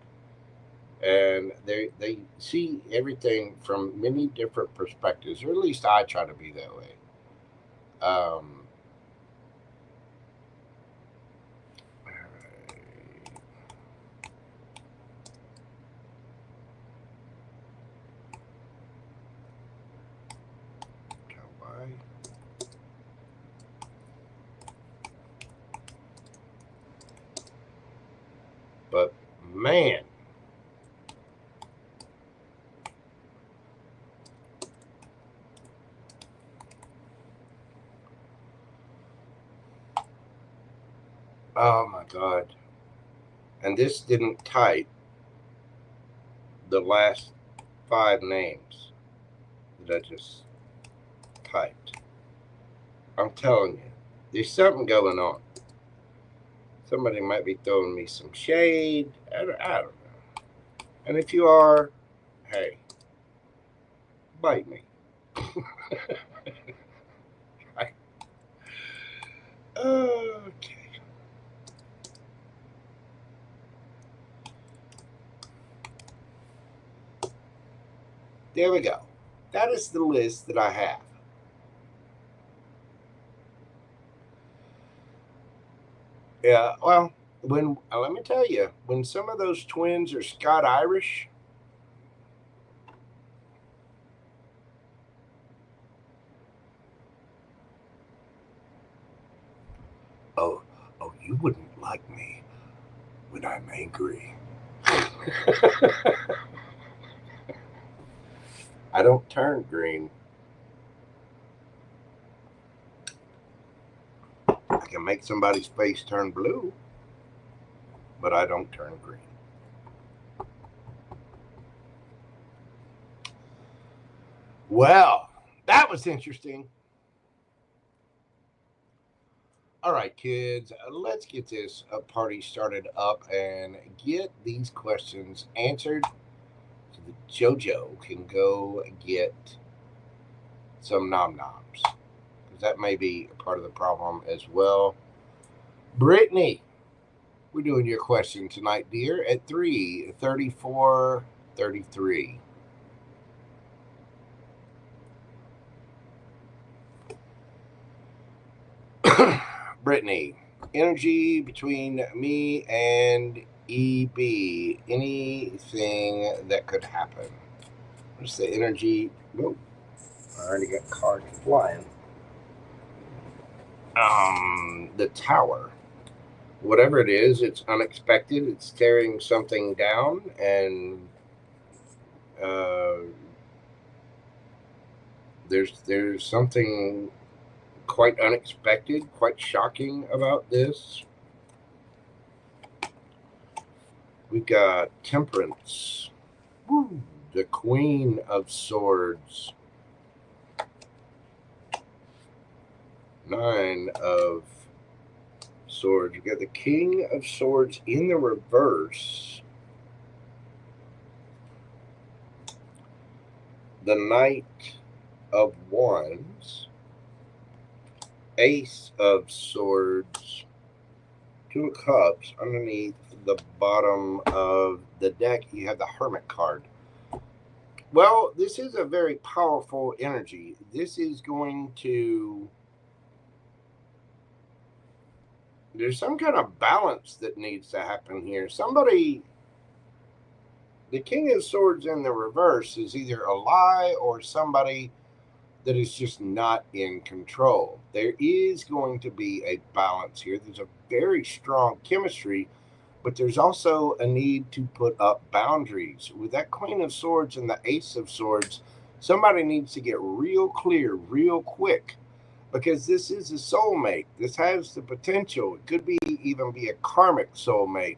And they see everything from many different perspectives, or at least I try to be that way. But man, oh my God. And this didn't type the last 5 names that I just typed. I'm telling you, there's something going on. Somebody might be throwing me some shade. I don't know. And if you are, hey, bite me. Okay. There we go. That is the list that I have. Yeah, well, when let me tell you, when some of those twins are Scott-Irish, oh, you wouldn't like me when I'm angry. I don't turn green. I can make somebody's face turn blue, but I don't turn green. Well, that was interesting. All right, kids, let's get this party started up and get these questions answered so that JoJo can go get some nom-noms, because that may be a part of the problem as well. Brittany, we're doing your question tonight, dear, at 3:34:33. Brittany, energy between me and EB. Anything that could happen. What's the energy? Whoa, I already got cards flying. The Tower. Whatever it is, it's unexpected. It's tearing something down, and there's something quite unexpected, quite shocking about this. We've got Temperance. Woo, the Queen of Swords. 9 of Swords. We've got the King of Swords in the reverse. The Knight of Wands. Ace of Swords, 2 of Cups. Underneath the bottom of the deck, you have the Hermit card. Well, this is a very powerful energy. This is going to... There's some kind of balance that needs to happen here. Somebody... The King of Swords in the reverse is either a lie or somebody that is just not in control. There is going to be a balance here. There's a very strong chemistry but there's also a need to put up boundaries. With that Queen of Swords and the Ace of Swords, somebody needs to get real clear, real quick, because this is a soulmate. This has the potential. It could be even be a karmic soulmate.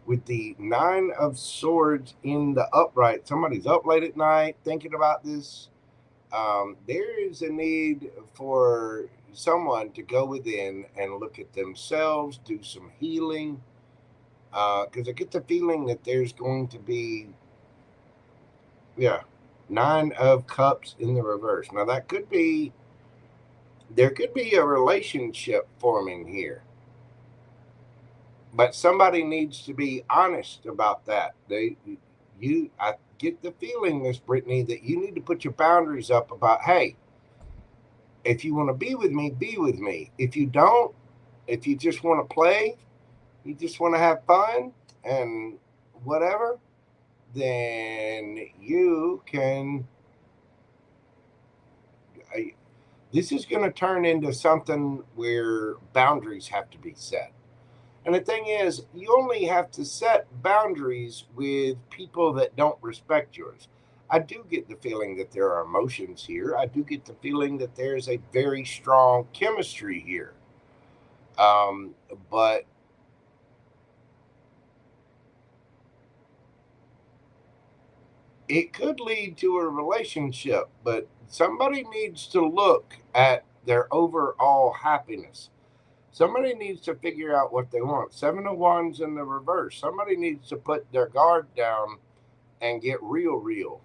With the Nine of Swords in the upright, somebody's up late at night thinking about this. There is a need for someone to go within and look at themselves, do some healing. Because I get the feeling that there's going to be, Nine of Cups in the reverse. Now that could be, there could be a relationship forming here. But somebody needs to be honest about that. I get the feeling, Miss Brittany, that you need to put your boundaries up about, hey, if you want to be with me, be with me. If you don't, if you just want to play, you just want to have fun and whatever, then you can. This is going to turn into something where boundaries have to be set. And the thing is, you only have to set boundaries with people that don't respect yours. I do get the feeling that there are emotions here. I do get the feeling that there's a very strong chemistry here. But it could lead to a relationship, but somebody needs to look at their overall happiness. Somebody needs to figure out what they want. Seven of Wands in the reverse. Somebody needs to put their guard down and get real.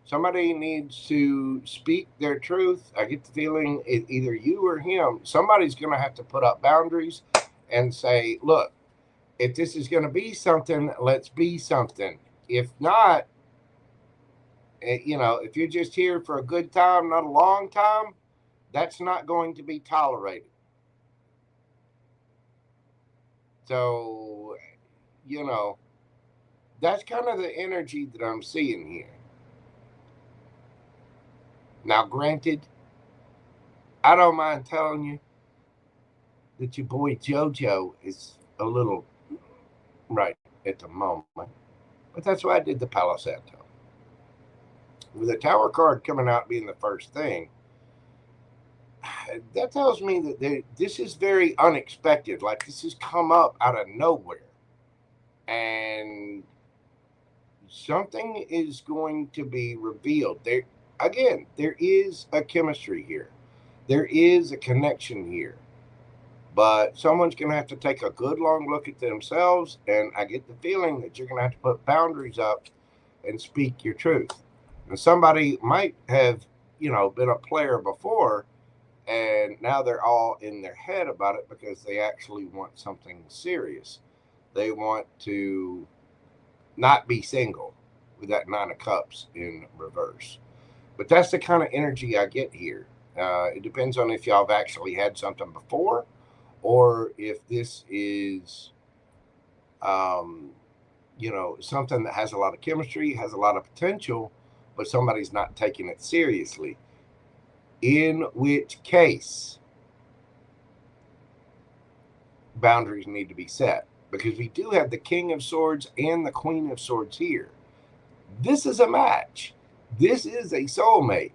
Somebody needs to speak their truth. I get the feeling either you or him, somebody's going to have to put up boundaries and say, look, if this is going to be something, let's be something. If not, if you're just here for a good time, not a long time, that's not going to be tolerated. So, that's kind of the energy that I'm seeing here. Now, granted, I don't mind telling you that your boy JoJo is a little right at the moment. But that's why I did the Palo Santo. With the Tower card coming out being the first thing, that tells me that this is very unexpected. Like this has come up out of nowhere. And something is going to be revealed. There is a chemistry here. There is a connection here. But someone's going to have to take a good long look at themselves. And I get the feeling that you're going to have to put boundaries up and speak your truth. And somebody might have, been a player before. And now they're all in their head about it because they actually want something serious. They want to not be single with that Nine of Cups in reverse. But that's the kind of energy I get here. It depends on if y'all have actually had something before or if this is, something that has a lot of chemistry, has a lot of potential, but somebody's not taking it seriously. In which case, boundaries need to be set. Because we do have the King of Swords and the Queen of Swords here. This is a match. This is a soulmate.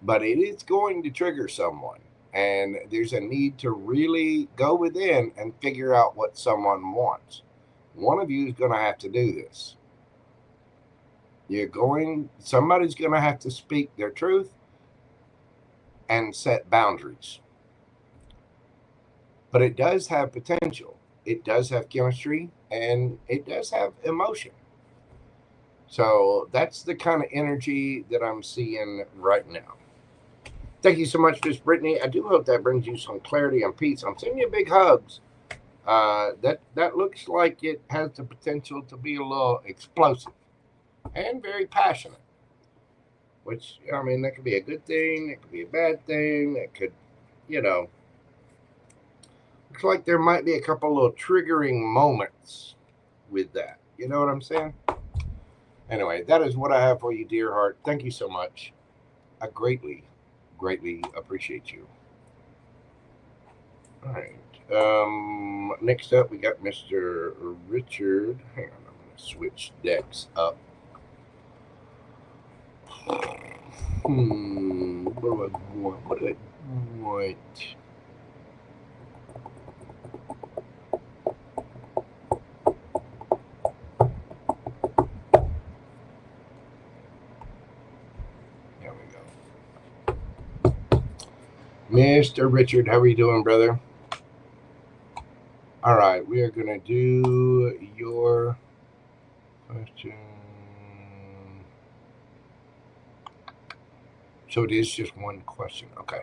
But it is going to trigger someone. And there's a need to really go within and figure out what someone wants. One of you is going to have to do this. Somebody's going to have to speak their truth and set boundaries. But it does have potential. It does have chemistry, and it does have emotion. So that's the kind of energy that I'm seeing right now. Thank you so much, Miss Brittany. I do hope that brings you some clarity and peace. I'm sending you big hugs. That looks like it has the potential to be a little explosive and very passionate. Which, that could be a good thing. It could be a bad thing. It could, looks like there might be a couple little triggering moments with that. You know what I'm saying? Anyway, that is what I have for you, dear heart. Thank you so much. I greatly, greatly appreciate you. All right. Next up, we got Mr. Richard. Hang on, I'm going to switch decks up. What do I want? What do I want? There we go. Mr. Richard, how are you doing, brother? All right, we are going to do your question. So it is just one question. Okay.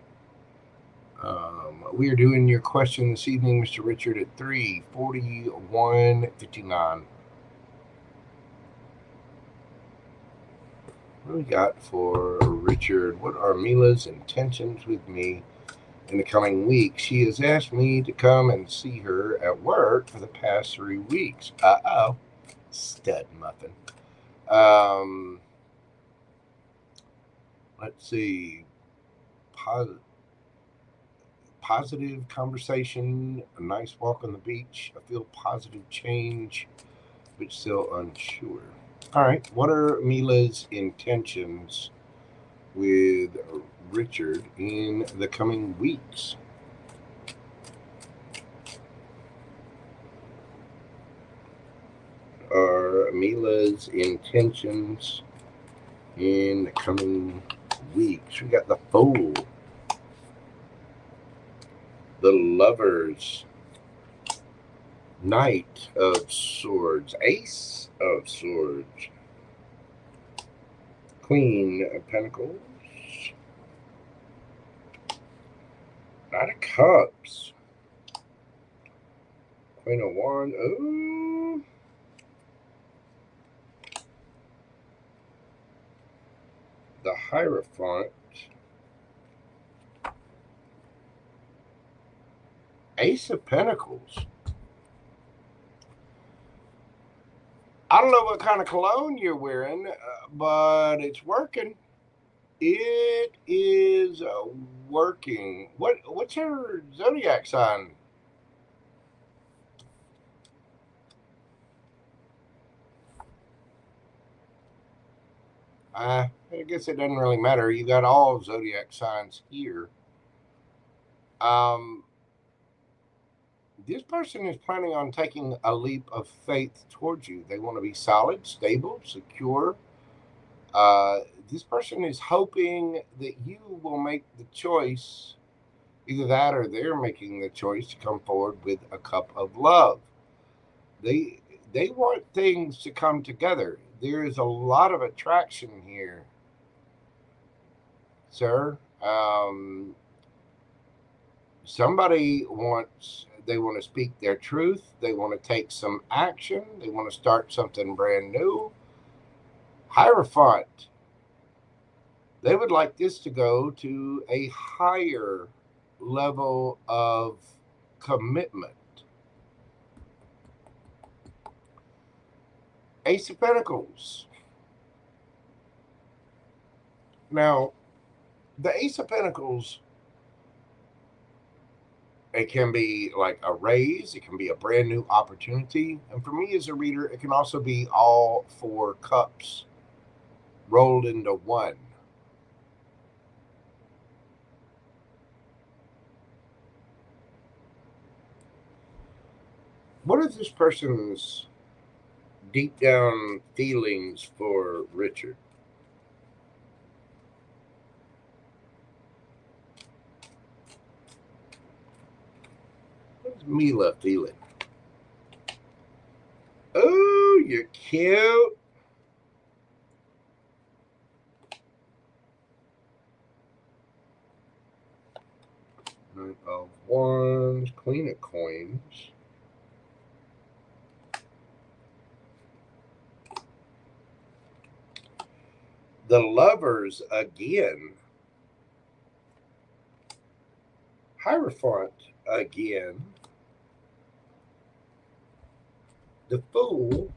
We are doing your question this evening, Mr. Richard, at 3:41:59. What do we got for Richard? What are Mila's intentions with me in the coming week? She has asked me to come and see her at work for the past 3 weeks. Uh-oh. Stud muffin. Let's see. Positive conversation, a nice walk on the beach. I feel positive change, but still unsure. All right. What are Mila's intentions with Richard in the coming weeks? Are Mila's intentions in the coming weeks? We got the Fool, the Lovers, Knight of Swords, Ace of Swords, Queen of Pentacles, Knight of Cups, Queen of Wands. Ooh. The Hierophant, Ace of Pentacles. I don't know what kind of cologne you're wearing, but it's working. It is working. What's your zodiac sign? I guess it doesn't really matter. You got all zodiac signs here. This person is planning on taking a leap of faith towards you. They want to be solid, stable, secure. This person is hoping that you will make the choice, either that or they're making the choice to come forward with a cup of love. They want things to come together. There is a lot of attraction here, sir. Somebody they want to speak their truth. They want to take some action. They want to start something brand new. Hierophant. They would like this to go to a higher level of commitment. Ace of Pentacles. Now, the Ace of Pentacles, it can be like a raise. It can be a brand new opportunity. And for me as a reader, it can also be all 4 cups rolled into one. What are this person's deep down feelings for Richard? What's Mila feeling? Oh, you're cute. Knight of Wands, Queen of Coins. The Lovers again. Hierophant again. The Fool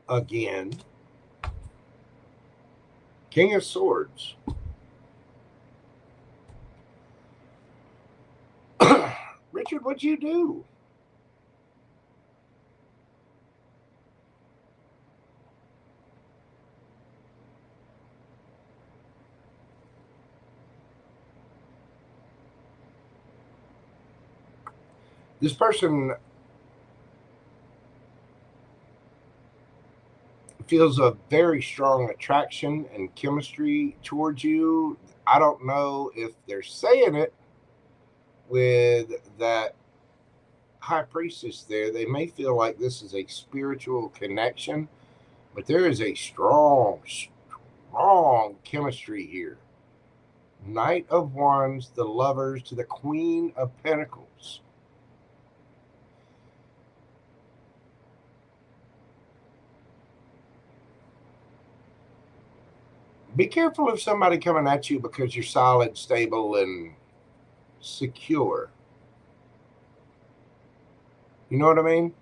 again. King of Swords. Richard, what'd you do? This person feels a very strong attraction and chemistry towards you. I don't know if they're saying it with that high priestess there. They may feel like this is a spiritual connection, but there is a strong chemistry here. Knight of Wands, the Lovers, to the Queen of Pentacles. Be careful of somebody coming at you because you're solid, stable, and secure. You know what I mean?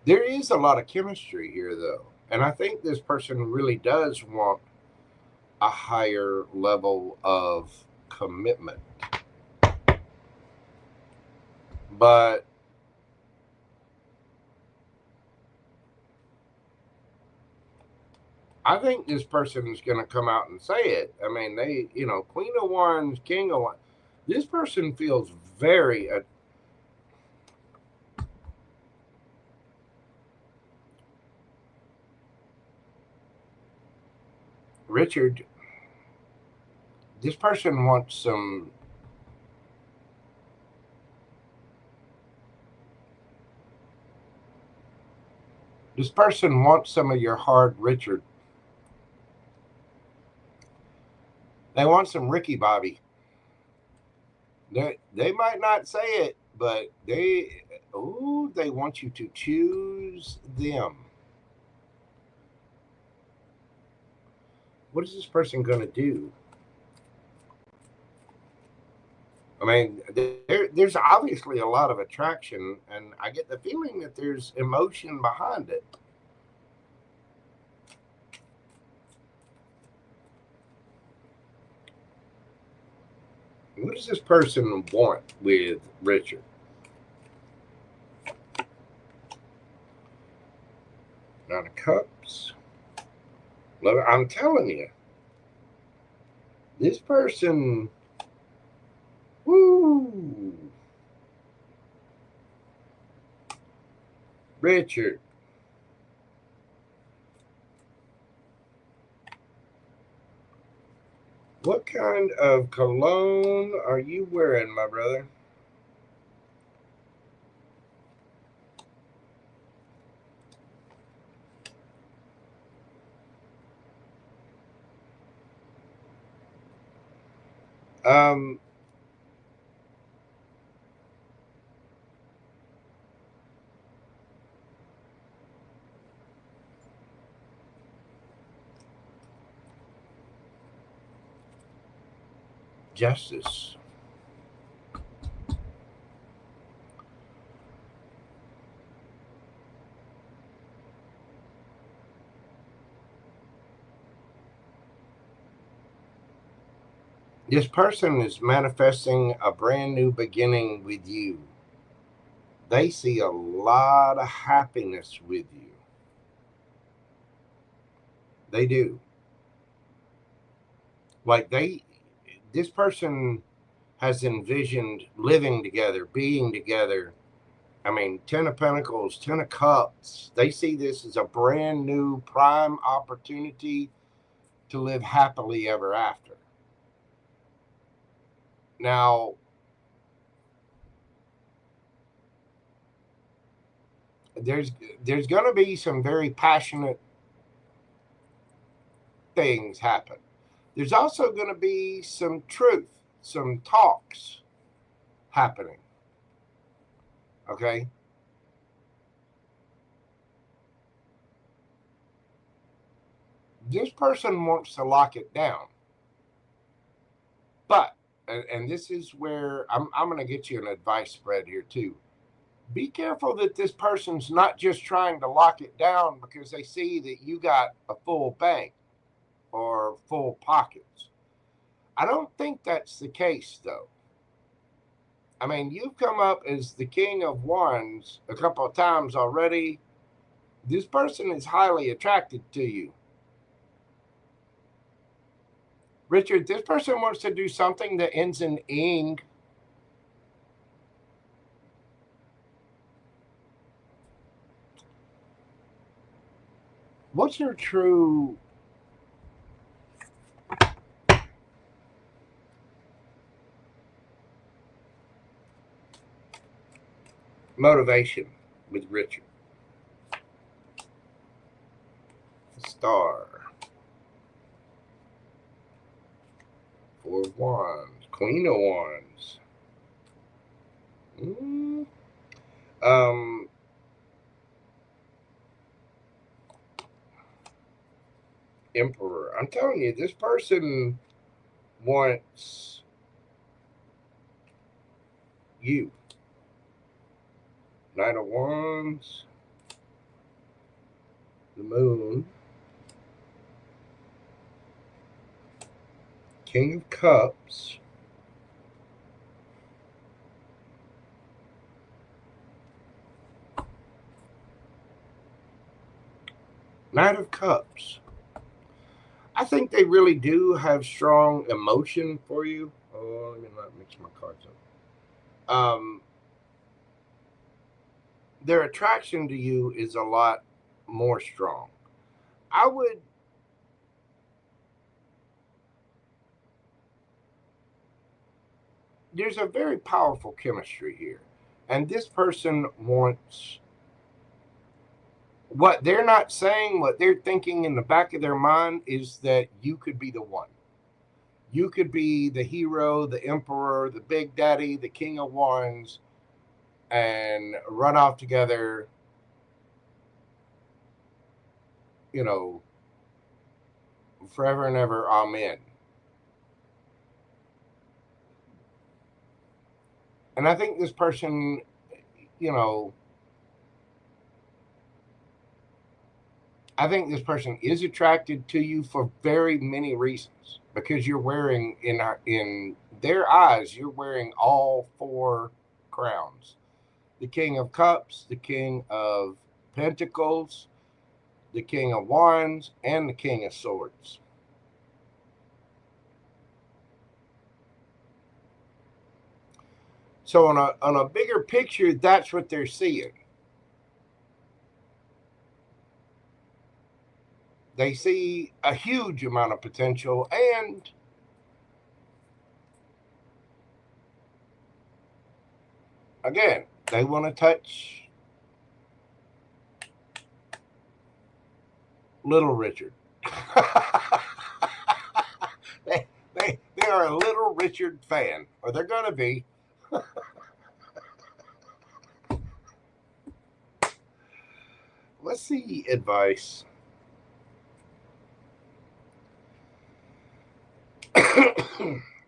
There is a lot of chemistry here, though. And I think this person really does want a higher level of commitment. But I think this person is going to come out and say it. I mean, they, you know, Queen of Wands, King of Wands. This person feels very... Richard, this person wants some... This person wants some of your hard Richard. They want some Ricky Bobby. They might not say it, but they want you to choose them. What is this person going to do? I mean, there's obviously a lot of attraction, and I get the feeling that there's emotion behind it. What does this person want with Richard? Nine of Cups. I'm telling you, this person, woo, Richard. What kind of cologne are you wearing, my brother? Justice. This person is manifesting a brand new beginning with you. They see a lot of happiness with you. They do. Like this person has envisioned living together, being together. I mean, 10 of Pentacles, 10 of Cups. They see this as a brand new prime opportunity to live happily ever after. Now, there's going to be some very passionate things happen. There's also going to be some truth, some talks happening. Okay? This person wants to lock it down. But, and this is where I'm going to get you an advice spread here too. Be careful that this person's not just trying to lock it down because they see that you got a full bank or full pockets. I don't think that's the case, though. I mean, you've come up as the King of Wands a couple of times already. This person is highly attracted to you. Richard, this person wants to do something that ends in ing. What's your true motivation with Richard? Star. 4 of Wands. Queen of Wands. Emperor. I'm telling you, this person wants you. Knight of Wands. The Moon. King of Cups. Knight of Cups. I think they really do have strong emotion for you. Oh, let me not mix my cards up. Their attraction to you is a lot more strong. There's a very powerful chemistry here. And this person wants, what they're not saying, what they're thinking in the back of their mind is that you could be the one. You could be the hero, the emperor, the big daddy, the King of Wands, and run off together, you know, forever and ever, amen. And I think this person, you know, I think this person is attracted to you for very many reasons, because you're wearing, in their eyes, you're wearing all 4 crowns. The King of Cups, the King of Pentacles, the King of Wands, and the King of Swords. So on a bigger picture, that's what they're seeing. They see a huge amount of potential, and again, they want to touch Little Richard. they are a Little Richard fan, or they're going to be. Let's see advice.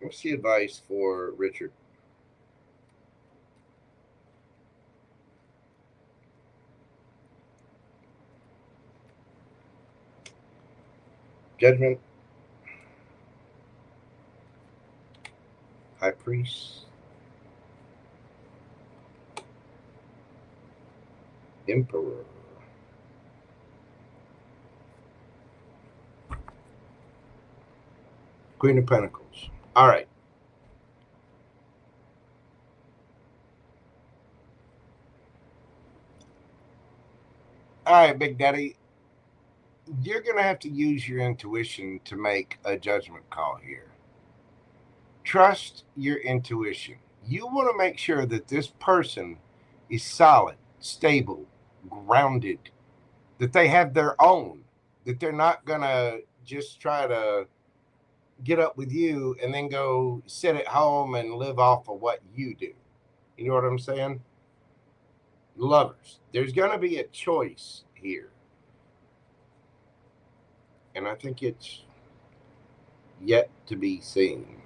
What's the advice for Richard? Judgment. High Priest. Emperor. Queen of Pentacles. All right. All right, Big Daddy. You're going to have to use your intuition to make a judgment call here. Trust your intuition. You want to make sure that this person is solid, stable, grounded, that they have their own, that they're not going to just try to get up with you and then go sit at home and live off of what you do. You know what I'm saying? Lovers, there's going to be a choice here. And I think it's yet to be seen.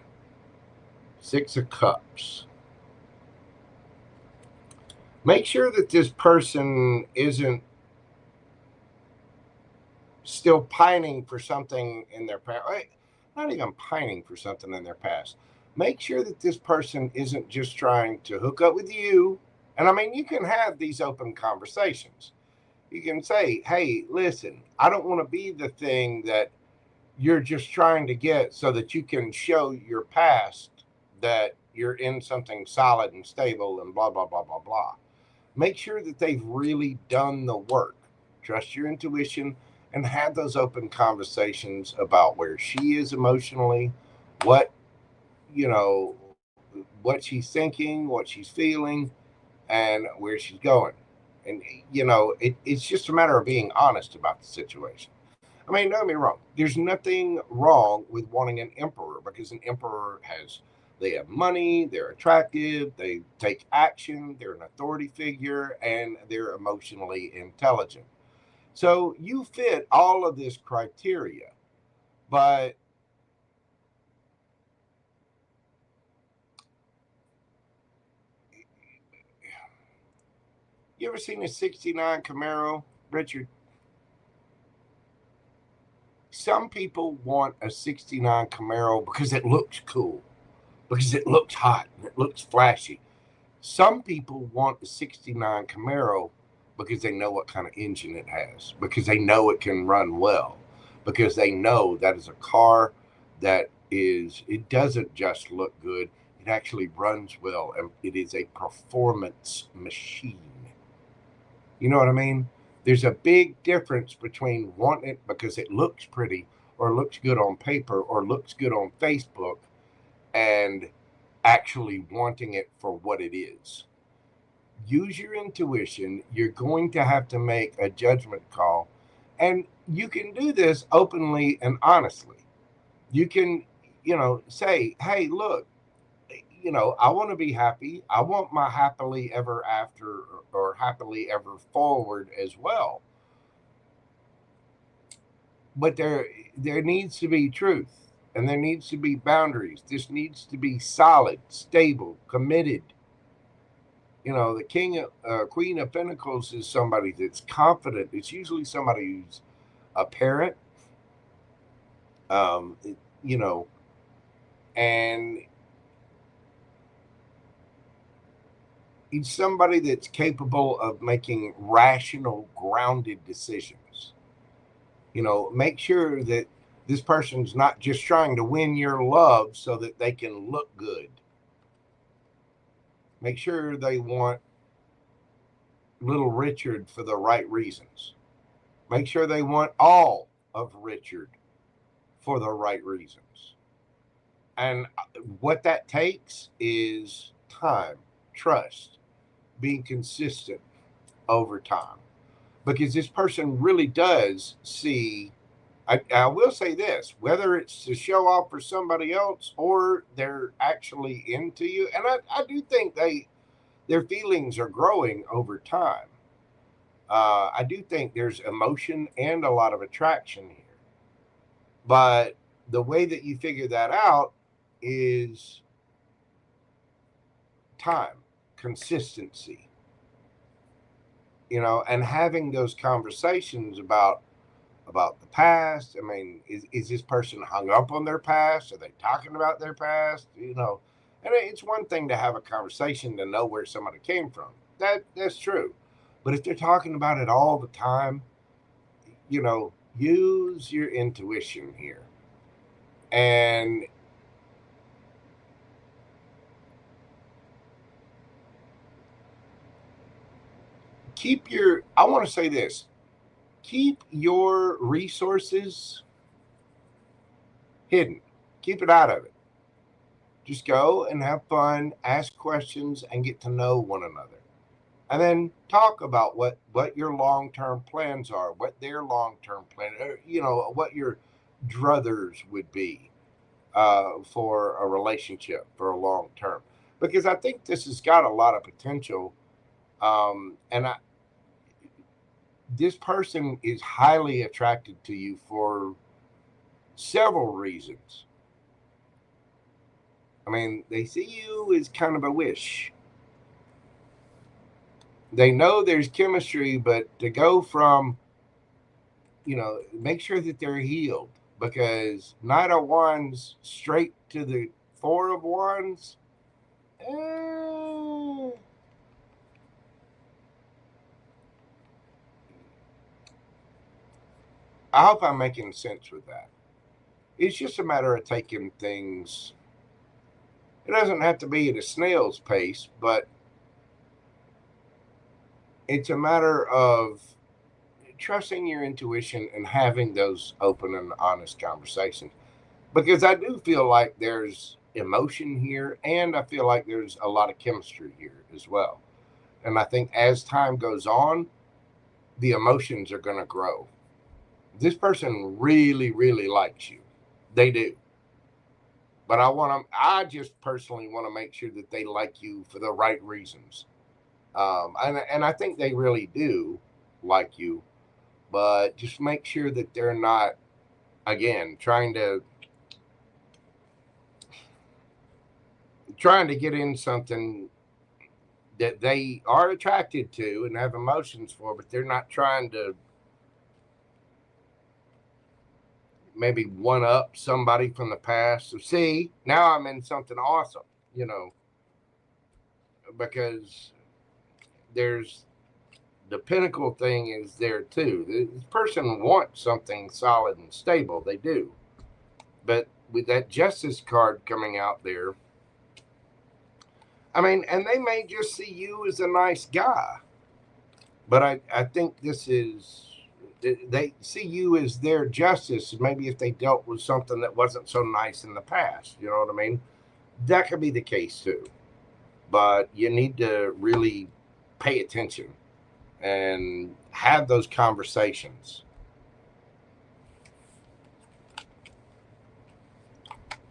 6 of Cups. Make sure that this person isn't still pining for something in their past. not even pining for something in their past. Make sure that this person isn't just trying to hook up with you. And I mean, you can have these open conversations. You can say, hey, listen, I don't want to be the thing that you're just trying to get so that you can show your past that you're in something solid and stable and blah, blah, blah, blah, blah. Make sure that they've really done the work. Trust your intuition and have those open conversations about where she is emotionally, what, you know, what she's thinking, what she's feeling, and where she's going. And, you know, it's just a matter of being honest about the situation. I mean, don't get me wrong. There's nothing wrong with wanting an emperor, because an emperor they have money, they're attractive, they take action, they're an authority figure, and they're emotionally intelligent. So you fit all of this criteria, but you ever seen a 69 Camaro, Richard? Some people want a 69 Camaro because it looks cool, because it looks hot, and it looks flashy. Some people want a 69 Camaro because they know what kind of engine it has, because they know it can run well, because they know that is a car that it doesn't just look good, it actually runs well, and it is a performance machine. You know what I mean? There's a big difference between wanting it because it looks pretty or looks good on paper or looks good on Facebook and actually wanting it for what it is. Use your intuition. You're going to have to make a judgment call. And you can do this openly and honestly. You can, say, hey, look, I want to be happy. I want my happily ever after or happily ever forward as well. But there needs to be truth, and there needs to be boundaries. This needs to be solid, stable, committed. The Queen of Pentacles is somebody that's confident. It's usually somebody who's a parent, um, and he's somebody that's capable of making rational, grounded decisions. Make sure that this person's not just trying to win your love so that they can look good. Make sure they want little Richard for the right reasons. Make sure they want all of Richard for the right reasons. And what that takes is time, trust, being consistent over time. Because this person really does see, I will say this, whether it's to show off for somebody else or they're actually into you. And I do think their feelings are growing over time. I do think there's emotion and a lot of attraction here. But the way that you figure that out is time, consistency, and having those conversations about the past. I mean, is this person hung up on their past? Are they talking about their past? And it's one thing to have a conversation to know where somebody came from. That's true. But if they're talking about it all the time, use your intuition here. And I want to say this, keep your resources hidden. Keep it out of it. Just go and have fun, ask questions, and get to know one another. And then talk about what your long-term plans are, what their long-term plan, what your druthers would be for a relationship for a long term. Because I think this has got a lot of potential. This person is highly attracted to you for several reasons. I mean, they see you as kind of a wish. They know there's chemistry, but to go from, make sure that they're healed, because Knight of Wands straight to the Four of Wands. I hope I'm making sense with that. It's just a matter of taking things. It doesn't have to be at a snail's pace, but it's a matter of trusting your intuition and having those open and honest conversations. Because I do feel like there's emotion here, and I feel like there's a lot of chemistry here as well. And I think as time goes on, the emotions are going to grow. This person really, really likes you. They do. But I just personally want to make sure that they like you for the right reasons. And I think they really do like you, but just make sure that they're not, again, trying to get in something that they are attracted to and have emotions for, but they're not trying to maybe one up somebody from the past. So see, now I'm in something awesome, because there's the pinnacle thing is there too. This person wants something solid and stable. They do. But with that Justice card coming out there, I mean, and they may just see you as a nice guy, but I think this is, they see you as their justice. Maybe if they dealt with something that wasn't so nice in the past, you know what I mean? That could be the case too. But you need to really pay attention and have those conversations.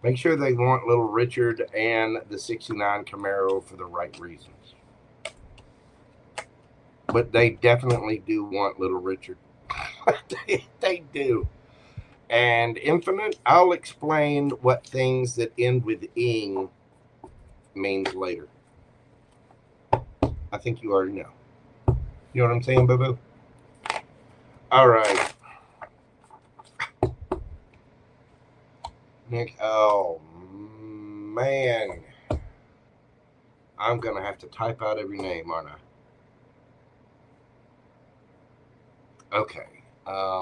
Make sure they want Little Richard and the 69 Camaro for the right reasons. But they definitely do want Little Richard. they do. And Infinite, I'll explain what things that end with ing means later. I think you already know. You know what I'm saying, boo-boo? All right. Nick, oh, man. I'm going to have to type out every name, aren't I? Okay. There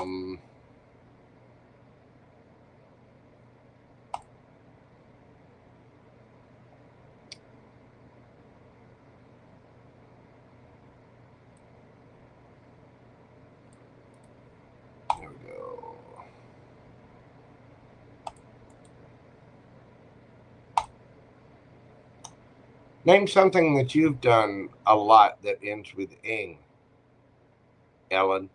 we go. Name something that you've done a lot that ends with ing. Ellen.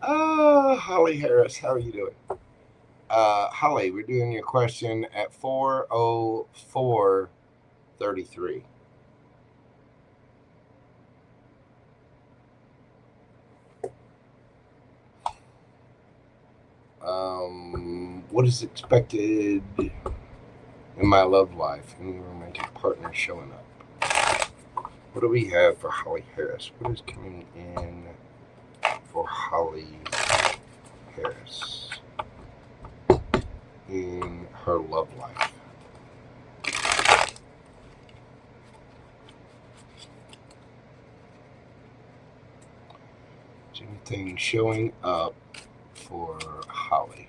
Holly Harris, how are you doing? Holly, we're doing your question at 4:04:33. What is expected in my love life? Any romantic partner showing up? What do we have for Holly Harris? What is coming in for Holly Harris in her love life? Is anything showing up for Holly?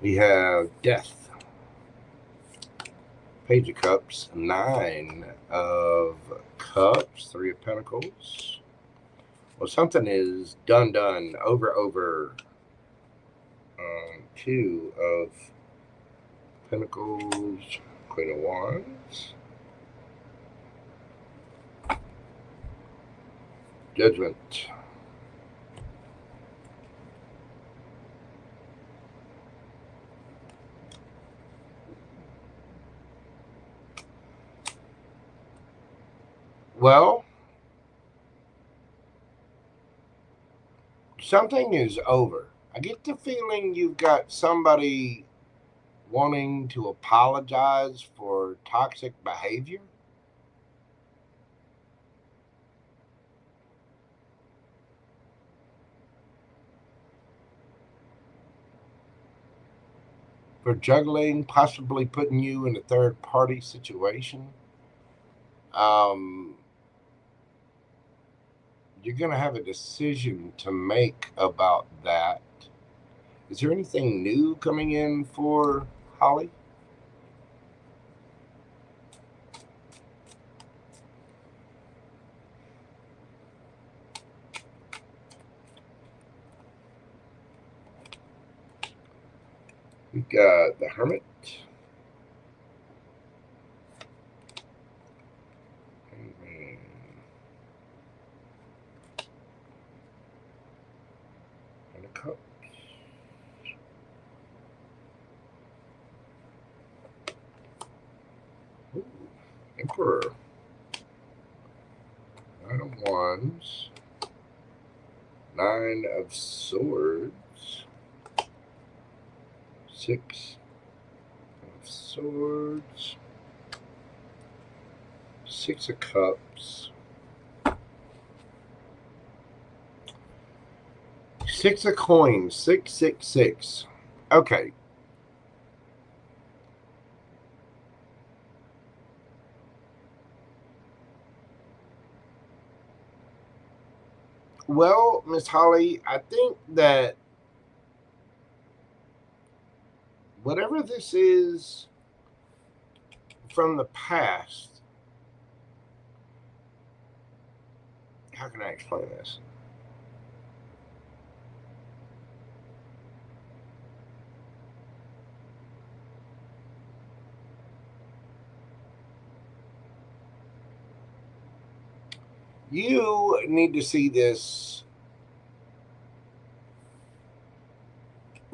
We have Death, Page of Cups, 9 of Cups, 3 of Pentacles. Well, something is done, over. 2 of Pentacles, Queen of Wands. Judgment. Well, something is over. I get the feeling you've got somebody wanting to apologize for toxic behavior. For juggling, possibly putting you in a third-party situation. You're going to have a decision to make about that. Is there anything new coming in for Holly? We got the Hermit. And a Cup. Ooh, Emperor. 9 of Wands. 9 of Swords. 6 of Swords. 6 of Cups. 6 of Coins. 666. Okay. Well, Miss Holly, I think that whatever this is from the past, how can I explain this? You need to see this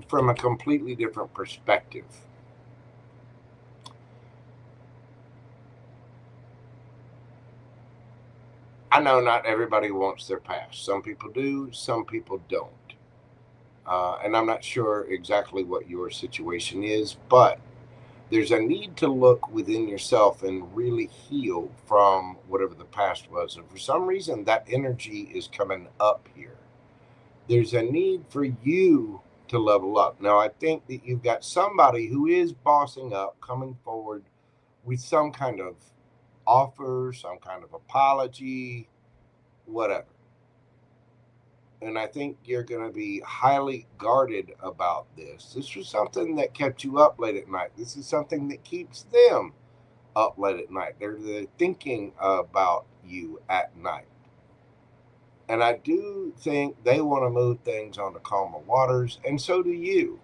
from a completely different perspective. I know not everybody wants their past. Some people do, some people don't. And I'm not sure exactly what your situation is, but there's a need to look within yourself and really heal from whatever the past was. And for some reason, that energy is coming up here. There's a need for you to level up. Now, I think that you've got somebody who is bossing up, coming forward with some kind of offer, some kind of apology, whatever. And I think you're going to be highly guarded about this. This was something that kept you up late at night. This is something that keeps them up late at night. They're thinking about you at night. And I do think they want to move things on to calmer waters, and so do you.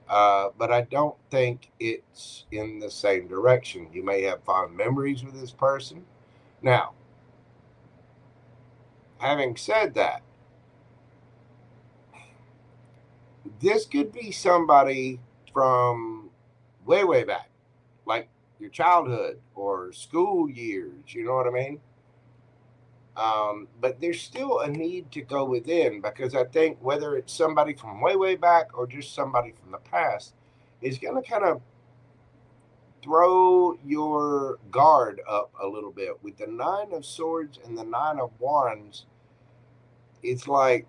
But I don't think it's in the same direction. You may have fond memories with this person. Now, having said that, this could be somebody from way, way back, like your childhood or school years, you know what I mean? But there's still a need to go within, because I think whether it's somebody from way, way back or just somebody from the past is going to kind of throw your guard up a little bit. With the 9 of Swords and the 9 of Wands, it's like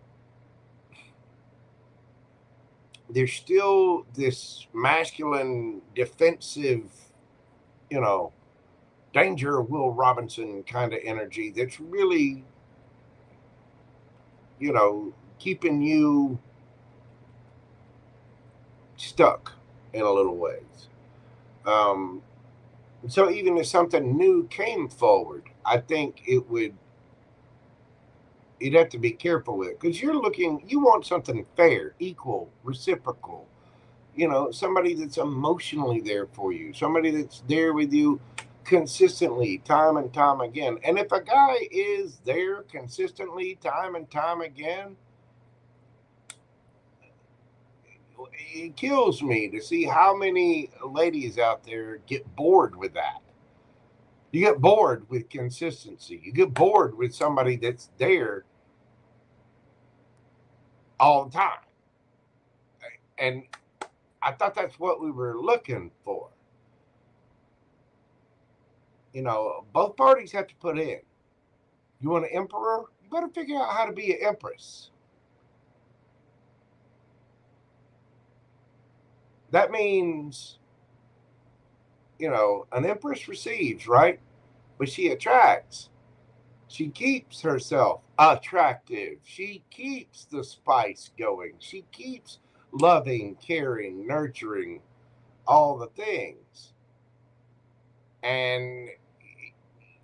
there's still this masculine, defensive, Danger Will Robinson kind of energy that's really, keeping you stuck in a little ways. So even if something new came forward, I think you'd have to be careful with it, because you want something fair, equal, reciprocal, somebody that's emotionally there for you, somebody that's there with you consistently, time and time again. And if a guy is there consistently, time and time again, it kills me to see how many ladies out there get bored with that. You get bored with consistency. You get bored with somebody that's there all the time. And I thought that's what we were looking for. You know, both parties have to put in. You want an emperor? You better figure out how to be an empress. That means, you know, an empress receives, right? But she attracts. She keeps herself attractive. She keeps the spice going. She keeps loving, caring, nurturing, all the things. And,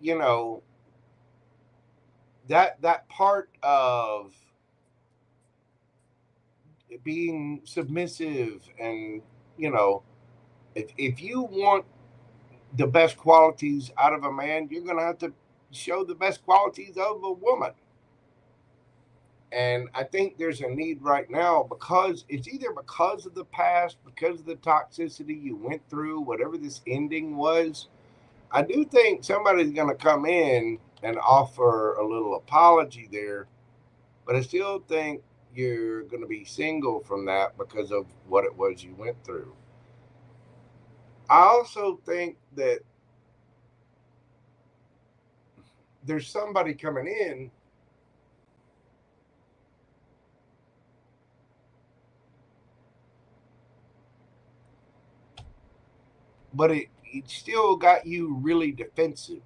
you know, that part of being submissive and, you know, if you want the best qualities out of a man, you're going to have to show the best qualities of a woman. And I think there's a need right now, because it's either because of the past, because of the toxicity you went through, whatever this ending was. I do think somebody's going to come in and offer a little apology there, but I still think you're going to be single from that because of what it was you went through. I also think that there's somebody coming in but it still got you really defensive.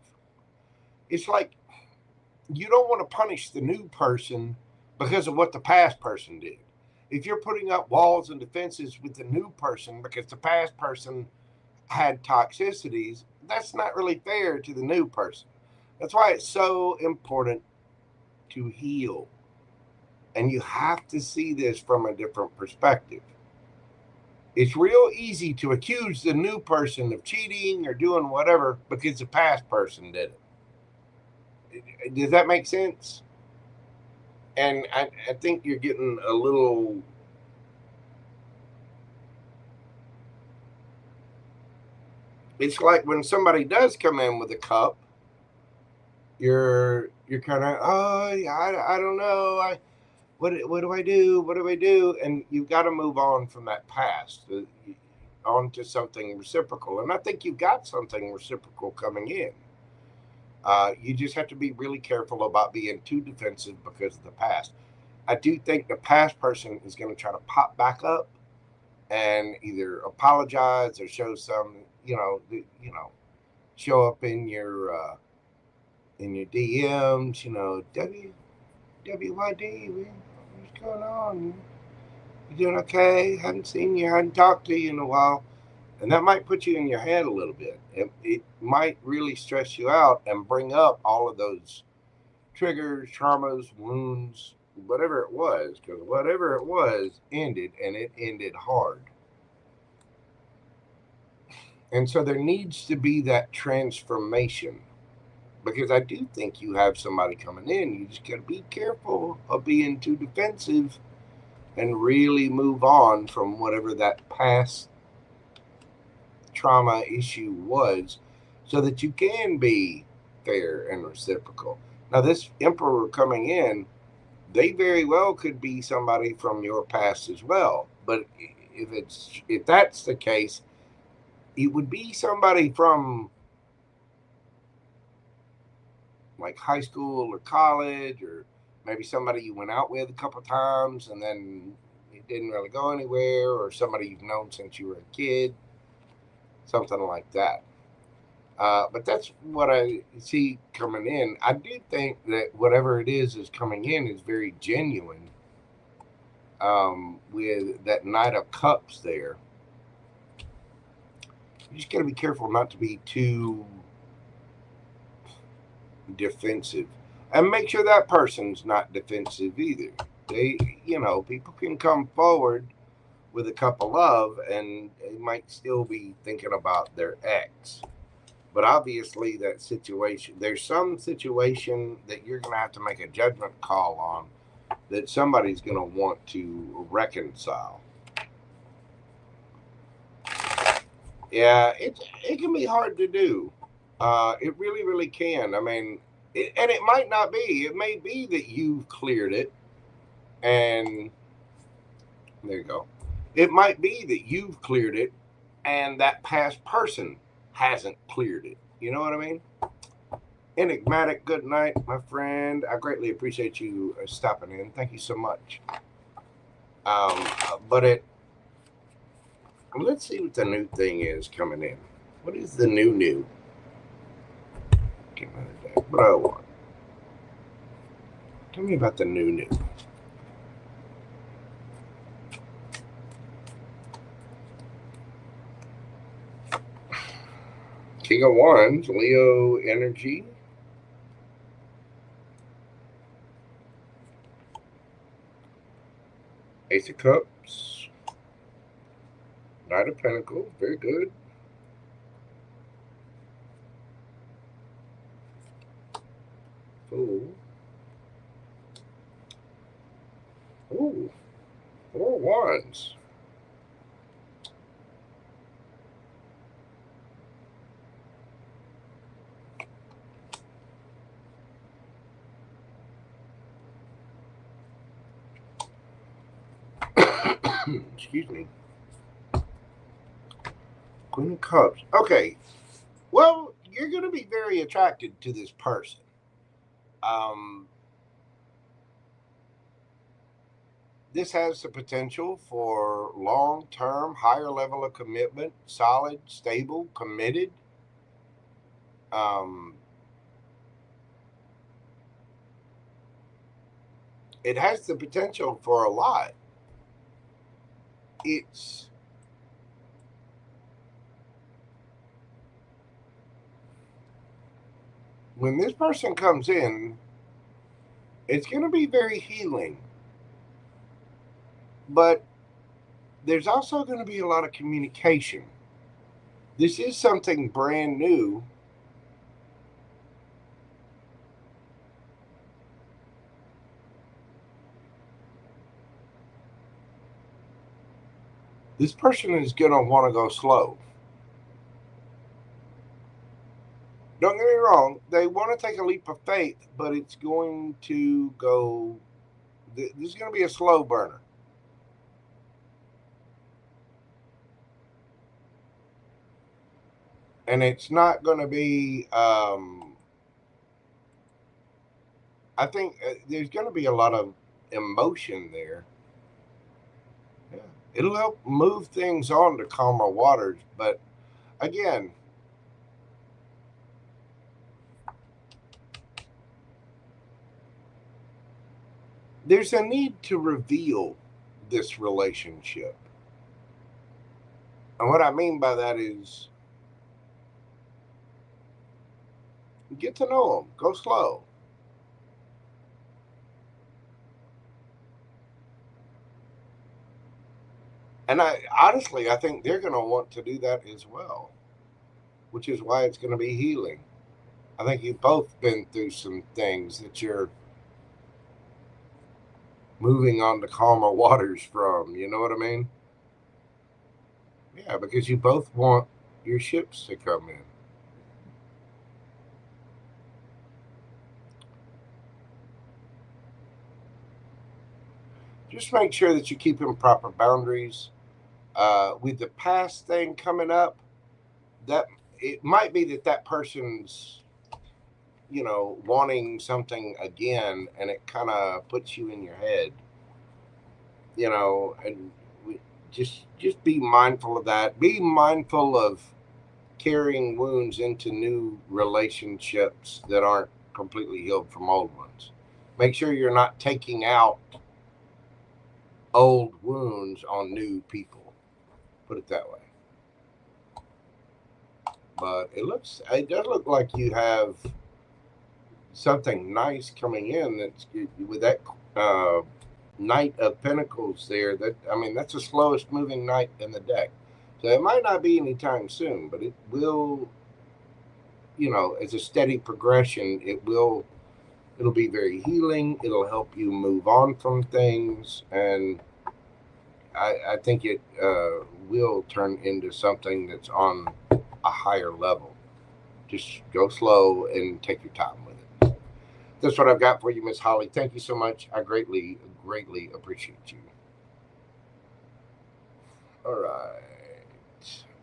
It's like you don't want to punish the new person because of what the past person did. If you're putting up walls and defenses with the new person because the past person had toxicities, that's not really fair to the new person. That's why it's so important to heal. And you have to see this from a different perspective. It's real easy to accuse the new person of cheating or doing whatever because the past person did it. Does that make sense? And I think you're getting a little... It's like when somebody does come in with a cup, you're kind of, oh, I don't know. What do I do? What do I do? And you've got to move on from that past on to something reciprocal. And I think you've got something reciprocal coming in. You just have to be really careful about being too defensive because of the past. I do think the past person is going to try to pop back up and either apologize or show some, show up in your DMs, WYD, what's going on? You doing okay? Haven't seen you, hadn't talked to you in a while. And that might put you in your head a little bit. It might really stress you out and bring up all of those triggers, traumas, wounds, whatever it was. Because whatever it was ended, and it ended hard. And so there needs to be that transformation. Because I do think you have somebody coming in. You just got to be careful of being too defensive and really move on from whatever that past trauma issue was so that you can be fair and reciprocal. Now, this emperor coming in, they very well could be somebody from your past as well. But if that's the case, it would be somebody from like high school or college, or maybe somebody you went out with a couple of times and then it didn't really go anywhere, or somebody you've known since you were a kid, something like that. But that's what I see coming in. I do think that whatever it is coming in is very genuine with that Knight of Cups there. You just got to be careful not to be too defensive, and make sure that person's not defensive either. They, people can come forward with a cup of love and they might still be thinking about their ex. But obviously that situation, there's some situation that you're going to have to make a judgment call on that somebody's going to want to reconcile. Yeah, it can be hard to do. It really, really can. I mean, and it might not be. It may be that you've cleared it. And there you go. It might be that you've cleared it and that past person hasn't cleared it. You know what I mean? Enigmatic, good night, my friend. I greatly appreciate you stopping in. Thank you so much. Let's see what the new thing is coming in. What is the new? What do I want? Tell me about the new. King of Wands, Leo energy. Ace of Cups. Knight of Pentacles, very good. Fool. Ooh, 4 Wands. Excuse me. Queen of Cups. Okay. Well, you're going to be very attracted to this person. This has the potential for long-term, higher level of commitment, solid, stable, committed. It has the potential for a lot. It's when this person comes in, it's going to be very healing. But there's also going to be a lot of communication. This is something brand new. This person is going to want to go slow. Don't get me wrong. They want to take a leap of faith, but it's going to go... This is going to be a slow burner. And it's not going to be... I think there's going to be a lot of emotion there. Yeah. It'll help move things on to calmer waters. But again, there's a need to reveal this relationship. And what I mean by that is get to know them. Go slow. And I think they're going to want to do that as well, which is why it's going to be healing. I think you've both been through some things that you're moving on to calmer waters from. You know what I mean? Yeah, because you both want your ships to come in. Just make sure that you keep in proper boundaries. With the past thing coming up, that it might be that person's, wanting something again, and it kind of puts you in your head, and just be mindful of that. Be mindful of carrying wounds into new relationships that aren't completely healed from old ones. Make sure you're not taking out old wounds on new people. Put it that way. But it does look like you have something nice coming in. That's with that Knight of Pentacles there. That's the slowest moving knight in the deck. So it might not be anytime soon, but it will, as a steady progression, it'll be very healing. It'll help you move on from things. And I think it will turn into something that's on a higher level. Just go slow and take your time with it. That's what I've got for you, Miss Holly. Thank you so much. I greatly, greatly appreciate you. All right.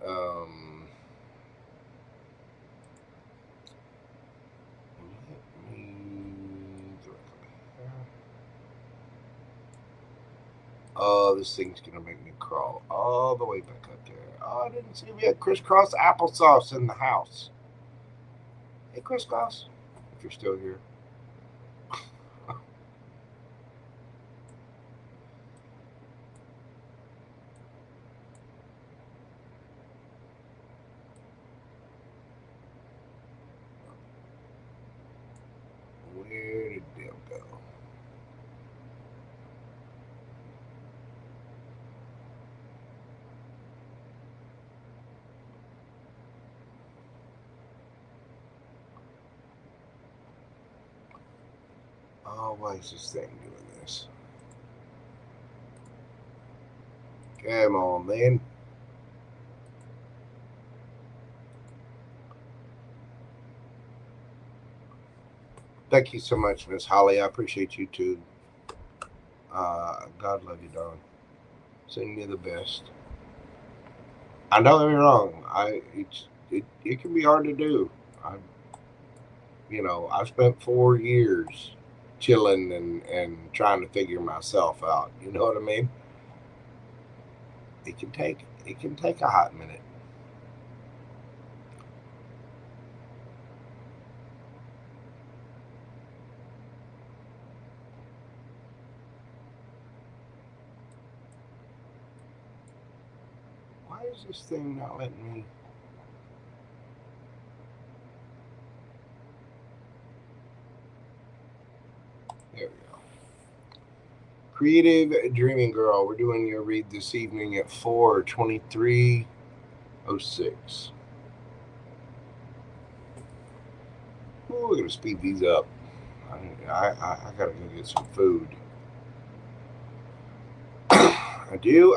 Let me oh, this thing's gonna make me crawl all the way back up there. Oh, I didn't see we had crisscross applesauce in the house. Hey, crisscross, if you're still here. Where did Bill go? Oh, why is this thing doing this? Come on, man. Thank you so much, Miss Holly. I appreciate you too. God love you, Don. Sending you the best. I know you're wrong. It can be hard to do. I spent 4 years chilling and trying to figure myself out. You know what I mean? It can take a hot minute. Why is this thing not letting me? There we go. Creative Dreaming Girl. We're doing your read this evening at 4:23:06. Ooh, we're gonna speed these up. I gotta go get some food. I do.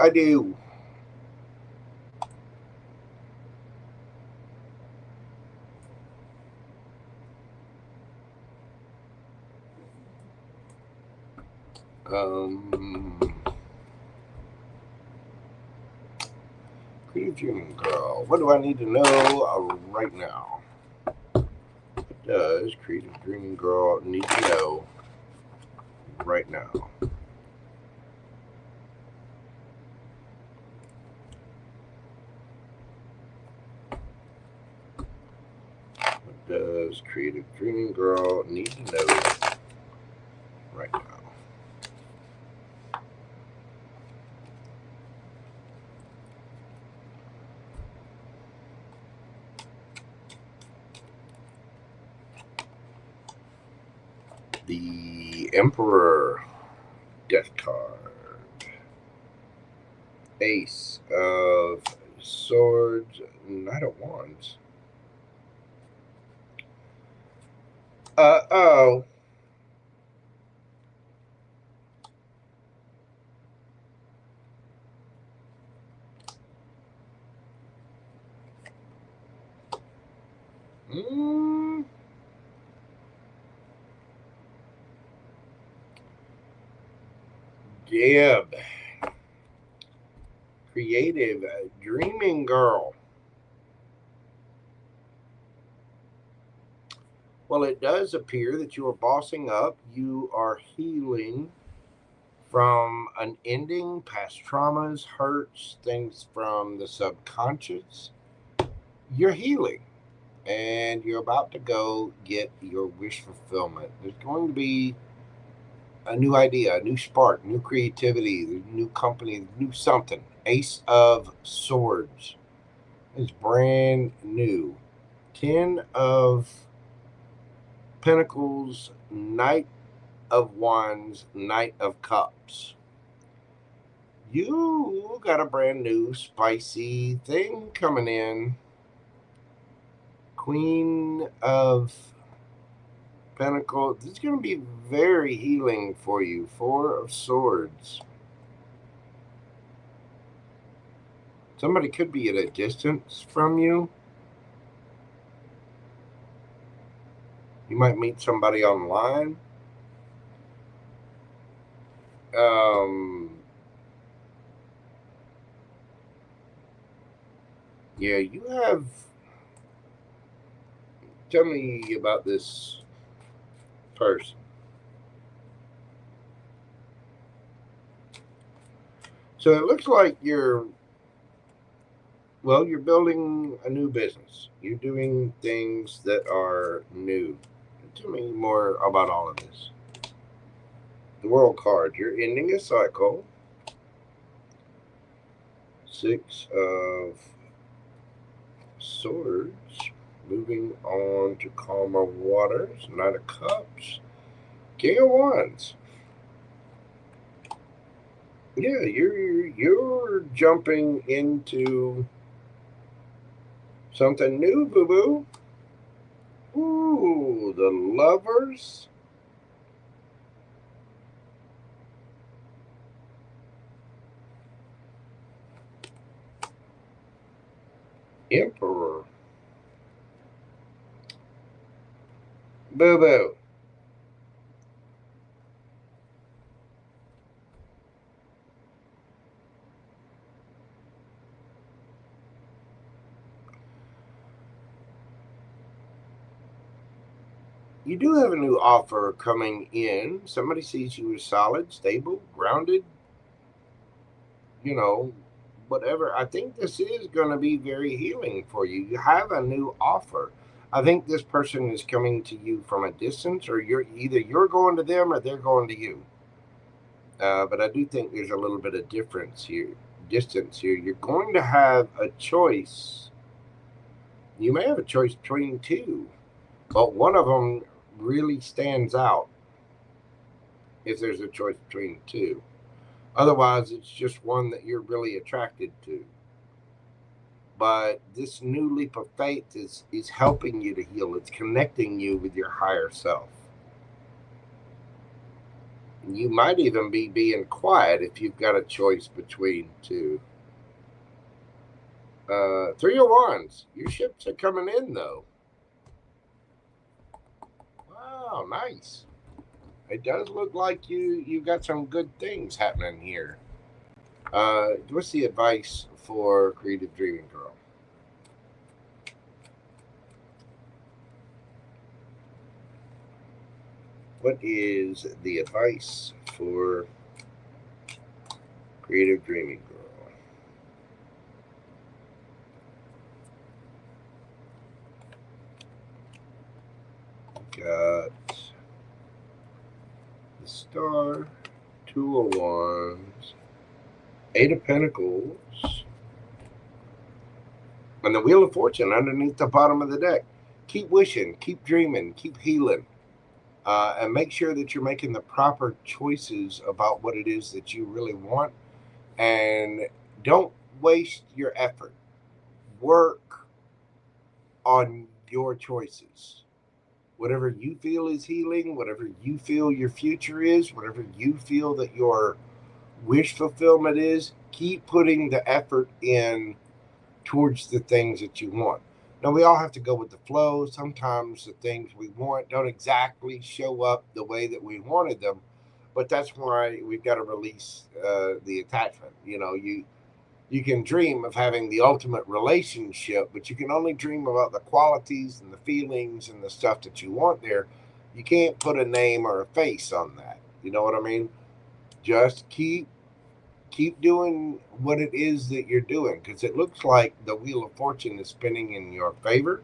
Creative Dreaming Girl. What do I need to know right now? What does Creative Dreaming Girl need to know right now? What does Creative Dreaming Girl need to know right now? The Emperor, Death card, Ace of Swords, Knight of Wands. Uh-oh. Deb, Creative Dreaming Girl. Well, it does appear that you are bossing up. You are healing from an ending, past traumas, hurts, things from the subconscious. You're healing, and you're about to go get your wish fulfillment. There's going to be a new idea, a new spark, new creativity, new company, new something. Ace of Swords is brand new. 10 of Pentacles, Knight of Wands, Knight of Cups. You got a brand new spicy thing coming in. Queen of Pentacles. This is going to be very healing for you. 4 of Swords. Somebody could be at a distance from you. You might meet somebody online. Yeah, you have... Tell me about this person. So it looks like you're building a new business. You're doing things that are new. Tell me more about all of this. The World card. You're ending a cycle. 6 of Swords. Moving on to calmer waters. Knight of Cups. King of Wands. Yeah, you're jumping into something new, boo-boo. Ooh, the Lovers. Emperor. Boo-boo. You do have a new offer coming in. Somebody sees you as solid, stable, grounded, whatever. I think this is going to be very healing for you. You have a new offer. I think this person is coming to you from a distance, or you're going to them or they're going to you. But I do think there's a little bit of distance here. You're going to have a choice. You may have a choice between two, but one of them really stands out if there's a choice between two. Otherwise, it's just one that you're really attracted to. But this new leap of faith is helping you to heal. It's connecting you with your higher self. You might even be being quiet if you've got a choice between two. 3 of Wands. Your ships are coming in, though. Wow, nice. It does look like you've got some good things happening here. What's the advice for Creative Dreaming Girl? What is the advice for Creative Dreaming Girl? Got the Star, 2 of Wands, 8 of Pentacles, and the Wheel of Fortune underneath the bottom of the deck. Keep wishing, keep dreaming, keep healing, and make sure that you're making the proper choices about what it is that you really want, and don't waste your effort. Work on your choices. Whatever you feel is healing, whatever you feel your future is, whatever you feel that your wish fulfillment is, keep putting the effort in towards the things that you want. Now, we all have to go with the flow. Sometimes the things we want don't exactly show up the way that we wanted them, but that's why we've got to release the attachment. You can dream of having the ultimate relationship, but you can only dream about the qualities and the feelings and the stuff that you want there. You can't put a name or a face on that. You know what I mean? Just keep doing what it is that you're doing, because it looks like the Wheel of Fortune is spinning in your favor,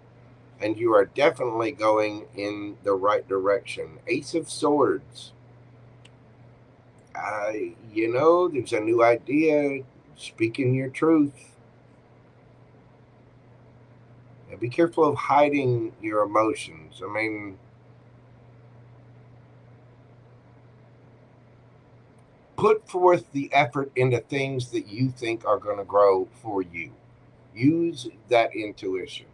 and you are definitely going in the right direction. Ace of Swords. There's a new idea. Speaking your truth. And be careful of hiding your emotions. I mean, put forth the effort into things that you think are going to grow for you. Use that intuition.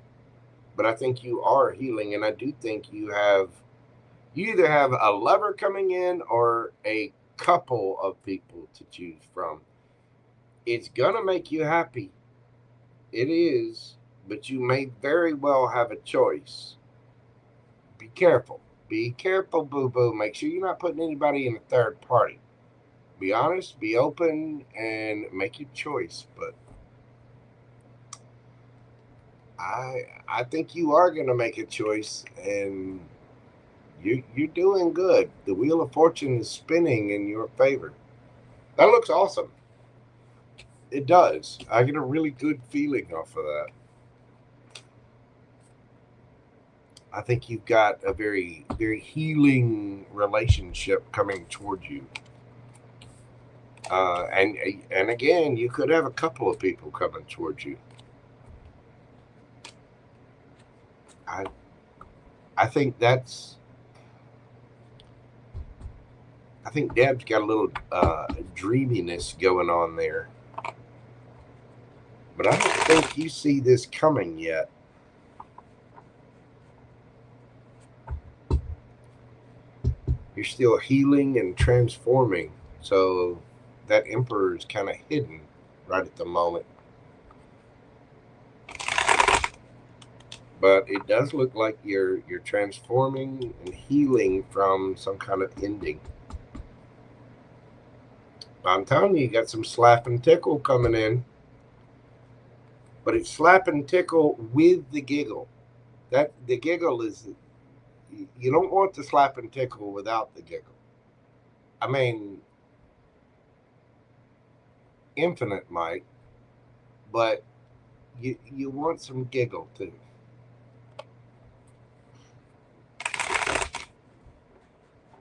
But I think you are healing, and I do think you either have a lover coming in or a couple of people to choose from. It's going to make you happy. It is, but you may very well have a choice. Be careful. Be careful, boo-boo. Make sure you're not putting anybody in a third party. Be honest, be open, and make your choice. But I think you are going to make a choice, and you're doing good. The Wheel of Fortune is spinning in your favor. That looks awesome. It does. I get a really good feeling off of that. I think you've got a very, very healing relationship coming towards you. And again, you could have a couple of people coming towards you. I think that's. I think Deb's got a little dreaminess going on there, but I don't think you see this coming yet. You're still healing and transforming, so that Emperor is kind of hidden right at the moment. But it does look like you're transforming and healing from some kind of ending. I'm telling you got some slap and tickle coming in. But it's slap and tickle with the giggle. That the giggle is, you don't want the slap and tickle without the giggle. I mean, Infinite might, but you want some giggle too.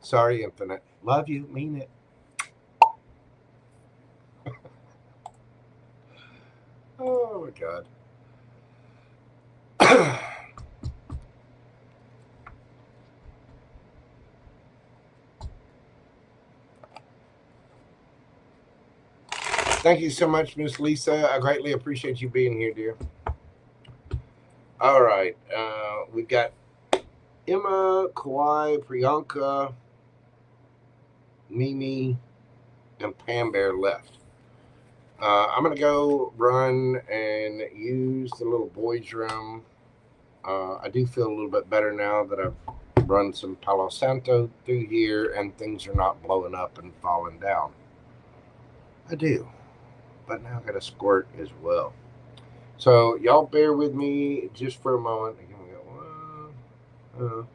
Sorry, Infinite. Love you, mean it. Oh my God. Thank you so much, Miss Lisa. I greatly appreciate you being here, dear. All right. We've got Emma, Kawhi, Priyanka, Mimi, and Pam Bear left. I'm going to go run and use the little boys' room. I do feel a little bit better now that I've run some Palo Santo through here and things are not blowing up and falling down. I do. But now I got a squirt as well. So y'all bear with me just for a moment. Again, we go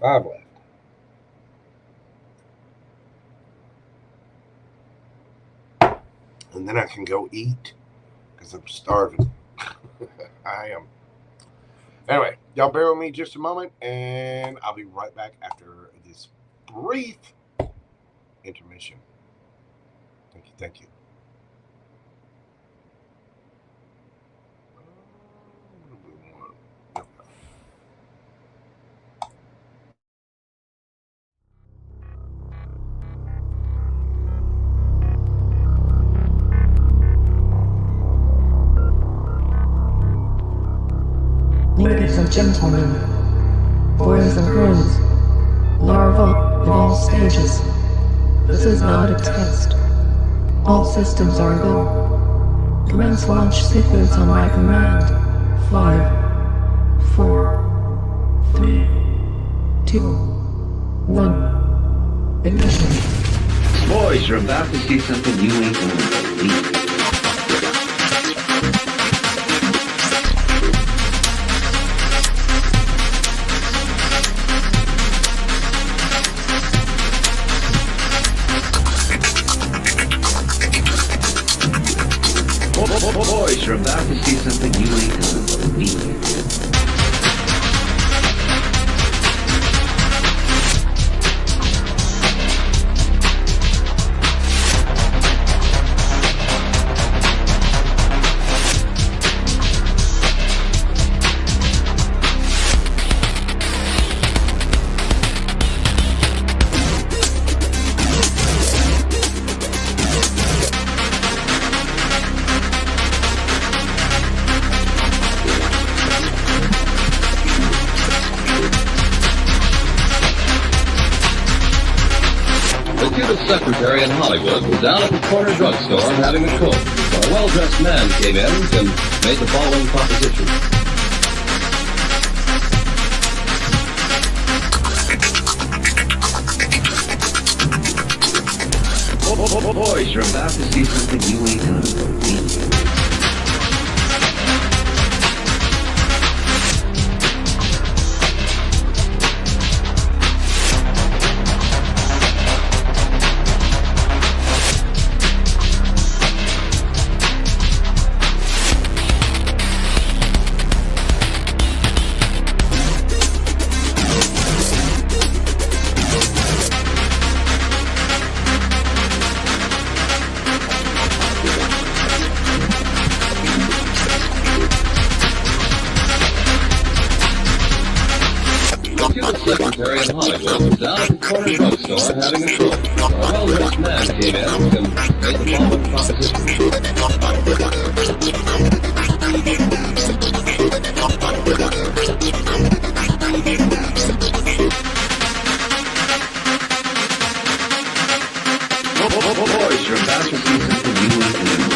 5 left. And then I can go eat because I'm starving. I am. Anyway, y'all bear with me just a moment, and I'll be right back after this brief intermission. Thank you, thank you. Ladies and gentlemen, boys and girls, larvae in all stages. This is not a test. All systems are go. Commence launch sequence on my command. 5, 4, 3, 2, 1. Ignition. Boys, you're about to see something you ain't gonna believe. Boys, you're about to see something you ain't gonna believe. Secretary in Hollywood was down at the corner drugstore having a Coke when a well-dressed man came in and made the following proposition. Boys, you're about to see something you ain't gonna believe. Secretary in Hollywood, down at the corner drugstore having a stroke. A well-dressed man came in and made the following proposition. Boys, you're about to see something you ain't gonna believe.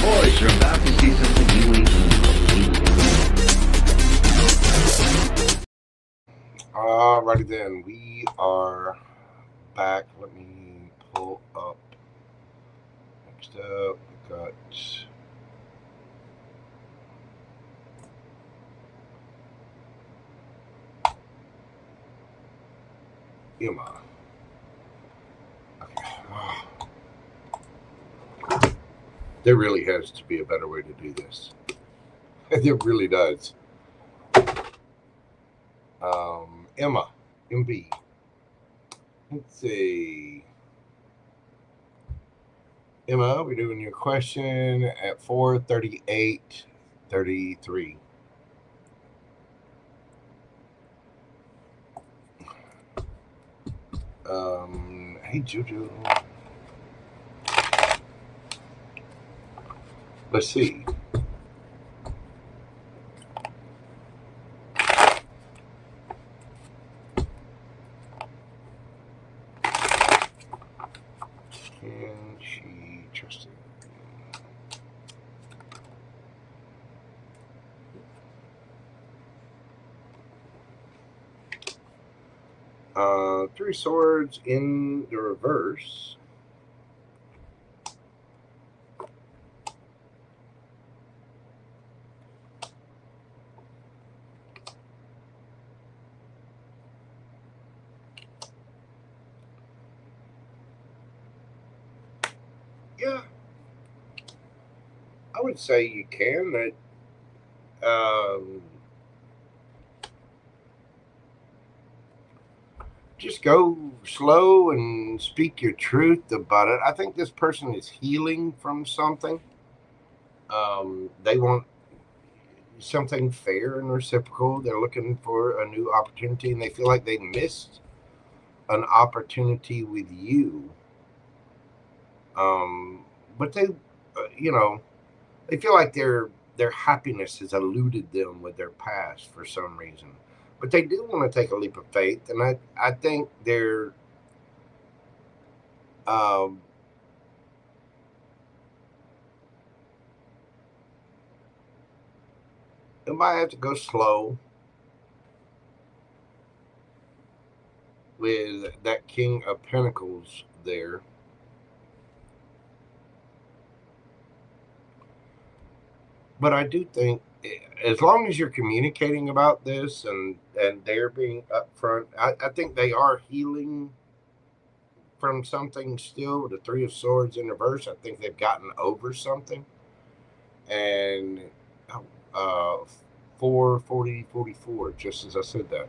Boys, you're about to see something you ain't gonna believe. Alrighty then, we are back. Let me pull up. Next up, we got Emma. Okay. There really has to be a better way to do this. There really does. Emma, MB. Let's see. Emma, we're doing your question at 4:38:33. Hey, Juju. Let's see. Can she trust it? Three swords in the reverse. Yeah, I would say you can. Just go slow and speak your truth about it. I think this person is healing from something. They want something fair and reciprocal. They're looking for a new opportunity, and they feel like they missed an opportunity with you. But they, they feel like their happiness has eluded them with their past for some reason. But they do want to take a leap of faith, and I think they're they might have to go slow with that King of Pentacles there. But I do think, as long as you're communicating about this and they're being upfront, I think they are healing from something still. The Three of Swords in reverse, I think they've gotten over something. And 4:40:44, just as I said that.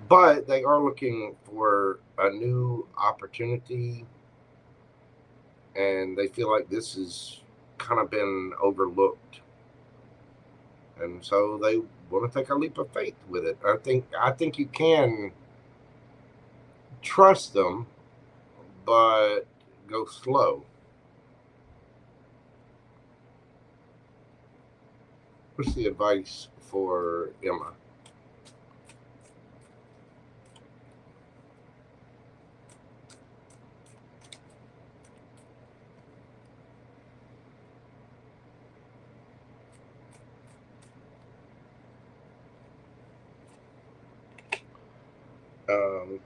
But they are looking for a new opportunity, and they feel like this has kind of been overlooked, and so they want to take a leap of faith with it. I think you can trust them, but go slow. What's the advice for Emma?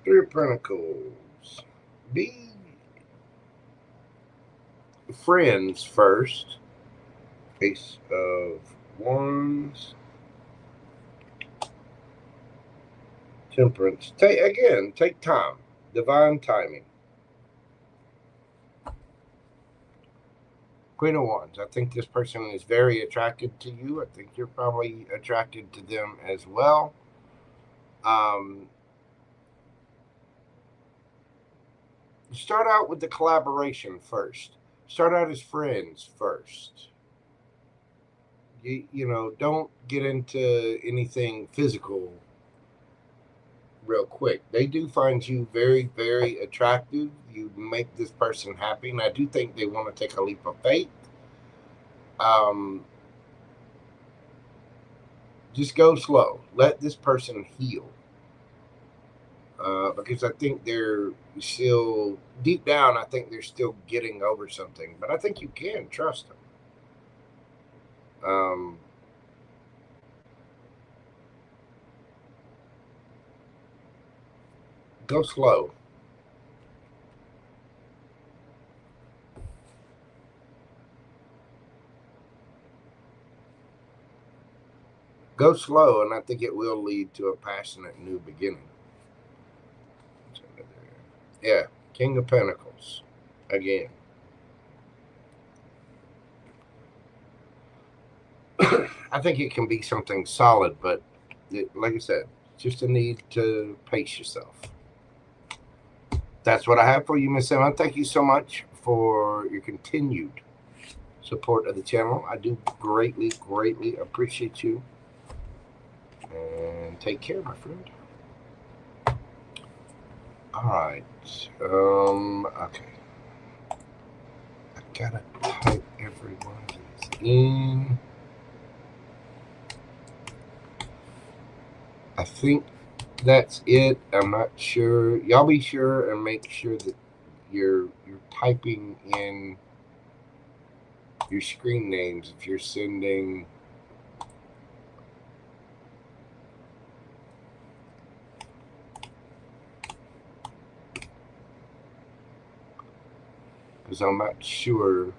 Three of Pentacles. Be friends first. Ace of Wands. Temperance. Take time. Divine timing. Queen of Wands. I think this person is very attracted to you. I think you're probably attracted to them as well. Start out with the collaboration first. Start out as friends first. You know, don't get into anything physical real quick. They do find you very, very attractive. You make this person happy, and I do think they want to take a leap of faith. Just go slow. Let this person heal. Because I think they're still, deep down, I think they're still getting over something. But I think you can trust them. Go slow. Go slow, and I think it will lead to a passionate new beginning. Yeah, King of Pentacles again. I think it can be something solid, but like I said, just a need to pace yourself. That's what I have for you, Miss Emma. Thank you so much for your continued support of the channel. I do greatly, greatly appreciate you. And take care, my friend. All right. Okay. I gotta type every one of these in. I think that's it. I'm not sure. Y'all be sure and make sure that you're typing in your screen names if you're sending. Because I'm not sure.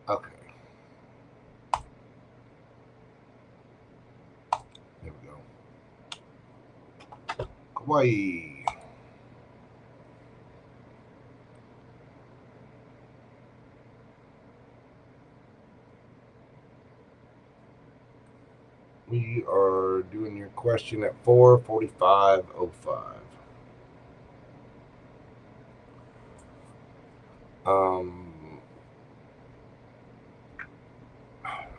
Okay. There we go. Hawaii. We are doing your question at 4:45:05.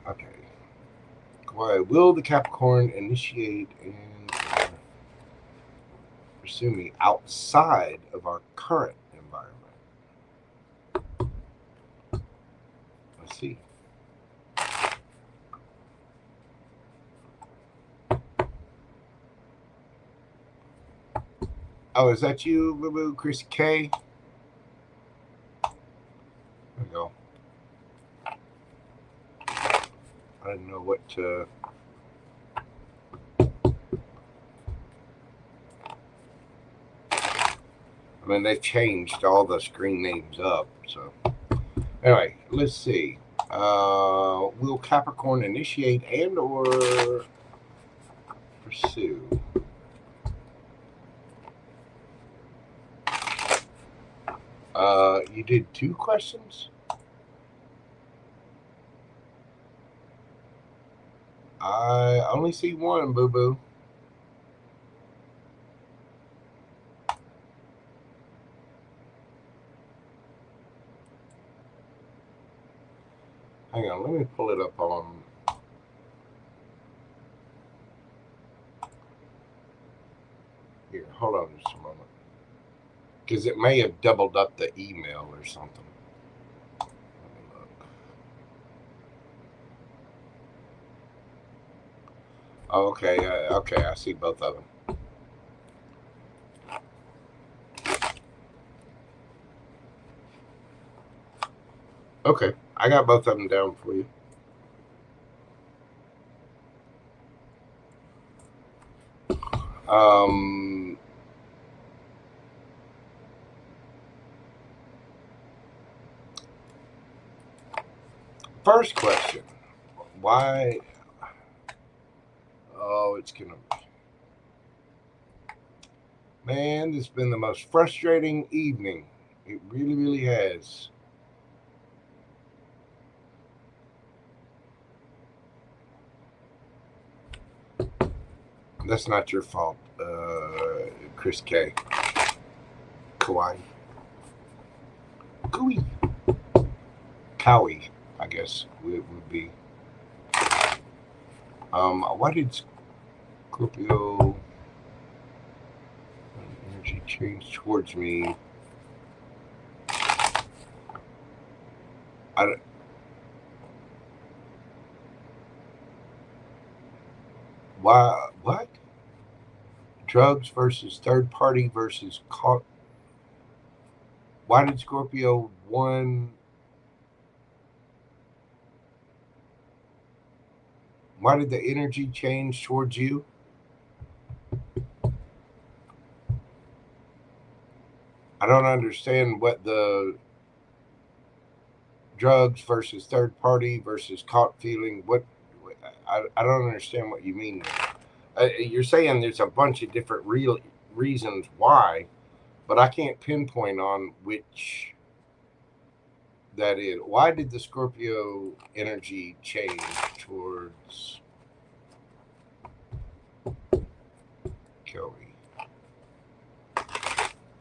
Okay. Why will the Capricorn initiate and pursue me outside of our current environment? Let's see. Oh, is that you, Boo Boo, Chris K? There we go. I didn't know what to. I mean, they've changed all the screen names up. So, anyway, let's see. Will Capricorn initiate and/or pursue? You did 2 questions? I only see 1, boo-boo. Hang on, let me pull it up on... Here, hold on just a moment. Because it may have doubled up the email or something. Let me look. Oh, okay, okay, I see both of them. Okay, I got both of them down for you. First question. Why? Oh, it's gonna... Man, this has been the most frustrating evening. It really, really has. That's not your fault, Chris K. Kawaii. Cooey. Cowie, I guess it would be. Why did Scorpio energy change towards me? Why? What? Drugs versus third party versus caught. Why did Scorpio 1? Why did the energy change towards you? I don't understand what the drugs versus third party versus caught feeling. What? I don't understand what you mean. You're saying there's a bunch of different real reasons why, but I can't pinpoint on which that is. Why did the Scorpio energy change towards Kelly?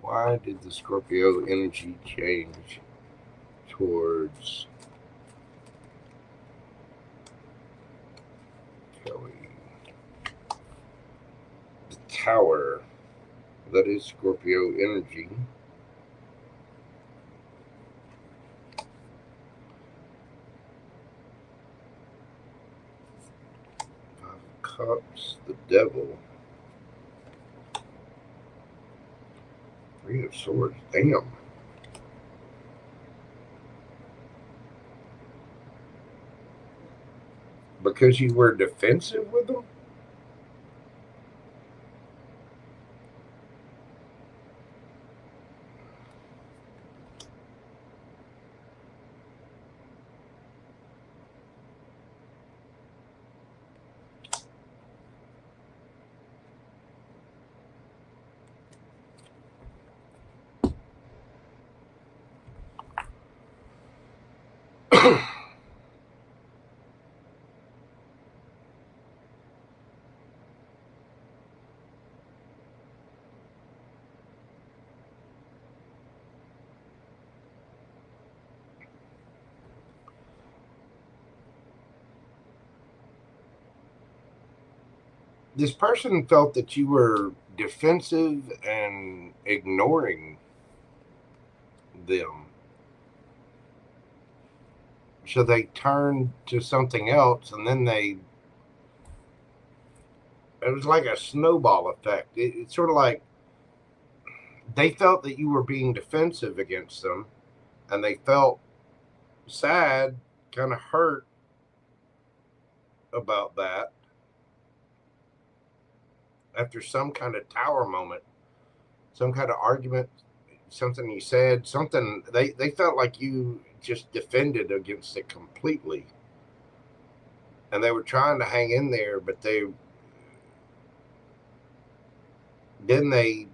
Why did the Scorpio energy change towards Kelly? The Tower, that is Scorpio energy. Cups, the Devil, 3 of Swords. Damn. Because you were defensive with them? This person felt that you were defensive and ignoring them. So they turned to something else, and then it was like a snowball effect. It's sort of like they felt that you were being defensive against them, and they felt sad, kind of hurt about that. After some kind of tower moment, some kind of argument, something you said, something, they felt like you just defended against it completely. And they were trying to hang in there, but then they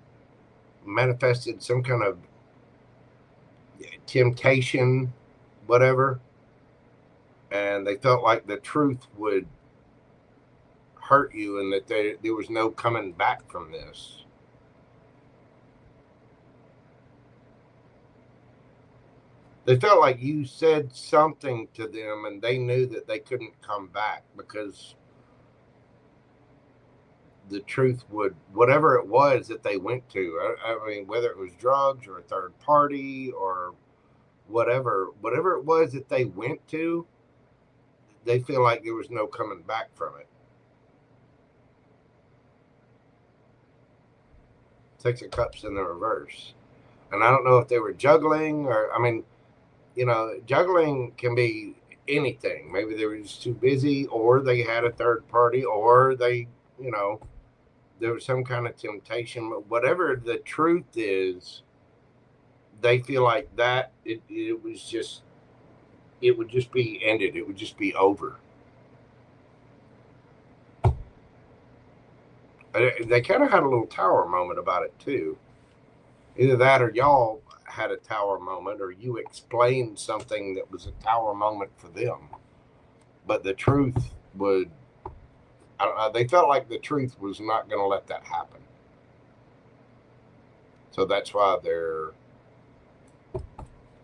manifested some kind of temptation, whatever, and they felt like the truth would hurt you and that there was no coming back from this. They felt like you said something to them and they knew that they couldn't come back because the truth would, whatever it was that they went to, I mean, whether it was drugs or a third party or whatever it was that they went to, they feel like there was no coming back from it. Six of Cups in the reverse. And I don't know if they were juggling or, I mean, you know, juggling can be anything. Maybe they were just too busy, or they had a third party, or they, you know, there was some kind of temptation. But whatever the truth is, they feel like that it was just, it would just be ended. It would just be over. They kind of had a little tower moment about it too. Either that or y'all had a tower moment, or you explained something that was a tower moment for them. But the truth would, I don't know, they felt like the truth was not going to let that happen. So that's why their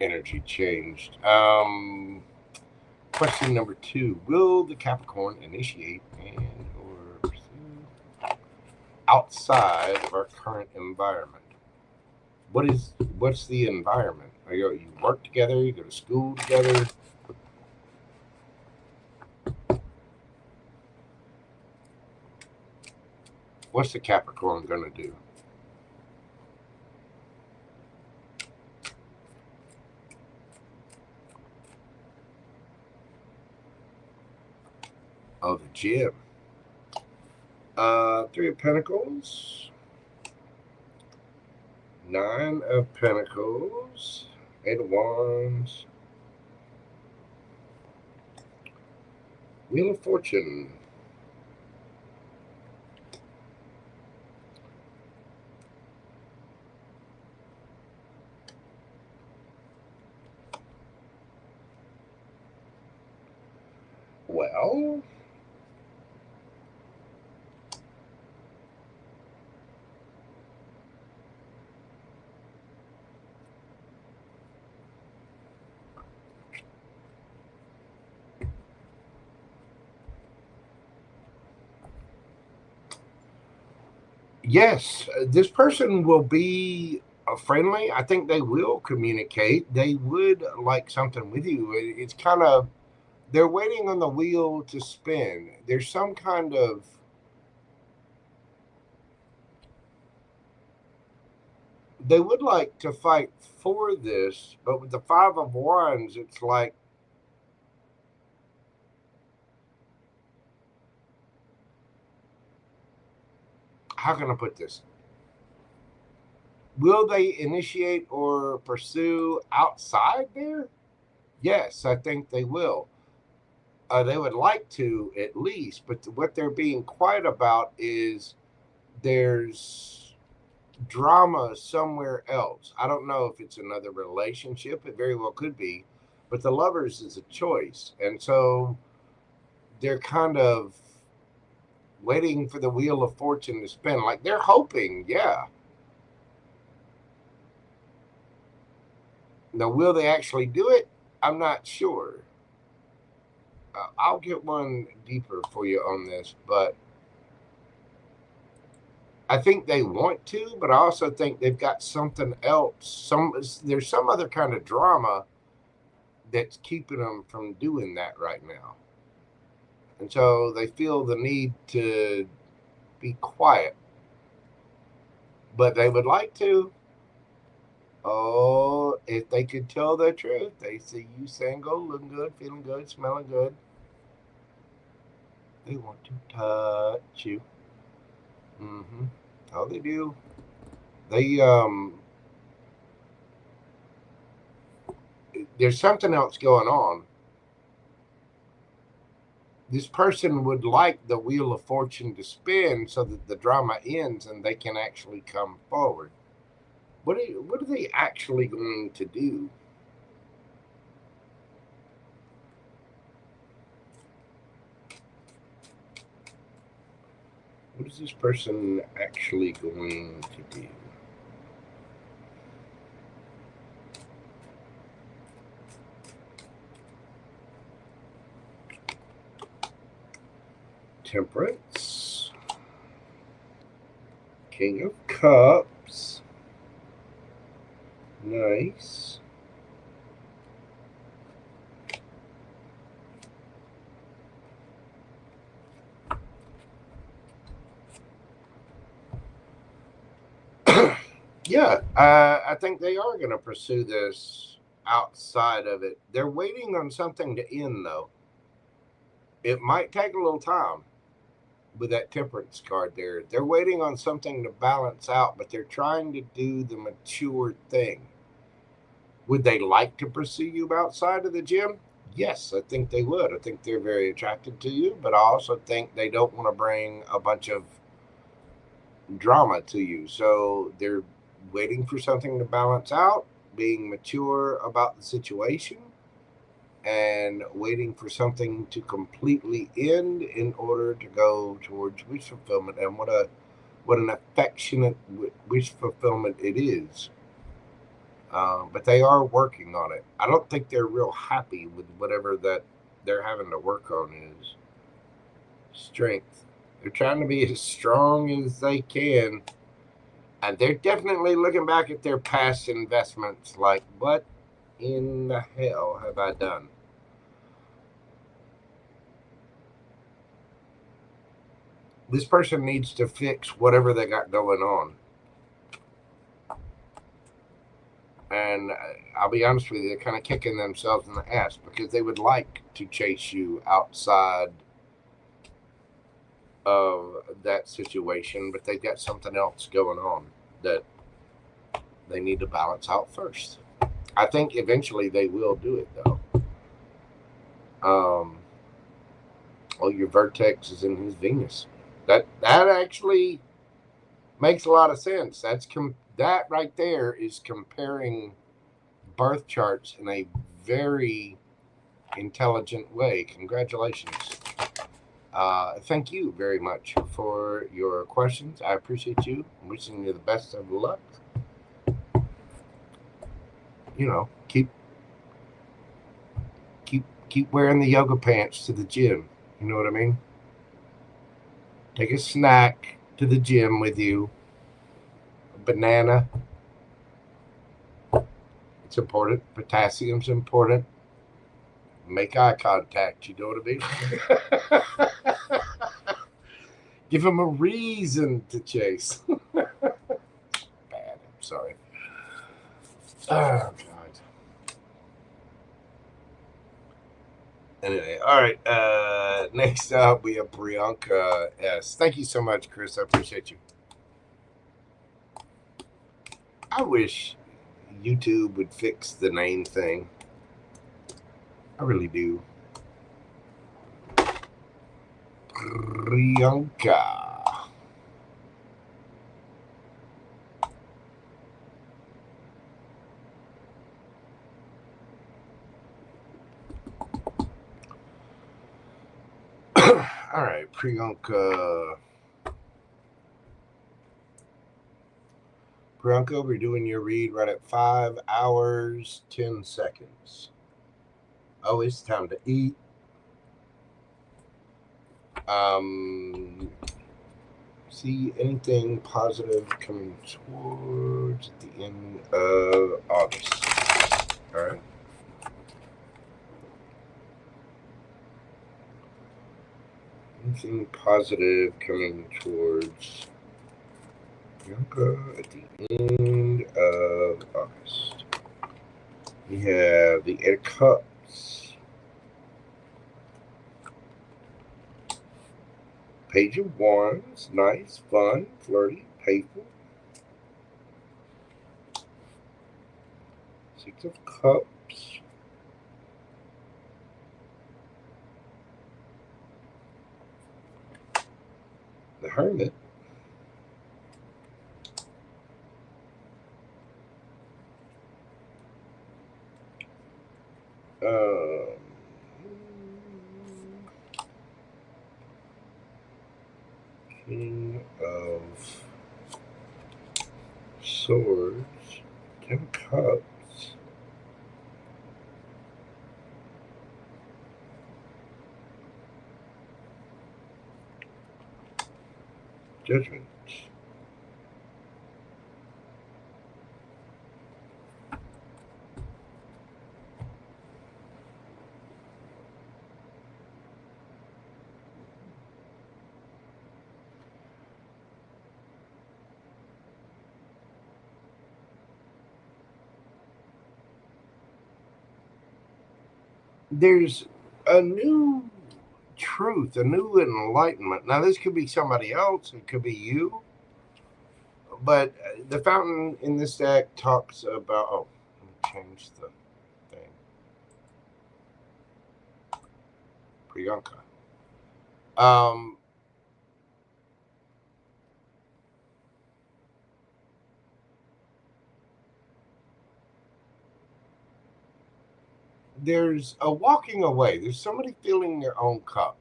energy changed. Question number 2. Will the Capricorn initiate and or pursue outside of our current environment? What's the environment? You work together, you go to school together. What's the Capricorn going to do? Oh, the gem. 3 of Pentacles. 9 of Pentacles, 8 of Wands, Wheel of Fortune. Well, yes, this person will be friendly. I think they will communicate. They would like something with you. It's kind of, they're waiting on the wheel to spin. There's some kind of, they would like to fight for this, but with the 5 of Wands, it's like, how can I put this? Will they initiate or pursue outside there? Yes, I think they will. They would like to at least, but what they're being quiet about is there's drama somewhere else. I don't know if it's another relationship. It very well could be, but the Lovers is a choice. And so they're kind of waiting for the Wheel of Fortune to spin. Like they're hoping, yeah. Now, will they actually do it? I'm not sure. I'll get one deeper for you on this, but I think they want to, but I also think they've got something else. There's some other kind of drama that's keeping them from doing that right now. And so they feel the need to be quiet. But they would like to. Oh, if they could tell the truth, they see you single, looking good, feeling good, smelling good. They want to touch you. Oh, they do. They, there's something else going on. This person would like the Wheel of Fortune to spin so that the drama ends and they can actually come forward. What are they actually going to do? What is this person actually going to do? Temperance. King of Cups. Nice. Yeah, I think they are going to pursue this outside of it. They're waiting on something to end, though. It might take a little time with that Temperance card there. They're waiting on something to balance out, but they're trying to do the mature thing. Would they like to pursue you outside of the gym? Yes, I think they would. I think they're very attracted to you, but I also think they don't want to bring a bunch of drama to you. So they're waiting for something to balance out, being mature about the situation, and waiting for something to completely end in order to go towards wish fulfillment. And what an affectionate wish fulfillment it is. But they are working on it. I don't think they're real happy with whatever that they're having to work on is. Strength. They're trying to be as strong as they can. And they're definitely looking back at their past investments like, what in the hell have I done? This person needs to fix whatever they got going on. And I'll be honest with you, they're kind of kicking themselves in the ass because they would like to chase you outside of that situation, but they've got something else going on that they need to balance out first. I think eventually they will do it, though. Well, your vertex is in his Venus. That actually makes a lot of sense. That right there is comparing birth charts in a very intelligent way. Congratulations. Thank you very much for your questions. I appreciate you. I'm wishing you the best of luck. You know, keep wearing the yoga pants to the gym. You know what I mean? Take a snack to the gym with you. A banana. It's important. Potassium's important. Make eye contact. You know what I mean? Give them a reason to chase. Bad. I'm sorry. Oh, God. Anyway, all right. Next up, we have Priyanka S. Thank you so much, Chris. I appreciate you. I wish YouTube would fix the name thing. I really do. Priyanka. All right, Priyanka. Priyanka, we're doing your read right at 5 hours, 10 seconds. Oh, it's time to eat. See anything positive coming towards the end of August. All right. Anything positive coming towards Priyanka at the end of August. We have the 8 of Cups, Page of Wands, nice, fun, flirty, playful. 6 of Cups. The Hermit. King Judgment. There's a new truth, a new enlightenment. Now, this could be somebody else, it could be you, but the fountain in this deck talks about. Oh, let me change the thing. Priyanka. There's a walking away. There's somebody filling their own cup.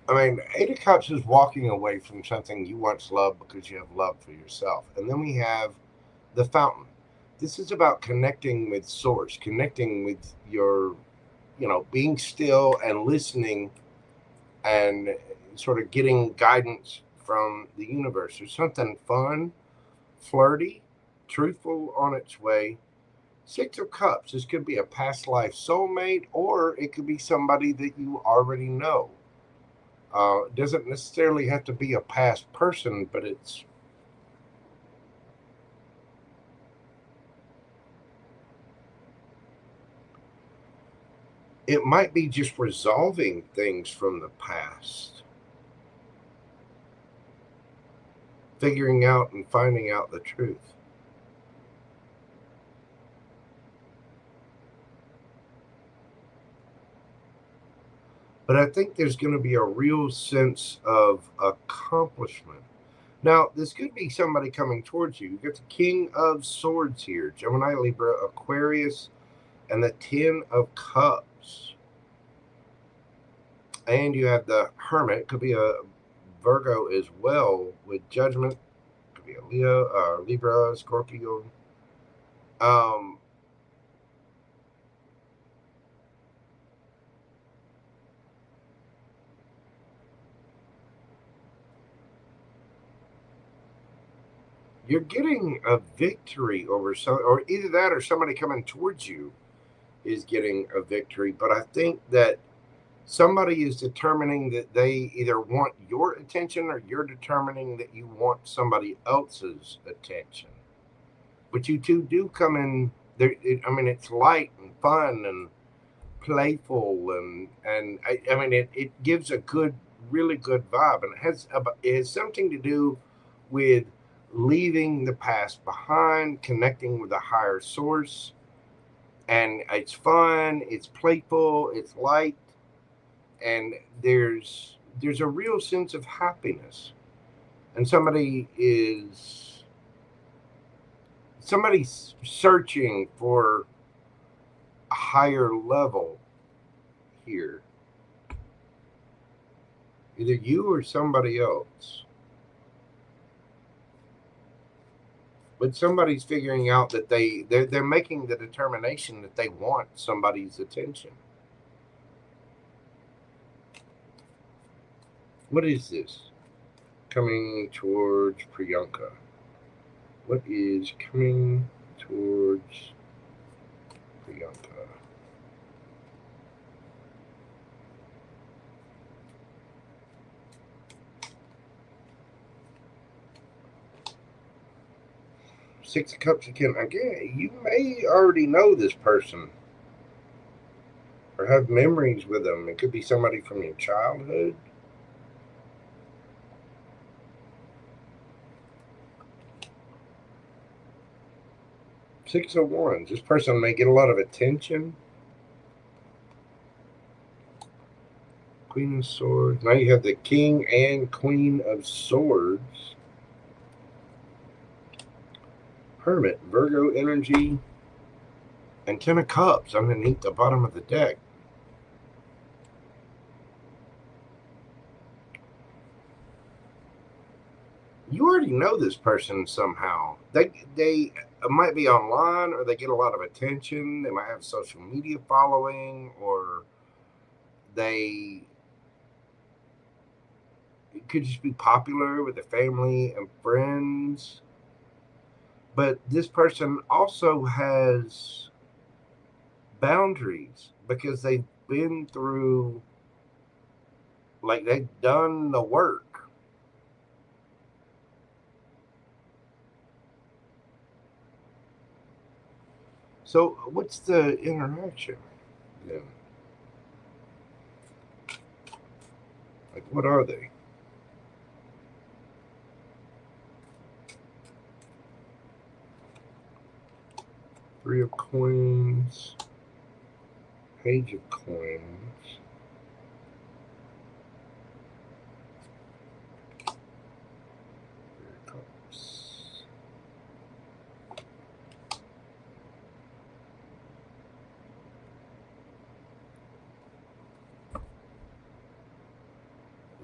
I mean, Eight of Cups is walking away from something you once loved because you have love for yourself. And then we have the fountain. This is about connecting with source, connecting with your, being still and listening and sort of getting guidance from the universe. There's something fun, flirty, truthful on its way. Six of Cups. This could be a past life soulmate, or it could be somebody that you already know. It doesn't necessarily have to be a past person, but it might be just resolving things from the past, figuring out and finding out the truth. But I think there's going to be a real sense of accomplishment. Now, this could be somebody coming towards you. You've got the King of Swords here, Gemini, Libra, Aquarius, and the Ten of Cups. And you have the Hermit. It could be a Virgo as well with Judgment. It could be a Leo, Libra, Scorpio. You're getting a victory over some, or either that or somebody coming towards you is getting a victory. But I think that somebody is determining that they either want your attention or you're determining that you want somebody else's attention. But you two do come in there. It's light and fun and playful, and it gives a good, really good vibe, and it has something to do with leaving the past behind, connecting with a higher source. And it's fun, it's playful, it's light, and there's a real sense of happiness. And somebody's searching for a higher level here. Either you or somebody else. But somebody's figuring out that they're making the determination that they want somebody's attention. What is this coming towards Priyanka? What is coming towards Priyanka? Six of Cups again. Again, you may already know this person or have memories with them. It could be somebody from your childhood. Six of Wands. This person may get a lot of attention. Queen of Swords. Now you have the King and Queen of Swords. Hermit, Virgo energy, and Ten of Cups underneath the bottom of the deck. already know this person somehow. They might be online, or they get a lot of attention. They might have a social media following, or it could just be popular with the family and friends. But this person also has boundaries because they've been through, like, they've done the work. So what's the interaction then? Like, what are they? Three of Coins, Page of Coins, Three of Cups.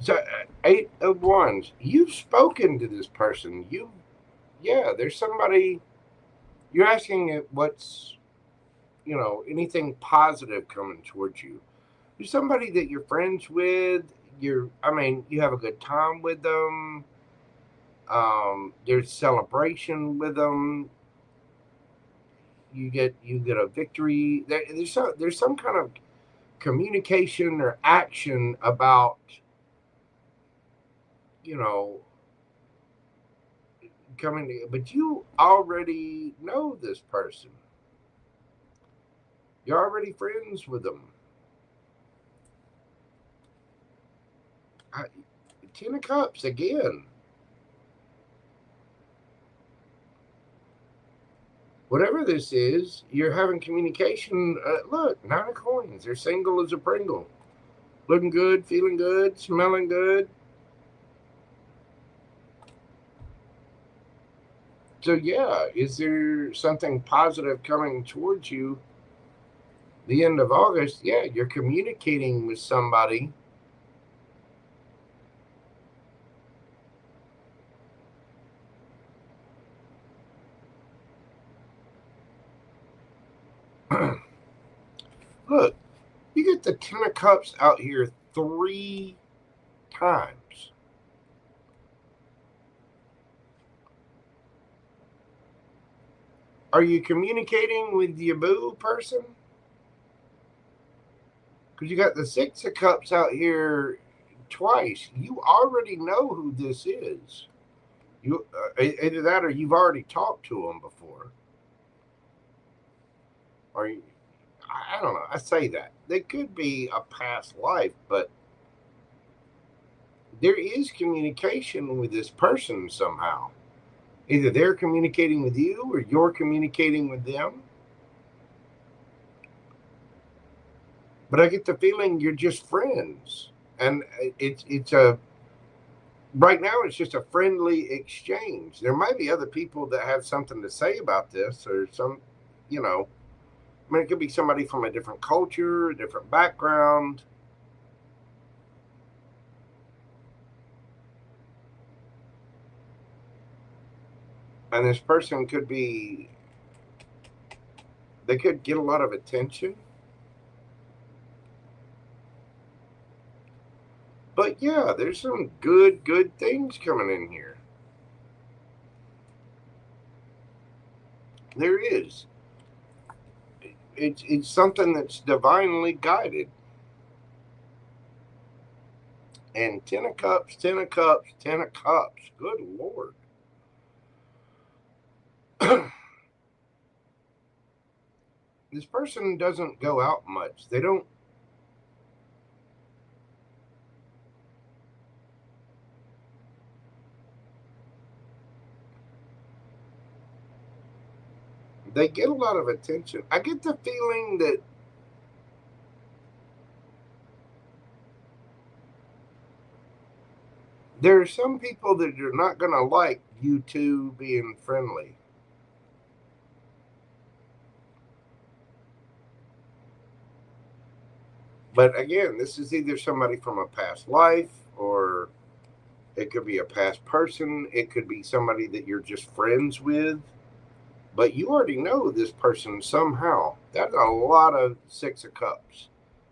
So, Eight of Wands. You've spoken to this person. There's somebody. You're asking it what's, anything positive coming towards you. There's somebody that you're friends with. You have a good time with them. There's celebration with them. You get a victory. There's some kind of communication or action about, coming to, but you already know this person. You're already friends with them. Ten of Cups again. Whatever this is, you're having communication. Look, Nine of Coins. They're single as a Pringle. Looking good, feeling good, smelling good. So yeah, is there something positive coming towards you the end of August? Yeah, you're communicating with somebody. Look, you get the Ten of Cups out here 3 times. Are you communicating with your boo person? Because you got the Six of Cups out here twice. You already know who this is. You either that or you've already talked to them before. Or I don't know. I say that. They could be a past life, but there is communication with this person somehow. Either they're communicating with you or you're communicating with them. But I get the feeling you're just friends. And right now it's just a friendly exchange. There might be other people that have something to say about this, or some, it could be somebody from a different culture, a different background. And this person they could get a lot of attention. But yeah, there's some good things coming in here. There is. It's something that's divinely guided. And Ten of Cups, Ten of Cups, Ten of Cups. Good Lord. This person doesn't go out much. They don't. They get a lot of attention. I get the feeling that there are some people that are not going to like you two being friendly. But again, this is either somebody from a past life or It could be a past person. It could be somebody that you're just friends with. But you already know this person somehow. That's a lot of Six of Cups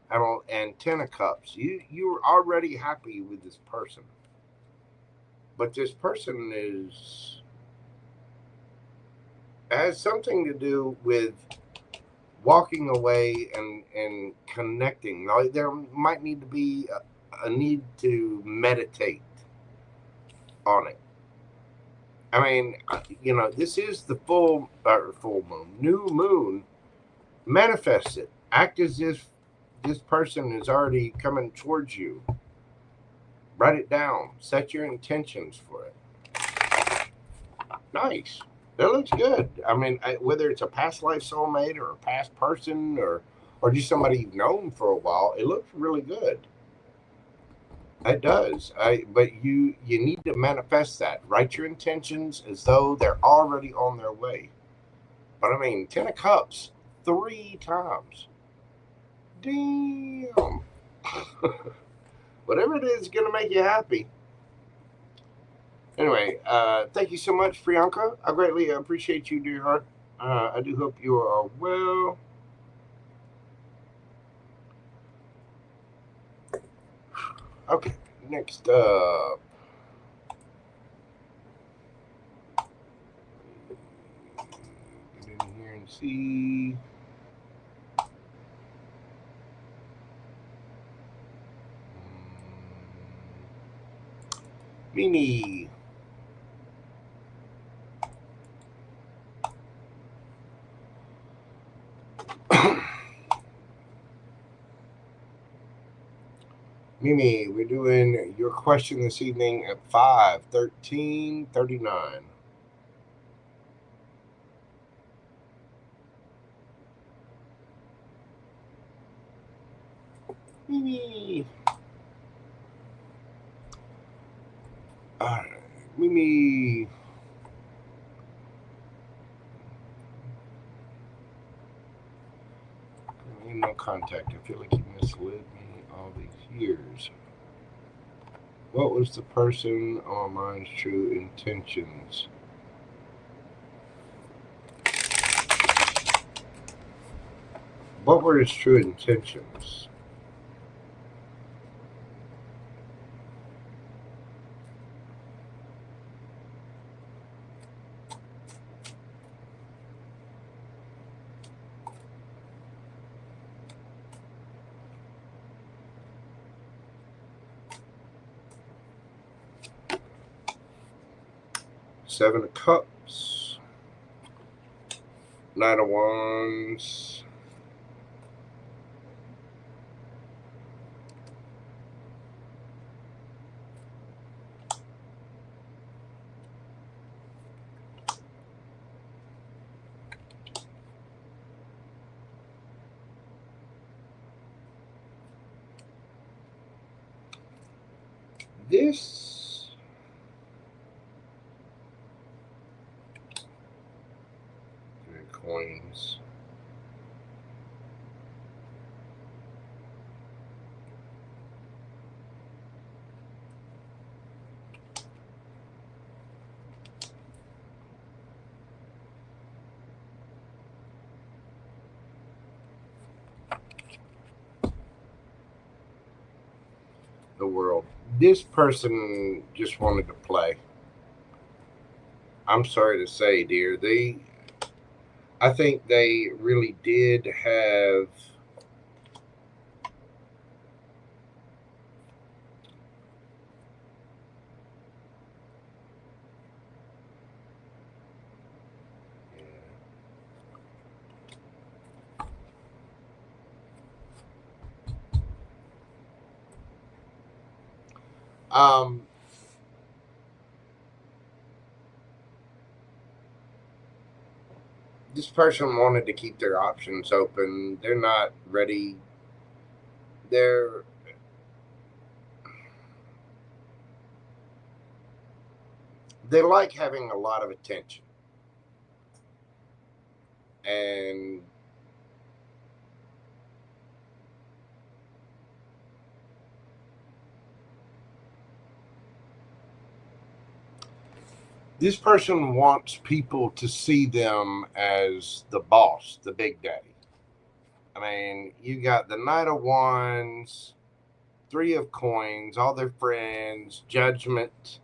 and Ten of Cups. You're already happy with this person. But this person has something to do with walking away and connecting. Like there might need to be a need to meditate on it. I mean, this is the full moon, new moon. Manifest it. Act as if this person is already coming towards you. Write it down. Set your intentions for it. Nice. That looks good. I mean, whether it's a past life soulmate or a past person or just somebody you've known for a while, it looks really good. It does. But you need to manifest that. Write your intentions as though they're already on their way. But I mean, 10 of Cups 3 times. Damn. Whatever it is going to make you happy. Anyway, thank you so much, Priyanka. I greatly appreciate you, dear heart. I do hope you are well. Okay, next up. Get in here and see. Mimi. Mimi, we're doing your question this evening at 5/13/39. Mimi. All right, Mimi. No contact. I feel like you misled me all these years. What was the person or mine's true intentions? What were his true intentions? Seven of Cups, Nine of Wands, this. Coins. The World. This person just wanted to play. I'm sorry to say, dear. I think they really did have this person wanted to keep their options open. They're not ready. They like having a lot of attention. And This person wants people to see them as the boss, the big daddy. I mean, you got the Knight of Wands, Three of Coins, all their friends, Judgment,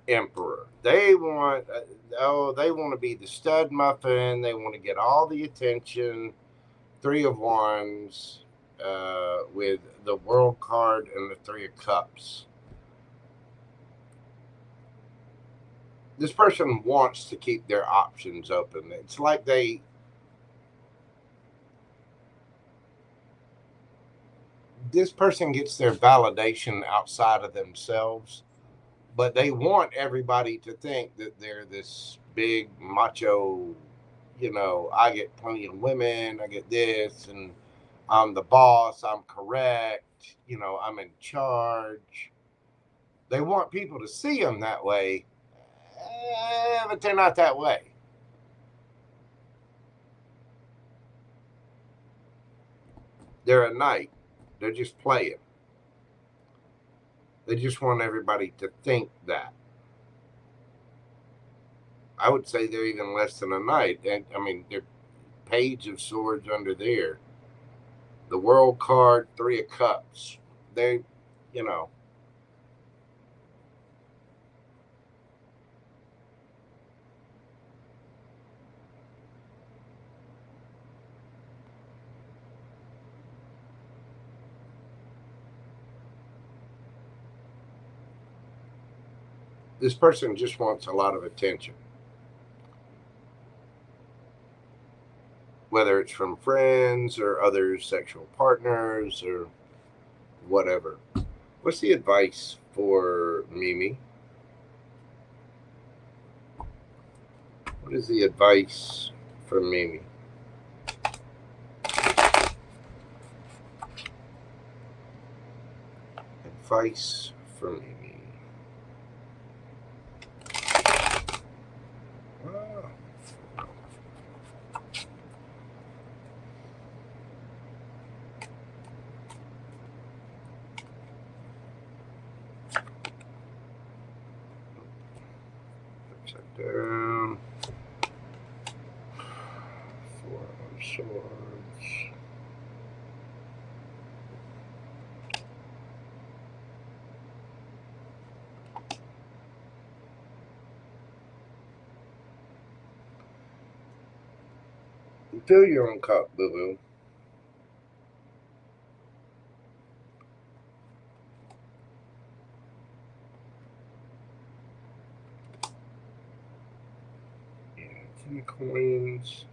Emperor. They want, they want to be the stud muffin. They want to get all the attention. Three of Wands with the World card and the Three of Cups. This person wants to keep their options open. It's like this person gets their validation outside of themselves, but they want everybody to think that they're this big macho, I get plenty of women, I get this, and I'm the boss, I'm correct, I'm in charge. They want people to see them that way, but they're not that way. They're a knight. They're just playing. They just want everybody to think that. I would say they're even less than a knight. And I mean, they're Page of Swords under there. The World card, Three of Cups. They, this person just wants a lot of attention. Whether it's from friends or other sexual partners or whatever. What's the advice for Mimi? What is the advice for Mimi? Advice for Mimi. Down. Four of Swords. Fill your own cup, boo-boo. Yeah, 10 coins.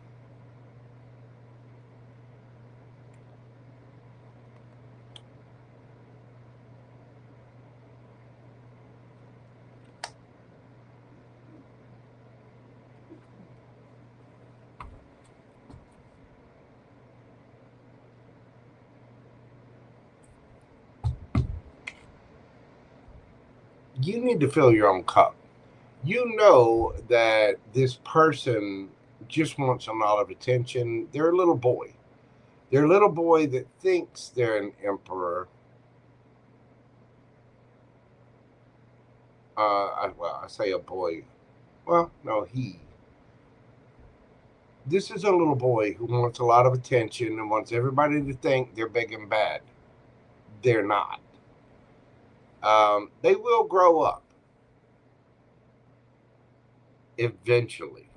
You need to fill your own cup. You know that this person just wants a lot of attention. They're a little boy. They're a little boy that thinks they're an emperor. I say a boy. Well, no, he. This is a little boy who wants a lot of attention and wants everybody to think they're big and bad. They're not. They will grow up eventually.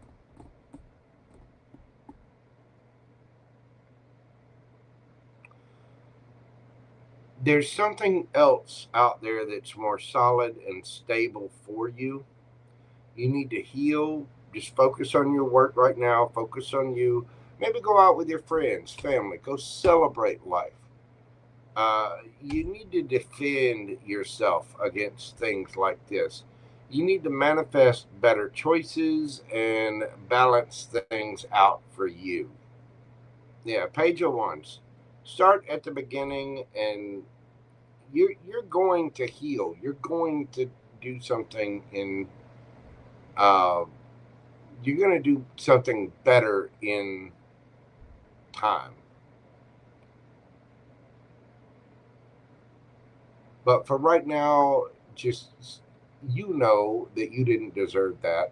There's something else out there that's more solid and stable for you. You need to heal. Just focus on your work right now. Focus on you. Maybe go out with your friends, family. Go celebrate life. You need to defend yourself against things like this. You need to manifest better choices and balance things out for you. Yeah, Page of Wands. Start at the beginning, and you're going to heal. You're going to do something in. You're going to do something better in time. But for right now, just you know that you didn't deserve that.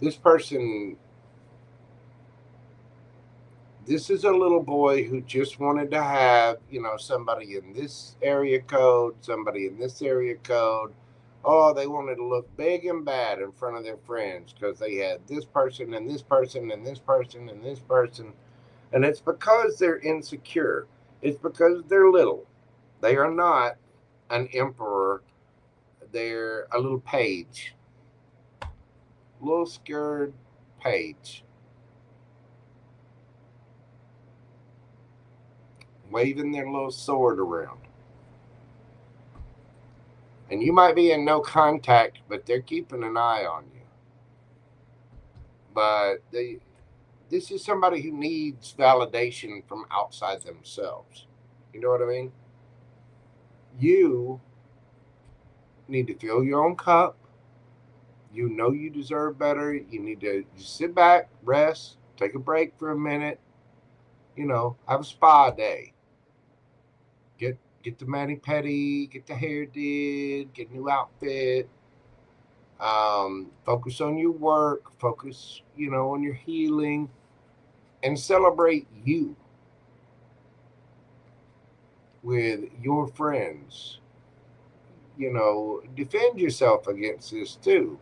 this person, this is a little boy who just wanted to have, you know, somebody in this area code, somebody in this area code. Oh, they wanted to look big and bad in front of their friends because they had this person and this person and this person and this person. And it's because they're insecure. It's because they're little. They are not an emperor. They're a little page. Little scared page. Waving their little sword around. And you might be in no contact, but they're keeping an eye on you. But this is somebody who needs validation from outside themselves. You know what I mean? You need to fill your own cup. You know you deserve better. You need to just sit back, rest, take a break for a minute. You know, have a spa day. Get the mani-pedi, get the hair did, get a new outfit. Focus on your work. Focus, you know, on your healing. And celebrate you with your friends. You know, defend yourself against this too.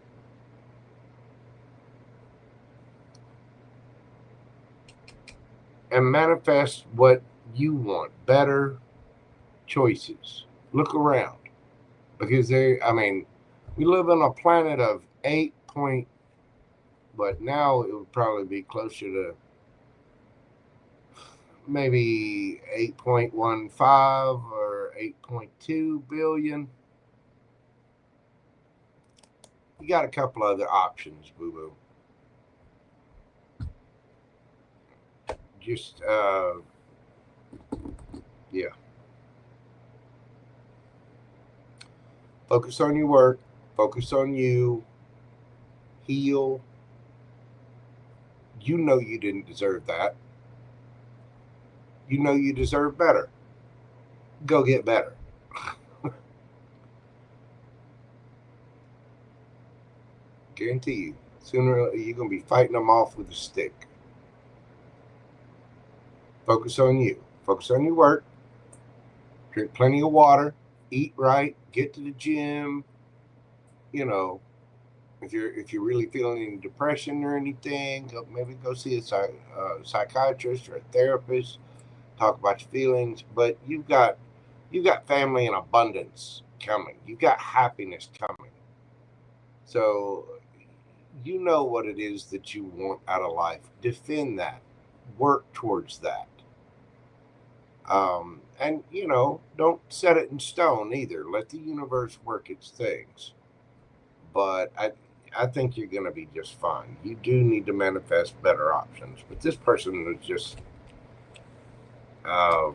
And manifest what you want. Better choices. Look around. Because we live on a planet of 8 point, but now it would probably be closer to maybe 8.15 or 8.2 billion. You got a couple other options, boo-boo. Just, yeah. Focus on your work. Focus on you. Heal. You know you didn't deserve that. You know you deserve better. Go get better. Guarantee you. Sooner or later, you're going to be fighting them off with a stick. Focus on you. Focus on your work. Drink plenty of water. Eat right. Get to the gym. You know, if you're really feeling any depression or anything, maybe go see a psychiatrist or a therapist. Talk about your feelings. But you've got family in abundance coming. You've got happiness coming. So you know what it is that you want out of life. Defend that. Work towards that. And, you know, don't set it in stone either. Let the universe work its things. But I think you're going to be just fine. You do need to manifest better options. But this person is just... I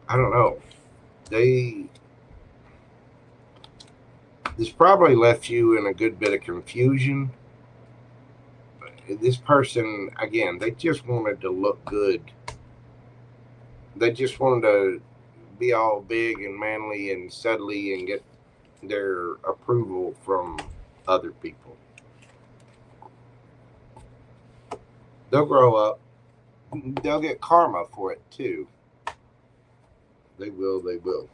don't know. This probably left you in a good bit of confusion. This person, again, they just wanted to look good. They just wanted to be all big and manly and cuddly and get their approval from other people. They'll grow up. They'll get karma for it too. They will. They will.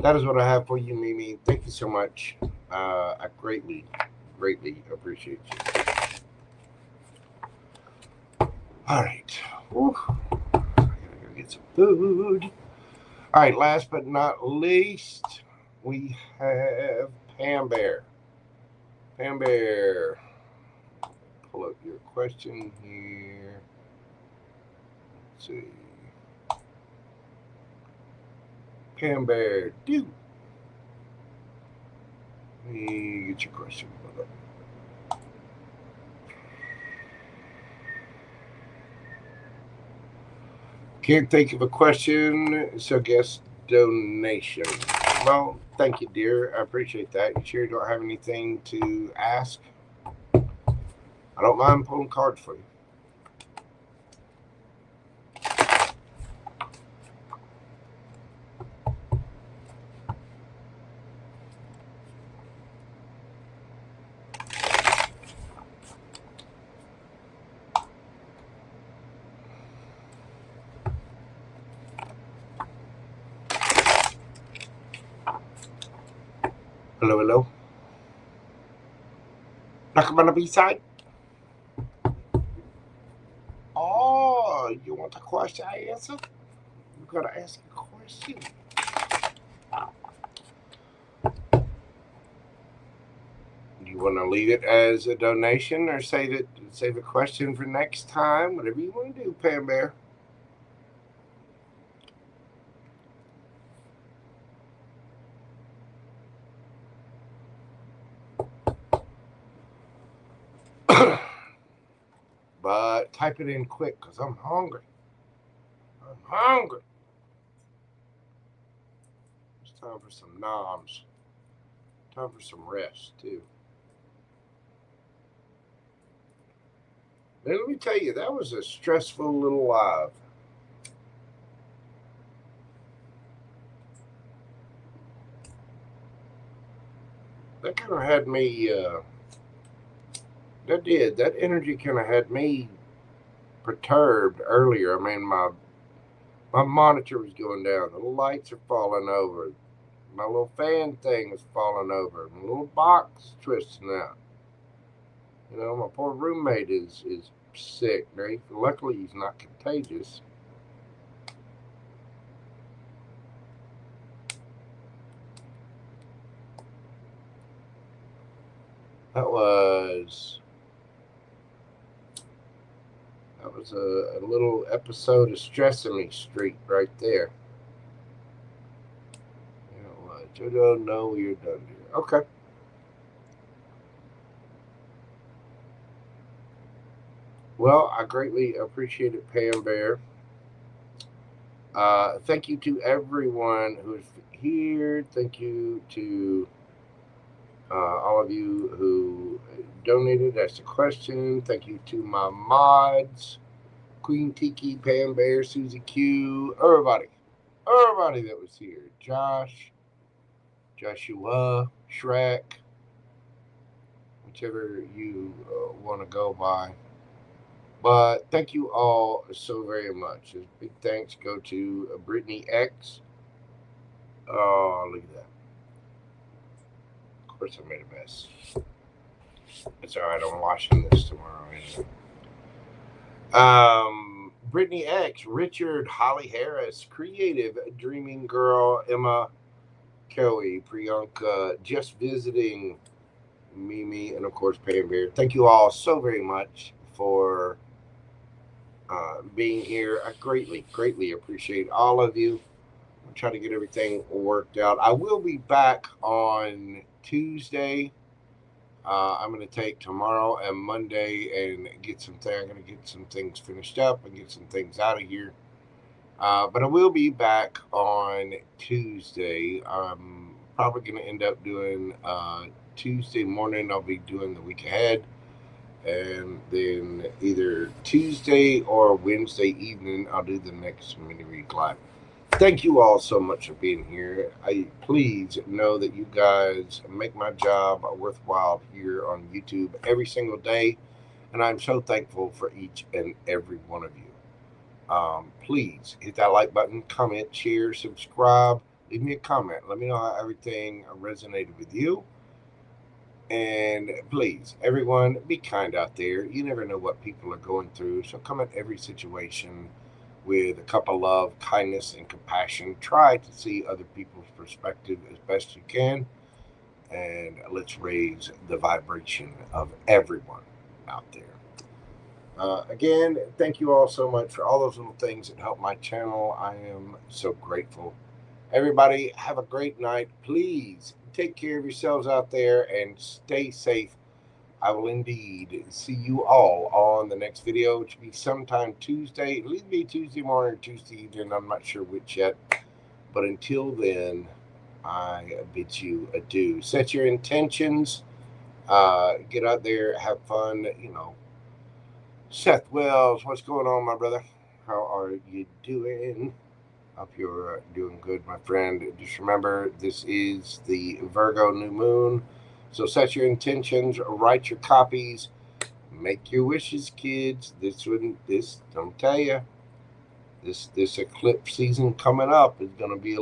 That is what I have for you, Mimi. Thank you so much. I greatly, greatly appreciate you. All right. Whew. I gotta go get some food. All right. Last but not least, we have Pam Bear. Pam Bear. Pull up your question here. Let's see. Pam Bear, do. Let me get your question. Can't think of a question, so guess donation. Well, thank you, dear. I appreciate that. You sure don't have anything to ask? I don't mind pulling cards for you. Hello, hello. Knock on the B-side. Oh, you want the question I answer? You gotta ask a question. You want to leave it as a donation or save a question for next time? Whatever you want to do, Pam Bear. But type it in quick because I'm hungry. I'm hungry. It's time for some noms. Time for some rest, too. Man, let me tell you, that was a stressful little live. That kind of had me, that energy kind of had me perturbed earlier. I mean, my monitor was going down. The lights are falling over. My little fan thing was falling over. My little box twisting out. You know, my poor roommate is sick, right? Luckily, he's not contagious. That was a little episode of Stressing Me Street right there. You know what? Jojo, no, you're done here. Okay. Well, I greatly appreciate it, Pam Bear. Thank you to everyone who's here. Thank you to all of you who donated, asked a question. Thank you to my mods, Queen Tiki, Pam Bear, Susie Q, everybody that was here. Josh, Joshua, Shrek, whichever you want to go by. But thank you all so very much. A big thanks go to Brittany X. Oh, look at that. Of course I made a mess. It's alright, I'm washing this tomorrow anyway. Brittany X, Richard, Holly Harris, Creative Dreaming Girl, Emma, Kelly, Priyanka, Just Visiting, Mimi, and of course Pam Bear. Thank you all so very much for being here. I greatly appreciate all of you. I'll try to get everything worked out. I will be back on Tuesday. I'm going to take tomorrow and Monday and I'm going to get some things finished up and get some things out of here. But I will be back on Tuesday. I'm probably going to end up doing Tuesday morning. I'll be doing the week ahead. And then either Tuesday or Wednesday evening, I'll do the next mini read live. Thank you all so much for being here. Please know that you guys make my job worthwhile here on YouTube every single day. And I'm so thankful for each and every one of you. Please hit that like button, comment, share, subscribe. Leave me a comment. Let me know how everything resonated with you. And please, everyone, be kind out there. You never know what people are going through. So come at every situation with a cup of love, kindness, and compassion. Try to see other people's perspective as best you can. And let's raise the vibration of everyone out there. Again, thank you all so much for all those little things that help my channel. I am so grateful. Everybody, have a great night. Please take care of yourselves out there and stay safe. I will indeed see you all on the next video, which will be sometime Tuesday. It'll either be Tuesday morning or Tuesday evening. I'm not sure which yet. But until then, I bid you adieu. Set your intentions. Get out there, have fun. You know, Seth Wells, what's going on, my brother? How are you doing? Hope you're doing good, my friend. Just remember, this is the Virgo new moon. So set your intentions, write your copies, make your wishes, kids. Don't tell you, this eclipse season coming up is going to be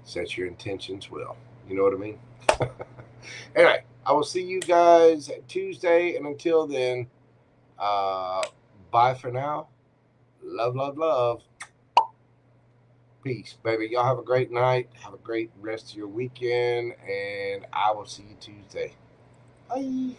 set your intentions well. You know what I mean? Anyway, I will see you guys Tuesday, and until then, bye for now. Love, love, love. Peace, baby. Y'all have a great night. Have a great rest of your weekend, and I will see you Tuesday. Bye.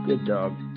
Good dog.